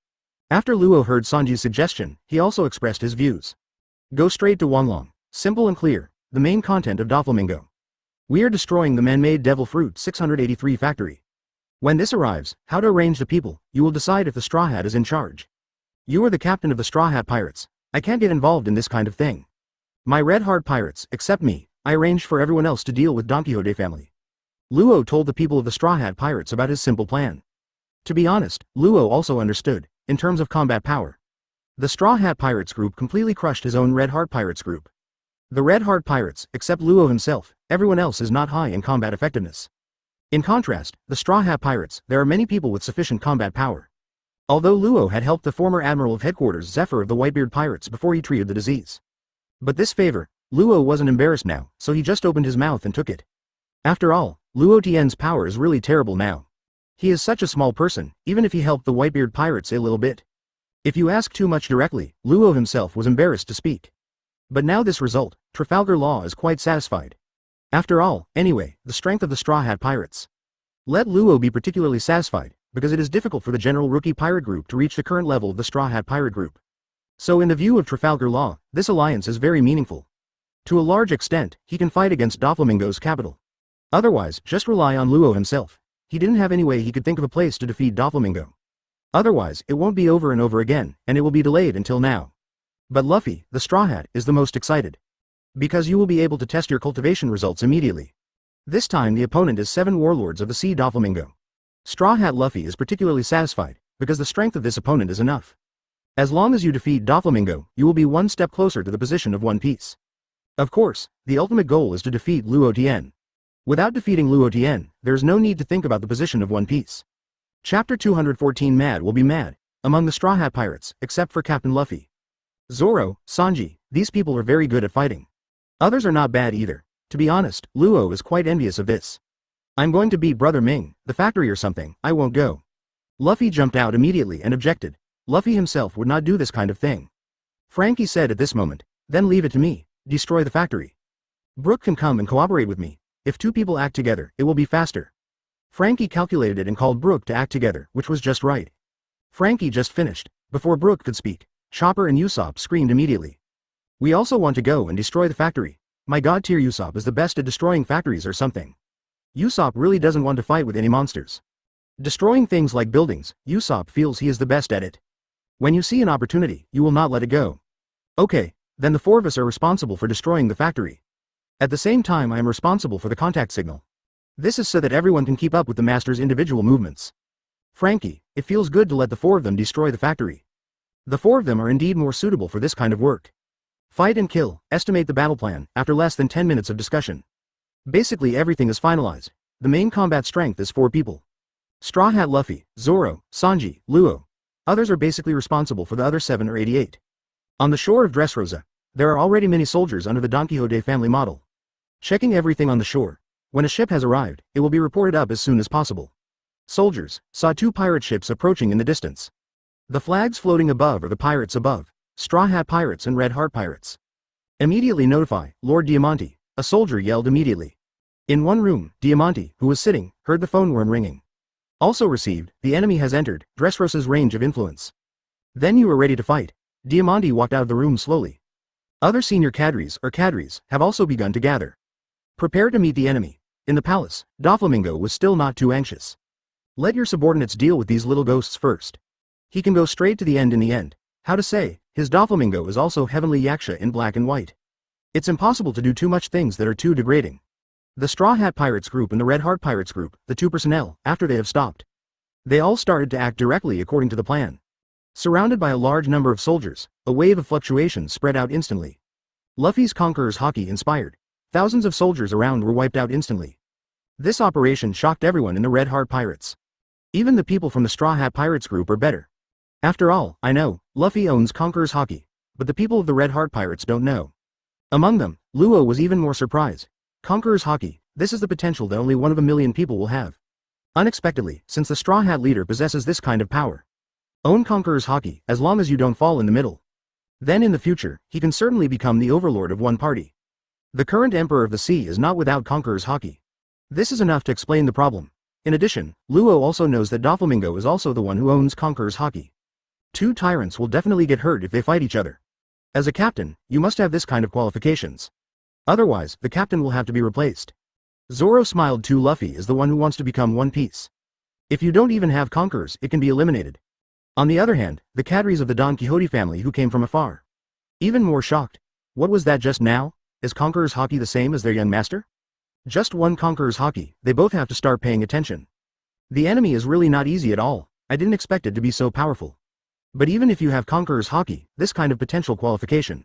After Luo heard Sanji's suggestion, he also expressed his views. Go straight to Wanglong. Simple and clear, the main content of Doflamingo. We are destroying the man-made Devil Fruit 683 factory. When this arrives, how to arrange the people, you will decide if the Straw Hat is in charge. You are the captain of the Straw Hat Pirates. I can't get involved in this kind of thing. My Red Heart Pirates, except me, I arranged for everyone else to deal with Don Quixote family. Luo told the people of the Straw Hat Pirates about his simple plan. To be honest, Luo also understood, in terms of combat power. The Straw Hat Pirates group completely crushed his own Red Heart Pirates group. The Red Heart Pirates, except Luo himself, everyone else is not high in combat effectiveness. In contrast, the Straw Hat Pirates, there are many people with sufficient combat power. Although Luo had helped the former Admiral of Headquarters Zephyr of the Whitebeard Pirates before he treated the disease. But this favor, Luo wasn't embarrassed now, so he just opened his mouth and took it. After all, Luo Tian's power is really terrible now. He is such a small person, even if he helped the Whitebeard Pirates a little bit. If you ask too much directly, Luo himself was embarrassed to speak. But now this result, Trafalgar Law is quite satisfied. After all, anyway, the strength of the Straw Hat Pirates. Let Luo be particularly satisfied, because it is difficult for the general rookie pirate group to reach the current level of the Straw Hat Pirate group. So in the view of Trafalgar Law, this alliance is very meaningful. To a large extent, he can fight against Doflamingo's capital. Otherwise, just rely on Luo himself. He didn't have any way he could think of a place to defeat Doflamingo. Otherwise, it won't be over and over again, and it will be delayed until now. But Luffy, the Straw Hat, is the most excited. Because you will be able to test your cultivation results immediately. This time the opponent is 7 warlords of the Sea Doflamingo. Straw Hat Luffy is particularly satisfied, because the strength of this opponent is enough. As long as you defeat Doflamingo, you will be one step closer to the position of One Piece. Of course, the ultimate goal is to defeat Luo Tian. Without defeating Luo Tian, there is no need to think about the position of One Piece. Chapter 214 Mad will be mad, among the Straw Hat Pirates, except for Captain Luffy. Zoro, Sanji, these people are very good at fighting. Others are not bad either. To be honest, Luo is quite envious of this. I'm going to beat Brother Ming, the factory or something, I won't go. Luffy jumped out immediately and objected. Luffy himself would not do this kind of thing. Frankie said at this moment, then leave it to me, destroy the factory. Brook can come and cooperate with me. If 2 people act together, it will be faster. Frankie calculated it and called Brook to act together, which was just right. Frankie just finished. Before Brook could speak, Chopper and Usopp screamed immediately. We also want to go and destroy the factory. My god tier Usopp is the best at destroying factories or something. Usopp really doesn't want to fight with any monsters. Destroying things like buildings, Usopp feels he is the best at it. When you see an opportunity, you will not let it go. Okay, then the 4 of us are responsible for destroying the factory. At the same time I am responsible for the contact signal. This is so that everyone can keep up with the master's individual movements. Frankie, it feels good to let the 4 of them destroy the factory. The 4 of them are indeed more suitable for this kind of work. Fight and kill, estimate the battle plan, after less than 10 minutes of discussion. Basically everything is finalized. The main combat strength is 4 people. Straw Hat Luffy, Zoro, Sanji, Luo. Others are basically responsible for the other 7 or 88. On the shore of Dressrosa, there are already many soldiers under the Don Quixote family model. Checking everything on the shore. When a ship has arrived, it will be reported up as soon as possible. Soldiers saw 2 pirate ships approaching in the distance. The flags floating above are the pirates above, Straw Hat Pirates and Red Heart Pirates. Immediately notify Lord Diamante, a soldier yelled immediately. In one room, Diamante, who was sitting, heard the phone worm ringing. Also received, the enemy has entered Dressrosa's range of influence. Then you are ready to fight. Diamante walked out of the room slowly. Other senior cadres have also begun to gather. Prepare to meet the enemy. In the palace, Doflamingo was still not too anxious. Let your subordinates deal with these little ghosts first. He can go straight to the end in the end. How to say, his Doflamingo is also heavenly Yaksha in black and white. It's impossible to do too much things that are too degrading. The Straw Hat Pirates group and the Red Heart Pirates group, the 2 personnel, after they have stopped. They all started to act directly according to the plan. Surrounded by a large number of soldiers, a wave of fluctuations spread out instantly. Luffy's Conqueror's Haki inspired. Thousands of soldiers around were wiped out instantly. This operation shocked everyone in the Red Heart Pirates. Even the people from the Straw Hat Pirates group are better. After all, I know, Luffy owns Conqueror's Haki, but the people of the Red Heart Pirates don't know. Among them, Luo was even more surprised. Conqueror's Haki, this is the potential that only 1 of a million people will have. Unexpectedly, since the Straw Hat leader possesses this kind of power. Own Conqueror's Haki, as long as you don't fall in the middle. Then in the future, he can certainly become the overlord of one party. The current Emperor of the Sea is not without Conqueror's Haki. This is enough to explain the problem. In addition, Luo also knows that Doflamingo is also the one who owns Conqueror's Haki. 2 tyrants will definitely get hurt if they fight each other. As a captain, you must have this kind of qualifications. Otherwise, the captain will have to be replaced. Zoro smiled to Luffy as the one who wants to become One Piece. If you don't even have conquerors, it can be eliminated. On the other hand, the cadres of the Don Quixote family who came from afar. Even more shocked. What was that just now? Is Conqueror's Haki the same as their young master? Just one Conqueror's Haki, they both have to start paying attention. The enemy is really not easy at all. I didn't expect it to be so powerful. But even if you have Conqueror's Haki, this kind of potential qualification.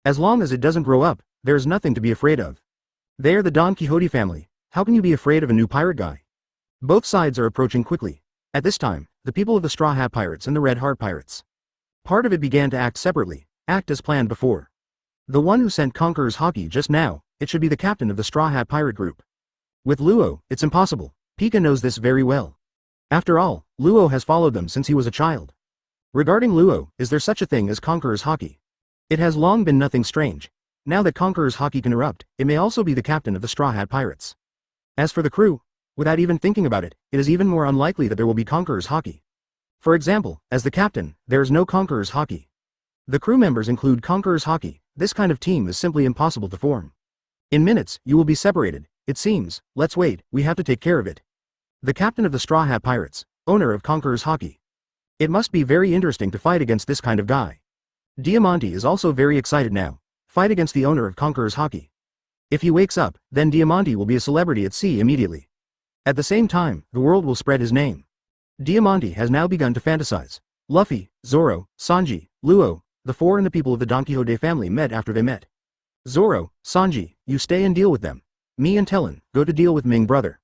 As long as it doesn't grow up, there is nothing to be afraid of. They are the Don Quixote family. How can you be afraid of a new pirate guy? Both sides are approaching quickly. At this time, the people of the Straw Hat Pirates and the Red Heart Pirates. Part of it began to act separately, act as planned before. The one who sent Conqueror's Haki just now, it should be the captain of the Straw Hat Pirate group. With Luo, it's impossible. Pika knows this very well. After all, Luo has followed them since he was a child. Regarding Luo, is there such a thing as Conqueror's Haki? It has long been nothing strange. Now that Conqueror's Haki can erupt, it may also be the captain of the Straw Hat Pirates. As for the crew, without even thinking about it, it is even more unlikely that there will be Conqueror's Haki. For example, as the captain, there is no Conqueror's Haki. The crew members include Conqueror's Haki. This kind of team is simply impossible to form. In minutes, you will be separated, it seems. Let's wait, we have to take care of it. The captain of the Straw Hat Pirates, owner of Conqueror's Haki. It must be very interesting to fight against this kind of guy. Diamante is also very excited now. Fight against the owner of Conqueror's Haki. If he wakes up, then Diamante will be a celebrity at sea immediately. At the same time, the world will spread his name. Diamante has now begun to fantasize. Luffy, Zoro, Sanji, Luo, the 4 and the people of the Don Quixote family met after they met. Zoro, Sanji, you stay and deal with them. Me and Tellin, go to deal with Ming brother.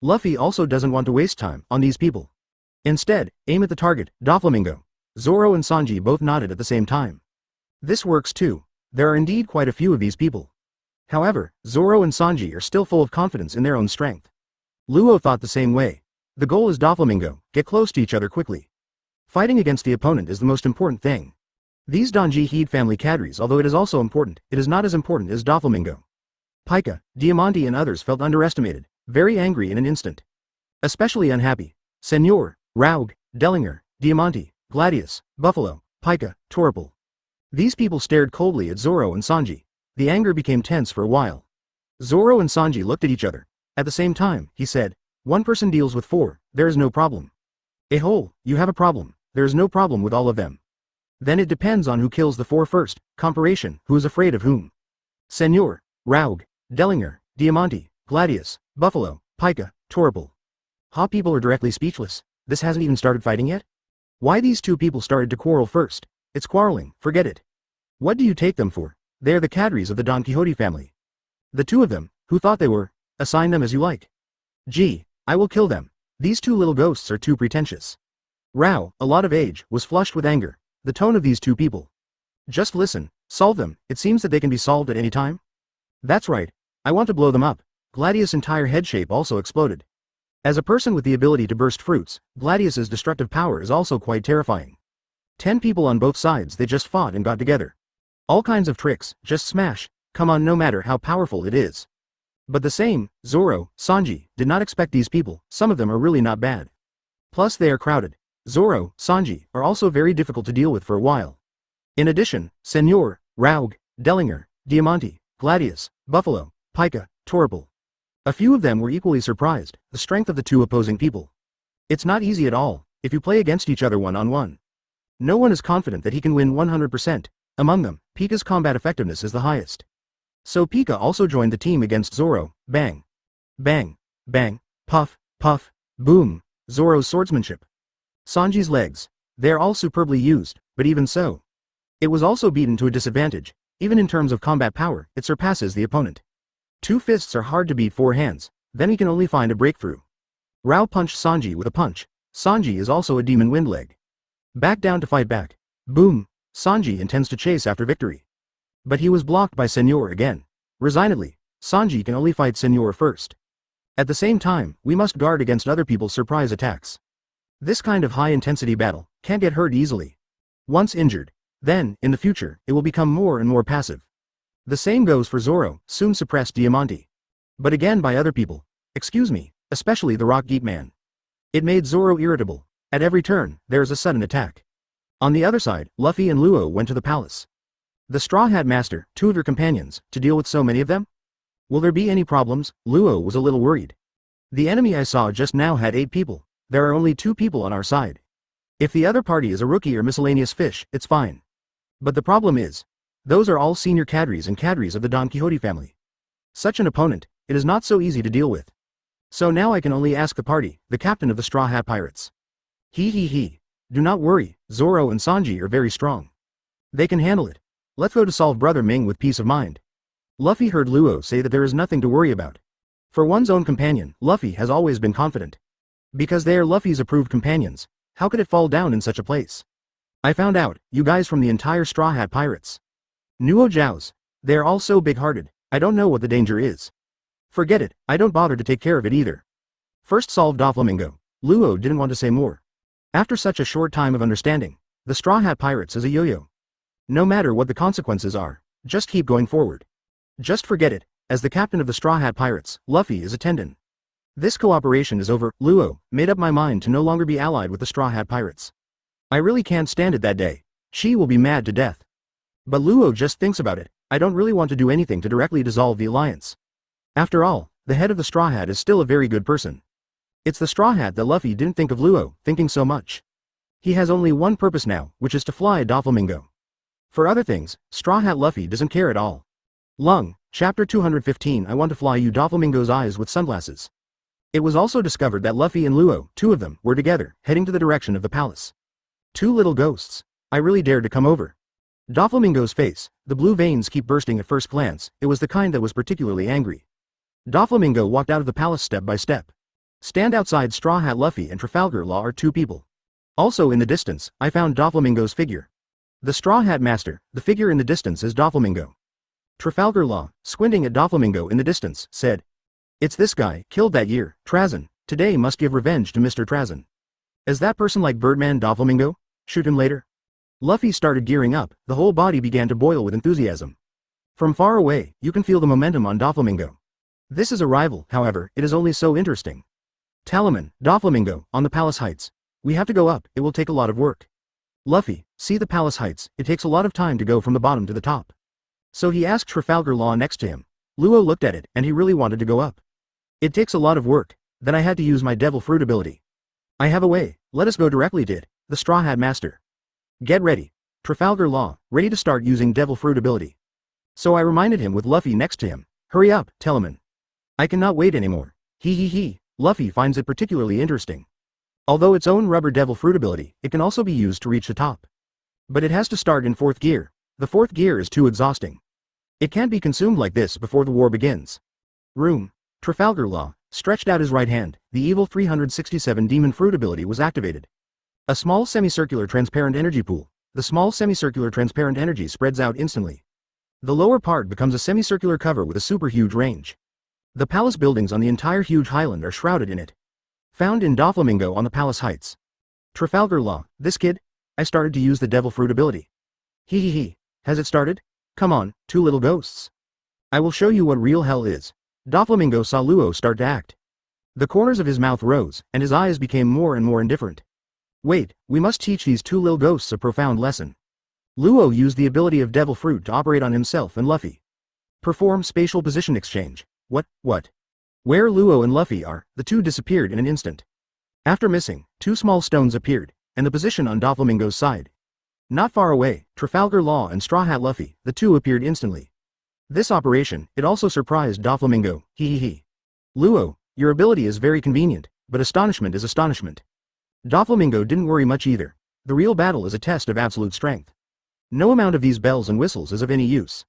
Luffy also doesn't want to waste time on these people. Instead, aim at the target, Doflamingo. Zoro and Sanji both nodded at the same time. This works too. There are indeed quite a few of these people. However, Zoro and Sanji are still full of confidence in their own strength. Luo thought the same way. The goal is Doflamingo, get close to each other quickly. Fighting against the opponent is the most important thing. These Don Quixote family cadres, although it is also important, it is not as important as Doflamingo. Pika, Diamante and others felt underestimated, very angry in an instant. Especially unhappy. Senor, Raug, Dellinger, Diamante, Gladius, Buffalo, Pika, Torpal. These people stared coldly at Zoro and Sanji. The anger became tense for a while. Zoro and Sanji looked at each other. At the same time, he said, one person deals with 4, there is no problem. Whole, you have a problem, there is no problem with all of them. Then it depends on who kills the 4 first, comparation, who is afraid of whom. Senor, Raug, Dellinger, Diamante, Gladius, Buffalo, Pika, Torpal. Ha, people are directly speechless. This hasn't even started fighting yet? Why these 2 people started to quarrel first? It's quarreling, forget it. What do you take them for? They are the cadres of the Don Quixote family. The 2 of them, who thought they were, assign them as you like. Gee, I will kill them. These two little ghosts are too pretentious. Rao, a lot of age, was flushed with anger. The tone of these two people. Just listen, solve them, it seems that they can be solved at any time? That's right. I want to blow them up. Gladius' entire head shape also exploded. As a person with the ability to burst fruits, Gladius's destructive power is also quite terrifying. 10 people on both sides, they just fought and got together. All kinds of tricks, just smash, come on, no matter how powerful it is. But the same, Zoro, Sanji, did not expect these people, some of them are really not bad. Plus they are crowded. Zoro, Sanji, are also very difficult to deal with for a while. In addition, Senor, Raug, Dellinger, Diamante, Gladius, Buffalo, Pika, Torpal. A few of them were equally surprised, the strength of the two opposing people. It's not easy at all, if you play against each other one-on-one. No one is confident that he can win 100%. Among them, Pika's combat effectiveness is the highest. So Pika also joined the team against Zoro. Bang. Bang. Bang. Puff. Puff. Boom. Zoro's swordsmanship. Sanji's legs. They are all superbly used, but even so. It was also beaten to a disadvantage. Even in terms of combat power, it surpasses the opponent. 2 fists are hard to beat 4 hands, then he can only find a breakthrough. Rao punched Sanji with a punch. Sanji is also a demon wind leg. Back down to fight back. Boom. Sanji intends to chase after victory. But he was blocked by Senor again. Resignedly, Sanji can only fight Senor first. At the same time, we must guard against other people's surprise attacks. This kind of high-intensity battle can't get hurt easily. Once injured, then, in the future, it will become more and more passive. The same goes for Zoro, soon suppressed Diamante. But again by other people. Excuse me, especially the Rock Geek Man. It made Zoro irritable. At every turn, there is a sudden attack. On the other side, Luffy and Luo went to the palace. The Straw Hat Master, 2 of your companions, to deal with so many of them? Will there be any problems? Luo was a little worried. The enemy I saw just now had 8 people. There are only 2 people on our side. If the other party is a rookie or miscellaneous fish, it's fine. But the problem is, those are all senior cadres and cadres of the Don Quixote family. Such an opponent, it is not so easy to deal with. So now I can only ask the party, the captain of the Straw Hat Pirates. He. Do not worry, Zoro and Sanji are very strong. They can handle it. Let's go to solve Brother Ming with peace of mind. Luffy heard Luo say that there is nothing to worry about. For one's own companion, Luffy has always been confident. Because they are Luffy's approved companions, how could it fall down in such a place? I found out, you guys from the entire Straw Hat Pirates. Nuo Jiaos. They are all so big-hearted, I don't know what the danger is. Forget it, I don't bother to take care of it either. First solve Doflamingo. Luo didn't want to say more. After such a short time of understanding, the Straw Hat Pirates is a yo-yo. No matter what the consequences are, just keep going forward. Just forget it, as the captain of the Straw Hat Pirates, Luffy is a tendon. This cooperation is over. Luo made up my mind to no longer be allied with the Straw Hat Pirates. I really can't stand it that day. She will be mad to death. But Luo just thinks about it. I don't really want to do anything to directly dissolve the alliance. After all, the head of the Straw Hat is still a very good person. It's the Straw Hat that Luffy didn't think of Luo thinking so much. He has only one purpose now, which is to fly Doflamingo. For other things, Straw Hat Luffy doesn't care at all. Lung, Chapter 215. I want to fly you Doflamingo's eyes with sunglasses. It was also discovered that Luffy and Luo, 2 of them, were together, heading to the direction of the palace. 2 little ghosts. I really dared to come over. Doflamingo's face, the blue veins keep bursting at first glance, it was the kind that was particularly angry. Doflamingo walked out of the palace step by step. Stand outside Straw Hat Luffy and Trafalgar Law are 2 people. Also in the distance, I found Doflamingo's figure. The Straw Hat Master, the figure in the distance is Doflamingo. Trafalgar Law, squinting at Doflamingo in the distance, said, "It's this guy, killed that year, Trazyn. Today must give revenge to Mr. Trazyn. Is that person like Birdman Doflamingo? Shoot him later." Luffy started gearing up, the whole body began to boil with enthusiasm. From far away, you can feel the momentum on Doflamingo. This is a rival, however, it is only so interesting. Talaman, Doflamingo, on the palace heights. We have to go up, it will take a lot of work. Luffy, see the palace heights, it takes a lot of time to go from the bottom to the top. So he asked Trafalgar Law next to him. Luo looked at it, and he really wanted to go up. It takes a lot of work, then I had to use my Devil Fruit ability. I have a way, let us go directly to it, the Straw Hat Master. Get ready. Trafalgar Law, ready to start using Devil Fruit ability. So I reminded him with Luffy next to him. Hurry up, Telemann. I cannot wait anymore. He. Luffy finds it particularly interesting. Although its own rubber Devil Fruit ability, it can also be used to reach the top. But it has to start in 4th gear. The 4th gear is too exhausting. It can't be consumed like this before the war begins. Room. Trafalgar Law, stretched out his right hand, the evil 367 demon fruit ability was activated. A small semicircular transparent energy pool. The small semicircular transparent energy spreads out instantly. The lower part becomes a semicircular cover with a super huge range. The palace buildings on the entire huge highland are shrouded in it. Found in Doflamingo on the palace heights. Trafalgar Law, this kid? I started to use the devil fruit ability. He. Has it started? Come on, two little ghosts. I will show you what real hell is. Doflamingo saw Luo start to act. The corners of his mouth rose, and his eyes became more and more indifferent. Wait, we must teach these two little ghosts a profound lesson. Luo used the ability of devil fruit to operate on himself and Luffy. Perform spatial position exchange. What? Where Luo and Luffy are, the two disappeared in an instant. After missing, two small stones appeared, and the position on Doflamingo's side. Not far away, Trafalgar Law and Straw Hat Luffy, the two appeared instantly. This operation, it also surprised Doflamingo, he. Luo, your ability is very convenient, but astonishment is astonishment. Doflamingo didn't worry much either. The real battle is a test of absolute strength. No amount of these bells and whistles is of any use.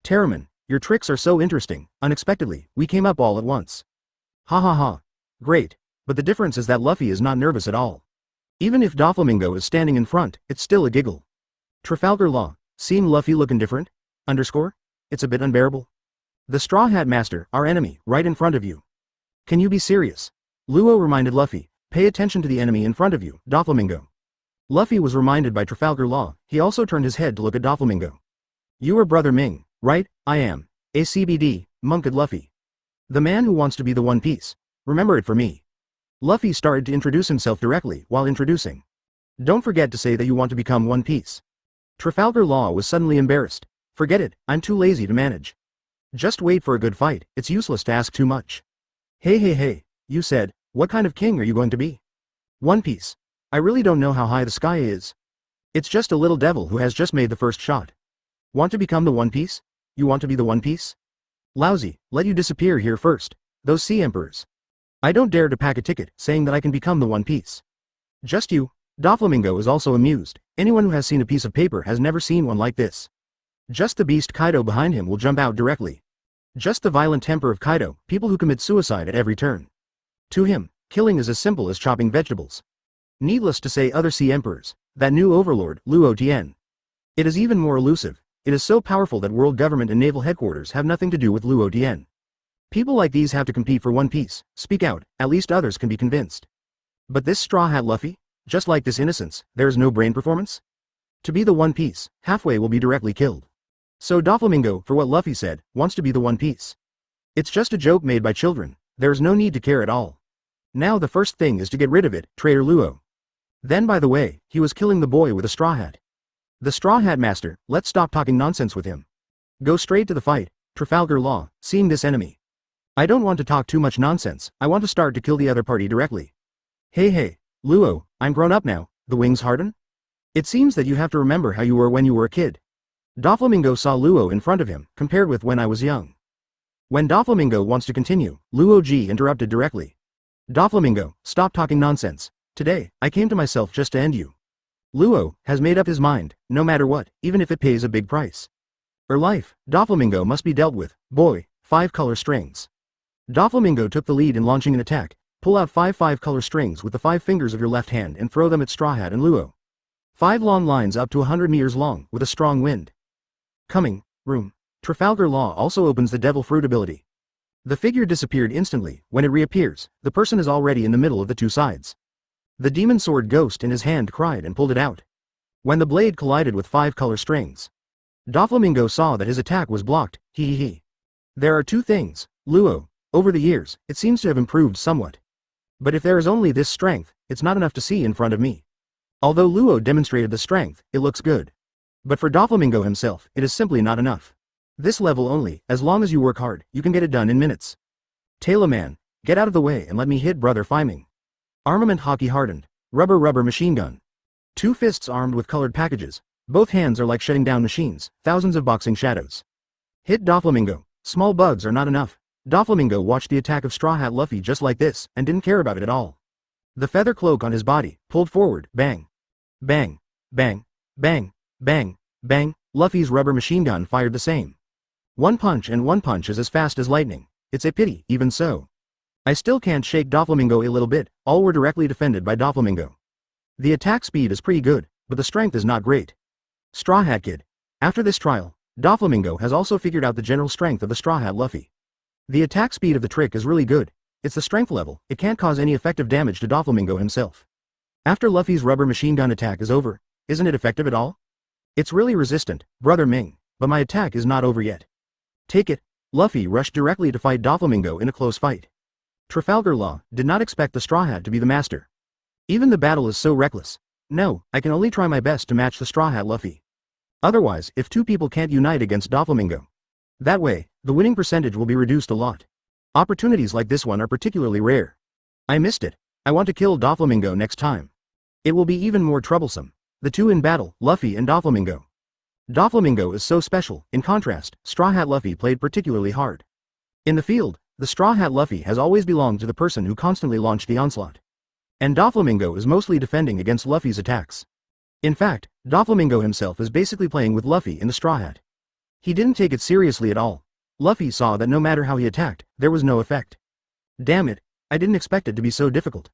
Terraman, your tricks are so interesting, unexpectedly, we came up all at once. Ha. Great, but the difference is that Luffy is not nervous at all. Even if Doflamingo is standing in front, it's still a giggle. Trafalgar Law, seeing Luffy look indifferent? It's a bit unbearable. The Straw Hat Master, our enemy, right in front of you. Can you be serious? Luo reminded Luffy, pay attention to the enemy in front of you, Doflamingo. Luffy was reminded by Trafalgar Law, he also turned his head to look at Doflamingo. You are Brother Ming, right? I am. ACBD, monked Luffy. The man who wants to be the One Piece. Remember it for me. Luffy started to introduce himself directly while introducing. Don't forget to say that you want to become One Piece. Trafalgar Law was suddenly embarrassed. Forget it, I'm too lazy to manage. Just wait for a good fight, it's useless to ask too much. Hey, you said, what kind of king are you going to be? One Piece. I really don't know how high the sky is. It's just a little devil who has just made the first shot. Want to become the One Piece? You want to be the One Piece? Lousy, let you disappear here first. Those sea emperors. I don't dare to pack a ticket saying that I can become the One Piece. Just you. Doflamingo is also amused. Anyone who has seen a piece of paper has never seen one like this. Just the beast Kaido behind him will jump out directly. Just the violent temper of Kaido, people who commit suicide at every turn. To him, killing is as simple as chopping vegetables. Needless to say other sea emperors, that new overlord, Luo Tian. It is even more elusive, it is so powerful that world government and naval headquarters have nothing to do with Luo Tian. People like these have to compete for One Piece, speak out, at least others can be convinced. But this Straw Hat Luffy? Just like this innocence, there is no brain performance? To be the One Piece, halfway will be directly killed. So Doflamingo, for what Luffy said, wants to be the One Piece. It's just a joke made by children, there is no need to care at all. Now the first thing is to get rid of it, traitor Luo. Then by the way, he was killing the boy with a straw hat. The Straw Hat Master, let's stop talking nonsense with him. Go straight to the fight, Trafalgar Law, seeing this enemy. I don't want to talk too much nonsense, I want to start to kill the other party directly. Hey, Luo, I'm grown up now, the wings harden? It seems that you have to remember how you were when you were a kid. Doflamingo saw Luo in front of him, compared with when I was young. When Doflamingo wants to continue, Luo G interrupted directly. Doflamingo, stop talking nonsense. Today, I came to myself just to end you. Luo has made up his mind, no matter what, even if it pays a big price. Life, Doflamingo must be dealt with, boy, 5 color strings. Doflamingo took the lead in launching an attack. Pull out 5 color strings with the 5 fingers of your left hand and throw them at Straw Hat and Luo. 5 long lines up to 100 meters long, with a strong wind. Coming, room. Trafalgar Law also opens the devil fruit ability. The figure disappeared instantly. When it reappears, the person is already in the middle of the two sides. The demon sword ghost in his hand cried and pulled it out. When the blade collided with 5 color strings, Doflamingo saw that his attack was blocked, he. There are two things, Luo, over the years, it seems to have improved somewhat. But if there is only this strength, it's not enough to see in front of me. Although Luo demonstrated the strength, it looks good. But for Doflamingo himself, it is simply not enough. This level only, as long as you work hard, you can get it done in minutes. Tailor Man, get out of the way and let me hit Brother Fiming. Armament Haki hardened. Rubber machine gun. 2 fists armed with colored packages. Both hands are like shutting down machines, thousands of boxing shadows. Hit Doflamingo. Small bugs are not enough. Doflamingo watched the attack of Straw Hat Luffy just like this, and didn't care about it at all. The feather cloak on his body, pulled forward, bang. Bang. Bang. Bang. Bang. Bang. Luffy's rubber machine gun fired the same. One punch is as fast as lightning. It's a pity, even so. I still can't shake Doflamingo a little bit, all were directly defended by Doflamingo. The attack speed is pretty good, but the strength is not great. Straw Hat Kid. After this trial, Doflamingo has also figured out the general strength of the Straw Hat Luffy. The attack speed of the trick is really good, it's the strength level, it can't cause any effective damage to Doflamingo himself. After Luffy's rubber machine gun attack is over, isn't it effective at all? It's really resistant, Brother Ming, but my attack is not over yet. Take it. Luffy rushed directly to fight Doflamingo in a close fight. Trafalgar Law did not expect the Straw Hat to be the master. Even the battle is so reckless. No, I can only try my best to match the Straw Hat Luffy. Otherwise, if two people can't unite against Doflamingo, that way, the winning percentage will be reduced a lot. Opportunities like this one are particularly rare. I missed it. I want to kill Doflamingo next time. It will be even more troublesome. The two in battle, Luffy and Doflamingo. Doflamingo is so special, in contrast, Straw Hat Luffy played particularly hard. In the field, the Straw Hat Luffy has always belonged to the person who constantly launched the onslaught. And Doflamingo is mostly defending against Luffy's attacks. In fact, Doflamingo himself is basically playing with Luffy in the Straw Hat. He didn't take it seriously at all. Luffy saw that no matter how he attacked, there was no effect. Damn it, I didn't expect it to be so difficult.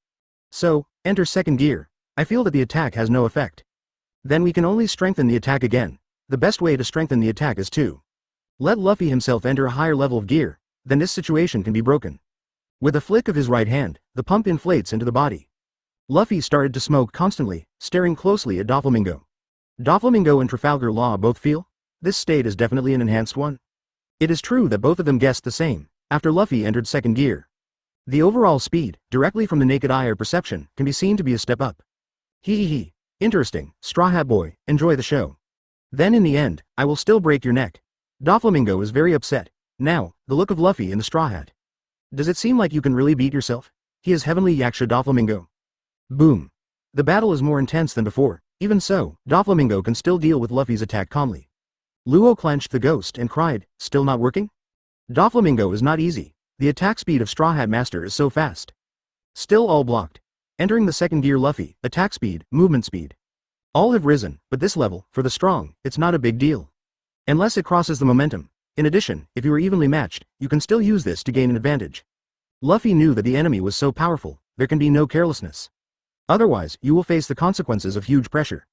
So, enter second gear. I feel that the attack has no effect. Then we can only strengthen the attack again. The best way to strengthen the attack is to let Luffy himself enter a higher level of gear, then this situation can be broken. With a flick of his right hand, the pump inflates into the body. Luffy started to smoke constantly, staring closely at Doflamingo. Doflamingo and Trafalgar Law both feel this state is definitely an enhanced one. It is true that both of them guessed the same, after Luffy entered second gear. The overall speed, directly from the naked eye or perception, can be seen to be a step up. Hee. Interesting, Straw Hat Boy, enjoy the show. Then in the end, I will still break your neck. Doflamingo is very upset. Now, the look of Luffy in the Straw Hat. Does it seem like you can really beat yourself? He is heavenly Yaksha Doflamingo. Boom. The battle is more intense than before. Even so, Doflamingo can still deal with Luffy's attack calmly. Luo clenched the ghost and cried, still not working? Doflamingo is not easy. The attack speed of Straw Hat Master is so fast. Still all blocked. Entering the second gear Luffy, attack speed, movement speed. All have risen, but this level, for the strong, it's not a big deal. Unless it crosses the momentum. In addition, if you are evenly matched, you can still use this to gain an advantage. Luffy knew that the enemy was so powerful, there can be no carelessness. Otherwise, you will face the consequences of huge pressure.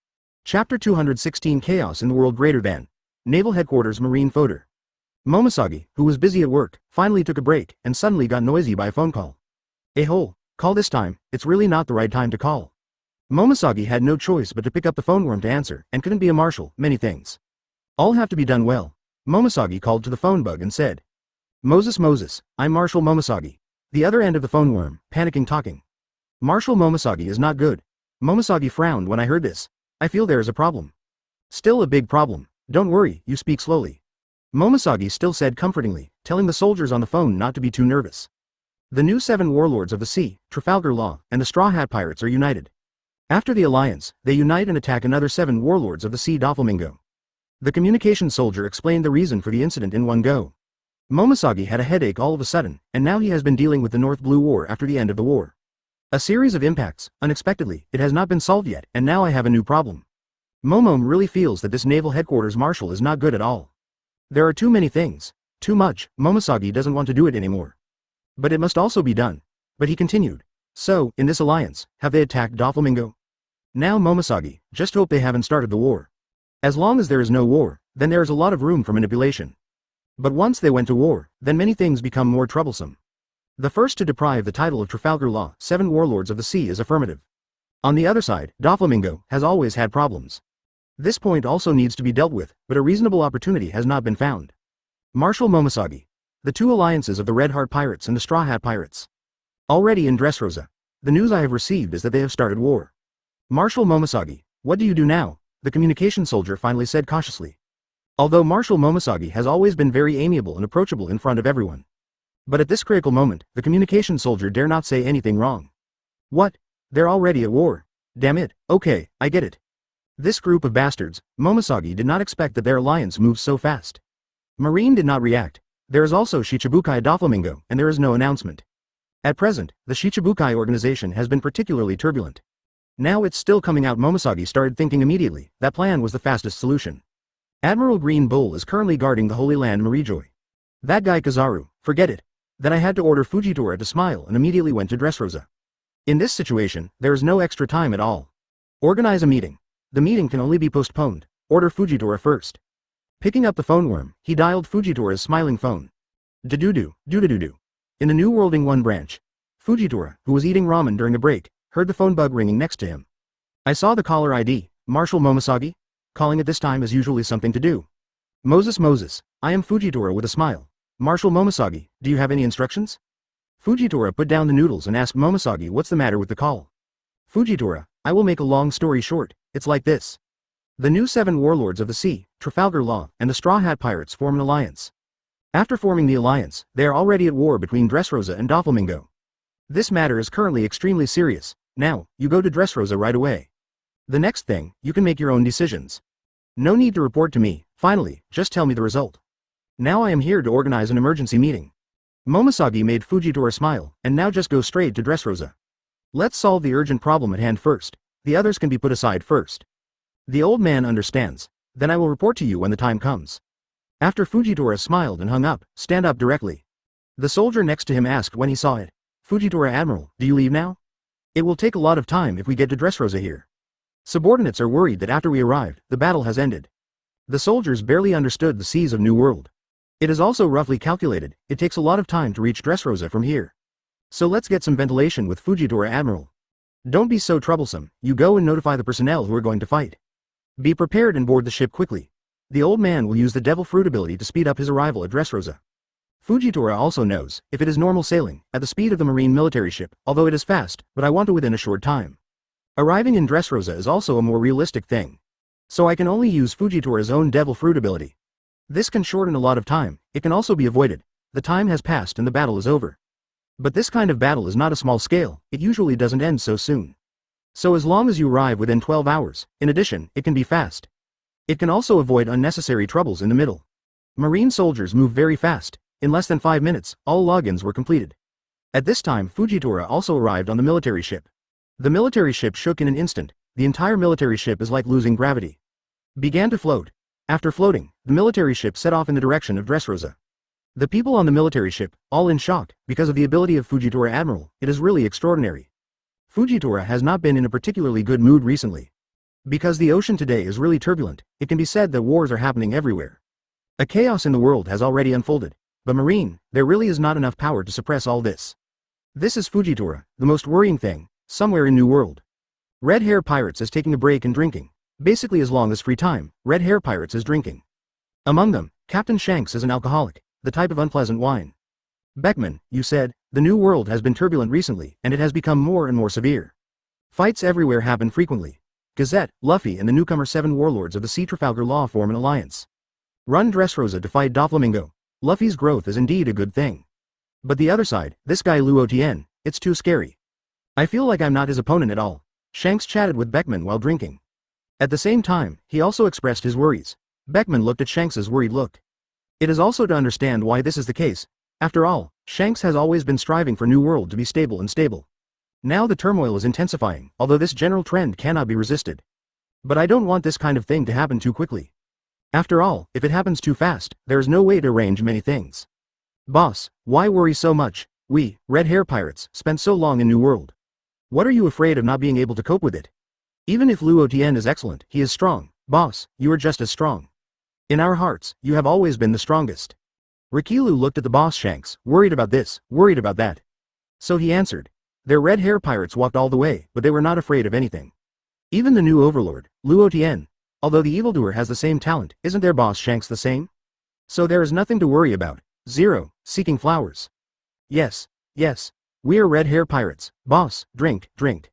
Chapter 216 Chaos in the World Greater Than. Naval Headquarters Marine Fodder. Momoshagi, who was busy at work, finally took a break and suddenly got noisy by a phone call. Call this time, it's really not the right time to call. Momoshagi had no choice but to pick up the phone worm to answer, and couldn't be a marshal, many things. All have to be done well. Momoshagi called to the phone bug and said, Moses, I'm Marshal Momoshagi. The other end of the phone worm, panicking talking. Marshal Momoshagi is not good. Momoshagi frowned when I heard this. I feel there is a problem. Still a big problem. Don't worry, you speak slowly. Momoshagi still said comfortingly, telling the soldiers on the phone not to be too nervous. The new 7 warlords of the sea, Trafalgar Law, and the Straw Hat Pirates are united. After the alliance, they unite and attack another 7 warlords of the sea Doflamingo. The communication soldier explained the reason for the incident in one go. Momoshagi had a headache all of a sudden, and now he has been dealing with the North Blue War after the end of the war. A series of impacts, unexpectedly, it has not been solved yet, and now I have a new problem. Momom really feels that this naval headquarters marshal is not good at all. There are too many things. Too much, Momoshagi doesn't want to do it anymore. But it must also be done. But he continued. So, in this alliance, have they attacked Doflamingo? Now Momoshagi, just hope they haven't started the war. As long as there is no war, then there is a lot of room for manipulation. But once they went to war, then many things become more troublesome. The first to deprive the title of Trafalgar Law, 7 warlords of the sea is affirmative. On the other side, Doflamingo has always had problems. This point also needs to be dealt with, but a reasonable opportunity has not been found. Marshal Momoshagi. The 2 alliances of the Red Heart Pirates and the Straw Hat Pirates. Already in Dressrosa. The news I have received is that they have started war. Marshal Momoshagi, what do you do now? The communication soldier finally said cautiously. Although Marshal Momoshagi has always been very amiable and approachable in front of everyone. But at this critical moment, the communication soldier dare not say anything wrong. What? They're already at war. Damn it, okay, I get it. This group of bastards, Momoshagi did not expect that their alliance moves so fast. Marine did not react. There is also Shichibukai Doflamingo, and there is no announcement. At present, the Shichibukai organization has been particularly turbulent. Now it's still coming out. Momoshagi started thinking immediately, that plan was the fastest solution. Admiral Green Bull is currently guarding the Holy Land Marijoy. That guy Kizaru, forget it. Then I had to order Fujitora to smile and immediately went to Dressrosa. In this situation, there is no extra time at all. Organize a meeting. The meeting can only be postponed. Order Fujitora first. Picking up the phone worm, he dialed Fujitora's smiling phone. Do-do-do, do-do-do-do. In the New Worlding 1 branch, Fujitora, who was eating ramen during a break, heard the phone bug ringing next to him. I saw the caller ID, Marshal Momosagi. Calling at this time is usually something to do. Moses, I am Fujitora with a smile. Marshal Momosagi, do you have any instructions? Fujitora put down the noodles and asked Momosagi what's the matter with the call. Fujitora, I will make a long story short, it's like this. The new 7 warlords of the sea, Trafalgar Law, and the Straw Hat Pirates form an alliance. After forming the alliance, they are already at war between Dressrosa and Doflamingo. This matter is currently extremely serious. Now, you go to Dressrosa right away. The next thing, you can make your own decisions. No need to report to me, finally, just tell me the result. Now I am here to organize an emergency meeting. Momosagi made Fujitora smile, and now just go straight to Dressrosa. Let's solve the urgent problem at hand first. The others can be put aside first. The old man understands. Then I will report to you when the time comes. After Fujitora smiled and hung up, stand up directly. The soldier next to him asked when he saw it. Fujitora Admiral, do you leave now? It will take a lot of time if we get to Dressrosa here. Subordinates are worried that after we arrived, the battle has ended. The soldiers barely understood the seas of New World. It is also roughly calculated, it takes a lot of time to reach Dressrosa from here. So let's get some ventilation with Fujitora Admiral. Don't be so troublesome, you go and notify the personnel who are going to fight. Be prepared and board the ship quickly. The old man will use the Devil Fruit ability to speed up his arrival at Dressrosa. Fujitora also knows, if it is normal sailing, at the speed of the marine military ship, although it is fast, but I want to within a short time. Arriving in Dressrosa is also a more realistic thing. So I can only use Fujitora's own Devil Fruit ability. This can shorten a lot of time, it can also be avoided. The time has passed and the battle is over. But this kind of battle is not a small scale, it usually doesn't end so soon. So as long as you arrive within 12 hours, in addition, it can be fast. It can also avoid unnecessary troubles in the middle. Marine soldiers move very fast. In less than 5 minutes, all logins were completed. At this time Fujitora also arrived on the military ship. The military ship shook in an instant, the entire military ship is like losing gravity. Began to float. After floating, the military ship set off in the direction of Dressrosa. The people on the military ship, all in shock, because of the ability of Fujitora Admiral, it is really extraordinary. Fujitora has not been in a particularly good mood recently. Because the ocean today is really turbulent, it can be said that wars are happening everywhere. A chaos in the world has already unfolded, but Marine, there really is not enough power to suppress all this. This is Fujitora, the most worrying thing, somewhere in New World. Red Hair Pirates is taking a break and drinking. Basically as long as free time, Red Hair Pirates is drinking. Among them, Captain Shanks is an alcoholic, the type of unpleasant wine. Beckman, you said, the New World has been turbulent recently and it has become more and more severe. Fights everywhere happen frequently. Gazette, Luffy and the newcomer 7 warlords of the Sea Trafalgar Law form an alliance. Run Dressrosa to fight Doflamingo. Luffy's growth is indeed a good thing. But the other side, this guy Luo Tian, it's too scary. I feel like I'm not his opponent at all. Shanks chatted with Beckman while drinking. At the same time, he also expressed his worries. Beckman looked at Shanks's worried look. It is also to understand why this is the case. After all, Shanks has always been striving for New World to be stable and stable. Now the turmoil is intensifying, although this general trend cannot be resisted. But I don't want this kind of thing to happen too quickly. After all, if it happens too fast, there is no way to arrange many things. Boss, why worry so much? We, Red Hair Pirates, spent so long in New World. What are you afraid of not being able to cope with it? Even if Luo Tian is excellent, he is strong. Boss, you are just as strong. In our hearts, you have always been the strongest. Rikilu looked at the boss Shanks, worried about this, worried about that. So he answered. Their Red Hair Pirates walked all the way, but they were not afraid of anything. Even the new overlord, Luo Tian. Although the evildoer has the same talent, isn't their boss Shanks the same? So there is nothing to worry about. 0, seeking flowers. Yes, yes. We are Red Hair Pirates. Boss, drink, drink.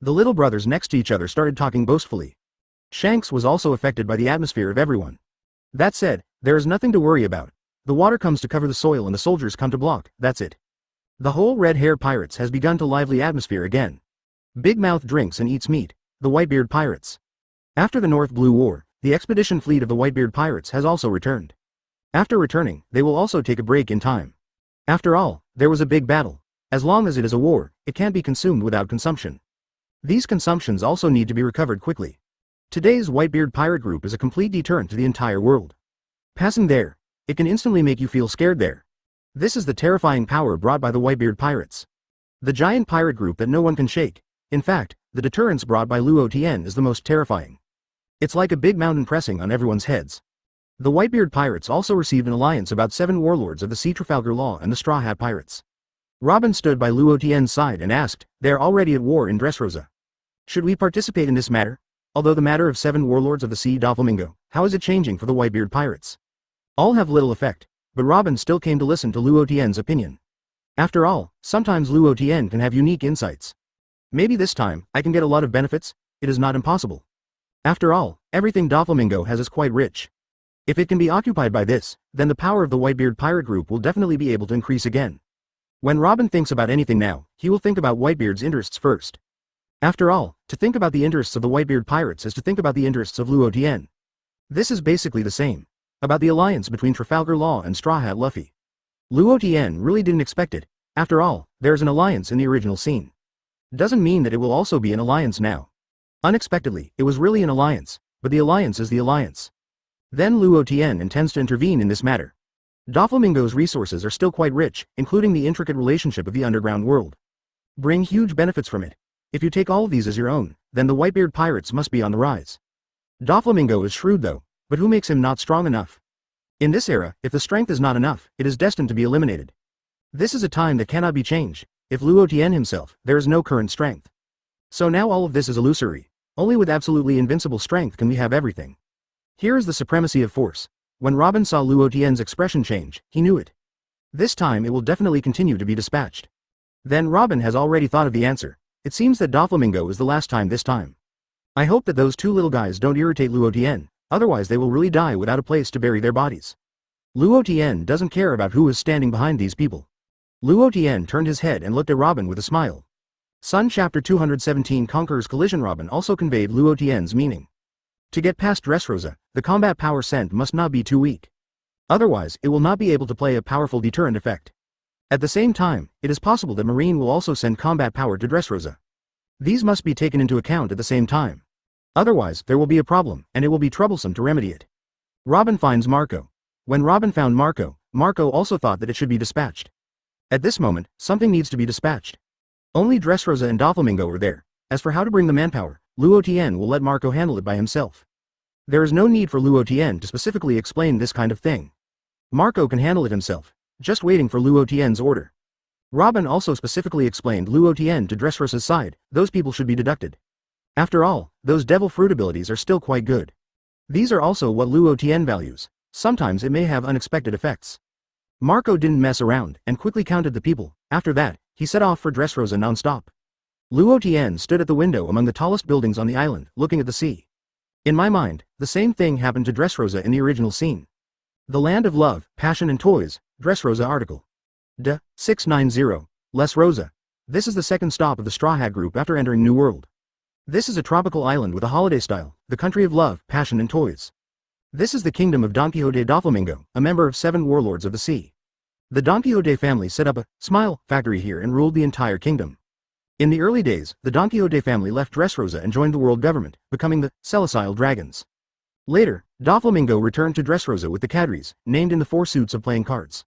The little brothers next to each other started talking boastfully. Shanks was also affected by the atmosphere of everyone. That said, there is nothing to worry about. The water comes to cover the soil and the soldiers come to block, that's it. The whole Red Hair Pirates has begun to lively atmosphere again. Big Mouth drinks and eats meat. The Whitebeard Pirates. After the North Blue War, the expedition fleet of the Whitebeard Pirates has also returned. After returning, they will also take a break in time. After all, there was a big battle. As long as it is a war, it can't be consumed without consumption. These consumptions also need to be recovered quickly. Today's Whitebeard pirate group is a complete deterrent to the entire world. Passing there, it can instantly make you feel scared there. This is the terrifying power brought by the Whitebeard pirates. The giant pirate group that no one can shake. In fact, the deterrence brought by Luo Tian is the most terrifying. It's like a big mountain pressing on everyone's heads. The Whitebeard pirates also received an alliance about 7 warlords of the Sea Trafalgar Law and the Straw Hat pirates. Robin stood by Luo Tian's side and asked, "They are already at war in Dressrosa. Should we participate in this matter? Although the matter of 7 warlords of the sea Doflamingo, how is it changing for the Whitebeard pirates? All have little effect, but Robin still came to listen to Luo Tian's opinion. After all, sometimes Luo Tian can have unique insights. Maybe this time, I can get a lot of benefits. It is not impossible. After all, everything Doflamingo has is quite rich. If it can be occupied by this, then the power of the Whitebeard pirate group will definitely be able to increase again." When Robin thinks about anything now, he will think about Whitebeard's interests first. After all, to think about the interests of the Whitebeard pirates is to think about the interests of Luo Tian. This is basically the same. About the alliance between Trafalgar Law and Straw Hat Luffy. Luo Tian really didn't expect it. After all, there's an alliance in the original scene. Doesn't mean that it will also be an alliance now. Unexpectedly, it was really an alliance, but the alliance is the alliance. Then Luo Tian intends to intervene in this matter. Doflamingo's resources are still quite rich, including the intricate relationship of the underground world. Bring huge benefits from it. If you take all of these as your own, then the Whitebeard pirates must be on the rise. Doflamingo is shrewd though, but who makes him not strong enough? In this era, if the strength is not enough, it is destined to be eliminated. This is a time that cannot be changed. If Luo Tian himself, there is no current strength. So now all of this is illusory. Only with absolutely invincible strength can we have everything. Here is the supremacy of force. When Robin saw Luo Tian's expression change, he knew it. This time it will definitely continue to be dispatched. Then Robin has already thought of the answer. It seems that Doflamingo is the last time this time. I hope that those 2 little guys don't irritate Luo Tian, otherwise they will really die without a place to bury their bodies. Luo Tian doesn't care about who is standing behind these people. Luo Tian turned his head and looked at Robin with a smile. Sun Chapter 217 Conqueror's Collision. Robin also conveyed Luo Tian's meaning. To get past Dressrosa, the combat power sent must not be too weak. Otherwise, it will not be able to play a powerful deterrent effect. At the same time, it is possible that Marine will also send combat power to Dressrosa. These must be taken into account at the same time. Otherwise, there will be a problem, and it will be troublesome to remedy it. Robin finds Marco. When Robin found Marco, Marco also thought that it should be dispatched. At this moment, something needs to be dispatched. Only Dressrosa and Doflamingo are there. As for how to bring the manpower, Luo Tian will let Marco handle it by himself. There is no need for Luo Tian to specifically explain this kind of thing. Marco can handle it himself, just waiting for Luo Tian's order. Robin also specifically explained Luo Tian to Dressrosa's side, those people should be deducted. After all, those devil fruit abilities are still quite good. These are also what Luo Tian values. Sometimes it may have unexpected effects. Marco didn't mess around, and quickly counted the people. After that, he set off for Dressrosa non-stop. Luo Tian stood at the window among the tallest buildings on the island, looking at the sea. In my mind, the same thing happened to Dressrosa in the original scene. The Land of Love, Passion and Toys, Dressrosa article. D. 690, Les Rosa. This is the second stop of the Straw Hat group after entering New World. This is a tropical island with a holiday style, the country of love, passion and toys. This is the kingdom of Don Quixote Doflamingo, a member of 7 warlords of the sea. The Don Quixote family set up a smile factory here and ruled the entire kingdom. In the early days, the Don Quixote family left Dressrosa and joined the world government, becoming the Celestial Dragons. Later, Doflamingo returned to Dressrosa with the cadres, named in the 4 suits of playing cards.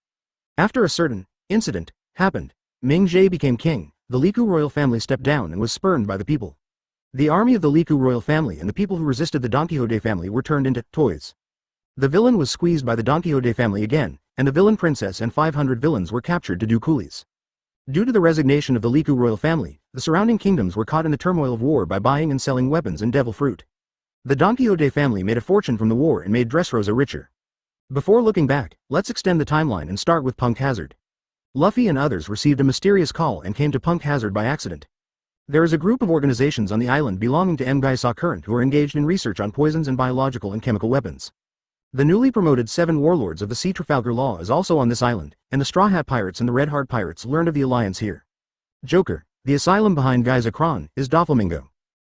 After a certain incident happened, Ming Jie became king, the Liku royal family stepped down and was spurned by the people. The army of the Liku royal family and the people who resisted the Don Quixote family were turned into toys. The villain was squeezed by the Don Quixote family again, and the villain princess and 500 villains were captured to do coolies. Due to the resignation of the Liku royal family, the surrounding kingdoms were caught in the turmoil of war by buying and selling weapons and devil fruit. The Don Quixote family made a fortune from the war and made Dressrosa richer. Before looking back, let's extend the timeline and start with Punk Hazard. Luffy and others received a mysterious call and came to Punk Hazard by accident. There is a group of organizations on the island belonging to M'Gai Current who are engaged in research on poisons and biological and chemical weapons. The newly promoted 7 warlords of the Sea Trafalgar Law is also on this island, and the Straw Hat Pirates and the Red Heart Pirates learned of the alliance here. Joker, the asylum behind Gaiza Kron, is Doflamingo.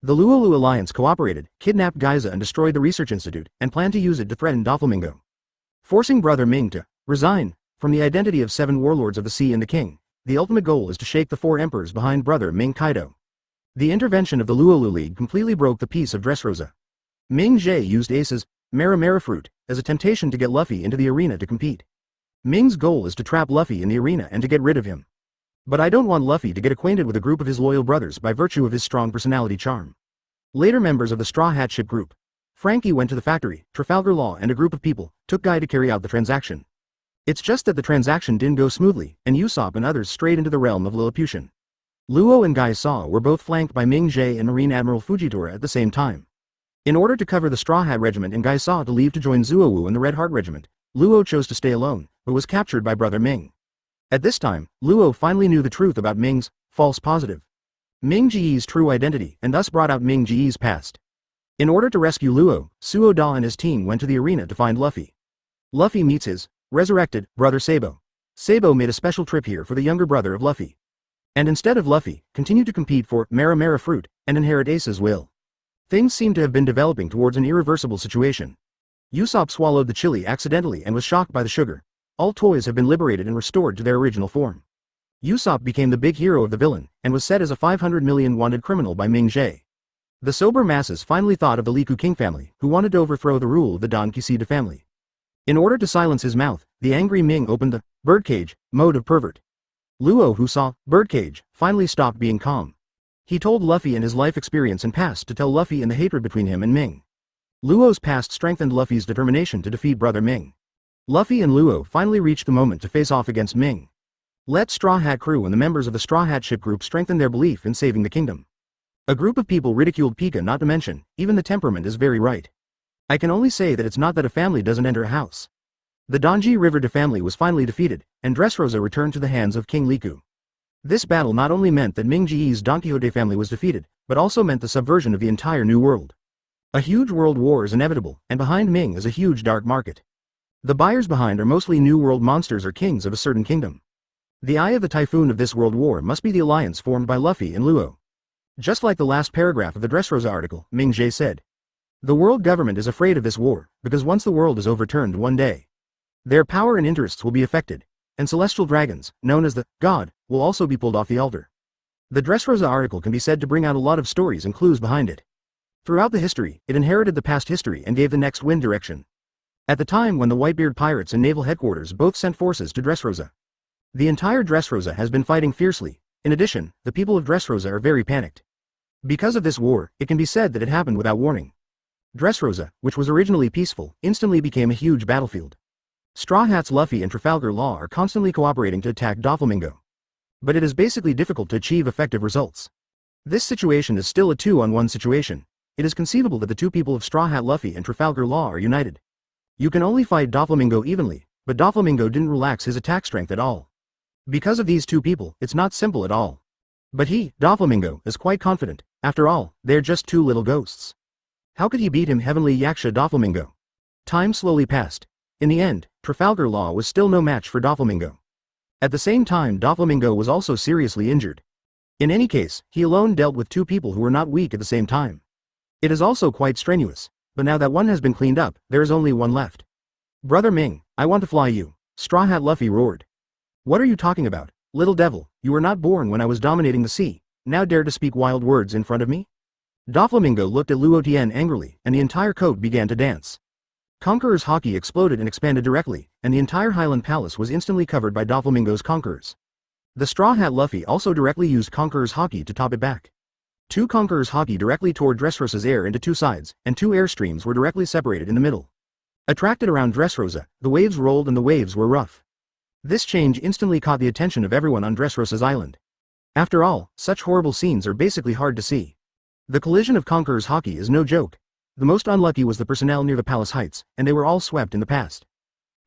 The Luolu Alliance cooperated, kidnapped Gaiza and destroyed the research institute, and planned to use it to threaten Doflamingo. Forcing Brother Ming to resign from the identity of 7 warlords of the sea and the king, the ultimate goal is to shake the 4 emperors behind Brother Ming Kaido. The intervention of the Luolu League completely broke the peace of Dressrosa. Ming Jie used Ace's Mara Mara fruit as a temptation to get Luffy into the arena to compete. Ming's goal is to trap Luffy in the arena and to get rid of him. But I don't want Luffy to get acquainted with a group of his loyal brothers by virtue of his strong personality charm. Later members of the Straw Hat Ship group. Frankie went to the factory, Trafalgar Law and a group of people took Guy to carry out the transaction. It's just that the transaction didn't go smoothly, and Usopp and others strayed into the realm of Lilliputian. Luo and Guy Saw were both flanked by Ming Jie and Marine Admiral Fujitora at the same time. In order to cover the Straw Hat Regiment and Guy Saw to leave to join Zuowu and the Red Heart Regiment, Luo chose to stay alone, but was captured by brother Ming. At this time, Luo finally knew the truth about Ming's false positive. Ming Jie's true identity, and thus brought out Ming Jie's past. In order to rescue Luo, Suo Da and his team went to the arena to find Luffy. Luffy meets his resurrected brother Sabo. Sabo made a special trip here for the younger brother of Luffy. And instead of Luffy, continued to compete for Mera Mera fruit and inherit Ace's will. Things seem to have been developing towards an irreversible situation. Usopp swallowed the chili accidentally and was shocked by the sugar. All toys have been liberated and restored to their original form. Usopp became the big hero of the villain, and was set as a 500 million wanted criminal by Ming Jie. The sober masses finally thought of the Liku King family, who wanted to overthrow the rule of the Don Kisida family. In order to silence his mouth, the angry Ming opened the birdcage mode of pervert. Luo, who saw birdcage, finally stopped being calm. He told Luffy and his life experience and past to tell Luffy and the hatred between him and Ming. Luo's past strengthened Luffy's determination to defeat brother Ming. Luffy and Luo finally reached the moment to face off against Ming. Let Straw Hat Crew and the members of the Straw Hat Ship group strengthen their belief in saving the kingdom. A group of people ridiculed Pika, not to mention, even the temperament is very right. I can only say that it's not that a family doesn't enter a house. The Donji River De family was finally defeated, and Dressrosa returned to the hands of King Liku. This battle not only meant that Ming Jie's Don Quixote family was defeated, but also meant the subversion of the entire New World. A huge world war is inevitable, and behind Ming is a huge dark market. The buyers behind are mostly New World monsters or kings of a certain kingdom. The eye of the typhoon of this world war must be the alliance formed by Luffy and Luo. Just like the last paragraph of the Dressrosa article, Ming Jie said. The world government is afraid of this war, because once the world is overturned one day, their power and interests will be affected, and celestial dragons, known as the God, will also be pulled off the altar. The Dressrosa article can be said to bring out a lot of stories and clues behind it. Throughout the history, it inherited the past history and gave the next wind direction. At the time when the Whitebeard pirates and naval headquarters both sent forces to Dressrosa, the entire Dressrosa has been fighting fiercely. In addition, the people of Dressrosa are very panicked. Because of this war, it can be said that it happened without warning. Dressrosa, which was originally peaceful, instantly became a huge battlefield. Straw Hats Luffy and Trafalgar Law are constantly cooperating to attack Doflamingo. But it is basically difficult to achieve effective results. This situation is still a 2-on-1 situation. It is conceivable that the two people of Straw Hat Luffy and Trafalgar Law are united. You can only fight Doflamingo evenly, but Doflamingo didn't relax his attack strength at all. Because of these two people, it's not simple at all. But he, Doflamingo, is quite confident. After all, they're just two little ghosts. How could he beat him, Heavenly Yaksha Doflamingo? Time slowly passed. In the end, Trafalgar Law was still no match for Doflamingo. At the same time, Doflamingo was also seriously injured. In any case, he alone dealt with two people who were not weak at the same time. It is also quite strenuous, but now that one has been cleaned up, there is only one left. Brother Ming, I want to fly you, Straw Hat Luffy roared. What are you talking about, little devil? You were not born when I was dominating the sea, now dare to speak wild words in front of me? Doflamingo looked at Luo Tian angrily, and the entire court began to dance. Conqueror's Haki exploded and expanded directly, and the entire Highland Palace was instantly covered by Doflamingo's Conquerors. The Straw Hat Luffy also directly used Conqueror's Haki to top it back. Two Conqueror's Haki directly tore Dressrosa's air into two sides, and two airstreams were directly separated in the middle. Attracted around Dressrosa, the waves rolled and the waves were rough. This change instantly caught the attention of everyone on Dressrosa's island. After all, such horrible scenes are basically hard to see. The collision of Conqueror's Haki is no joke. The most unlucky was the personnel near the palace heights, and they were all swept in the past.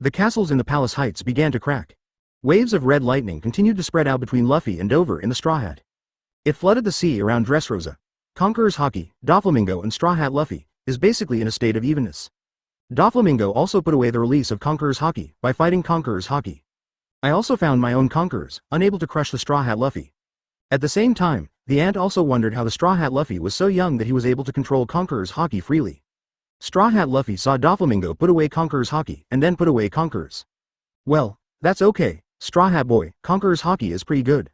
The castles in the palace heights began to crack. Waves of red lightning continued to spread out between Luffy and Dover in the Straw Hat. It flooded the sea around Dressrosa. Conqueror's Haki, Doflamingo and Straw Hat Luffy, is basically in a state of evenness. Doflamingo also put away the release of Conqueror's Haki by fighting Conqueror's Haki. I also found my own Conquerors, unable to crush the Straw Hat Luffy. At the same time, the ant also wondered how the Straw Hat Luffy was so young that he was able to control Conqueror's Haki freely. Straw Hat Luffy saw Doflamingo put away Conqueror's Haki and then put away Conqueror's. Well, that's okay, Straw Hat Boy, Conqueror's Haki is pretty good.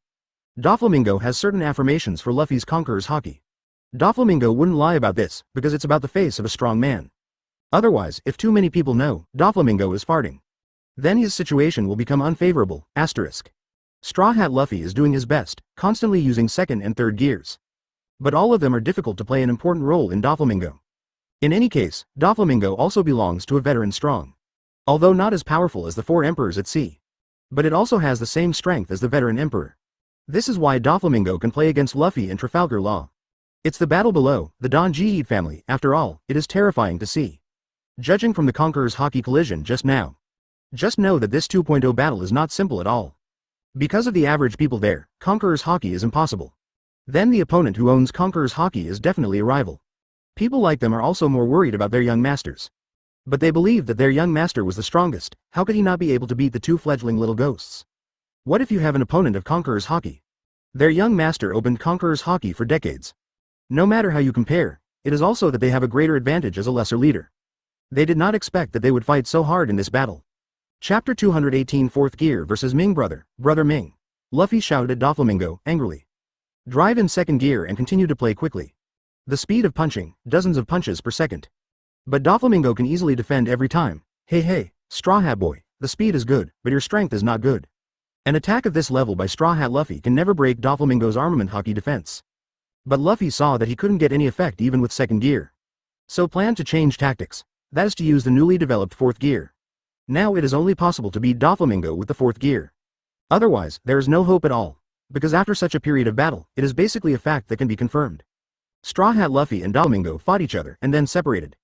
Doflamingo has certain affirmations for Luffy's Conqueror's Haki. Doflamingo wouldn't lie about this, because it's about the face of a strong man. Otherwise, if too many people know, Doflamingo is farting. Then his situation will become unfavorable. Asterisk. Straw Hat Luffy is doing his best, constantly using second and third gears. But all of them are difficult to play an important role in Doflamingo. In any case, Doflamingo also belongs to a veteran strong. Although not as powerful as the four emperors at sea. But it also has the same strength as the veteran emperor. This is why Doflamingo can play against Luffy and Trafalgar Law. It's the battle below, the Don Jihad family. After all, it is terrifying to see. Judging from the Conqueror's Haki collision just now. Just know that this 2.0 battle is not simple at all. Because of the average people there, Conqueror's Haki is impossible. Then the opponent who owns Conqueror's Haki is definitely a rival. People like them are also more worried about their young masters. But they believe that their young master was the strongest. How could he not be able to beat the two fledgling little ghosts? What if you have an opponent of Conqueror's Haki? Their young master opened Conqueror's Haki for decades. No matter how you compare, it is also that they have a greater advantage as a lesser leader. They did not expect that they would fight so hard in this battle. Chapter 218 Fourth Gear vs Ming Brother Ming. Luffy shouted at Doflamingo, angrily. Drive in second gear and continue to play quickly. The speed of punching, dozens of punches per second. But Doflamingo can easily defend every time. Hey, Straw Hat Boy, the speed is good, but your strength is not good. An attack of this level by Straw Hat Luffy can never break Doflamingo's armament Haki defense. But Luffy saw that he couldn't get any effect even with second gear. So planned to change tactics. That is to use the newly developed fourth gear. Now it is only possible to beat Doflamingo with the fourth gear. Otherwise, there is no hope at all. Because after such a period of battle, it is basically a fact that can be confirmed. Straw Hat Luffy and Doflamingo fought each other and then separated.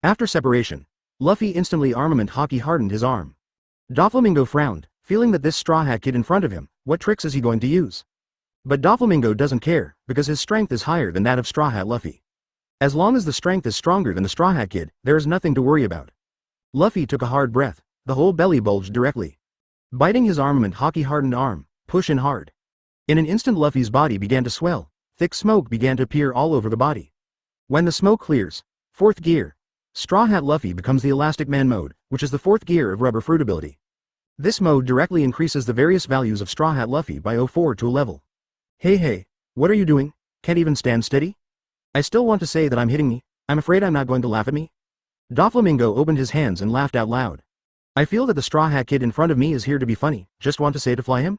After separation, Luffy instantly armament Haki hardened his arm. Doflamingo frowned, feeling that this Straw Hat kid in front of him, what tricks is he going to use? But Doflamingo doesn't care, because his strength is higher than that of Straw Hat Luffy. As long as the strength is stronger than the Straw Hat kid, there is nothing to worry about. Luffy took a hard breath, the whole belly bulged directly. Biting his armament Haki hardened arm, push in hard. In an instant Luffy's body began to swell, thick smoke began to appear all over the body. When the smoke clears, fourth gear, Straw Hat Luffy becomes the Elastic Man mode, which is the fourth gear of Rubber Fruit ability. This mode directly increases the various values of Straw Hat Luffy by 0.4 to a level. Hey, what are you doing? Can't even stand steady? I still want to say that I'm hitting me. I'm afraid I'm not going to laugh at me. Doflamingo opened his hands and laughed out loud. I feel that the Straw Hat kid in front of me is here to be funny. Just want to say to fly him?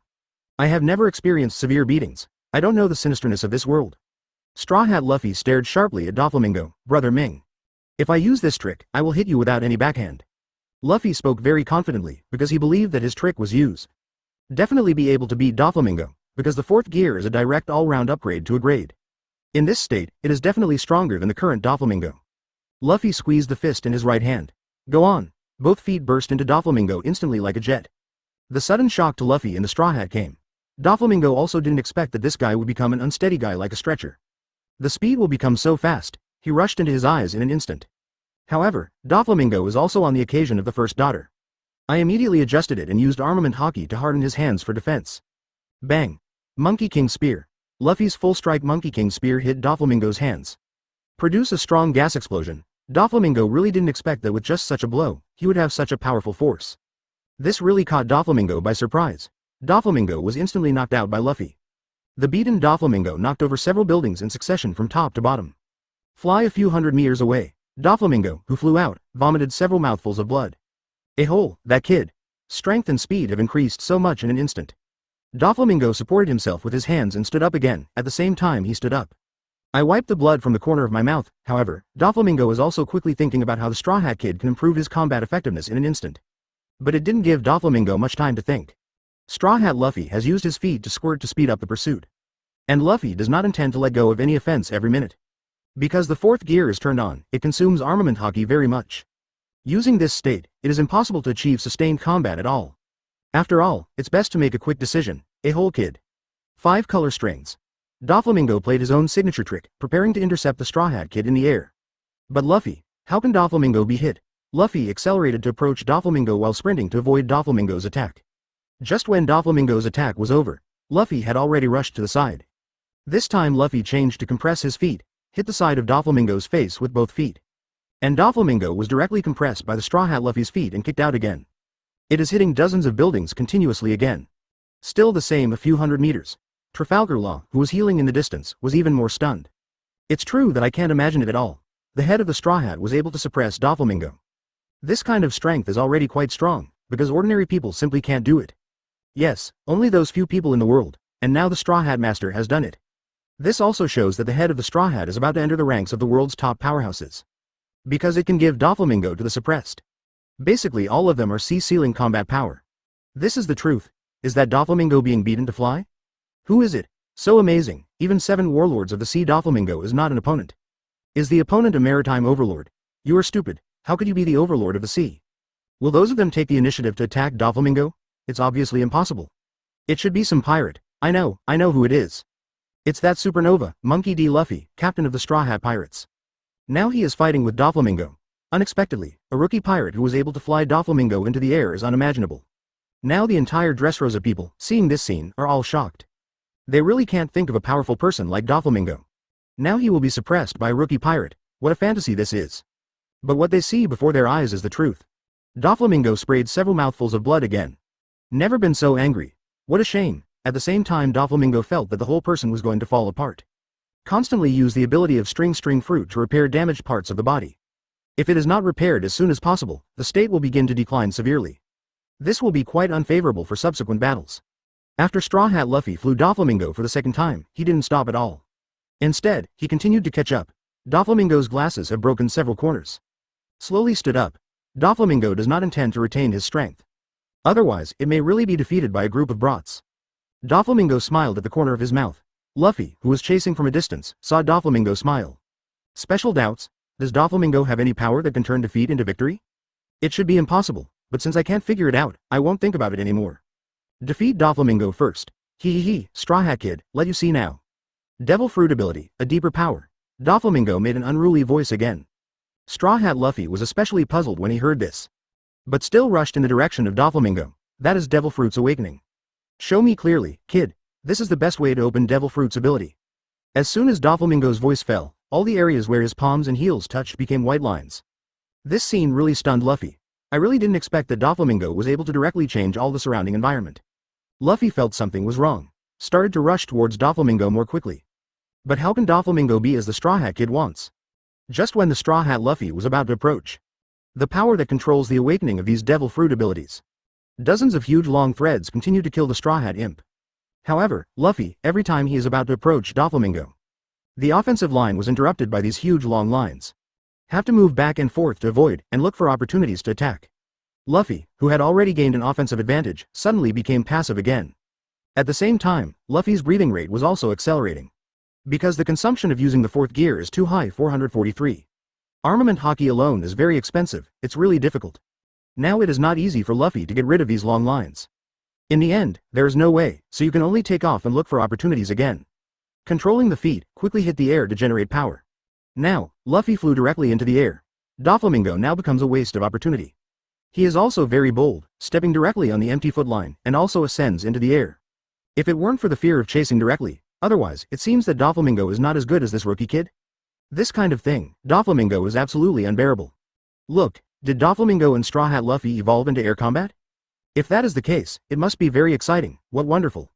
I have never experienced severe beatings. I don't know the sinisterness of this world. Straw Hat Luffy stared sharply at Doflamingo, Brother Ming. If I use this trick, I will hit you without any backhand. Luffy spoke very confidently, because he believed that his trick was used. Definitely be able to beat Doflamingo, because the fourth gear is a direct all-round upgrade to a grade. In this state, it is definitely stronger than the current Doflamingo. Luffy squeezed the fist in his right hand. Go on. Both feet burst into Doflamingo instantly like a jet. The sudden shock to Luffy and the Straw Hat came. Doflamingo also didn't expect that this guy would become an unsteady guy like a stretcher. The speed will become so fast, he rushed into his eyes in an instant. However, Doflamingo is also on the occasion of the first daughter. I immediately adjusted it and used armament Haki to harden his hands for defense. Bang! Monkey King Spear. Luffy's full strike Monkey King Spear hit Doflamingo's hands. Produce a strong gas explosion. Doflamingo really didn't expect that with just such a blow, he would have such a powerful force. This really caught Doflamingo by surprise. Doflamingo was instantly knocked out by Luffy. The beaten Doflamingo knocked over several buildings in succession from top to bottom. Fly a few hundred meters away. Doflamingo, who flew out, vomited several mouthfuls of blood. That kid. Strength and speed have increased so much in an instant. Doflamingo supported himself with his hands and stood up again. At the same time he stood up. I wiped the blood from the corner of my mouth. However, Doflamingo is also quickly thinking about how the Straw Hat Kid can improve his combat effectiveness in an instant. But it didn't give Doflamingo much time to think. Straw Hat Luffy has used his feet to squirt to speed up the pursuit. And Luffy does not intend to let go of any offense every minute. Because the fourth gear is turned on, it consumes armament Haki very much. Using this state, it is impossible to achieve sustained combat at all. After all, it's best to make a quick decision. Kid. 5 color strings. Doflamingo played his own signature trick, preparing to intercept the Straw Hat Kid in the air. But Luffy, how can Doflamingo be hit? Luffy accelerated to approach Doflamingo while sprinting to avoid Doflamingo's attack. Just when Doflamingo's attack was over, Luffy had already rushed to the side. This time Luffy changed to compress his feet, hit the side of Doflamingo's face with both feet. And Doflamingo was directly compressed by the Straw Hat Luffy's feet and kicked out again. It is hitting dozens of buildings continuously again. Still the same a few hundred meters. Trafalgar Law, who was healing in the distance, was even more stunned. It's true that I can't imagine it at all. The head of the Straw Hat was able to suppress Doflamingo. This kind of strength is already quite strong, because ordinary people simply can't do it. Yes, only those few people in the world, and now the Straw Hat Master has done it. This also shows that the head of the Straw Hat is about to enter the ranks of the world's top powerhouses. Because it can give Doflamingo to the suppressed. Basically all of them are sea-ceiling combat power. This is the truth. Is that Doflamingo being beaten to fly? Who is it? So amazing, even 7 warlords of the sea. Doflamingo is not an opponent. Is the opponent a maritime overlord? You are stupid, how could you be the overlord of the sea? Will those of them take the initiative to attack Doflamingo? It's obviously impossible. It should be some pirate. I know who it is. It's that supernova, Monkey D. Luffy, captain of the Straw Hat Pirates. Now he is fighting with Doflamingo. Unexpectedly, a rookie pirate who was able to fly Doflamingo into the air is unimaginable. Now the entire Dressrosa people, seeing this scene, are all shocked. They really can't think of a powerful person like Doflamingo. Now he will be suppressed by a rookie pirate. What a fantasy this is. But what they see before their eyes is the truth. Doflamingo sprayed several mouthfuls of blood again. Never been so angry. What a shame. At the same time Doflamingo felt that the whole person was going to fall apart. Constantly use the ability of string fruit to repair damaged parts of the body. If it is not repaired as soon as possible, the state will begin to decline severely. This will be quite unfavorable for subsequent battles. After Straw Hat Luffy flew Doflamingo for the second time, he didn't stop at all. Instead, he continued to catch up. Doflamingo's glasses have broken several corners. Slowly stood up. Doflamingo does not intend to retain his strength. Otherwise, it may really be defeated by a group of brats. Doflamingo smiled at the corner of his mouth. Luffy, who was chasing from a distance, saw Doflamingo smile. Special doubts? Does Doflamingo have any power that can turn defeat into victory? It should be impossible, but since I can't figure it out, I won't think about it anymore. Defeat Doflamingo first. Hee, Straw Hat Kid, let you see now. Devil Fruit ability, a deeper power. Doflamingo made an unruly voice again. Straw Hat Luffy was especially puzzled when he heard this. But still rushed in the direction of Doflamingo. That is Devil Fruit's awakening. Show me clearly, kid. This is the best way to open Devil Fruit's ability. As soon as Doflamingo's voice fell, all the areas where his palms and heels touched became white lines. This scene really stunned Luffy. I really didn't expect that Doflamingo was able to directly change all the surrounding environment. Luffy felt something was wrong. Started to rush towards Doflamingo more quickly. But how can Doflamingo be as the Straw Hat Kid wants? Just when the Straw Hat Luffy was about to approach. The power that controls the awakening of these Devil Fruit abilities. Dozens of huge long threads continue to kill the Straw Hat Imp. However, Luffy, every time he is about to approach Doflamingo. The offensive line was interrupted by these huge long lines. Have to move back and forth to avoid and look for opportunities to attack. Luffy, who had already gained an offensive advantage, suddenly became passive again. At the same time, Luffy's breathing rate was also accelerating. Because the consumption of using the 4th gear is too high, 443. Armament Haki alone is very expensive, it's really difficult. Now it is not easy for Luffy to get rid of these long lines. In the end, there is no way, so you can only take off and look for opportunities again. Controlling the feet, quickly hit the air to generate power. Now, Luffy flew directly into the air. Doflamingo now becomes a waste of opportunity. He is also very bold, stepping directly on the empty foot line, and also ascends into the air. If it weren't for the fear of chasing directly, otherwise, it seems that Doflamingo is not as good as this rookie kid. This kind of thing, Doflamingo is absolutely unbearable. Look, did Doflamingo and Straw Hat Luffy evolve into air combat? If that is the case, it must be very exciting, what wonderful.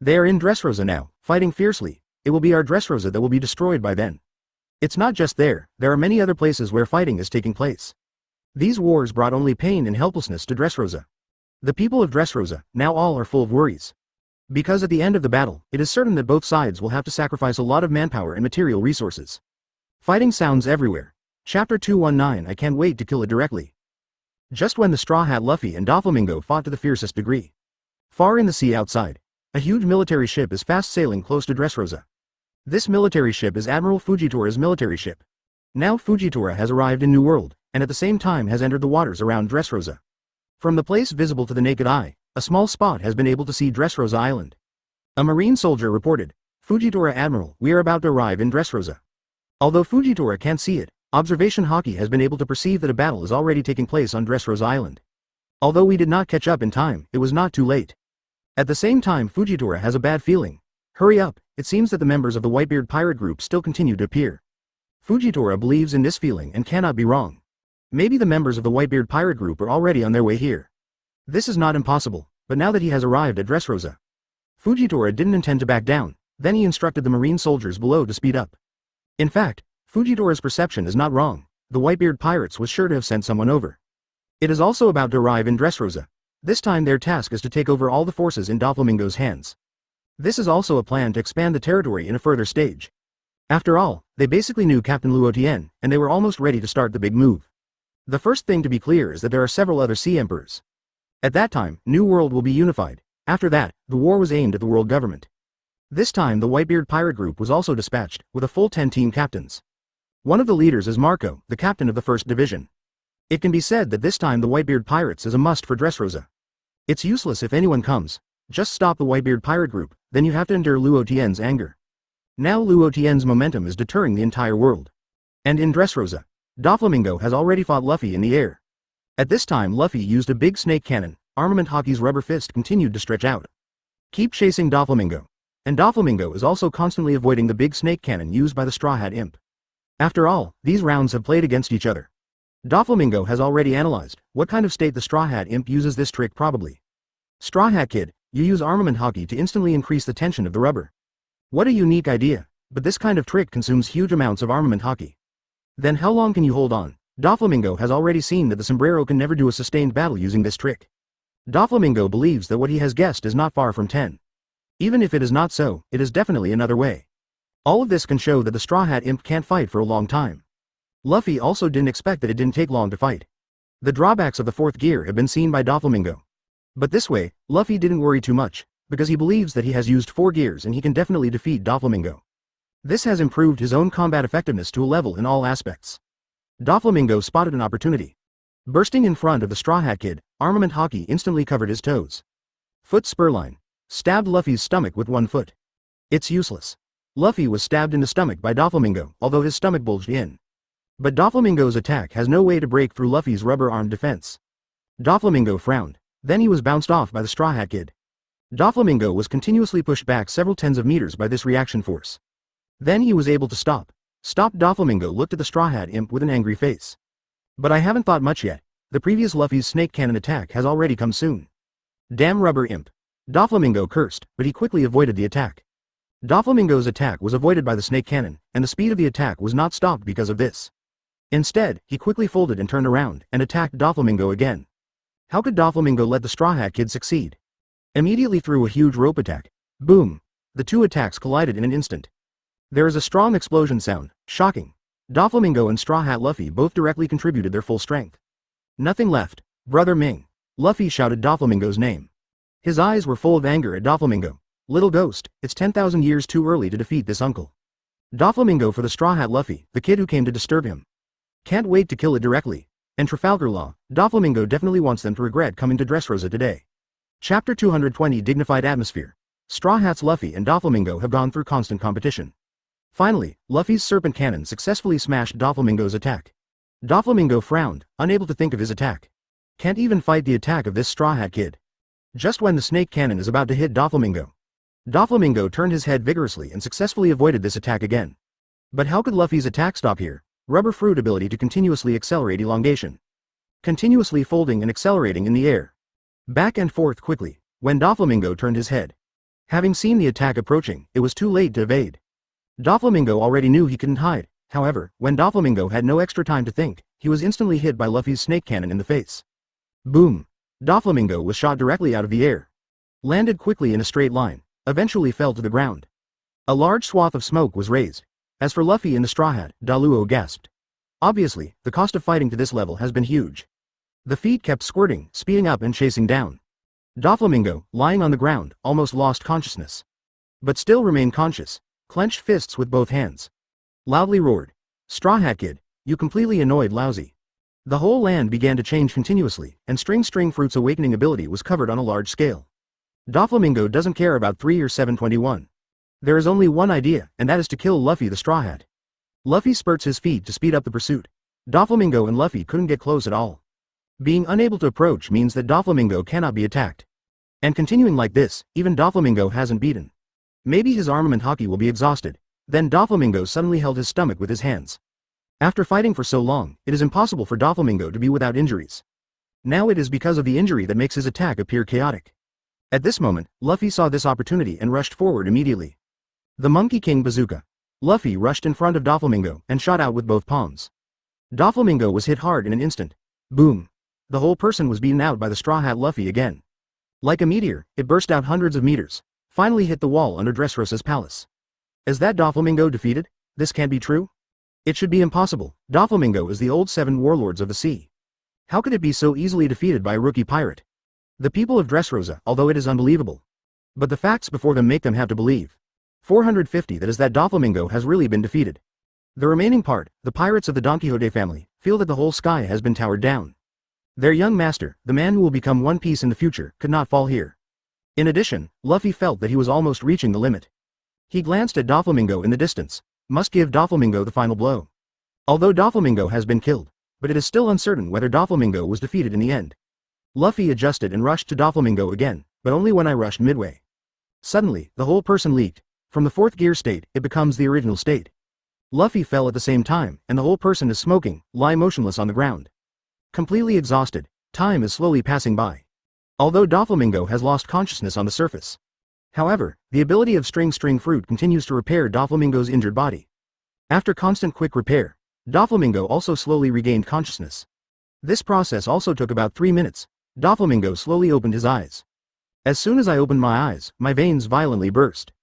They are in Dressrosa now, fighting fiercely. It will be our Dressrosa that will be destroyed by then. It's not just there are many other places where fighting is taking place. These wars brought only pain and helplessness to Dressrosa. The people of Dressrosa, now all are full of worries. Because at the end of the battle, it is certain that both sides will have to sacrifice a lot of manpower and material resources. Fighting sounds everywhere. Chapter 219 I can't wait to kill it directly. Just when the Straw Hat Luffy and Doflamingo fought to the fiercest degree. Far in the sea outside, a huge military ship is fast sailing close to Dressrosa. This military ship is Admiral Fujitora's military ship. Now Fujitora has arrived in New World, and at the same time has entered the waters around Dressrosa. From the place visible to the naked eye, a small spot has been able to see Dressrosa Island. A marine soldier reported, Fujitora Admiral, we are about to arrive in Dressrosa. Although Fujitora can't see it, Observation Haki has been able to perceive that a battle is already taking place on Dressrosa Island. Although we did not catch up in time, it was not too late. At the same time Fujitora has a bad feeling. Hurry up, it seems that the members of the Whitebeard pirate group still continue to appear. Fujitora believes in this feeling and cannot be wrong. Maybe the members of the Whitebeard pirate group are already on their way here. This is not impossible, but now that he has arrived at Dressrosa, Fujitora didn't intend to back down, then he instructed the marine soldiers below to speed up. In fact, Fujitora's perception is not wrong, the Whitebeard pirates was sure to have sent someone over. It is also about to arrive in Dressrosa. This time their task is to take over all the forces in Doflamingo's hands. This is also a plan to expand the territory in a further stage. After all, they basically knew Captain Luo Tian, and they were almost ready to start the big move. The first thing to be clear is that there are several other sea emperors. At that time, New World will be unified. After that, the war was aimed at the world government. This time the Whitebeard pirate group was also dispatched, with a full 10 team captains. One of the leaders is Marco, the captain of the 1st Division. It can be said that this time the Whitebeard pirates is a must for Dressrosa. It's useless if anyone comes. Just stop the Whitebeard pirate group, then you have to endure Luo Tian's anger. Now Luo Tian's momentum is deterring the entire world. And in Dressrosa, Doflamingo has already fought Luffy in the air. At this time Luffy used a big snake cannon. Armament Haki's rubber fist continued to stretch out. Keep chasing Doflamingo. And Doflamingo is also constantly avoiding the big snake cannon used by the Straw Hat Imp. After all, these rounds have played against each other. Doflamingo has already analyzed what kind of state the Straw Hat Imp uses this trick probably. Straw Hat Kid, you use Armament Haki to instantly increase the tension of the rubber. What a unique idea, but this kind of trick consumes huge amounts of Armament Haki. Then how long can you hold on? Doflamingo has already seen that the sombrero can never do a sustained battle using this trick. Doflamingo believes that what he has guessed is not far from 10. Even if it is not so, it is definitely another way. All of this can show that the Straw Hat Imp can't fight for a long time. Luffy also didn't expect that it didn't take long to fight. The drawbacks of the 4th gear have been seen by Doflamingo. But this way, Luffy didn't worry too much, because he believes that he has used 4 gears and he can definitely defeat Doflamingo. This has improved his own combat effectiveness to a level in all aspects. Doflamingo spotted an opportunity. Bursting in front of the Straw Hat Kid, Armament Haki instantly covered his toes. Foot spurline. Stabbed Luffy's stomach with 1 foot. It's useless. Luffy was stabbed in the stomach by Doflamingo, although his stomach bulged in. But Doflamingo's attack has no way to break through Luffy's rubber-armed defense. Doflamingo frowned. Then he was bounced off by the Straw Hat Kid. Doflamingo was continuously pushed back several tens of meters by this reaction force. Then he was able to stop. Doflamingo looked at the Straw Hat Imp with an angry face. But I haven't thought much yet. The previous Luffy's snake cannon attack has already come soon. Damn rubber imp. Doflamingo cursed, but he quickly avoided the attack. Doflamingo's attack was avoided by the snake cannon, and the speed of the attack was not stopped because of this. Instead, he quickly folded and turned around, and attacked Doflamingo again. How could Doflamingo let the Straw Hat Kid succeed? Immediately threw a huge rope attack. Boom! The 2 attacks collided in an instant. There is a strong explosion sound, shocking. Doflamingo and Straw Hat Luffy both directly contributed their full strength. Nothing left. Brother Ming. Luffy shouted Doflamingo's name. His eyes were full of anger at Doflamingo. Little ghost, it's 10,000 years too early to defeat this uncle. Doflamingo for the Straw Hat Luffy, the kid who came to disturb him. Can't wait to kill it directly. And Trafalgar Law, Doflamingo definitely wants them to regret coming to Dressrosa today. Chapter 220 Dignified Atmosphere. Straw Hats Luffy and Doflamingo have gone through constant competition. Finally, Luffy's serpent cannon successfully smashed Doflamingo's attack. Doflamingo frowned, unable to think of his attack. Can't even fight the attack of this Straw Hat Kid. Just when the snake cannon is about to hit Doflamingo, Doflamingo turned his head vigorously and successfully avoided this attack again. But how could Luffy's attack stop here? Rubber fruit ability to continuously accelerate elongation. Continuously folding and accelerating in the air. Back and forth quickly, when Doflamingo turned his head. Having seen the attack approaching, it was too late to evade. Doflamingo already knew he couldn't hide. However, when Doflamingo had no extra time to think, he was instantly hit by Luffy's snake cannon in the face. Boom! Doflamingo was shot directly out of the air. Landed quickly in a straight line, eventually fell to the ground. A large swath of smoke was raised. As for Luffy and the Straw Hat, Luo gasped. Obviously, the cost of fighting to this level has been huge. The feet kept squirting, speeding up and chasing down. Doflamingo, lying on the ground, almost lost consciousness. But still remained conscious, clenched fists with both hands. Loudly roared. Straw Hat Kid, you completely annoyed Lousy. The whole land began to change continuously, and String Fruit's awakening ability was covered on a large scale. Doflamingo doesn't care about 3 or 721. There is only one idea, and that is to kill Luffy the Straw Hat. Luffy spurts his feet to speed up the pursuit. Doflamingo and Luffy couldn't get close at all. Being unable to approach means that Doflamingo cannot be attacked. And continuing like this, even Doflamingo hasn't beaten. Maybe his armament Haki will be exhausted. Then Doflamingo suddenly held his stomach with his hands. After fighting for so long, it is impossible for Doflamingo to be without injuries. Now it is because of the injury that makes his attack appear chaotic. At this moment, Luffy saw this opportunity and rushed forward immediately. The Monkey King Bazooka. Luffy rushed in front of Doflamingo and shot out with both palms. Doflamingo was hit hard in an instant. Boom. the whole person was beaten out by the Straw Hat Luffy again. Like a meteor, it burst out hundreds of meters, finally hit the wall under Dressrosa's palace. Is that Doflamingo defeated? This can't be true? It should be impossible. Doflamingo is the old 7 warlords of the sea. How could it be so easily defeated by a rookie pirate? The people of Dressrosa, although it is unbelievable. But the facts before them make them have to believe. 450 that is that Doflamingo has really been defeated. The remaining part, the pirates of the Don Quixote family, feel that the whole sky has been towered down. Their young master, the man who will become One Piece in the future, could not fall here. In addition, Luffy felt that he was almost reaching the limit. He glanced at Doflamingo in the distance, must give Doflamingo the final blow. Although Doflamingo has been killed, but it is still uncertain whether Doflamingo was defeated in the end. Luffy adjusted and rushed to Doflamingo again, but only when I rushed midway. Suddenly, the whole person leaked. From the 4th gear state, it becomes the original state. Luffy fell at the same time, and the whole person is smoking, lie motionless on the ground. Completely exhausted, time is slowly passing by. Although Doflamingo has lost consciousness on the surface. However, the ability of string fruit continues to repair Doflamingo's injured body. After constant quick repair, Doflamingo also slowly regained consciousness. This process also took about 3 minutes. Doflamingo slowly opened his eyes. As soon as I opened my eyes, my veins violently burst.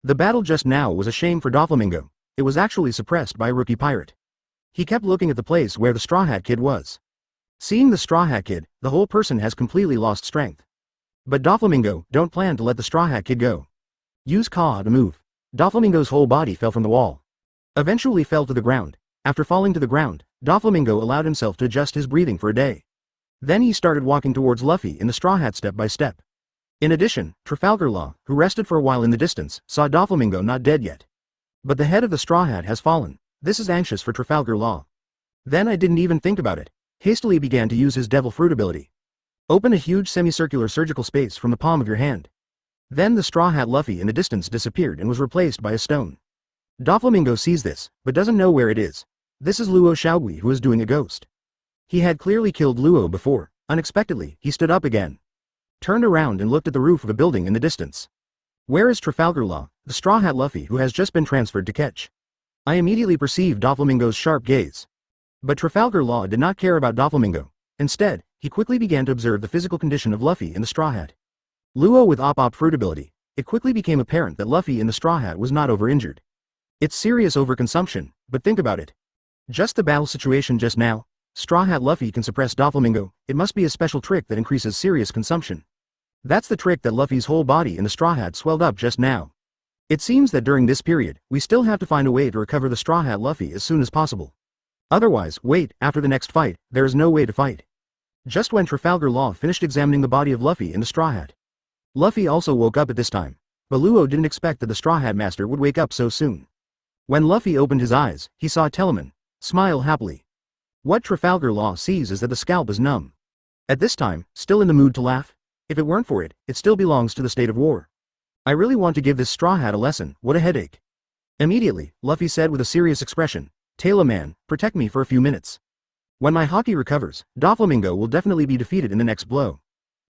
The battle just now was a shame for Doflamingo. It was actually suppressed by a rookie pirate. He kept looking at the place where the Straw Hat Kid was. Seeing the Straw Hat Kid, the whole person has completely lost strength. But Doflamingo don't plan to let the Straw Hat Kid go. Use Ka to move. Doflamingo's whole body fell from the wall. Eventually fell to the ground. After falling to the ground, Doflamingo allowed himself to adjust his breathing for a day. Then he started walking towards Luffy in the Straw Hat step by step. In addition, Trafalgar Law, who rested for a while in the distance, saw Doflamingo not dead yet. But the head of the Straw Hat has fallen. This is anxious for Trafalgar Law. Then I didn't even think about it. Hastily began to use his Devil Fruit ability. Open a huge semicircular surgical space from the palm of your hand. Then the Straw Hat Luffy in the distance disappeared and was replaced by a stone. Doflamingo sees this, but doesn't know where it is. This is Luo Xiaogui who is doing a ghost. He had clearly killed Luo before. Unexpectedly, he stood up again. Turned around and looked at the roof of a building in the distance. Where is Trafalgar Law, the Straw Hat Luffy who has just been transferred to Ketch? I immediately perceived Doflamingo's sharp gaze. But Trafalgar Law did not care about Doflamingo. Instead, he quickly began to observe the physical condition of Luffy in the Straw Hat. Luo with Op Fruit ability, it quickly became apparent that Luffy in the Straw Hat was not over-injured. It's serious overconsumption, but think about it. Just the battle situation just now, Straw Hat Luffy can suppress Doflamingo. It must be a special trick that increases serious consumption. That's the trick that Luffy's whole body in the Straw Hat swelled up just now. It seems that during this period, we still have to find a way to recover the Straw Hat Luffy as soon as possible. Otherwise, wait, after the next fight, there is no way to fight. Just when Trafalgar Law finished examining the body of Luffy in the Straw Hat. Luffy also woke up at this time, but Luo didn't expect that the Straw Hat Master would wake up so soon. When Luffy opened his eyes, he saw Telemann smile happily. What Trafalgar Law sees is that the scalp is numb. At this time, still in the mood to laugh? If it weren't for it, it still belongs to the state of war. I really want to give this Straw Hat a lesson, what a headache. Immediately, Luffy said with a serious expression, Tailor Man, protect me for a few minutes. When my Haki recovers, Doflamingo will definitely be defeated in the next blow.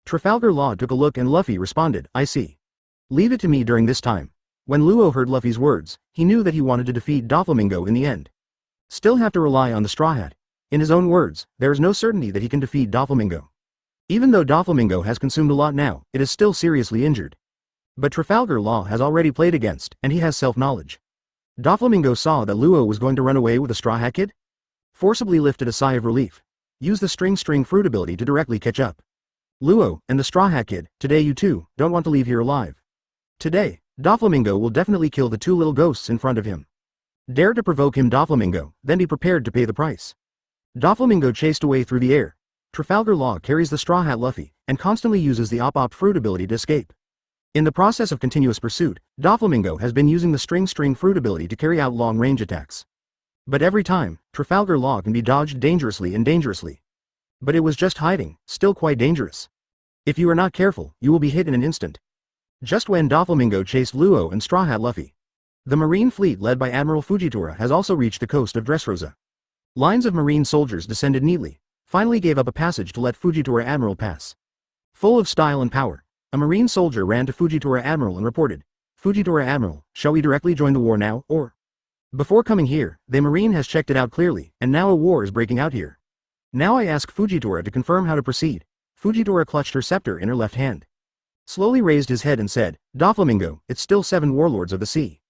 Trafalgar Law took a look and Luffy responded, I see. Leave it to me during this time. When Luo heard Luffy's words, he knew that he wanted to defeat Doflamingo in the end. Still have to rely on the Straw Hat. In his own words, there is no certainty that he can defeat Doflamingo. Even though Doflamingo has consumed a lot now, it is still seriously injured. But Trafalgar Law has already played against, and he has self-knowledge. Doflamingo saw that Luo was going to run away with the Straw Hat Kid. Forcibly lifted a sigh of relief. Use the string fruit ability to directly catch up. Luo, and the Straw Hat Kid, today you two don't want to leave here alive. Today, Doflamingo will definitely kill the 2 little ghosts in front of him. Dare to provoke him Doflamingo, then be prepared to pay the price. Doflamingo chased away through the air. Trafalgar Law carries the Straw Hat Luffy, and constantly uses the Op Fruit ability to escape. In the process of continuous pursuit, Doflamingo has been using the string fruit ability to carry out long-range attacks. But every time, Trafalgar Law can be dodged dangerously and dangerously. But it was just hiding, still quite dangerous. If you are not careful, you will be hit in an instant. Just when Doflamingo chased Luo and Straw Hat Luffy. The Marine fleet led by Admiral Fujitora has also reached the coast of Dressrosa. Lines of Marine soldiers descended neatly, finally gave up a passage to let Fujitora Admiral pass. Full of style and power, a Marine soldier ran to Fujitora Admiral and reported, Fujitora Admiral, shall we directly join the war now, or? Before coming here, the Marine has checked it out clearly, and now a war is breaking out here. Now I ask Fujitora to confirm how to proceed. Fujitora clutched her scepter in her left hand. Slowly raised his head and said, Doflamingo, it's still 7 warlords of the sea.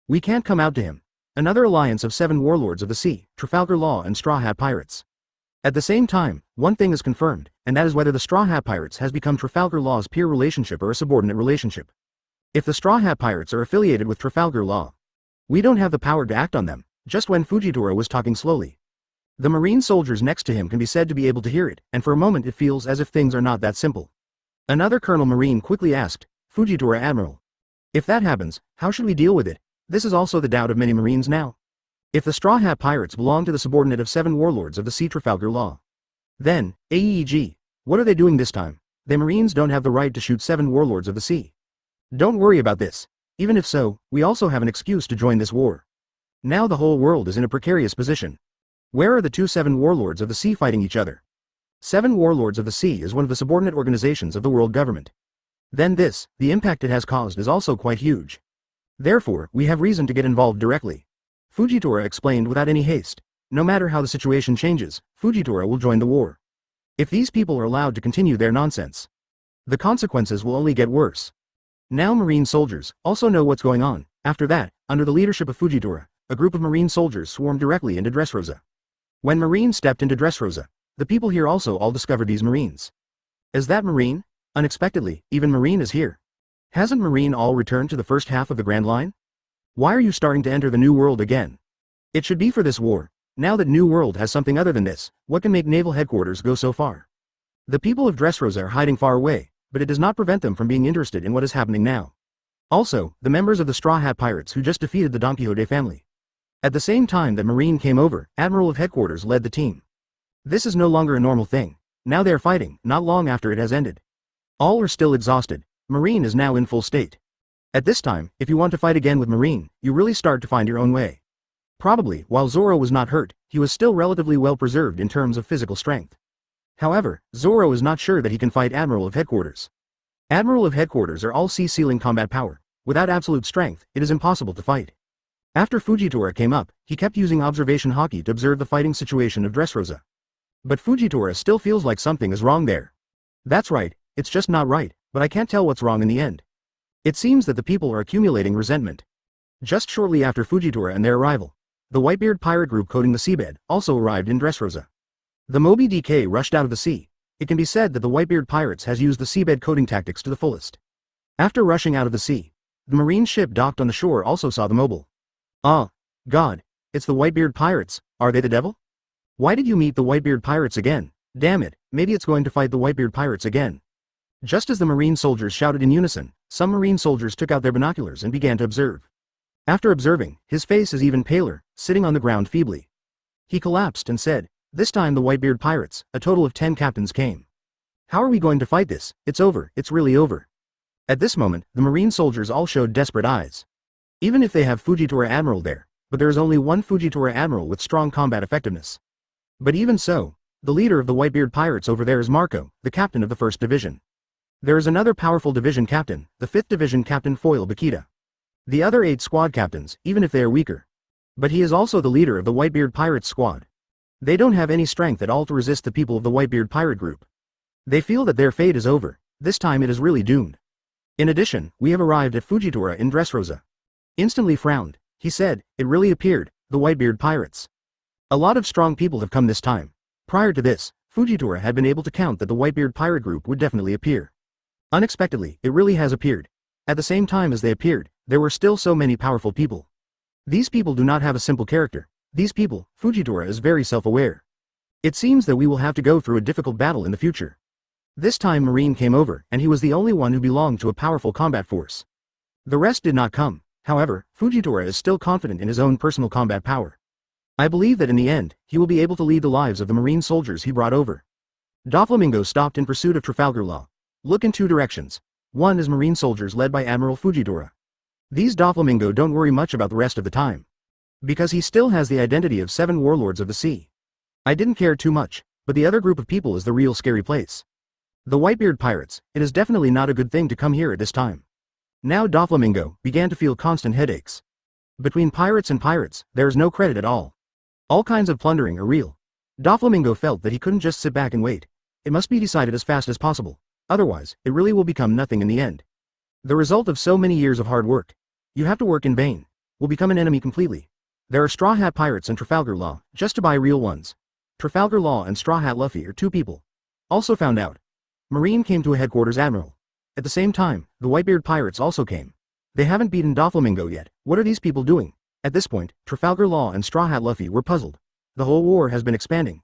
We can't come out to him. Another alliance of 7 warlords of the sea, Trafalgar Law and Straw Hat Pirates. At the same time, one thing is confirmed, and that is whether the Straw Hat Pirates has become Trafalgar Law's peer relationship or a subordinate relationship. If the Straw Hat Pirates are affiliated with Trafalgar Law, we don't have the power to act on them. Just when Fujitora was talking slowly, the marine soldiers next to him can be said to be able to hear it, and for a moment it feels as if things are not that simple. Another Colonel Marine quickly asked, Fujitora Admiral, if that happens, how should we deal with it? This is also the doubt of many Marines now. If the Straw Hat Pirates belong to the subordinate of 7 warlords of the Sea Trafalgar Law, then, AEG, what are they doing this time? The Marines don't have the right to shoot 7 warlords of the sea. Don't worry about this. Even if so, we also have an excuse to join this war. Now the whole world is in a precarious position. Where are the 2 7 warlords of the sea fighting each other? 7 warlords of the sea is one of the subordinate organizations of the world government. Then the impact it has caused is also quite huge. Therefore, we have reason to get involved directly. Fujitora explained without any haste. No matter how the situation changes, Fujitora will join the war. If these people are allowed to continue their nonsense, the consequences will only get worse. Now Marine soldiers also know what's going on. After that, under the leadership of Fujitora, a group of Marine soldiers swarmed directly into Dressrosa. When Marine stepped into Dressrosa, the people here also all discovered these Marines. Is that Marine? Unexpectedly, even Marine is here. Hasn't Marine all returned to the first half of the Grand Line? Why are you starting to enter the New World again? It should be for this war. Now that New World has something other than this, what can make naval headquarters go so far? The people of Dressrosa are hiding far away, but it does not prevent them from being interested in what is happening now. Also, the members of the Straw Hat Pirates who just defeated the Don Quixote family. At the same time that Marine came over, Admiral of Headquarters led the team. This is no longer a normal thing. Now they are fighting, not long after it has ended. All are still exhausted. Marine is now in full state. At this time, if you want to fight again with Marine, you really start to find your own way. Probably, while Zoro was not hurt, he was still relatively well preserved in terms of physical strength. However, Zoro is not sure that he can fight Admiral of Headquarters. Admiral of Headquarters are all sea-ceiling combat power. Without absolute strength, it is impossible to fight. After Fujitora came up, he kept using observation Haki to observe the fighting situation of Dressrosa. But Fujitora still feels like something is wrong there. That's right, it's just not right, but I can't tell what's wrong in the end. It seems that the people are accumulating resentment. Just shortly after Fujitora and their arrival, the Whitebeard pirate group coating the seabed also arrived in Dressrosa. The Moby DK rushed out of the sea. It can be said that the Whitebeard pirates has used the seabed coating tactics to the fullest. After rushing out of the sea, the marine ship docked on the shore also saw the mobile. Ah, God, it's the Whitebeard pirates. Are they the devil? Why did you meet the Whitebeard pirates again? Damn it, maybe it's going to fight the Whitebeard pirates again. Just as the marine soldiers shouted in unison, some marine soldiers took out their binoculars and began to observe. After observing, his face is even paler, sitting on the ground feebly. He collapsed and said, this time the Whitebeard pirates, a total of 10 captains came. How are we going to fight this? It's over, it's really over. At this moment, the marine soldiers all showed desperate eyes. Even if they have Fujitora Admiral there, but there is only one Fujitora Admiral with strong combat effectiveness. But even so, the leader of the Whitebeard pirates over there is Marco, the captain of the 1st Division. There is another powerful division captain, the 5th Division Captain Foil Bakita. The other 8 squad captains, even if they are weaker. But he is also the leader of the Whitebeard Pirates squad. They don't have any strength at all to resist the people of the Whitebeard pirate group. They feel that their fate is over. This time it is really doomed. In addition, we have arrived at Fujitora in Dressrosa. Instantly frowned. He said, it really appeared, the Whitebeard pirates. A lot of strong people have come this time. Prior to this, Fujitora had been able to count that the Whitebeard pirate group would definitely appear. Unexpectedly, it really has appeared. At the same time as they appeared, there were still so many powerful people. These people do not have a simple character. These people, Fujitora is very self-aware. It seems that we will have to go through a difficult battle in the future. This time Marine came over, and he was the only one who belonged to a powerful combat force. The rest did not come. However, Fujitora is still confident in his own personal combat power. I believe that in the end, he will be able to lead the lives of the marine soldiers he brought over. Doflamingo stopped in pursuit of Trafalgar Law. Look in 2 directions. One is marine soldiers led by Admiral Fujitora. These Doflamingo don't worry much about the rest of the time. Because he still has the identity of 7 warlords of the sea. I didn't care too much, but the other group of people is the real scary place. The Whitebeard pirates, it is definitely not a good thing to come here at this time. Now Doflamingo began to feel constant headaches. Between pirates and pirates, there is no credit at all. All kinds of plundering are real. Doflamingo felt that he couldn't just sit back and wait. It must be decided as fast as possible. Otherwise, it really will become nothing in the end. The result of so many years of hard work. You have to work in vain. Will become an enemy completely. There are Straw Hat Pirates and Trafalgar Law, just to buy real ones. Trafalgar Law and Straw Hat Luffy are two people. Also found out. Marine came to a headquarters admiral. At the same time, the Whitebeard pirates also came. They haven't beaten Doflamingo yet. What are these people doing? At this point, Trafalgar Law and Straw Hat Luffy were puzzled. The whole war has been expanding.